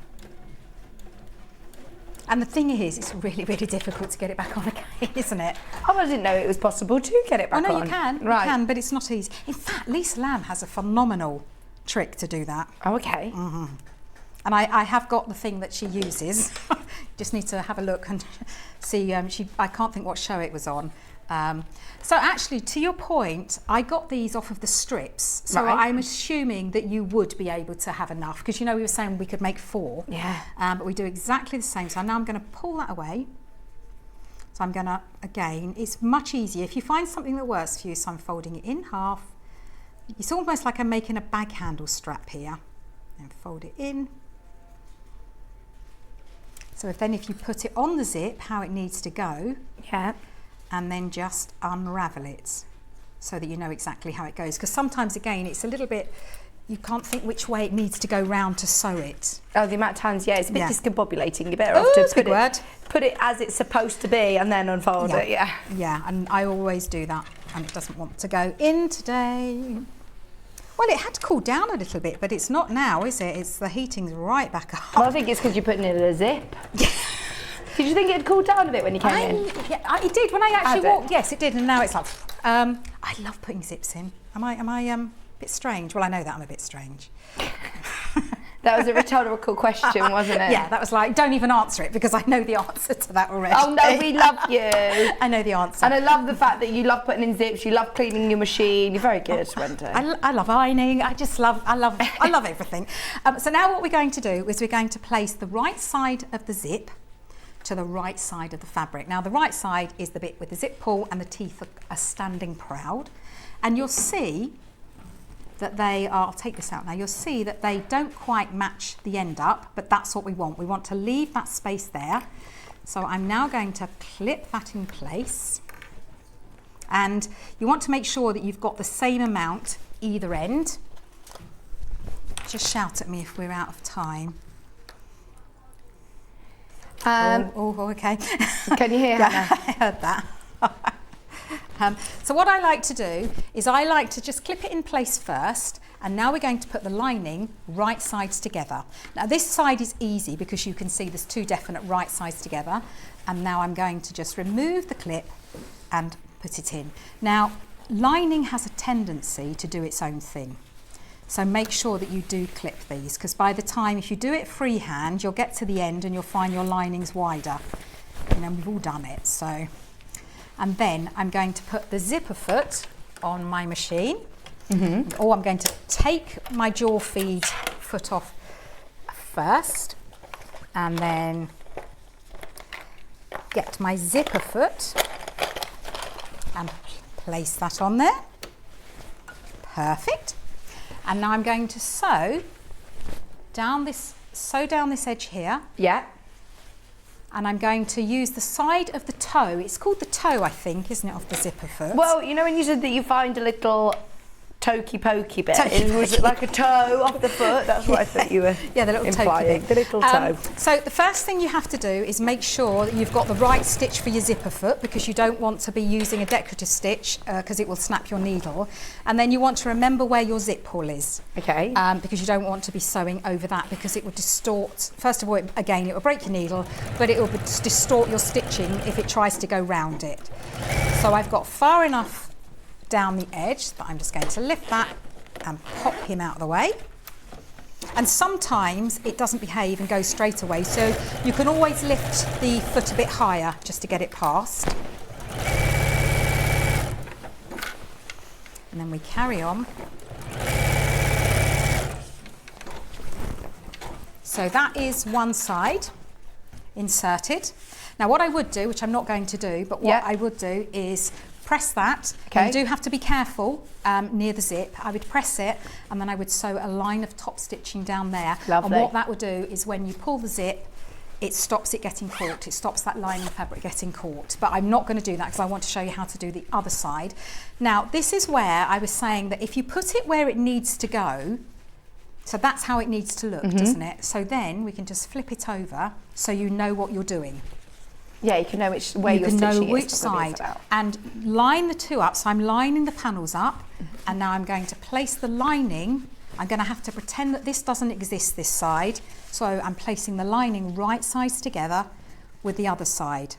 And the thing is, it's really, really difficult to get it back on again, isn't it? Oh, I didn't know it was possible to get it back on. Oh no, you can, right. you can, but it's not easy. In fact, Lisa Lamb has a phenomenal trick to do that. Oh, okay. And I have got the thing that she uses. Just need to have a look and see. I can't think what show it was on. So actually, to your point, I got these off of the strips. So Right. I'm assuming that you would be able to have enough, because you know we were saying we could make 4. Yeah. But we do exactly the same. So now I'm going to pull that away. So I'm going to, again, it's much easier if you find something that works for you. So I'm folding it in half. It's almost like I'm making a bag handle strap here. And fold it in. So if you put it on the zip, how it needs to go, Yeah. and then just unravel it so that you know exactly how it goes. Because sometimes, again, it's a little bit, you can't think which way it needs to go round to sew it. Oh, the amount of times, yeah, it's a bit Yeah. discombobulating. You're better off Oh, to that's a big word. put it as it's supposed to be and then unfold it, yeah. Yeah, and I always do that, and it doesn't want to go in today. Well, it had to cool down a little bit, but it's not now, is it? It's the heating's right back up. Well, I think it's because you're putting it in a zip. Did you think it had cooled down a bit when you came in? Yeah, it did when I actually Has it? walked. Yes, it did, and now it's like. I love putting zips in. Am I a bit strange? Well, I know that I'm a bit strange. That was a rhetorical question, wasn't it? Yeah, that was like, don't even answer it, because I know the answer to that already. Oh no, we love you. I know the answer. And I love the fact that you love putting in zips, you love cleaning your machine. You're very good, Wendy. I love ironing. I love everything. So now what we're going to do is we're going to place the right side of the zip to the right side of the fabric. Now the right side is the bit with the zip pull and the teeth are standing proud. And you'll see that they are, I'll take this out now, you'll see that they don't quite match the end up, but that's what we want. We want to leave that space there. So I'm now going to clip that in place. And you want to make sure that you've got the same amount either end. Just shout at me if we're out of time. Okay. Can you hear Yeah, Hannah? I heard that. So what I like to do is I like to just clip it in place first, and now we're going to put the lining right sides together. Now this side is easy because you can see there's 2 definite right sides together, and now I'm going to just remove the clip and put it in. Now lining has a tendency to do its own thing, so make sure that you do clip these, because by the time, if you do it freehand, you'll get to the end and you'll find your lining's wider. You know, we've all done it. So, and then I'm going to put the zipper foot on my machine. Or I'm going to take my jaw feed foot off first, and then get my zipper foot and place that on there. Perfect. And now I'm going to sew down this edge here. Yeah. And I'm going to use the side of the toe. It's called the toe, I think, isn't it, of the zipper foot? Well, you know when you said that you find a little tokey pokey bit. Was it like a toe off the foot? That's what I thought you were the little implying. tokey bit. The little toe. So the first thing you have to do is make sure that you've got the right stitch for your zipper foot, because you don't want to be using a decorative stitch because it will snap your needle. And then you want to remember where your zip pull is. Okay. Because you don't want to be sewing over that, because it would distort. First of all, again, it will break your needle, but it will distort your stitching if it tries to go round it. So I've got far enough down the edge that I'm just going to lift that and pop him out of the way. And sometimes it doesn't behave and goes straight away, so you can always lift the foot a bit higher just to get it past. And then we carry on. So that is one side inserted. Now what I would do, which I'm not going to do, but what I would do is press that. Okay. You do have to be careful near the zip. I would press it and then I would sew a line of top stitching down there. Lovely. And what that would do is when you pull the zip, it stops it getting caught. It stops that line of fabric getting caught. But I'm not going to do that because I want to show you how to do the other side. Now this is where I was saying that if you put it where it needs to go, so that's how it needs to look, doesn't it? So then we can just flip it over so you know what you're doing. Yeah, you can know which way you're stitching. You can know which side, and line the two up. So I'm lining the panels up, and now I'm going to place the lining. I'm going to have to pretend that this doesn't exist this side. So I'm placing the lining right sides together with the other side.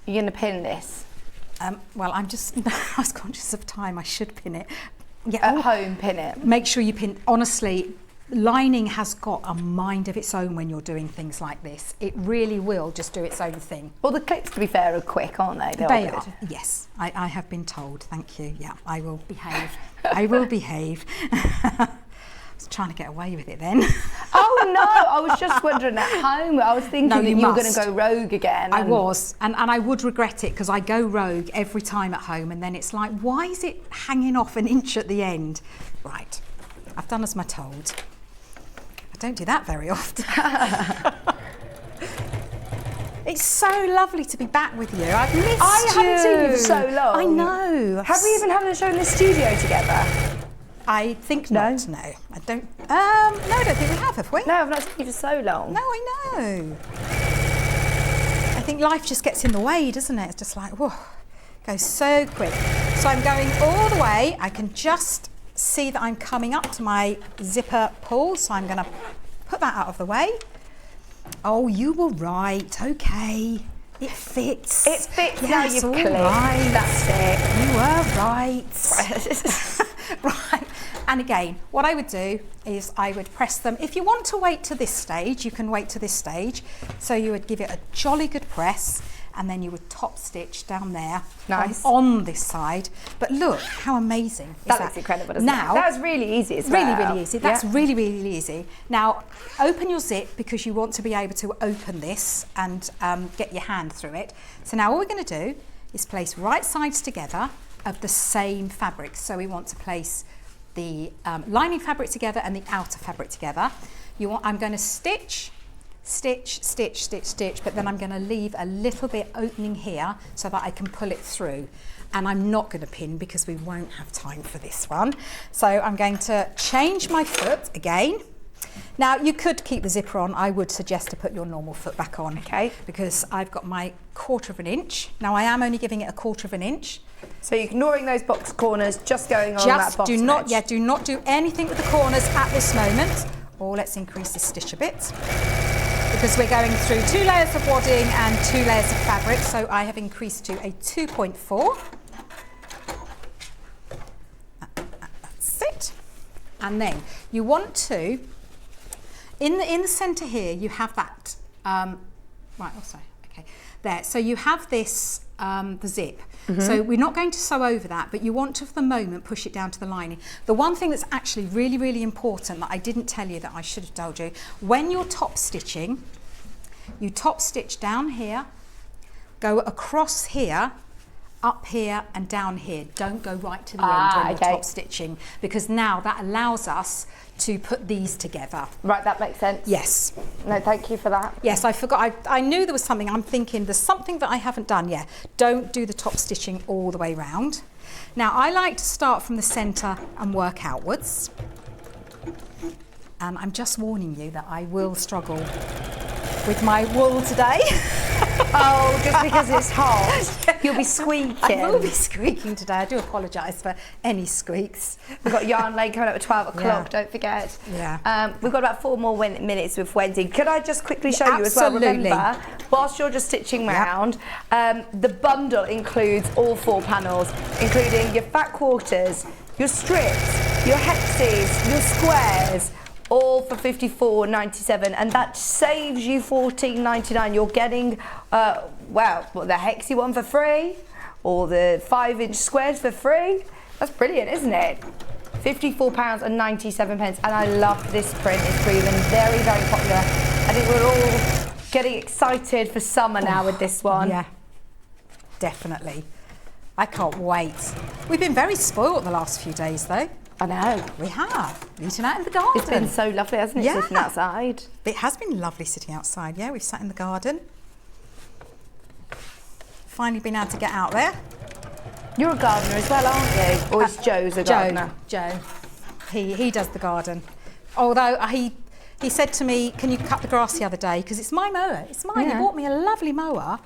You're going to pin this? Well, I was conscious of time. I should pin it. Yeah, At home, pin it. Make sure you pin. Honestly, lining has got a mind of its own when you're doing things like this. It really will just do its own thing. Well, the clips, to be fair, are quick, aren't they? They are. Yes, I have been told. Thank you. Yeah, I will behave. I will behave. I was trying to get away with it then. Oh no, I was just wondering at home. I was thinking that you were going to go rogue again. I was, and I would regret it because I go rogue every time at home, and then it's like, why is it hanging off an inch at the end? Right, I've done as I'm told. I don't do that very often. It's so lovely to be back with you. I've missed you. I haven't seen you for so long. I know. Have we even had a show in the studio together? I think not. No, I don't. No, I don't think we have we? No, I've not seen you for so long. No, I know. I think life just gets in the way, doesn't it? It's just like, whoa, goes so quick. So I'm going all the way. I can just see that I'm coming up to my zipper pull, so I'm going to put that out of the way. Oh, you were right. Okay. It fits. It fits. Yes, now you've clicked. Right. That's it. You were right. Right. And again, what I would do is I would press them. If you want to wait to this stage, you can wait to this stage. So you would give it a jolly good press, and then you would top stitch down there. Nice. On this side. But look how amazing is That looks incredible, doesn't now, it? That was really easy as well. Really, really easy. That's really, really easy. Now, open your zip because you want to be able to open this and get your hand through it. So now all we're going to do is place right sides together of the same fabric. So we want to place the lining fabric together and the outer fabric together. I'm going to stitch, stitch, stitch, stitch, stitch, but then I'm going to leave a little bit opening here so that I can pull it through. And I'm not going to pin because we won't have time for this one. So I'm going to change my foot again. Now you could keep the zipper on. I would suggest to put your normal foot back on, okay? Because I've got my 1/4 of an inch. Now I am only giving it a 1/4 of an inch. So you're ignoring those box corners, just going on that bottom edge. Do not do anything with the corners at this moment. Or let's increase the stitch a bit. Because we're going through 2 layers of wadding and 2 layers of fabric. So I have increased to a 2.4. That's it. And then you want to, in the centre here, you have that, right, also, okay, there. So you have this, the zip. So we're not going to sew over that, but you want to, for the moment, push it down to the lining. The one thing that's actually really, really important that I didn't tell you that I should have told you, when you're top stitching, you top stitch down here, go across here, up here and down here. Don't go right to the end when you're top stitching, because now that allows us to put these together. Right, that makes sense. Yes. No, thank you for that. Yes, I forgot. I knew there was something. I'm thinking there's something that I haven't done. Yeah, don't do the top stitching all the way round. Now, I like to start from the centre and work outwards. And I'm just warning you that I will struggle with my wool today. Oh, just because it's hot, you'll be squeaking. I will be squeaking today. I do apologise for any squeaks. We've got yarn lane coming up at 12 o'clock, Yeah. don't forget. Yeah. We've got about 4 more minutes with Wendy. Could I just quickly show you as well? Absolutely. Remember, whilst you're just stitching round, the bundle includes all 4 panels, including your fat quarters, your strips, your hexes, your squares, all for $54.97, and that saves you $14.99. You're getting, the hexy one for free, or the 5-inch squares for free. That's brilliant, isn't it? £54.97, and I love this print. It's proven very, very popular. I think we're all getting excited for summer now with this one. Yeah, definitely. I can't wait. We've been very spoilt the last few days, though. I know. We have. Eaten out in the garden. It's been so lovely, hasn't it, Yeah. sitting outside? It has been lovely sitting outside, yeah. We've sat in the garden. Finally been able to get out there. You're a gardener as well, aren't you? Or is Joe's a gardener? Joe. He does the garden. Although he said to me, can you cut the grass the other day? Because it's my mower. It's mine. Yeah. He bought me a lovely mower.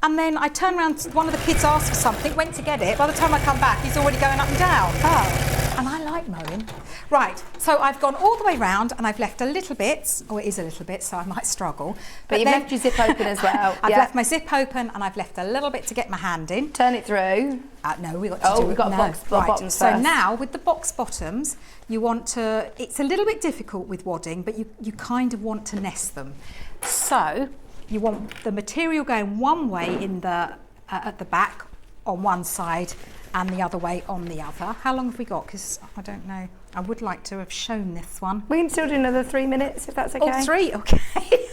And then I turned around, one of the kids asked for something, went to get it. By the time I come back, he's already going up and down. Oh. And I like mowing. Right, so I've gone all the way round and I've left a little bit, or it is a little bit, so I might struggle. But you've left your zip open as well. I've Yeah. left my zip open and I've left a little bit to get my hand in. Turn it through. No, we've got to do it. we've got no. box Right, bottoms so first. now with the box bottoms, you want to, it's a little bit difficult with wadding, but you kind of want to nest them. So you want the material going one way in the at the back on one side and the other way on the other. How long have we got? Because I don't know. I would like to have shown this one. We can still do another 3 minutes if that's okay. Oh, 3, okay.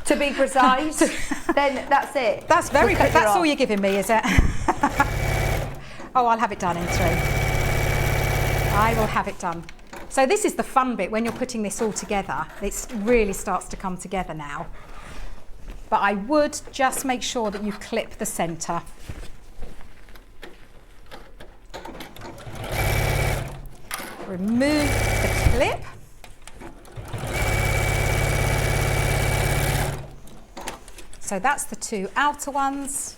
To be precise, then that's it. That's very We'll cut good. you That's off. all you're giving me, is it? Oh, I'll have it done in 3. I will have it done. So this is the fun bit when you're putting this all together. It really starts to come together now. But I would just make sure that you clip the centre. Remove the clip. So that's the 2 outer ones.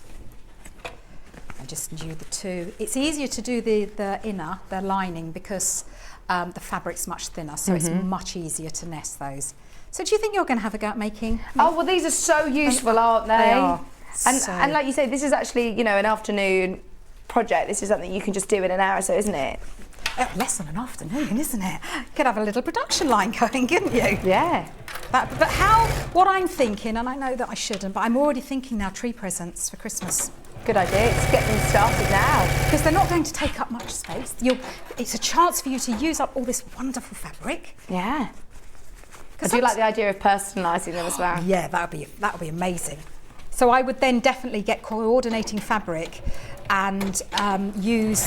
I just do the 2. It's easier to do the inner, the lining, because the fabric's much thinner, so it's much easier to nest those. So do you think you're going to have a go at making? Oh, well, these are so useful, aren't they? They are. And like you say, this is actually, an afternoon project. This is something you can just do in an hour or so, isn't it? Less than an afternoon, isn't it? Could have a little production line going, couldn't you? Yeah. But what I'm thinking, and I know that I shouldn't, but I'm already thinking now tree presents for Christmas. Good idea. Let's get them started now. Because they're not going to take up much space. It's a chance for you to use up all this wonderful fabric. Yeah. I do like the idea of personalising them as well. Yeah, that would be amazing. So I would then definitely get coordinating fabric and use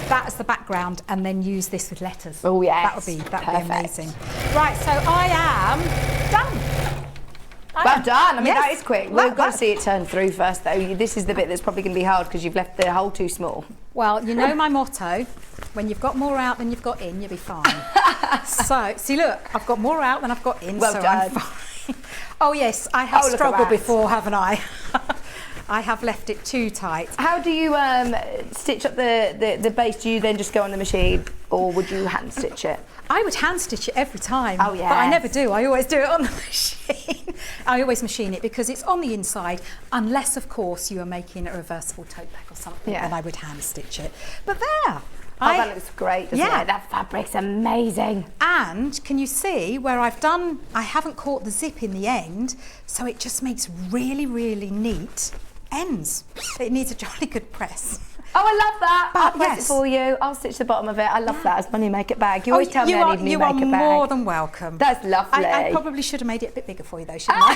that as the background, and then use this with letters. Oh yes, that would be perfect. amazing. Right, so I am done. Well done. I mean, Yes. that is quick. We've got to see it turn through first, though. This is the bit that's probably going to be hard because you've left the hole too small. Well, you know my motto: when you've got more out than you've got in, you'll be fine. So, see, look, I've got more out than I've got in, Well so done. I'm fine. Oh yes, I have Oh, look at struggled that. before, haven't I? I have left it too tight. How do you stitch up the base? Do you then just go on the machine, or would you hand stitch it? I would hand stitch it every time. Oh, But I yes. never do. I always do it on the machine. I always machine it because it's on the inside, unless, of course, you are making a reversible tote bag or something, Yeah. then I would hand stitch it. But there. Oh, that looks great, doesn't Yeah. it? That fabric's amazing. And can you see where I haven't caught the zip in the end, so it just makes really, really neat ends. It needs a jolly good press. Oh, I love that. But I'll press yes. it for you. I'll stitch the bottom of it. I love that as my new makeup bag. You always tell me I need a new you are makeup bag. more than welcome. That's lovely. I probably should have made it a bit bigger for you though, shouldn't I?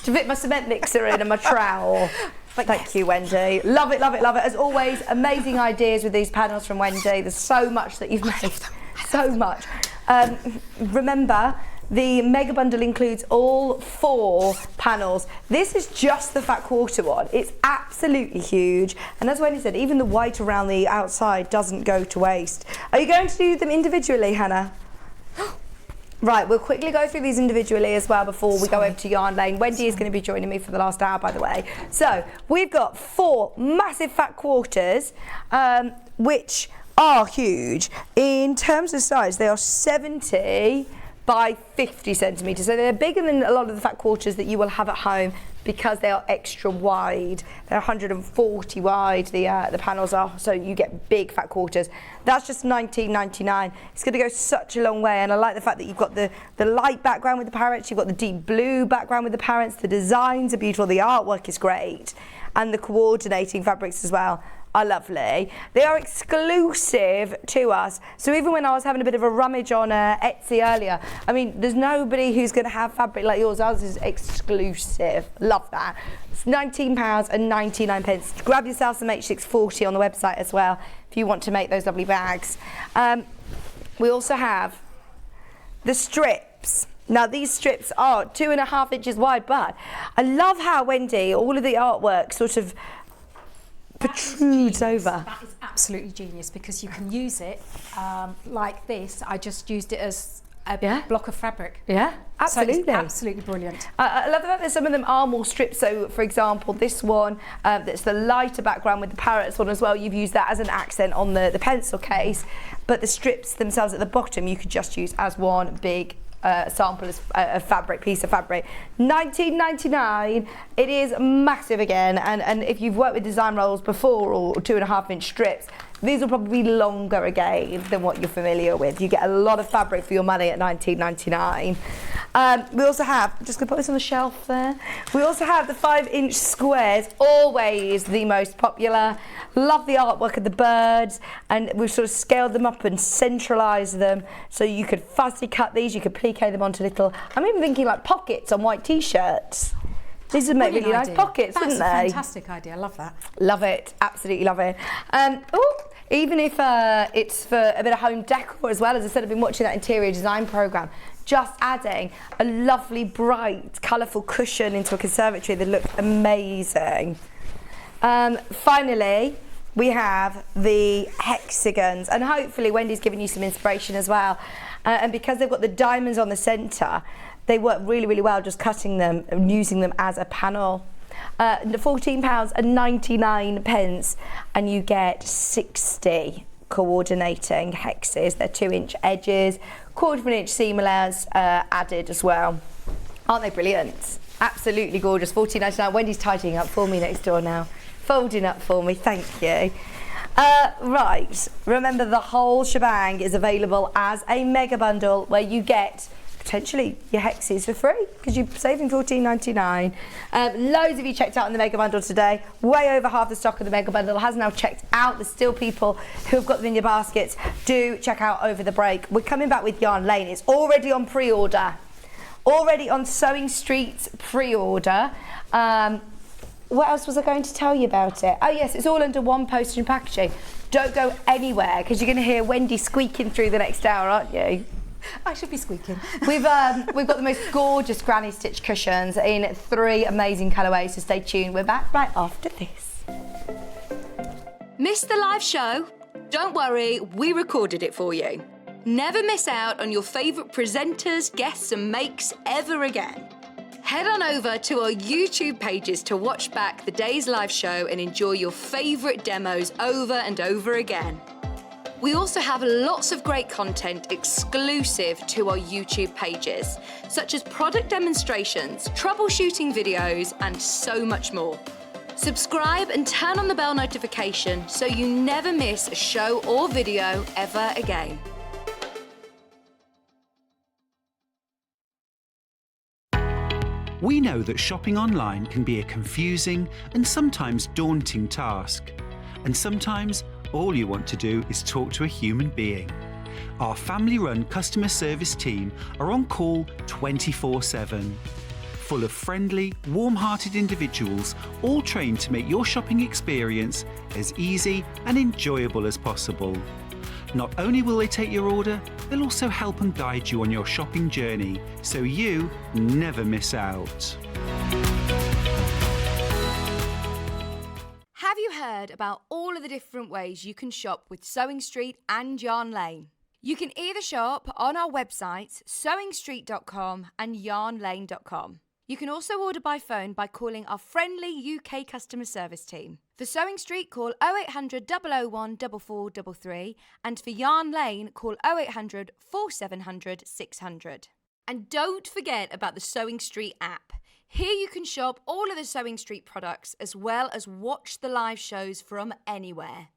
To fit my cement mixer in and my trowel. But Thank yes. you, Wendy. Love it, love it, love it. As always, amazing ideas with these panels from Wendy. There's so much that you've made. So much. Remember, The mega bundle includes all 4 panels. This is just the fat quarter one. It's absolutely huge. And as Wendy said, even the white around the outside doesn't go to waste. Are you going to do them individually, Hannah? Right, we'll quickly go through these individually as well before we go over to Yarn Lane. Wendy is going to be joining me for the last hour, by the way. So we've got 4 massive fat quarters, which are huge. In terms of size, they are 70 by 50 centimetres. So they're bigger than a lot of the fat quarters that you will have at home because they are extra wide. They're 140 wide, the panels are, so you get big fat quarters. That's just $19.99. It's going to go such a long way, and I like the fact that you've got the light background with the parrots, you've got the deep blue background with the parrots, the designs are beautiful, the artwork is great, and the coordinating fabrics as well are lovely. They are exclusive to us, so even when I was having a bit of a rummage on Etsy earlier, I mean, there's nobody who's going to have fabric like yours. Ours is exclusive. Love that. It's £19.99. Grab yourself some H640 on the website as well if you want to make those lovely bags. We also have the strips. Now these strips are 2.5 inches wide, but I love how, Wendy, all of the artwork sort of protrudes over. That is absolutely genius, because you can use it like this. I just used it as a block of fabric. Yeah, absolutely. So it's absolutely brilliant. I love the fact that some of them are more strips. So, for example, this one, that's the lighter background with the parrots one as well. You've used that as an accent on the pencil case, but the strips themselves at the bottom you could just use as one big sample as a fabric, piece of fabric. $19.99. It is massive again, and if you've worked with design rolls before or 2.5 inch strips, these will probably be longer again than what you're familiar with. You get a lot of fabric for your money at $19.99. We also have, I'm just going to put this on the shelf there. We also have the 5-inch squares, always the most popular. Love the artwork of the birds, and we've sort of scaled them up and centralised them so you could fussy cut these, you could plique them onto little, I'm even thinking like pockets on white t-shirts. These would make really nice pockets, wouldn't they? That's a fantastic idea, I love that. Love it, absolutely love it. Even if it's for a bit of home decor as well, as I said, I've been watching that interior design programme, just adding a lovely, bright, colourful cushion into a conservatory that looks amazing. Finally, we have the hexagons, and hopefully Wendy's given you some inspiration as well. And because they've got the diamonds on the centre, they work really, really well just cutting them and using them as a panel. £14.99, and you get 60 coordinating hexes. They're 2-inch edges, 1/4 inch seam allowance added as well. Aren't they brilliant? Absolutely gorgeous. £14.99. Wendy's tidying up for me next door now, folding up for me. Thank you. Right, remember the whole shebang is available as a mega bundle where you get potentially your hexes for free because you're saving £14.99. Loads of you checked out in the mega bundle today. Way over half the stock of the mega bundle has now checked out. There's still people who have got them in your baskets. Do check out over the break. We're coming back with Yarn Lane. It's already on pre-order. Already on Sewing Street's pre-order. What else was I going to tell you about it? Oh yes, it's all under one postage and packaging. Don't go anywhere because you're going to hear Wendy squeaking through the next hour, aren't you? I should be squeaking. We've got the most gorgeous granny stitch cushions in 3 amazing colourways, so stay tuned. We're back right after this. Missed the live show? Don't worry, we recorded it for you. Never miss out on your favourite presenters, guests and makes ever again. Head on over to our YouTube pages to watch back the day's live show and enjoy your favourite demos over and over again. We also have lots of great content exclusive to our YouTube pages, such as product demonstrations, troubleshooting videos, and so much more. Subscribe and turn on the bell notification so you never miss a show or video ever again. We know that shopping online can be a confusing and sometimes daunting task. And sometimes all you want to do is talk to a human being. Our family-run customer service team are on call 24/7. Full of friendly, warm-hearted individuals, all trained to make your shopping experience as easy and enjoyable as possible. Not only will they take your order, they'll also help and guide you on your shopping journey, so you never miss out. Have you heard about all of the different ways you can shop with Sewing Street and Yarn Lane? You can either shop on our websites, sewingstreet.com and yarnlane.com. You can also order by phone by calling our friendly UK customer service team. For Sewing Street, call 0800 001 4433, and for Yarn Lane, call 0800 4700 600. And don't forget about the Sewing Street app. Here you can shop all of the Sewing Street products as well as watch the live shows from anywhere.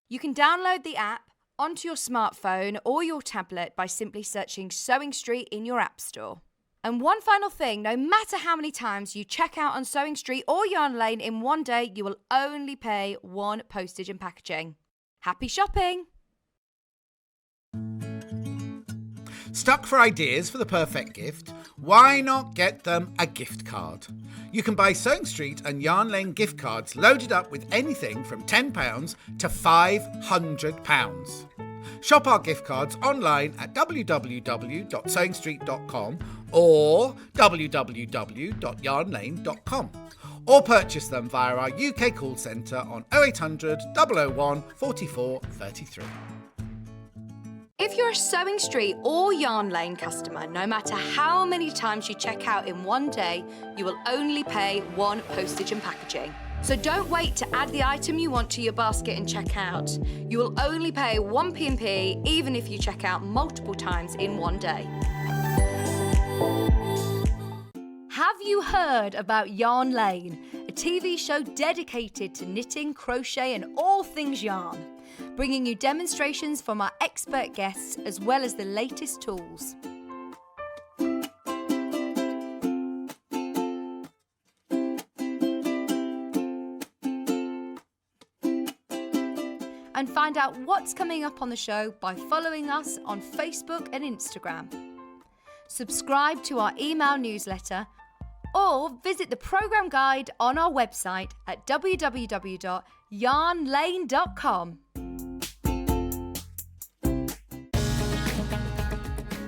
You can download the app onto your smartphone or your tablet by simply searching Sewing Street in your app store. And one final thing, no matter how many times you check out on Sewing Street or Yarn Lane in one day, you will only pay one postage and packaging. Happy shopping! Stuck for ideas for the perfect gift? Why not get them a gift card? You can buy Sewing Street and Yarn Lane gift cards loaded up with anything from £10 to £500. Shop our gift cards online at www.sewingstreet.com or www.yarnlane.com, or purchase them via our UK call centre on 0800 001 44 33. If you're a Sewing Street or Yarn Lane customer, no matter how many times you check out in one day, you will only pay one postage and packaging. So don't wait to add the item you want to your basket and check out. You will only pay one P&P even if you check out multiple times in one day. Have you heard about Yarn Lane, a TV show dedicated to knitting, crochet and all things yarn, bringing you demonstrations from our expert guests as well as the latest tools. And find out what's coming up on the show by following us on Facebook and Instagram. Subscribe to our email newsletter or visit the programme guide on our website at www.yarnlane.com.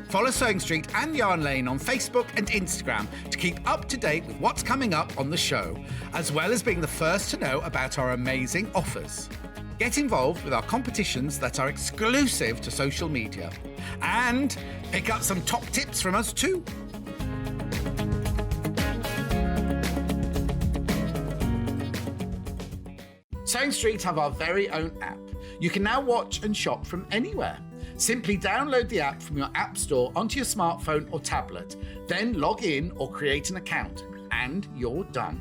Follow Sewing Street and Yarn Lane on Facebook and Instagram to keep up to date with what's coming up on the show, as well as being the first to know about our amazing offers. Get involved with our competitions that are exclusive to social media, and pick up some top tips from us too. Sewing Street have our very own app. You can now watch and shop from anywhere. Simply download the app from your app store onto your smartphone or tablet, then log in or create an account, and you're done.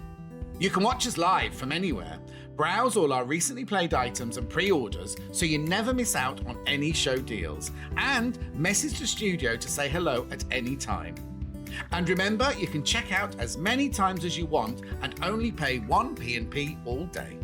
You can watch us live from anywhere, browse all our recently played items and pre-orders so you never miss out on any show deals, and message the studio to say hello at any time. And remember, you can check out as many times as you want and only pay one P&P all day.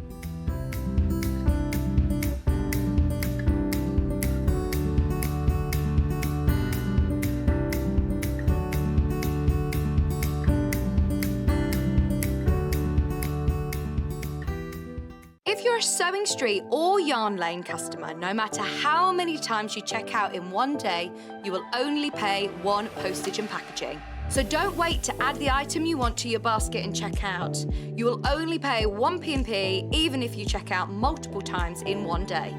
If you're a Sewing Street or Yarn Lane customer, no matter how many times you check out in one day, you will only pay one postage and packaging. So don't wait to add the item you want to your basket and check out. You will only pay one P&P even if you check out multiple times in one day.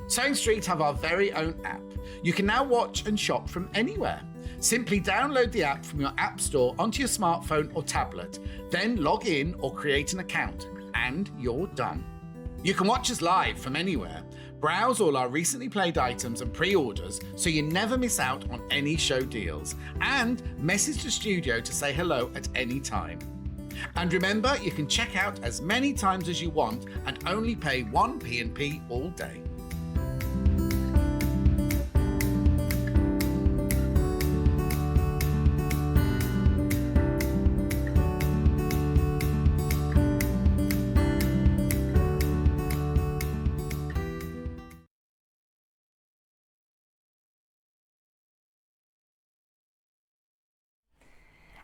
Sewing Street have our very own app. You can now watch and shop from anywhere. Simply download the app from your app store onto your smartphone or tablet, then log in or create an account, and you're done. You can watch us live from anywhere, browse all our recently played items and pre-orders so you never miss out on any show deals, and message the studio to say hello at any time. And remember, you can check out as many times as you want and only pay one P&P all day.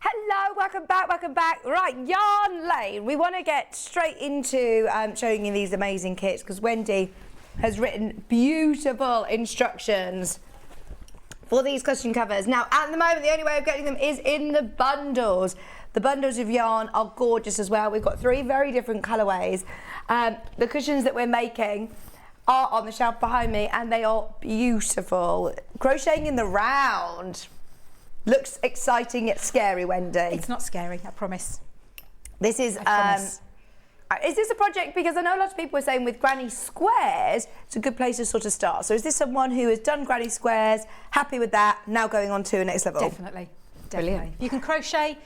Hello, welcome back. Right, Yarn Lane. We want to get straight into showing you these amazing kits because Wendy has written beautiful instructions for these cushion covers. Now, at the moment, the only way of getting them is in the bundles. The bundles of yarn are gorgeous as well. We've got 3 very different colourways. The cushions that we're making are on the shelf behind me, and they are beautiful. Crocheting in the round looks exciting yet scary, Wendy. It's not scary, I promise. This is, promise. Is this a project, because I know a lot of people are saying with granny squares, it's a good place to sort of start. So is this someone who has done granny squares, happy with that, now going on to the next level? Definitely. Brilliant. If you can crochet,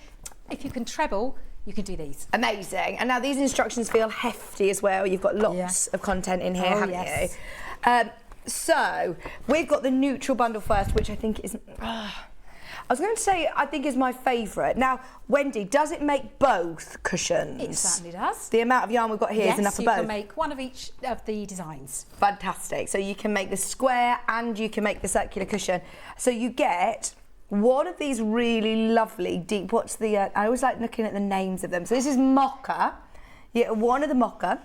if you can treble, you can do these. Amazing. And now these instructions feel hefty as well. You've got lots of content in here, haven't you? So we've got the neutral bundle first, which I think is... I was going to say, I think is my favourite. Now, Wendy, does it make both cushions? It certainly does. The amount of yarn we've got here is enough for both? Yes, you can make one of each of the designs. Fantastic. So you can make the square and you can make the circular cushion. So you get one of these really lovely deep, what's the, I always like looking at the names of them. So this is mocha. You get one of the mocha.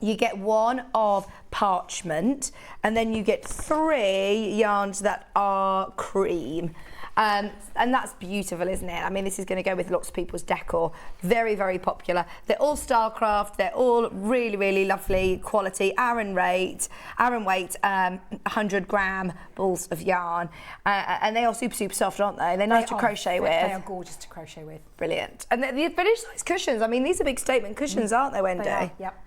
You get one of parchment. And then you get 3 yarns that are cream. And that's beautiful, isn't it? I mean, this is going to go with lots of people's decor. Very, very popular. They're all Starcraft. They're all really, really lovely quality. Aran weight, 100-gram balls of yarn. And they are super, super soft, aren't they? They're nice to crochet with. They are gorgeous to crochet with. Brilliant. And the finished size cushions, I mean, these are big statement cushions, aren't they, Wendy? They are, yep.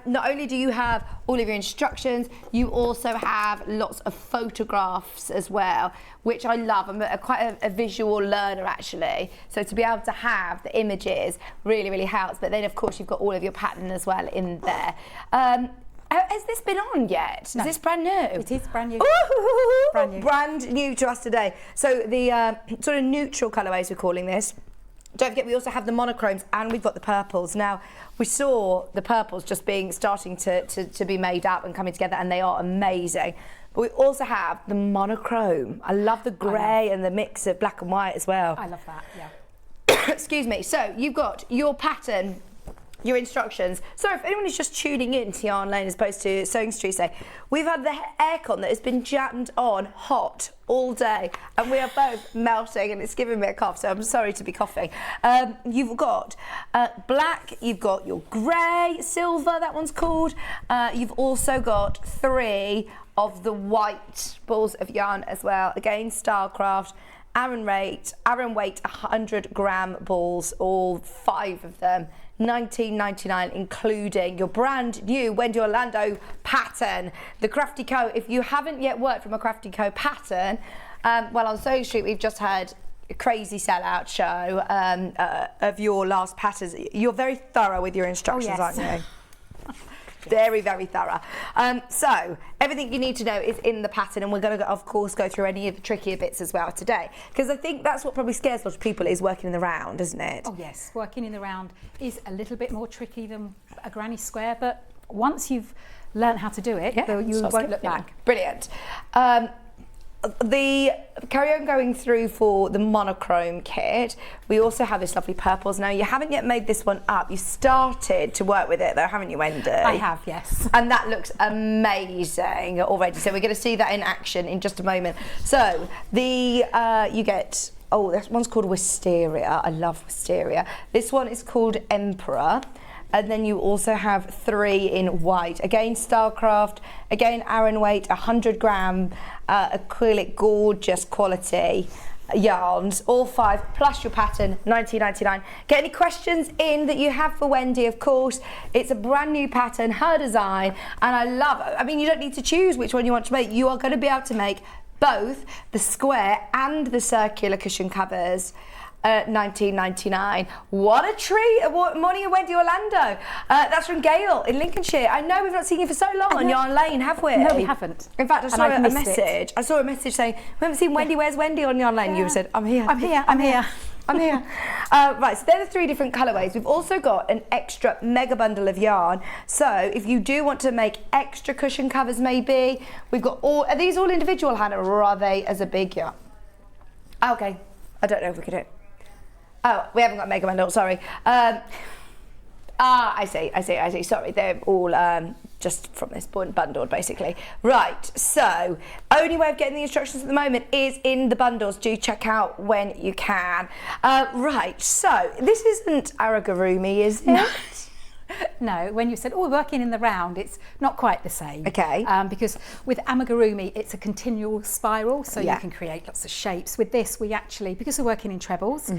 Not only do you have all of your instructions, you also have lots of photographs as well, which I love. I'm quite a visual learner, actually. So to be able to have the images really, really helps. But then, of course, you've got all of your pattern as well in there. Has this been on yet? No. Is this brand new? It is brand new. Ooh, Brand new. Brand new to us today. So the sort of neutral colourways, we're calling this. Don't forget, we also have the monochromes and we've got the purples. Now, we saw the purples just starting to be made up and coming together, and they are amazing. But we also have the monochrome. I love the grey and the mix of black and white as well. I love that, yeah. Excuse me. So you've got your pattern, your instructions. So if anyone is just tuning in to Yarn Lane as opposed to Sewing Street, say, we've had the aircon that has been jammed on hot all day, and we are both melting, and it's giving me a cough, so I'm sorry to be coughing. You've got black, you've got your grey, silver, that one's called. You've also got 3 of the white balls of yarn as well. Again, Starcraft. Aran weight 100-gram balls, all 5 of them, $19.99, including your brand new Wendy Orlando pattern, the Crafty Co. If you haven't yet worked from a Crafty Co pattern, well, on Sewing Street we've just had a crazy sellout show of your last patterns. You're very thorough with your instructions, aren't you? Very, very thorough. So everything you need to know is in the pattern, and we're going to, of course, go through any of the trickier bits as well today, because I think that's what probably scares a lot of people, is working in the round, isn't it? Oh yes, working in the round is a little bit more tricky than a granny square, but once you've learned how to do it, you won't look back. Brilliant. The carry on going through for the monochrome kit, we also have this lovely purples. Now, you haven't yet made this one up. You started to work with it though, haven't you, Wendy? I have, yes. And that looks amazing already. So we're going to see that in action in just a moment. So the you get, oh, this one's called Wisteria. I love Wisteria. This one is called Emperor. And then you also have 3 in white. Again, Starcraft, again, Aran weight, 100-gram acrylic, gorgeous quality yarns, all 5, plus your pattern, $19.99. Get any questions in that you have for Wendy, of course. It's a brand new pattern, her design, and I love it. I mean, you don't need to choose which one you want to make. You are going to be able to make both the square and the circular cushion covers. $19.99. What a treat! Morning, Wendy Orlando. That's from Gail in Lincolnshire. I know we've not seen you for so long on Yarn Lane, have we? No, we haven't. In fact, I saw a message. I saw a message saying, "We haven't seen Wendy. Where's Wendy on Yarn Lane?" You said, "I'm here. I'm here. I'm here." I'm here. Right, so they're the 3 different colourways. We've also got an extra mega bundle of yarn. So if you do want to make extra cushion covers, maybe we've got all. Are these all individual, Hannah, or are they as a big yarn? Okay, I don't know if we could do it. Oh, we haven't got a mega bundle, sorry. Ah, I see. Sorry, they're all just from this point bundled, basically. Right, so only way of getting the instructions at the moment is in the bundles. Do check out when you can. Right, so this isn't aragorumi, is it? No. No, when you said, oh, we're working in the round, it's not quite the same. Okay. Because with amigurumi, it's a continual spiral, so Yeah. you can create lots of shapes. With this, we actually, because we're working in trebles,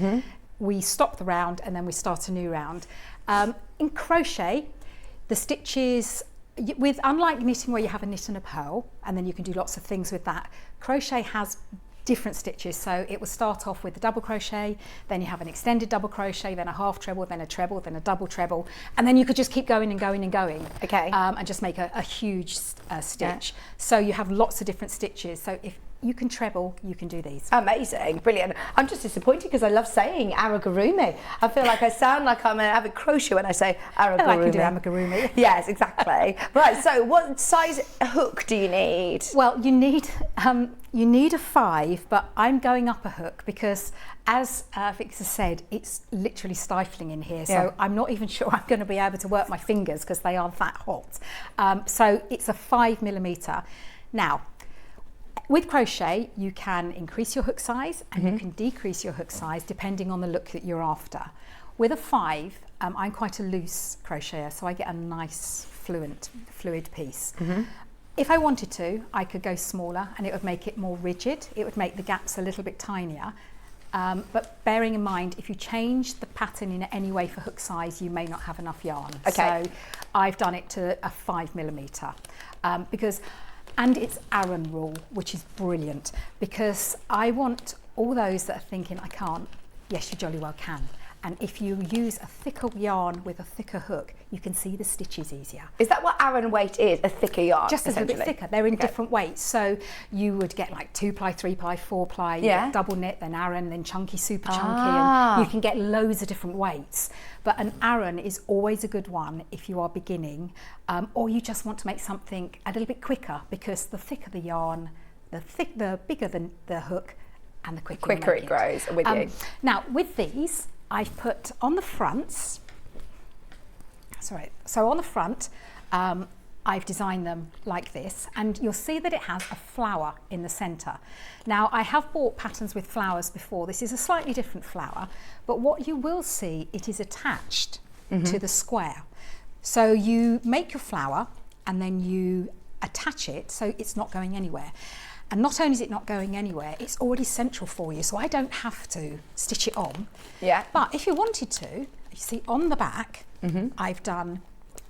we stop the round and then we start a new round. In crochet, the stitches, unlike knitting where you have a knit and a purl, and then you can do lots of things with that, crochet has different stitches. So it will start off with a double crochet, then you have an extended double crochet, then a half treble, then a treble, then a double treble, and then you could just keep going and going and going. Okay. And just make a huge stitch. Yeah. So you have lots of different stitches. So if you can treble, you can do these. Amazing, brilliant. I'm just disappointed because I love saying aragorumi. I feel like I sound like I'm an avid crocheter when I say aragorumi. Oh, I can do amigurumi. Yes, exactly. Right, so what size hook do you need? Well, you need a 5, but I'm going up a hook because, as Victor said, it's literally stifling in here. So Yeah. I'm not even sure I'm going to be able to work my fingers because they are that hot. So it's a 5mm. Now, with crochet, you can increase your hook size and you can decrease your hook size depending on the look that you're after. With a 5, I'm quite a loose crocheter, so I get a nice fluid piece. If I wanted to, I could go smaller and it would make it more rigid. It would make the gaps a little bit tinier. But bearing in mind, if you change the pattern in any way for hook size, you may not have enough yarn. Okay. So I've done it to a 5mm and it's Aran rule, which is brilliant because I want all those that are thinking, I can't, yes, you jolly well can. And if you use a thicker yarn with a thicker hook, you can see the stitches easier. Is that what Aran weight is? A thicker yarn? Just a little bit thicker. They're in different weights. So you would get like 2-ply, 3-ply, 4-ply, you get double knit, then Aran, then chunky, super chunky, and you can get loads of different weights. But an Aran is always a good one if you are beginning, or you just want to make something a little bit quicker because the thicker the yarn, the bigger the hook, and the quicker you make it grows. I'm with you. Now with these, I've put on the fronts, so on the front, I've designed them like this, and you'll see that it has a flower in the centre. Now, I have bought patterns with flowers before. This is a slightly different flower, but what you will see, it is attached to the square. So you make your flower and then you attach it so it's not going anywhere. And not only is it not going anywhere, it's already central for you, so I don't have to stitch it on. Yeah. But if you wanted to, you see on the back, I've done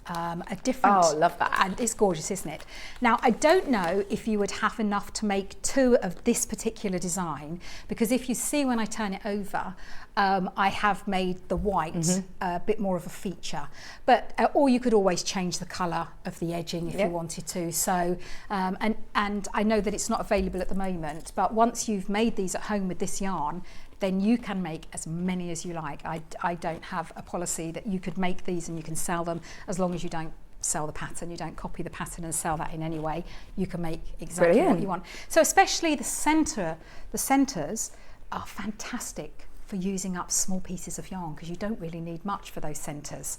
a different... Oh, love that. And it's gorgeous, isn't it? Now, I don't know if you would have enough to make 2 of this particular design, because if you see when I turn it over, I have made the white a bit more of a feature. But or you could always change the colour of the edging if you wanted to. So, and I know that it's not available at the moment, but once you've made these at home with this yarn, then you can make as many as you like. I don't have a policy that you could make these and you can sell them as long as you don't sell the pattern, you don't copy the pattern and sell that in any way. You can make exactly what you want. So especially the centres are fantastic for using up small pieces of yarn because you don't really need much for those centres.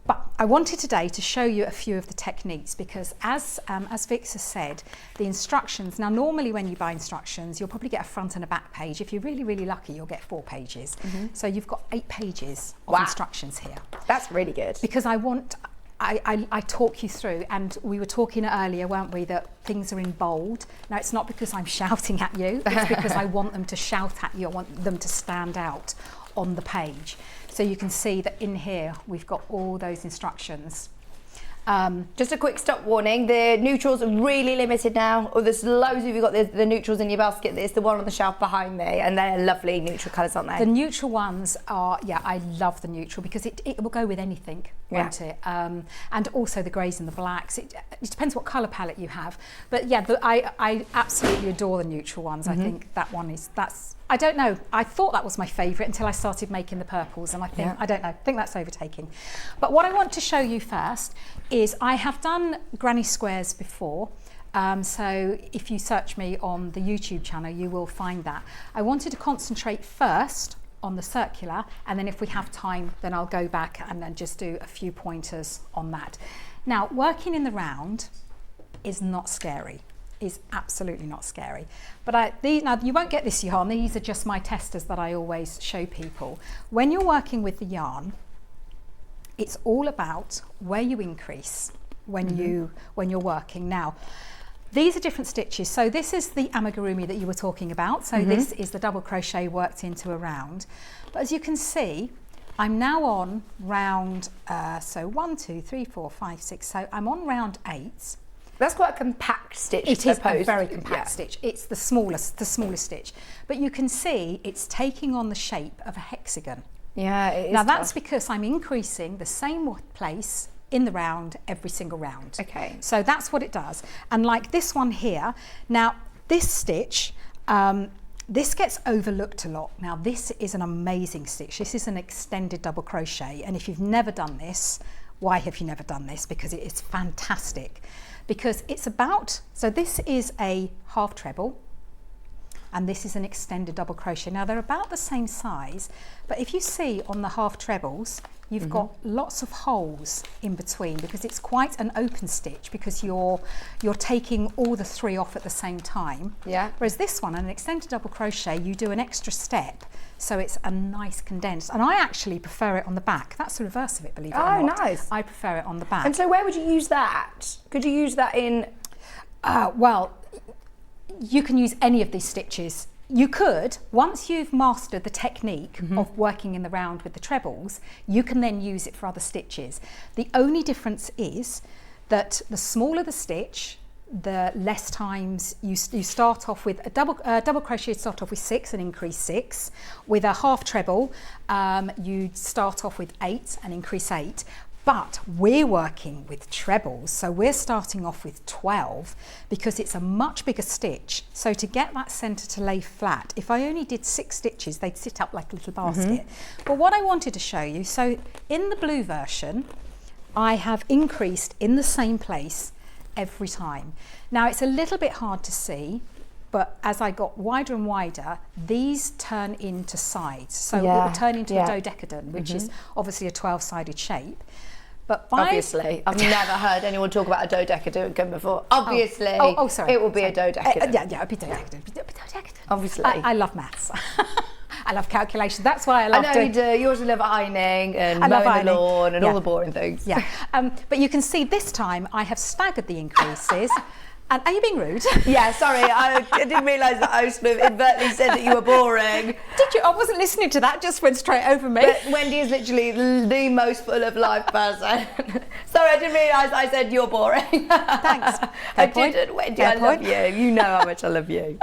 But I wanted today to show you a few of the techniques because as Victor said, the instructions, now normally when you buy instructions, you'll probably get a front and a back page. If you're really, really lucky, you'll get 4 pages. So you've got 8 pages of instructions here. That's really good. Because I talk you through, and we were talking earlier, weren't we, that things are in bold. Now it's not because I'm shouting at you, it's because I want them to shout at you, I want them to stand out on the page. So you can see that in here we've got all those instructions. Just a quick stop warning, the neutrals are really limited now. Oh, there's loads of you got the neutrals in your basket. There's the one on the shelf behind me, and they're lovely neutral colours, aren't they? The neutral ones are, I love the neutral because it will go with anything, won't it? And also the greys and the blacks. It depends what colour palette you have. But yeah, I absolutely adore the neutral ones. I think that one I don't know, I thought that was my favourite until I started making the purples, and I think, I don't know, I think that's overtaking. But what I want to show you first is I have done granny squares before, so if you search me on the YouTube channel, you will find that. I wanted to concentrate first on the circular, and then if we have time, then I'll go back and then just do a few pointers on that. Now, working in the round is not scary, is absolutely not scary. But now you won't get this yarn, these are just my testers that I always show people. When you're working with the yarn, it's all about where you increase when you're working. Now, these are different stitches. So this is the amigurumi that you were talking about. So this is the double crochet worked into a round. But as you can see, I'm now on round, so 1, 2, 3, 4, 5, 6. So I'm on round 8. That's quite a compact stitch. It is a very compact stitch. It's the smallest stitch. But you can see it's taking on the shape of a hexagon. Yeah, it is. Now that's because I'm increasing the same place in the round every single round. Okay. So that's what it does. And like this one here, now this stitch, this gets overlooked a lot. Now this is an amazing stitch. This is an extended double crochet. And if you've never done this, why have you never done this? Because it is fantastic. Because it's about, so this is a half treble, and this is an extended double crochet. Now they're about the same size, but if you see on the half trebles, you've got lots of holes in between because it's quite an open stitch because you're taking all the 3 off at the same time. Yeah. Whereas this one, an extended double crochet, you do an extra step, so it's a nice condensed. And I actually prefer it on the back. That's the reverse of it, believe it or not. Oh, nice. I prefer it on the back. And so where would you use that? Could you use that in? Well, you can use any of these stitches. You could, once you've mastered the technique of working in the round with the trebles, you can then use it for other stitches. The only difference is that the smaller the stitch, the less times you start off with a double crochet. You start off with 6 and increase 6. With a half treble, you start off with 8 and increase 8. But we're working with trebles, so we're starting off with 12 because it's a much bigger stitch. So to get that centre to lay flat, if I only did 6 stitches, they'd sit up like a little basket. But what I wanted to show you, so in the blue version, I have increased in the same place every time. Now it's a little bit hard to see, but as I got wider and wider, these turn into sides. So it will turn into a dodecagon, which is obviously a 12-sided shape. But obviously, I've never heard anyone talk about a dodecagon before. Obviously, sorry. It will be a dodecagon. Yeah, it'll be dodecagon. Obviously. I love maths. I love calculation. That's why I love doing. I know you do. You also love ironing and mowing the lawn and all the boring things. Yeah. But you can see this time I have staggered the increases. And are you being rude? Yeah, sorry, I didn't realise that I sort of inadvertently said that you were boring. Did you? I wasn't listening to that, just went straight over me. But Wendy is literally the most full of life person. Sorry, I didn't realise I said you're boring. Thanks. I didn't, Wendy, I love you. You know how much I love you.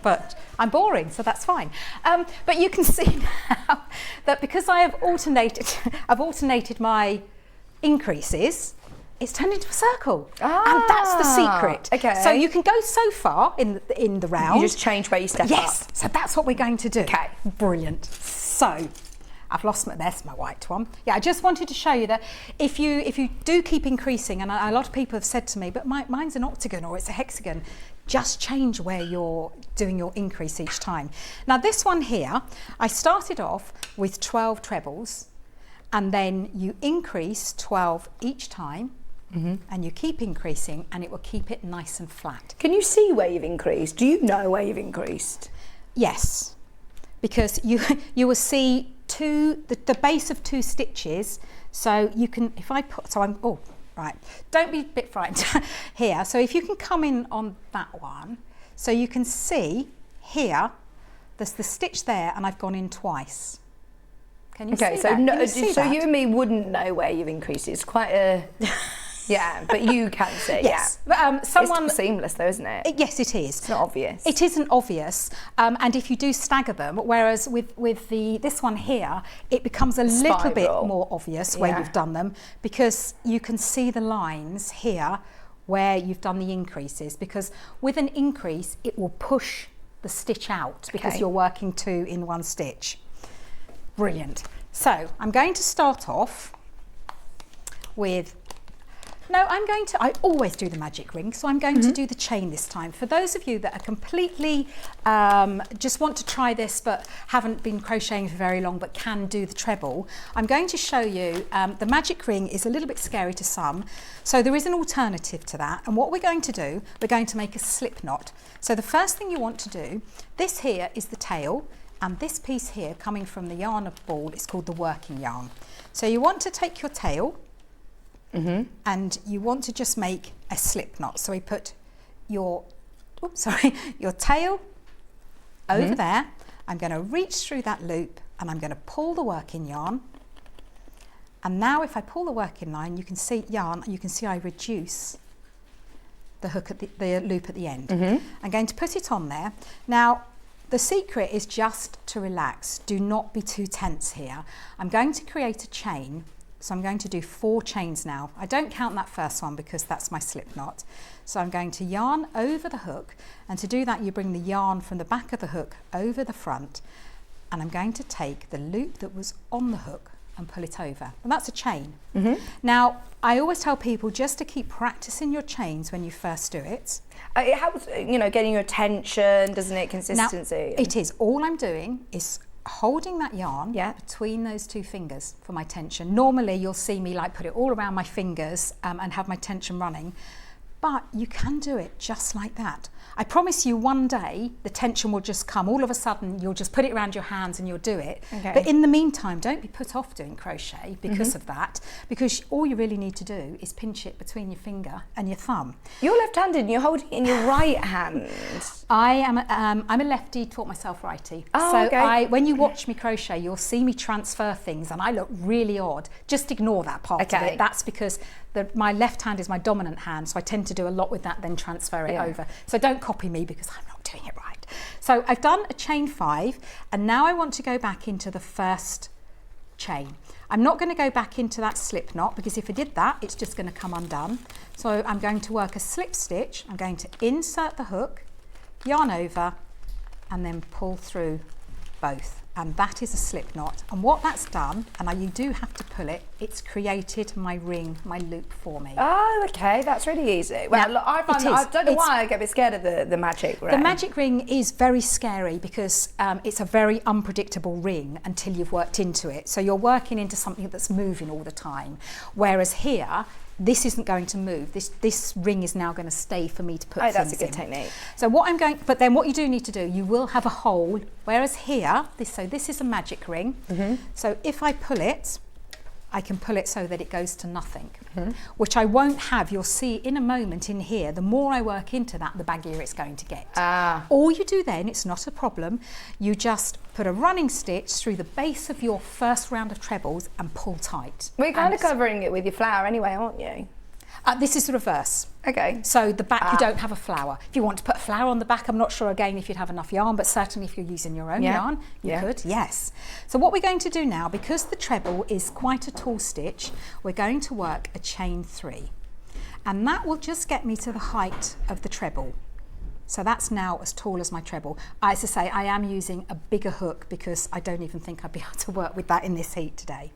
But I'm boring, so that's fine. But you can see now that because I have alternated my increases, it's turned into a circle, and that's the secret. Okay. So you can go so far in the round. You just change where you step up. Yes. So that's what we're going to do. Okay. Brilliant. So I've lost that's my white one. Yeah, I just wanted to show you that if you do keep increasing, and a lot of people have said to me, but mine's an octagon or it's a hexagon. Just change where you're doing your increase each time. Now this one here, I started off with 12 trebles, and then you increase 12 each time. And you keep increasing, and it will keep it nice and flat. Can you see where you've increased? Do you know where you've increased? Yes, because you will see the base of 2 stitches. So you can, if I put, so I'm, oh, right, don't be a bit frightened here. So if you can come in on that one, so you can see here, there's the stitch there, and I've gone in twice. Can you see that? So you and me wouldn't know where you've increased. It's quite a... Yeah, but you can see. Yes. Yeah. It's seamless though, isn't it? Yes, it is. It's not obvious. It isn't obvious, and if you do stagger them, whereas with this one here, it becomes a little bit more obvious where you've done them, because you can see the lines here where you've done the increases, because with an increase, it will push the stitch out because you're working 2 in 1 stitch. Brilliant. So I'm going to start off with No, I always do the magic ring, so I'm going to do the chain this time. For those of you that are completely, just want to try this but haven't been crocheting for very long but can do the treble, I'm going to show you, the magic ring is a little bit scary to some, so there is an alternative to that. And what we're going to do, we're going to make a slip knot. So the first thing you want to do, this here is the tail, and this piece here coming from the yarn ball is called the working yarn. So you want to take your tail, and you want to just make a slip knot. So we put your, your tail over there. I'm going to reach through that loop and I'm going to pull the working yarn. And now if I pull the working line, you can see I reduce the hook at the loop at the end. I'm going to put it on there. Now, the secret is just to relax. Do not be too tense here. I'm going to create a chain. So I'm going to do 4 chains now. I don't count that first one because that's my slip knot. So I'm going to yarn over the hook, and to do that you bring the yarn from the back of the hook over the front, and I'm going to take the loop that was on the hook and pull it over, and that's a chain. Now I always tell people just to keep practicing your chains when you first do it. It helps, you know, getting your attention, doesn't it? Consistency. Now, it is. All I'm doing is holding that yarn between those 2 fingers for my tension. Normally you'll see me like put it all around my fingers and have my tension running, but you can do it just like that. I promise you one day the tension will just come. All of a sudden you'll just put it around your hands and you'll do it. But in the meantime, don't be put off doing crochet because of that, because all you really need to do is pinch it between your finger and your thumb. You're left-handed and you're holding it in your right hand. I'm a lefty, taught myself righty. When you watch me crochet, you'll see me transfer things and I look really odd. Just ignore that part of it. That's because my left hand is my dominant hand, so I tend to do a lot with that, then transfer it over. So don't copy me because I'm not doing it right. So I've done a chain 5, and now I want to go back into the first chain. I'm not going to go back into that slip knot because if I did that, it's just going to come undone. So I'm going to work a slip stitch. I'm going to insert the hook, yarn over, and then pull through both. And that is a slip knot. And what that's done, and you do have to pull it, it's created my ring, my loop for me. Oh, okay, that's really easy. Well, look, I don't know why I get a bit scared of the magic ring. The magic ring is very scary because it's a very unpredictable ring until you've worked into it. So you're working into something that's moving all the time. Whereas here, this isn't going to move. This ring is now going to stay for me to put things in. That's a good technique. So but then what you do need to do, you will have a hole, whereas here, this is a magic ring. So if I pull it, I can pull it so that it goes to nothing, which I won't have. You'll see in a moment in here, the more I work into that, the baggier it's going to get. All you do then, it's not a problem, you just put a running stitch through the base of your first round of trebles and pull tight. We're kind of covering it with your flower anyway, aren't you? This is the reverse. Okay. So the back, you don't have a flower. If you want to put a flower on the back, I'm not sure again if you'd have enough yarn, but certainly if you're using your own yarn, you could, yes. So what we're going to do now, because the treble is quite a tall stitch, we're going to work a chain 3. And that will just get me to the height of the treble. So that's now as tall as my treble. As I say, I am using a bigger hook because I don't even think I'd be able to work with that in this heat today.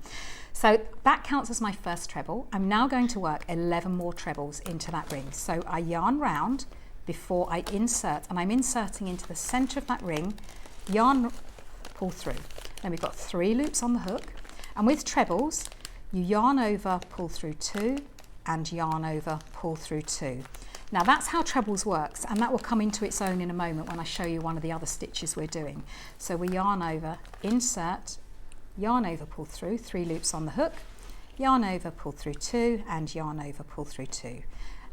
So that counts as my first treble. I'm now going to work 11 more trebles into that ring. So I yarn round before I insert, and I'm inserting into the center of that ring, yarn, pull through. Then we've got 3 loops on the hook, and with trebles, you yarn over, pull through 2, and yarn over, pull through 2. Now that's how trebles works, and that will come into its own in a moment when I show you one of the other stitches we're doing. So we yarn over, insert, yarn over, pull through, 3 loops on the hook, yarn over, pull through 2, and yarn over, pull through 2.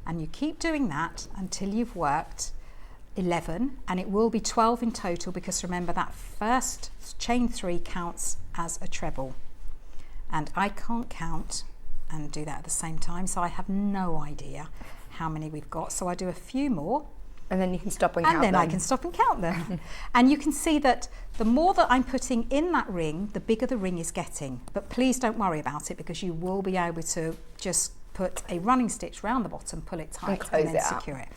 And you keep doing that until you've worked 11, and it will be 12 in total because remember that first chain 3 counts as a treble. And I can't count and do that at the same time, so I have no idea how many we've got. So I do a few more. And then you can stop and count them. And then I can stop and count them. And you can see that the more that I'm putting in that ring, the bigger the ring is getting. But please don't worry about it because you will be able to just put a running stitch round the bottom, pull it tight, and then secure it.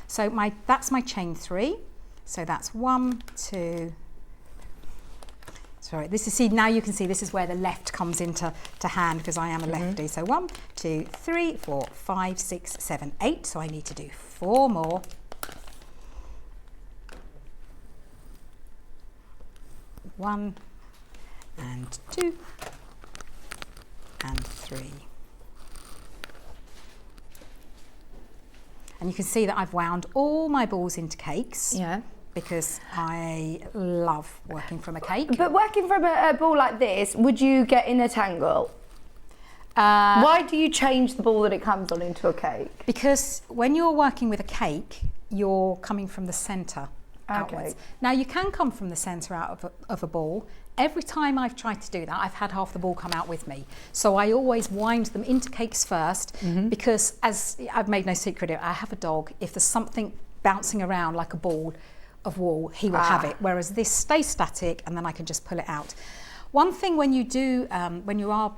So that's my chain 3. So that's 1, 2, Sorry, this is, see, now you can see this is where the left comes into hand because I am a lefty. So 1, 2, 3, 4, 5, 6, 7, 8. So I need to do 4 more. One and 2 and 3. And you can see that I've wound all my balls into cakes. Yeah. Because I love working from a cake. But working from a ball like this, would you get in a tangle? Why do you change the ball that it comes on into a cake? Because when you're working with a cake, you're coming from the centre outwards. Now you can come from the centre out of a ball. Every time I've tried to do that, I've had half the ball come out with me. So I always wind them into cakes first because, as I've made no secret of it, I have a dog. If there's something bouncing around like a ball of wool, he will have it, whereas this stays static and then I can just pull it out. One thing when you do, when you are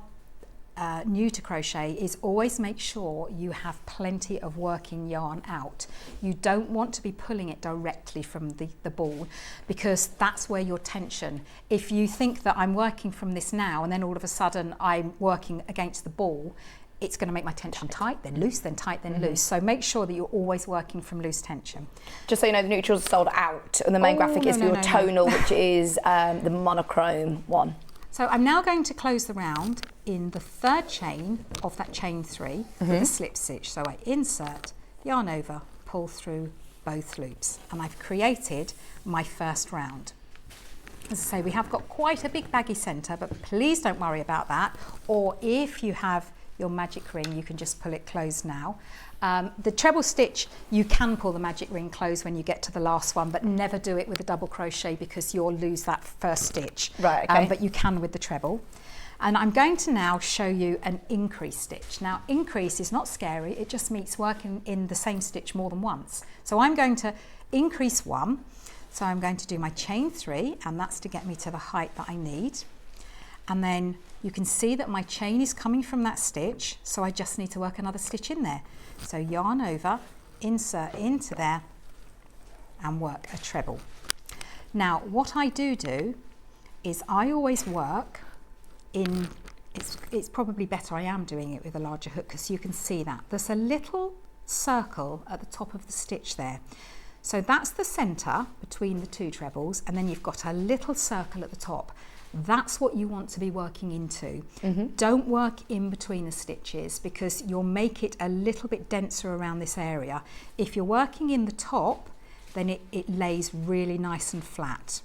new to crochet, is always make sure you have plenty of working yarn out. You don't want to be pulling it directly from the ball because that's where your tension. If you think that I'm working from this now and then all of a sudden I'm working against the ball, it's going to make my tension tight, then loose, then tight, then loose. So make sure that you're always working from loose tension. Just so you know, the neutrals are sold out, and the main graphic is for your tonal, which is the monochrome one. So I'm now going to close the round in the 3rd chain of that chain 3 with a slip stitch. So I insert, yarn over, pull through both loops, and I've created my first round. As I say, we have got quite a big baggy centre, but please don't worry about that. Or if you have your magic ring, you can just pull it closed now. The treble stitch, you can pull the magic ring closed when you get to the last one, but never do it with a double crochet because you'll lose that first stitch. Right, okay. But you can with the treble. And I'm going to now show you an increase stitch. Now, increase is not scary, it just means working in the same stitch more than once. So I'm going to increase 1. So I'm going to do my chain 3, and that's to get me to the height that I need. And then you can see that my chain is coming from that stitch, so I just need to work another stitch in there. So yarn over, insert into there, and work a treble. Now, what I do is I always work in, it's probably better I am doing it with a larger hook because you can see that. There's a little circle at the top of the stitch there. So that's the centre between the 2 trebles, and then you've got a little circle at the top. That's what you want to be working into. Don't work in between the stitches because you'll make it a little bit denser around this area. If you're working in the top, then it lays really nice and flat.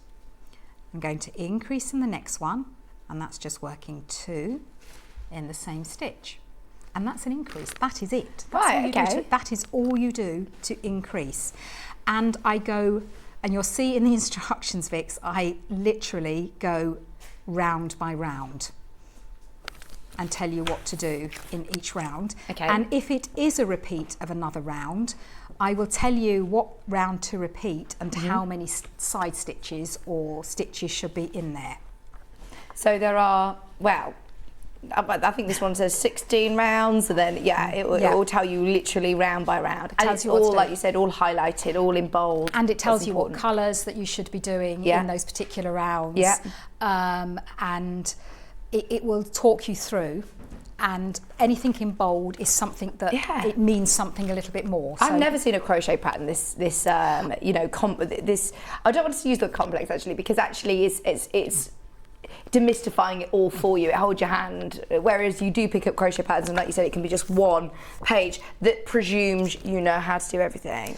I'm going to increase in the next one, and that's just working 2 in the same stitch. And that's an increase. That is it. That is all you do to increase. And I go, and you'll see in the instructions, Vix, I literally go round by round and tell you what to do in each round. And if it is a repeat of another round, I will tell you what round to repeat and how many side stitches or stitches should be in there. So there are, well, I think this one says 16 rounds, and then it will tell you literally round by round. And it's all, like you said, all highlighted, all in bold. And it tells you what colours that you should be doing in those particular rounds. And it will talk you through. And anything in bold is something that it means something a little bit more. I've never seen a crochet pattern this you know, this. I don't want to use the complex actually, because actually it's demystifying it all for you. It holds your hand, whereas you do pick up crochet patterns and like you said, it can be just one page that presumes you know how to do everything.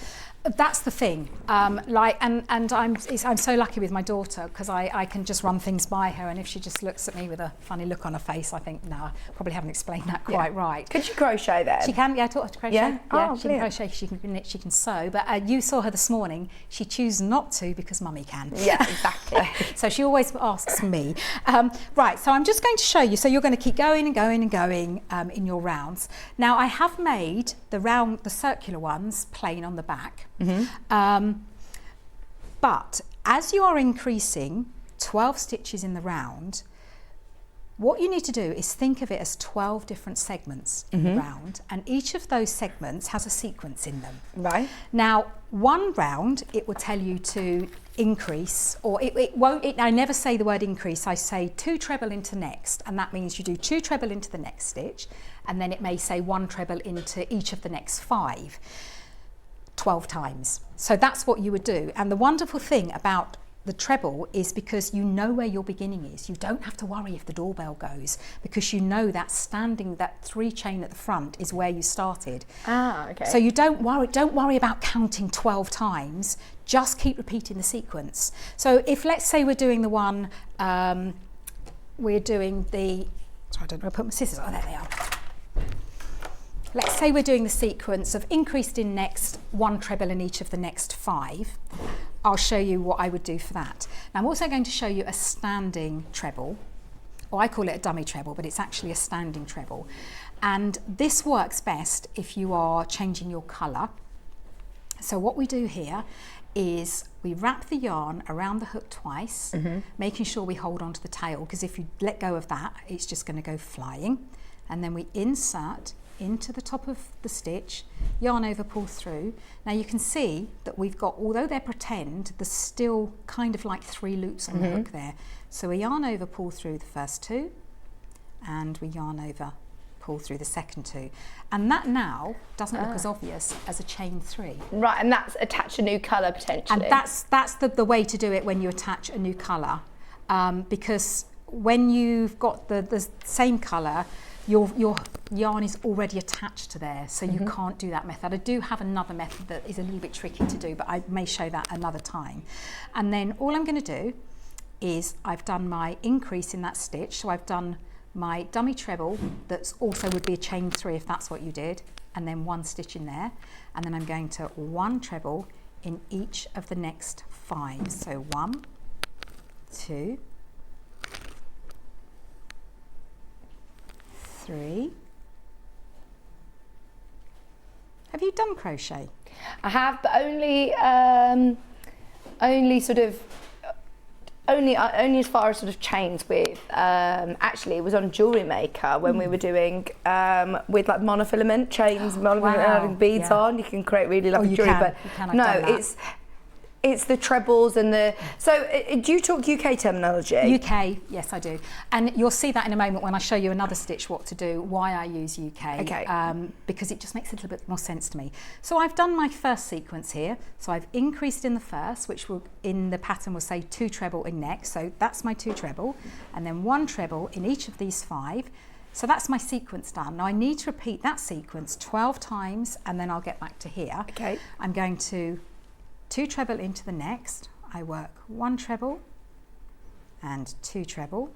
That's the thing. And I'm so lucky with my daughter because I can just run things by her, and if she just looks at me with a funny look on her face, I think, no, I probably haven't explained that quite right. Could she crochet then? She can, I taught her to crochet. Yeah? Oh, she can crochet, she can knit, she can sew, but you saw her this morning, she chooses not to because mummy can. Yeah, exactly. So she always asks me. Right, so I'm just going to show you, so you're going to keep going and going and going in your rounds. Now I have made the circular ones plain on the back. But as you are increasing 12 stitches in the round, What you need to do is think of it as 12 different segments in the round, and each of those segments has a sequence in them. Right. Now, one round, it will tell you to increase, or it won't, I never say the word increase, I say 2 treble into next, and that means you do 2 treble into the next stitch, and then it may say 1 treble into each of the next 5, 12 times. So that's what you would do. And the wonderful thing about the treble is because you know where your beginning is. You don't have to worry if the doorbell goes, because you know that 3 chain at the front is where you started. Ah, okay. So you don't worry about counting 12 times, just keep repeating the sequence. So if, let's say we're doing the one, sorry, I don't know, I put my scissors, oh there they are. Let's say we're doing the sequence of increased in next, 1 treble in each of the next 5. I'll show you what I would do for that. Now I'm also going to show you a standing treble, or I call it a dummy treble, but it's actually a standing treble. And this works best if you are changing your colour. So what we do here is we wrap the yarn around the hook twice, making sure we hold onto the tail, because if you let go of that, it's just going to go flying. And then we insert into the top of the stitch, yarn over, pull through. Now you can see that we've got, although they're pretend, there's still kind of like 3 loops on the hook there. So we yarn over, pull through the first 2, and we yarn over, pull through the second 2. And that now doesn't look as obvious as a chain 3. Right, and that's attach a new colour potentially. And that's the way to do it when you attach a new colour, because when you've got the same colour, your yarn is already attached to there, so you can't do that method. I do have another method that is a little bit tricky to do, but I may show that another time. And then all I'm going to do is I've done my increase in that stitch, so I've done my dummy treble, that's also would be a chain 3 if that's what you did, and then 1 stitch in there, and then I'm going to 1 treble in each of the next 5. So 1, 2, 3. Have you done crochet? I have, but only sort of only as far as sort of chains with actually it was on Jewellery Maker when we were doing with like monofilament chains, having beads on. You can create really lovely jewellery, but no, it's the trebles and the... So do you talk UK terminology? UK, yes I do. And you'll see that in a moment when I show you another stitch what to do, why I use UK. Okay. Because it just makes a little bit more sense to me. So I've done my first sequence here. So I've increased in the first, which will in the pattern will say 2 treble in next. So that's my 2 treble. And then 1 treble in each of these 5. So that's my sequence done. Now I need to repeat that sequence 12 times and then I'll get back to here. Okay. I'm going to 2 treble into the next, I work 1 treble and 2 treble,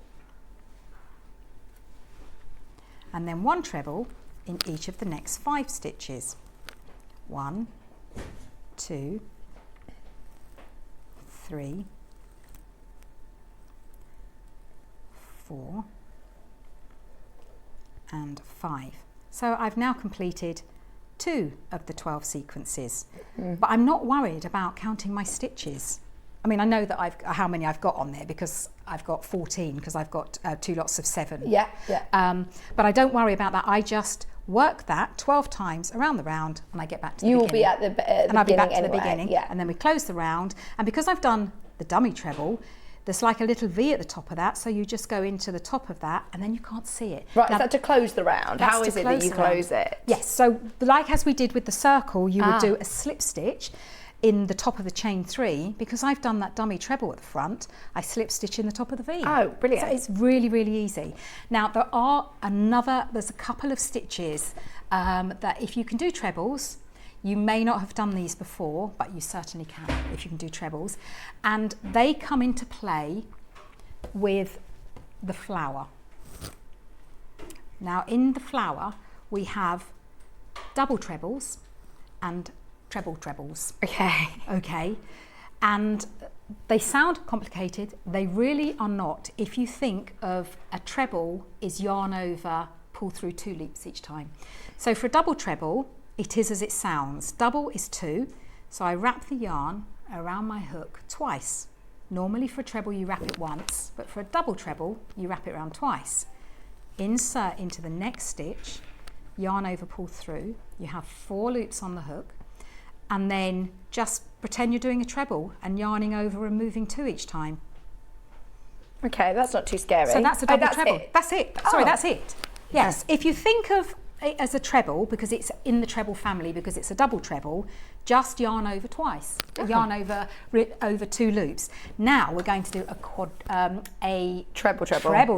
and then 1 treble in each of the next 5 stitches. 1, 2, 3, 4, and 5. So I've now completed 2 of the 12 sequences, but I'm not worried about counting my stitches. I mean, I know that how many I've got on there because I've got 14 because I've got 2 lots of 7. Yeah. But I don't worry about that. I just work that 12 times around the round and I get back to the beginning. You will be at the beginning. And I'll be back to the anyway. beginning. Yeah. And then we close the round. And because I've done the dummy treble, there's like a little V at the top of that, so you just go into the top of that and then you can't see it. Right, now, is that to close the round? How is it that you close it? Yes, so like as we did with the circle, you would do a slip stitch in the top of the chain 3. Because I've done that dummy treble at the front, I slip stitch in the top of the V. Oh, brilliant. So it's really, really easy. Now there's a couple of stitches that if you can do trebles, you may not have done these before, but you certainly can if you can do trebles. And they come into play with the flower. Now in the flower, we have double trebles and treble trebles. Okay. Okay. And they sound complicated. They really are not. If you think of a treble is yarn over, pull through 2 loops each time. So for a double treble, it is as it sounds. Double is 2, so I wrap the yarn around my hook twice. Normally for a treble you wrap it once, but for a double treble you wrap it around twice. Insert into the next stitch, yarn over, pull through. You have 4 loops on the hook, and then just pretend you're doing a treble and yarning over and moving 2 each time. Okay, that's not too scary. So that's a double treble. It. That's it. Sorry, that's it. Yes, if you think of it as a treble, because it's in the treble family, because it's a double treble, just yarn over twice. Yarn over 2 loops. Now we're going to do a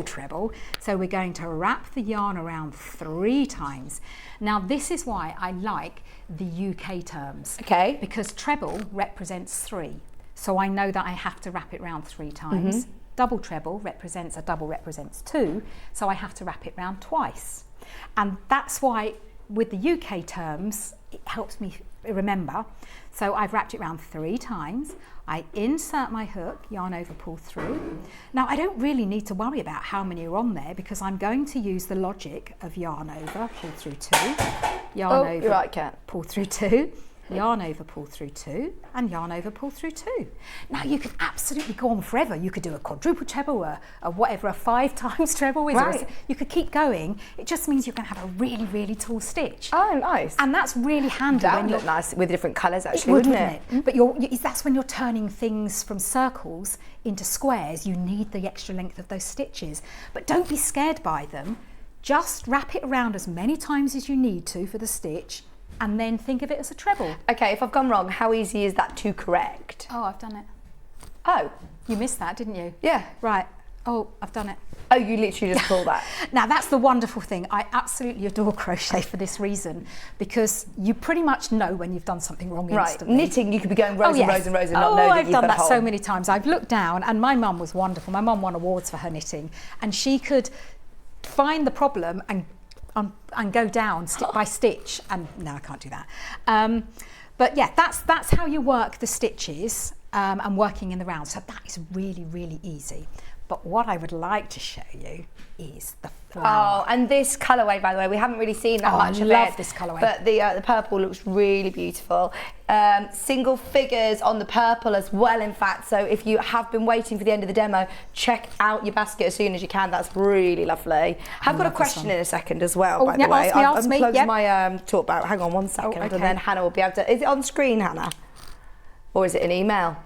treble. So we're going to wrap the yarn around 3 times. Now this is why I like the UK terms. Okay. Because treble represents 3. So I know that I have to wrap it round 3 times. Double treble represents 2, so I have to wrap it round twice. And that's why with the UK terms, it helps me remember. So I've wrapped it round 3 times. I insert my hook, yarn over, pull through. Now I don't really need to worry about how many are on there because I'm going to use the logic of yarn over, pull through 2, yarn over, you're right, Kat. pull through 2, yarn over, pull through 2, and yarn over, pull through 2. Now you can absolutely go on forever. You could do a quadruple treble, a whatever, a 5 times treble. Right. You could keep going. It just means you're going to have a really, really tall stitch. Oh, nice. And that's really handy. That when would you're look nice with different colours, actually, wouldn't it? But that's when you're turning things from circles into squares. You need the extra length of those stitches. But don't be scared by them. Just wrap it around as many times as you need to for the stitch, and then think of it as a treble. Okay, if I've gone wrong, how easy is that to correct? Oh, I've done it. Oh. You missed that, didn't you? Yeah. Right. Oh, I've done it. Oh, you literally just pull that. Now, that's the wonderful thing. I absolutely adore crochet for this reason, because you pretty much know when you've done something wrong instantly. Knitting, you could be going rows and rows and rows and not know that I've you've done got a that hole. so many times. I've looked down, and my mum was wonderful. My mum won awards for her knitting, and she could find the problem and go down stitch by stitch, and no, I can't do that. But yeah, that's how you work the stitches and working in the round. So that is really, really easy. But what I would like to show you is the flower. Oh, and this colourway, by the way, we haven't really seen that much of it. I love this colourway. But the purple looks really beautiful. Single figures on the purple as well, in fact. So if you have been waiting for the end of the demo, check out your basket as soon as you can. That's really lovely. I've got a question in a second as well, by the way. Ask me. Close my talk about. Hang on 1 second, and then Hannah will be able to. Is it on screen, Hannah? Or is it an email?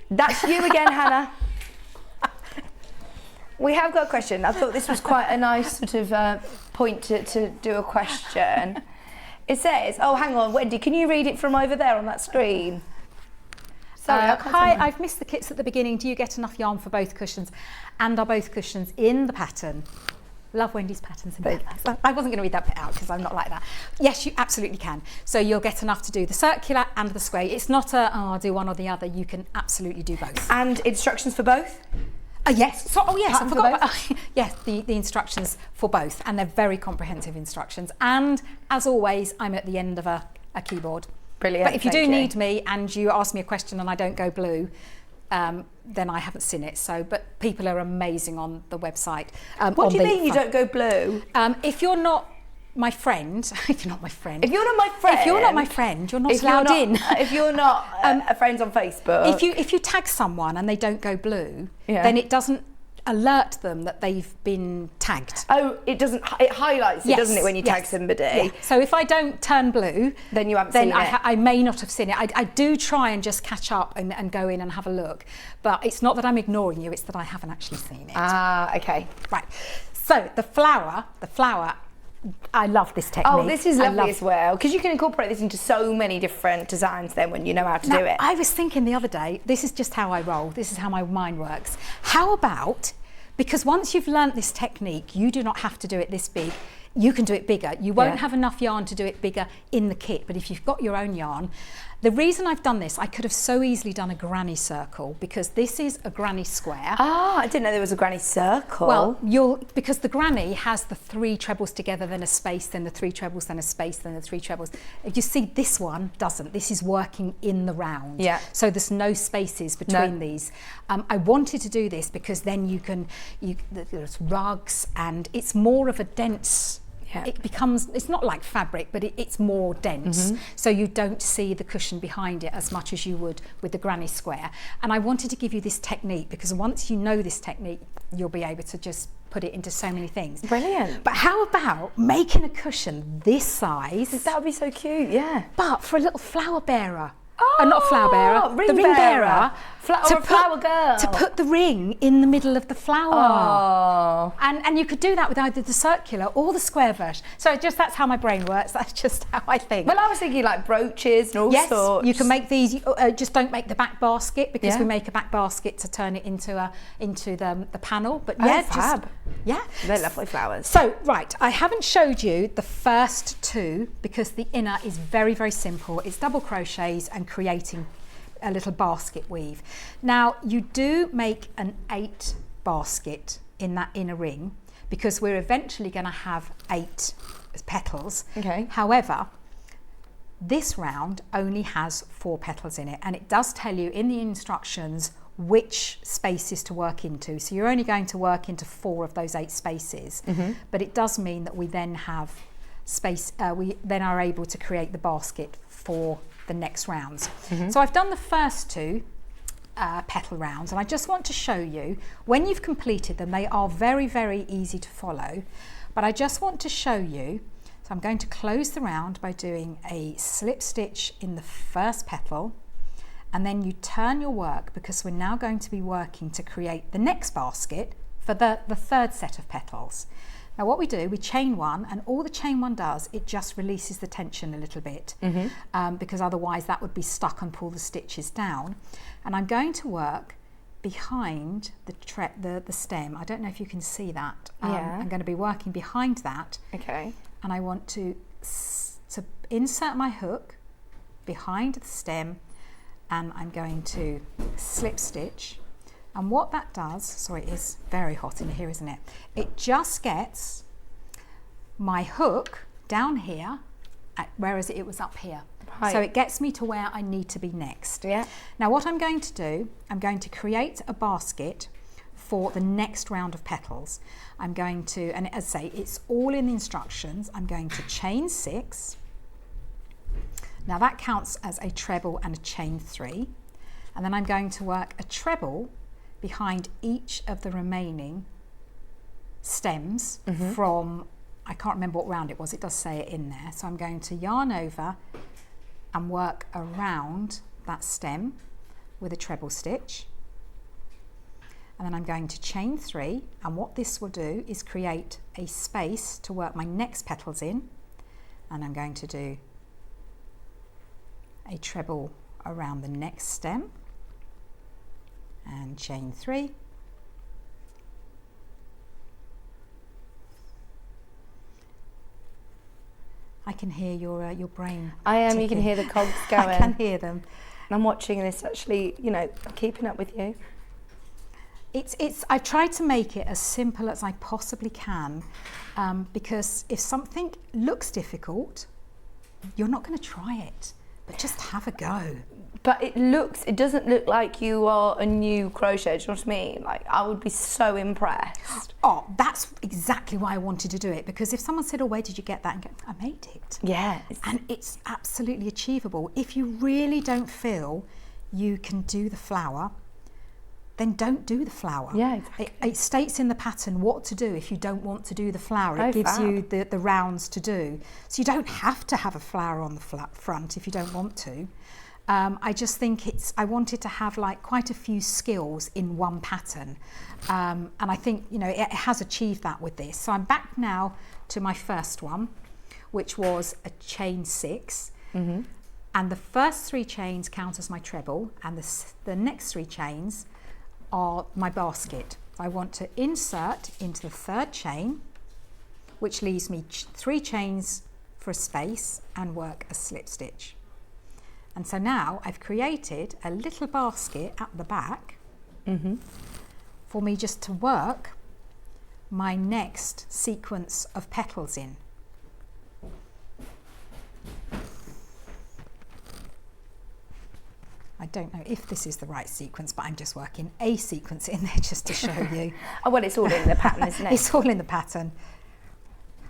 That's you again, Hannah. We have got a question. I thought this was quite a nice sort of point to do a question. It says, oh, hang on, Wendy, can you read it from over there on that screen? Sorry, hi, I've missed the kits at the beginning. Do you get enough yarn for both cushions? And are both cushions in the pattern? Love Wendy's patterns. I wasn't going to read that bit out because I'm not like that. Yes, you absolutely can. So you'll get enough to do the circular and the square. It's not I'll do one or the other. You can absolutely do both. And instructions for both? Yes. So, yes, I forgot about, yes, the instructions for both, and they're very comprehensive instructions. And as always, I'm at the end of a keyboard. Brilliant. But if you do need me and you ask me a question and I don't go blue, then I haven't seen it. So, but people are amazing on the website. What do you mean you don't go blue? If you're not my friend, if you're not my friend, you're not allowed in. If you're not friends on Facebook, if you tag someone and they don't go blue, then it doesn't alert them that they've been tagged. Oh, it doesn't. It highlights it, doesn't it, when you tag somebody? Yeah. So if I don't turn blue, then you haven't seen it. I may not have seen it. I do try and just catch up and go in and have a look, but it's not that I'm ignoring you. It's that I haven't actually seen it. Ah, okay, right. So the flower. I love this technique. Oh, this is lovely as well, because you can incorporate this into so many different designs then when you know how to do it. I was thinking the other day, this is just how I roll, this is how my mind works. How about, because once you've learnt this technique, you do not have to do it this big, you can do it bigger. You won't have enough yarn to do it bigger in the kit, but if you've got your own yarn, the reason I've done this, I could have so easily done a granny circle, because this is a granny square. Ah, I didn't know there was a granny circle. Well, because the granny has the 3 trebles together, then a space, then the 3 trebles, then a space, then the 3 trebles. If you see, this one doesn't. This is working in the round. Yeah. So there's no spaces between these. I wanted to do this because then there's rugs, and it's more of a dense it becomes, it's not like fabric, but it's more dense. So you don't see the cushion behind it as much as you would with the granny square. And I wanted to give you this technique because once you know this technique, you'll be able to just put it into so many things. Brilliant. But how about making a cushion this size? That would be so cute, yeah. But for a little flower bearer. Not flower bearer, ring the ring bearer. Or a flower girl. To put the ring in the middle of the flower. Oh. And you could do that with either the circular or the square version. So that's how my brain works. That's just how I think. Well, I was thinking like brooches and all sorts. Yes, you can make these. Just don't make the back basket because we make a back basket to turn it into the panel. But fab. Yeah. They're lovely flowers. So, right, I haven't showed you the first two because the inner is very, very simple. It's double crochets and creating a little basket weave. Now, you do make an 8 basket in that inner ring because we're eventually going to have 8 petals. Okay. However, this round only has 4 petals in it, and it does tell you in the instructions which spaces to work into. So you're only going to work into 4 of those 8 spaces, but it does mean that we then have space, we then are able to create the basket for the next rounds. So I've done the first 2 petal rounds, and I just want to show you when you've completed them. They are very, very easy to follow, but I just want to show you. So I'm going to close the round by doing a slip stitch in the first petal, and then you turn your work because we're now going to be working to create the next basket for the third set of petals. Now what we do, we chain 1, and all the chain 1 does, it just releases the tension a little bit because otherwise that would be stuck and pull the stitches down. And I'm going to work behind the stem. I don't know if you can see that. I'm going to be working behind that. Okay. And I want to insert my hook behind the stem, and I'm going to slip stitch. And what that does, sorry, it is very hot in here, isn't it? It just gets my hook down here, whereas it was up here. Right. So it gets me to where I need to be next. Yeah. Now what I'm going to do, I'm going to create a basket for the next round of petals. I'm going to, and as I say, it's all in the instructions, I'm going to chain 6. Now that counts as a treble and a chain 3. And then I'm going to work a treble behind each of the remaining stems from, I can't remember what round it was, it does say it in there. So I'm going to yarn over and work around that stem with a treble stitch. And then I'm going to chain 3, and what this will do is create a space to work my next petals in, and I'm going to do a treble around the next stem and chain 3. I can hear your brain. I am. ticking. You can hear the cogs going. I can hear them. And I'm watching this actually, you know, keeping up with you. I've tried to make it as simple as I possibly can because if something looks difficult, you're not going to try it, but just have a go. But it doesn't look like you are a new crochet, do you know what I mean? Like, I would be so impressed. Oh, that's exactly why I wanted to do it, because if someone said, oh, where did you get that? And go, I made it. Yeah. And it's absolutely achievable. If you really don't feel you can do the flower, then don't do the flower. Yeah, exactly. It states in the pattern what to do if you don't want to do the flower. It gives you the rounds to do. So you don't have to have a flower on the front if you don't want to. I just think I wanted to have like quite a few skills in one pattern. And I think, you know, it has achieved that with this. So I'm back now to my first one, which was a chain 6. And the first 3 chains count as my treble, and the next 3 chains are my basket. I want to insert into the 3rd chain, which leaves me 3 chains for a space, and work a slip stitch. And so now I've created a little basket at the back for me just to work my next sequence of petals in. I don't know if this is the right sequence, but I'm just working a sequence in there just to show you. Oh, well, it's all in the pattern, isn't it? It's all in the pattern.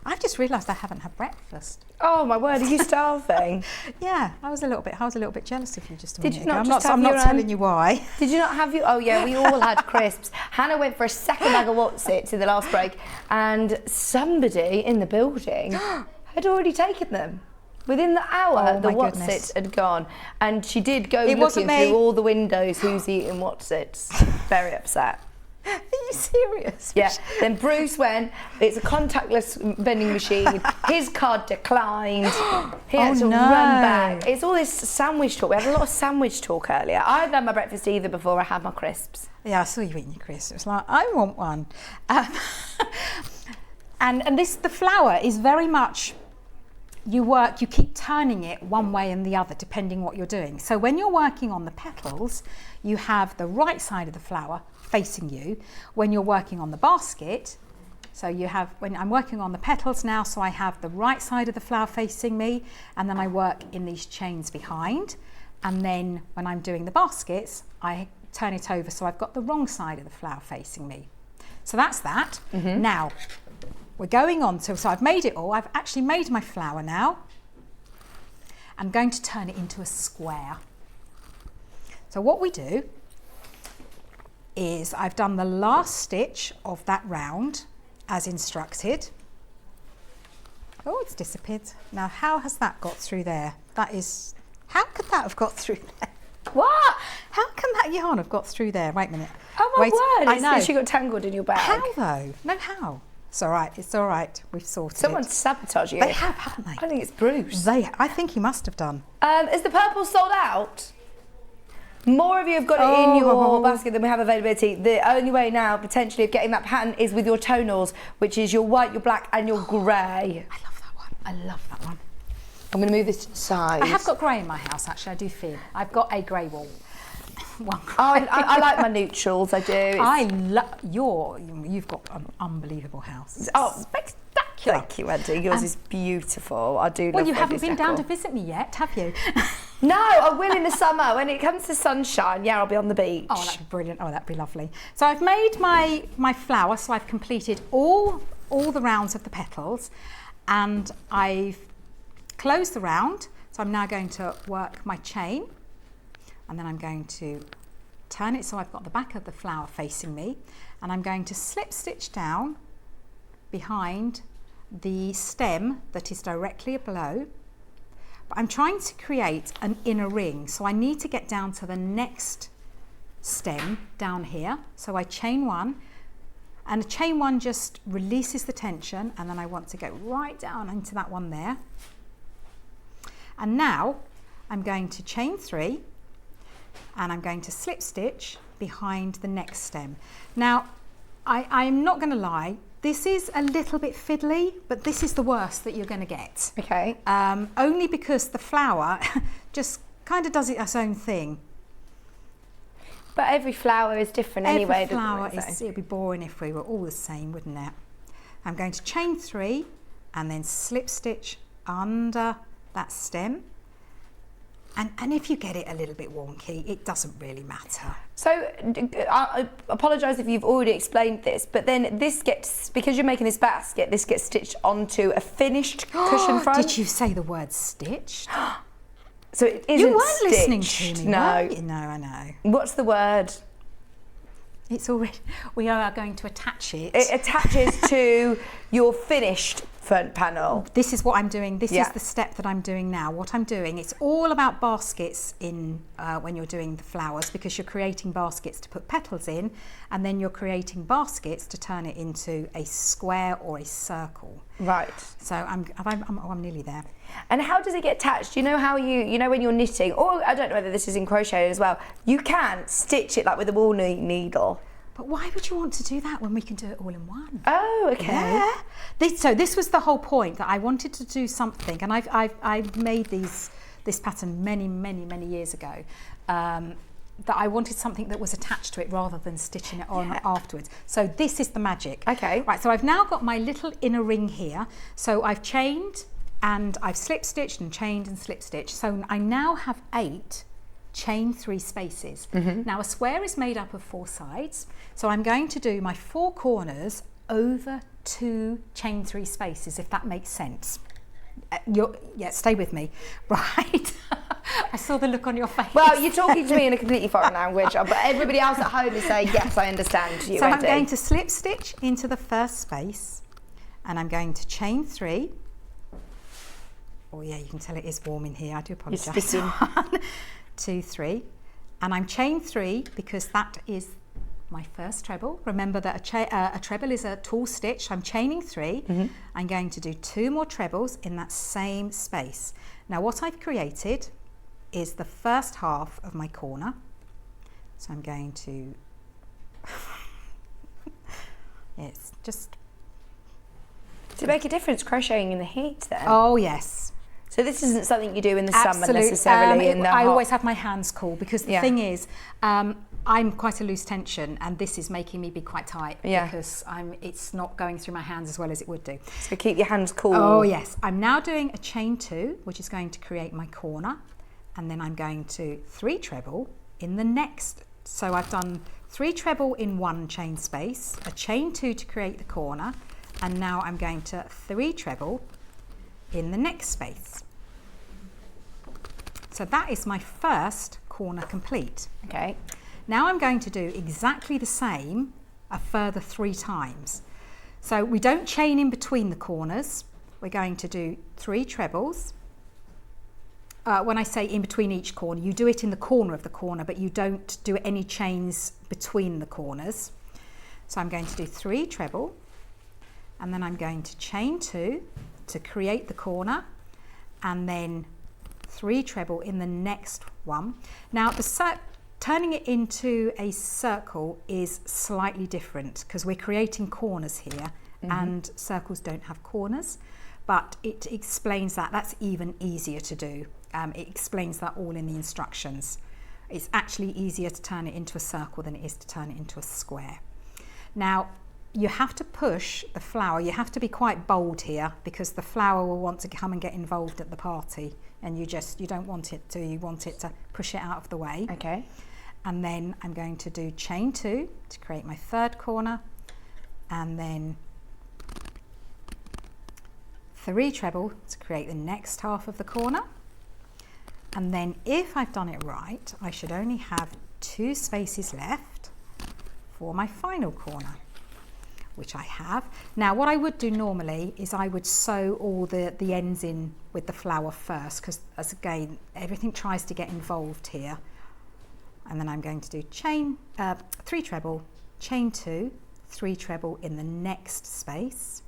I've just realised I haven't had breakfast. Oh my word, are you starving? Yeah, I was a little bit jealous of you just a Did minute you not ago. just have I'm not your, telling you why. Did you not have your... Oh yeah, we all had crisps. Hannah went for a second bag of Whatsits in the last break, and somebody in the building had already taken them. Within the hour, the Whatsits had gone, and she did go looking through all the windows who's eating Whatsits. Very upset. Are you serious? Yeah. Then Bruce went, it's a contactless vending machine. His card declined. He had to run back. It's all this sandwich talk. We had a lot of sandwich talk earlier. I hadn't had my breakfast either before I had my crisps. Yeah, I saw you eating your crisps. It was like, I want one. And the flour is very much, you keep turning it one way and the other depending what you're doing. So when you're working on the petals, you have the right side of the flour facing you. When you're working on the basket, so you have, when I'm working on the petals now, so I have the right side of the flower facing me, and then I work in these chains behind, and then when I'm doing the baskets, I turn it over so I've got the wrong side of the flower facing me. So that's that. Now we're going on to, so I've made it all. I've actually made my flower now. I'm going to turn it into a square. So what we do is I've done the last stitch of that round as instructed. Oh, it's disappeared. Now, how has that got through there? That is, how could that have got through there? What? How can that yarn have got through there? Wait a minute. Oh my word, I know. She got tangled in your bag. How though? No, how? It's all right, we've sorted Someone it. sabotaged you. They have, haven't they? I think it's Bruce. I think he must have done. Is the purple sold out? More of you have got it in your basket than we have availability. The only way now, potentially, of getting that pattern is with your tonals, which is your white, your black, and your grey. I love that one. I love that one. I'm going to move this to the side. I have got grey in my house, actually. I do feel. I've got a grey wall. One grey. I like my neutrals. I do. You've got an unbelievable house. Oh, spectacular! Thank you, Wendy. Yours is beautiful. I do. Well, love you haven't been decor. down to visit me yet, have you? No, I will in the summer. When it comes to sunshine, yeah, I'll be on the beach. Oh, that'd be brilliant. Oh, that'd be lovely. So I've made my flower, so I've completed all the rounds of the petals, and I've closed the round. So I'm now going to work my chain, and then I'm going to turn it so I've got the back of the flower facing me, and I'm going to slip stitch down behind the stem that is directly below. But I'm trying to create an inner ring, so I need to get down to the next stem down here. So I chain one, and chain one just releases the tension, and then I want to go right down into that one there. And now I'm going to chain 3, and I'm going to slip stitch behind the next stem. Now, I'm not going to lie, this is a little bit fiddly, but this is the worst that you're going to get. Okay. Only because the flower just kind of does its own thing. But every flower is different anyway. Every flower is, it'd be boring if we were all the same, wouldn't it? I'm going to chain 3 and then slip stitch under that stem. And if you get it a little bit wonky, it doesn't really matter. So I apologise if you've already explained this, but then this gets, because you're making this basket, this gets stitched onto a finished cushion front. Did you say the word stitched? So it isn't You weren't stitched. listening to me, No. were you? No, I know. What's the word? It's already, we are going to attach it. It attaches to your finished front panel. This is what I'm doing. This Yeah. is the step that I'm doing now. What I'm doing, it's all about baskets in when you're doing the flowers, because you're creating baskets to put petals in, and then you're creating baskets to turn it into a square or a circle. Right. So I'm nearly there. And how does it get attached? You know how you know when you're knitting, or I don't know whether this is in crochet as well, you can stitch it like with a wool needle. But why would you want to do that when we can do it all in one? Oh, okay. Yeah. So this was the whole point, that I wanted to do something, and I've made this pattern many years ago. That I wanted something that was attached to it rather than stitching it on afterwards. So this is the magic. Okay. Right. So I've now got my little inner ring here. So I've chained and I've slip stitched and chained and slip stitched. So I now have 8 chain 3 spaces. Now a square is made up of 4 sides, so I'm going to do my 4 corners over 2 chain 3 spaces, if that makes sense. Stay with me. Right. I saw the look on your face. Well, you're talking to me in a completely foreign language, but everybody else at home is saying, yes, I understand you. So I'm going to slip stitch into the first space, and I'm going to chain 3. Oh yeah, you can tell it is warm in here. I do apologise. 1, 2, 3, and I'm chain 3 because that is my first treble. Remember that a treble is a tall stitch. I'm chaining 3. I'm going to do 2 more trebles in that same space. Now what I've created is the first half of my corner. So I'm going to, it's just. Does it make a difference crocheting in the heat then? Oh yes. So this isn't something you do in the summer Absolutely. necessarily. I always have my hands cool because the thing is, I'm quite a loose tension, and this is making me be quite tight because it's not going through my hands as well as it would do. So keep your hands cool. Oh yes. I'm now doing a chain 2, which is going to create my corner, and then I'm going to 3 treble in the next. So I've done 3 treble in 1 chain space, a chain 2 to create the corner, and now I'm going to 3 treble in the next space. So that is my first corner complete. Okay. Now I'm going to do exactly the same a further 3 times. So we don't chain in between the corners. We're going to do 3 trebles. When I say in between each corner, you do it in the corner of the corner, but you don't do any chains between the corners. So I'm going to do 3 treble, and then I'm going to chain 2 to create the corner, and then 3 treble in the next one. Now turning it into a circle is slightly different because we're creating corners here, and circles don't have corners, but it explains that. That's even easier to do. It explains that all in the instructions. It's actually easier to turn it into a circle than it is to turn it into a square. Now you have to push the flower. You have to be quite bold here because the flower will want to come and get involved at the party, and you don't want it to. You want it to push it out of the way. Okay. And then I'm going to do chain 2 to create my 3rd corner, and then 3 treble to create the next half of the corner. And then if I've done it right, I should only have 2 spaces left for my final corner, which I have. Now what I would do normally is I would sew all the ends in with the flower first, because as again, everything tries to get involved here. And then I'm going to do 3 treble, chain 2, 3 treble in the next space.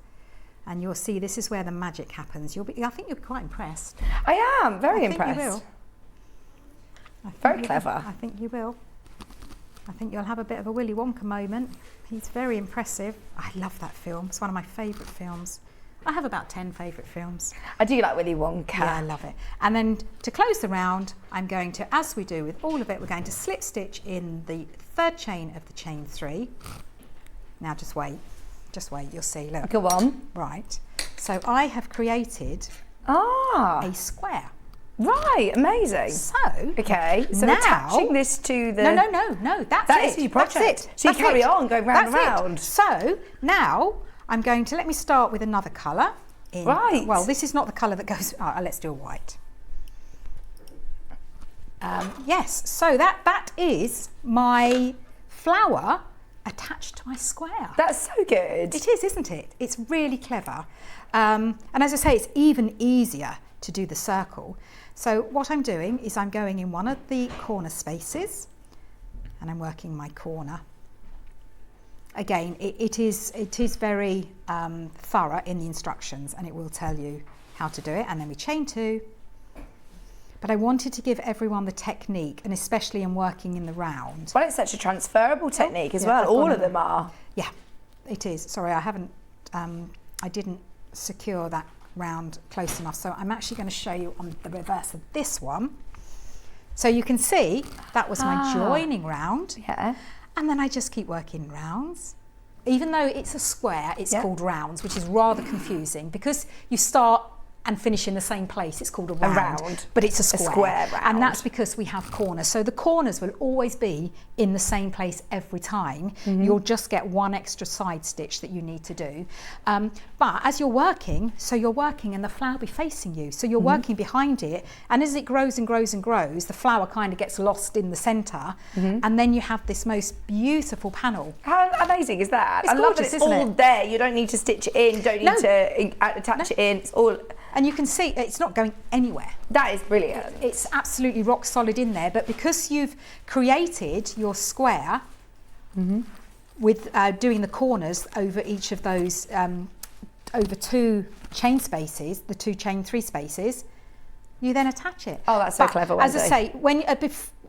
And you'll see this is where the magic happens. I think you'll be quite impressed. I am very impressed. You will. Very clever. I think you will. I think you'll have a bit of a Willy Wonka moment. He's very impressive. I love that film. It's one of my favourite films. I have about 10 favourite films. I do like Willy Wonka. Yeah, I love it. And then to close the round, I'm going to, as we do with all of it, we're going to slip stitch in the 3rd chain of the chain 3. Now just wait, you'll see, look. Go on. Right, so I have created a square. Right, amazing. So, okay, so now, attaching this to the... No, that's it. Your project. That's it. So you carry on going round and round. So now I'm going to, let me start with another colour. Right. Well, this is not the colour that goes, let's do a white. Yes, so that is my flower attached to my square. That's so good. It is, isn't it? It's really clever. And as I say, it's even easier to do the circle. So what I'm doing is I'm going in one of the corner spaces and I'm working my corner. Again, it is very thorough in the instructions, and it will tell you how to do it. And then we chain 2. But I wanted to give everyone the technique, and especially in working in the round. Well, it's such a transferable technique as well. All of them are. Yeah, it is. Sorry, I didn't secure that round close enough. So I'm actually going to show you on the reverse of this one. So you can see that was my joining round. Yeah. And then I just keep working rounds. Even though it's a square, it's called rounds, which is rather confusing because you start and finish in the same place. It's called a round. But it's a square. round. And that's because we have corners. So the corners will always be in the same place every time. You'll just get one extra side stitch that you need to do. But as you're working, and the flower will be facing you. So you're working behind it, and as it grows and grows and grows, the flower kind of gets lost in the centre, and then you have this most beautiful panel. How amazing is that? It's I love that gorgeous, it's isn't all it? there. You don't need to stitch it in, you don't need to attach it in. It's all... And you can see it's not going anywhere. That is brilliant. It's absolutely rock solid in there, but because you've created your square with doing the corners over each of those, over 2 chain spaces, the 2 chain 3 spaces, you then attach it. Oh, that's so clever, Wendy. As I say, when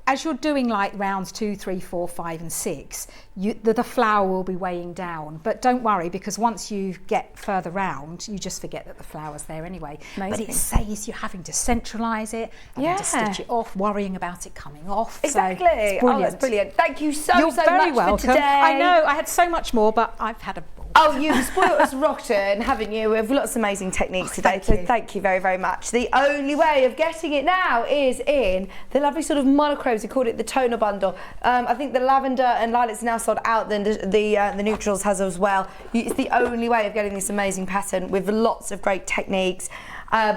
as you're doing like rounds 2, 3, 4, 5 and 6, the flower will be weighing down. But don't worry, because once you get further round, you just forget that the flower's there anyway. Amazing. But it saves you having to centralise it, having to stitch it off, worrying about it coming off. Exactly. So it's brilliant. Oh, that's brilliant. Thank you so You're very much welcome. for today. I know, I had so much more, but I've had a ball. Oh, you've spoiled us rotten, haven't you? We have lots of amazing techniques today, so thank you very, very much. The only way of getting it now is in the lovely sort of monochromes. We called it the toner bundle. I think the lavender and lilacs are now sold out, then the neutrals has as well. It's the only way of getting this amazing pattern with lots of great techniques.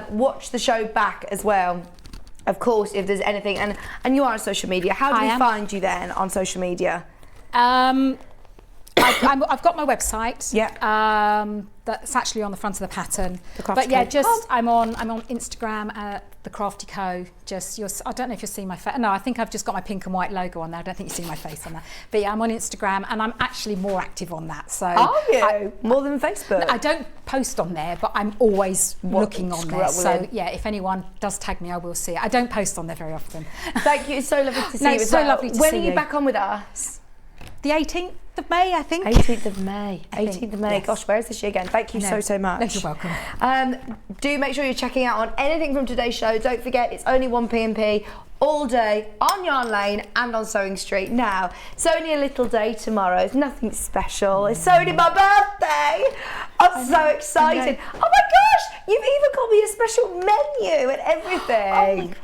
Watch the show back as well. Of course, if there's anything, and you are on social media. How do we find you then on social media? I've got my website. Yeah. That's actually on the front of the pattern. Crafty But yeah, Co. I'm on Instagram at the Crafty Co. I don't know if you'll see my face. No, I think I've just got my pink and white logo on there. I don't think you see my face on that. But yeah, I'm on Instagram, and I'm actually more active on that. So are you more than Facebook? I don't post on there, but I'm always looking on there. So yeah, if anyone does tag me, I will see it. I don't post on there very often. Thank you. It's so lovely to see No, you. it's so lovely to when see are you you. back on with us? The 18th of May, I think. 18th of May. 18th of May. Yes. Gosh, where is this year again? Thank you so much. No, you're welcome. Do make sure you're checking out on anything from today's show. Don't forget, it's only 1 P&P all day on Yarn Lane and on Sewing Street. Now, it's only a little day tomorrow. It's nothing special. It's only my birthday. I'm so excited. Oh my gosh, you've even got me a special menu and everything.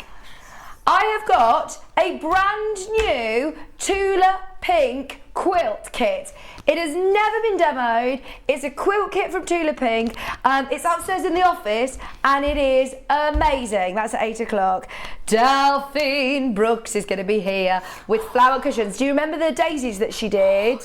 I have got a brand new Tula Pink quilt kit. It has never been demoed. It's a quilt kit from Tula Pink. It's upstairs in the office and it is amazing. That's at 8 o'clock. Delphine Brooks is going to be here with flower cushions. Do you remember the daisies that she did?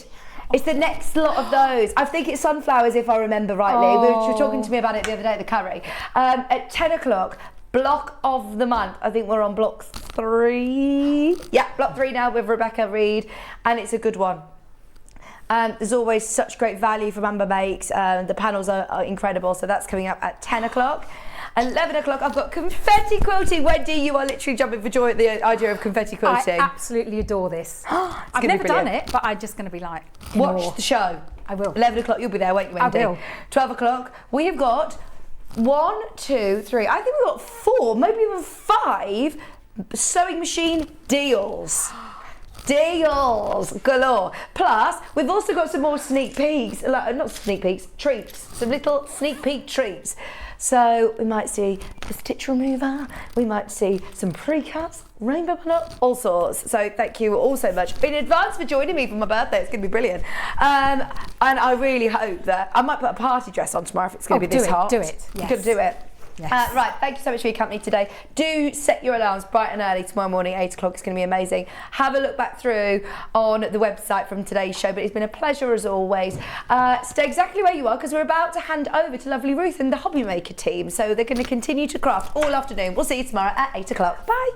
It's the next lot of those. I think it's sunflowers if I remember rightly. She was talking to me about it the other day at the curry. At 10 o'clock. Block of the month. I think we're on block 3. Yeah, block 3 now with Rebecca Reed, and it's a good one. There's always such great value from Amber Makes. The panels are incredible, so that's coming up at 10 o'clock. 11 o'clock, I've got confetti quilting. Wendy, you are literally jumping for joy at the idea of confetti quilting. I absolutely adore this. I've never done it, but I'm just going to be like, watch the show. I will. 11 o'clock, you'll be there, won't you, Wendy? I will. 12 o'clock, we have got 1, 2, 3, I think we've got 4, maybe even 5 sewing machine deals. Deals galore. Plus, we've also got some more sneak peeks, not sneak peeks, treats, some little sneak peek treats. So we might see the stitch remover, we might see some pre-cuts, rainbow panel, all sorts. So thank you all so much in advance for joining me for my birthday. It's going to be brilliant. And I really hope that I might put a party dress on tomorrow if it's going to be this hot. Do it. Yes. You're going to do it. Yes. Right, thank you so much for your company today. Do set your alarms bright and early tomorrow morning, 8 o'clock. It's going to be amazing. Have a look back through on the website from today's show, but it's been a pleasure as always. Stay exactly where you are because we're about to hand over to lovely Ruth and the Hobby Maker team. So they're going to continue to craft all afternoon. We'll see you tomorrow at 8 o'clock. Bye.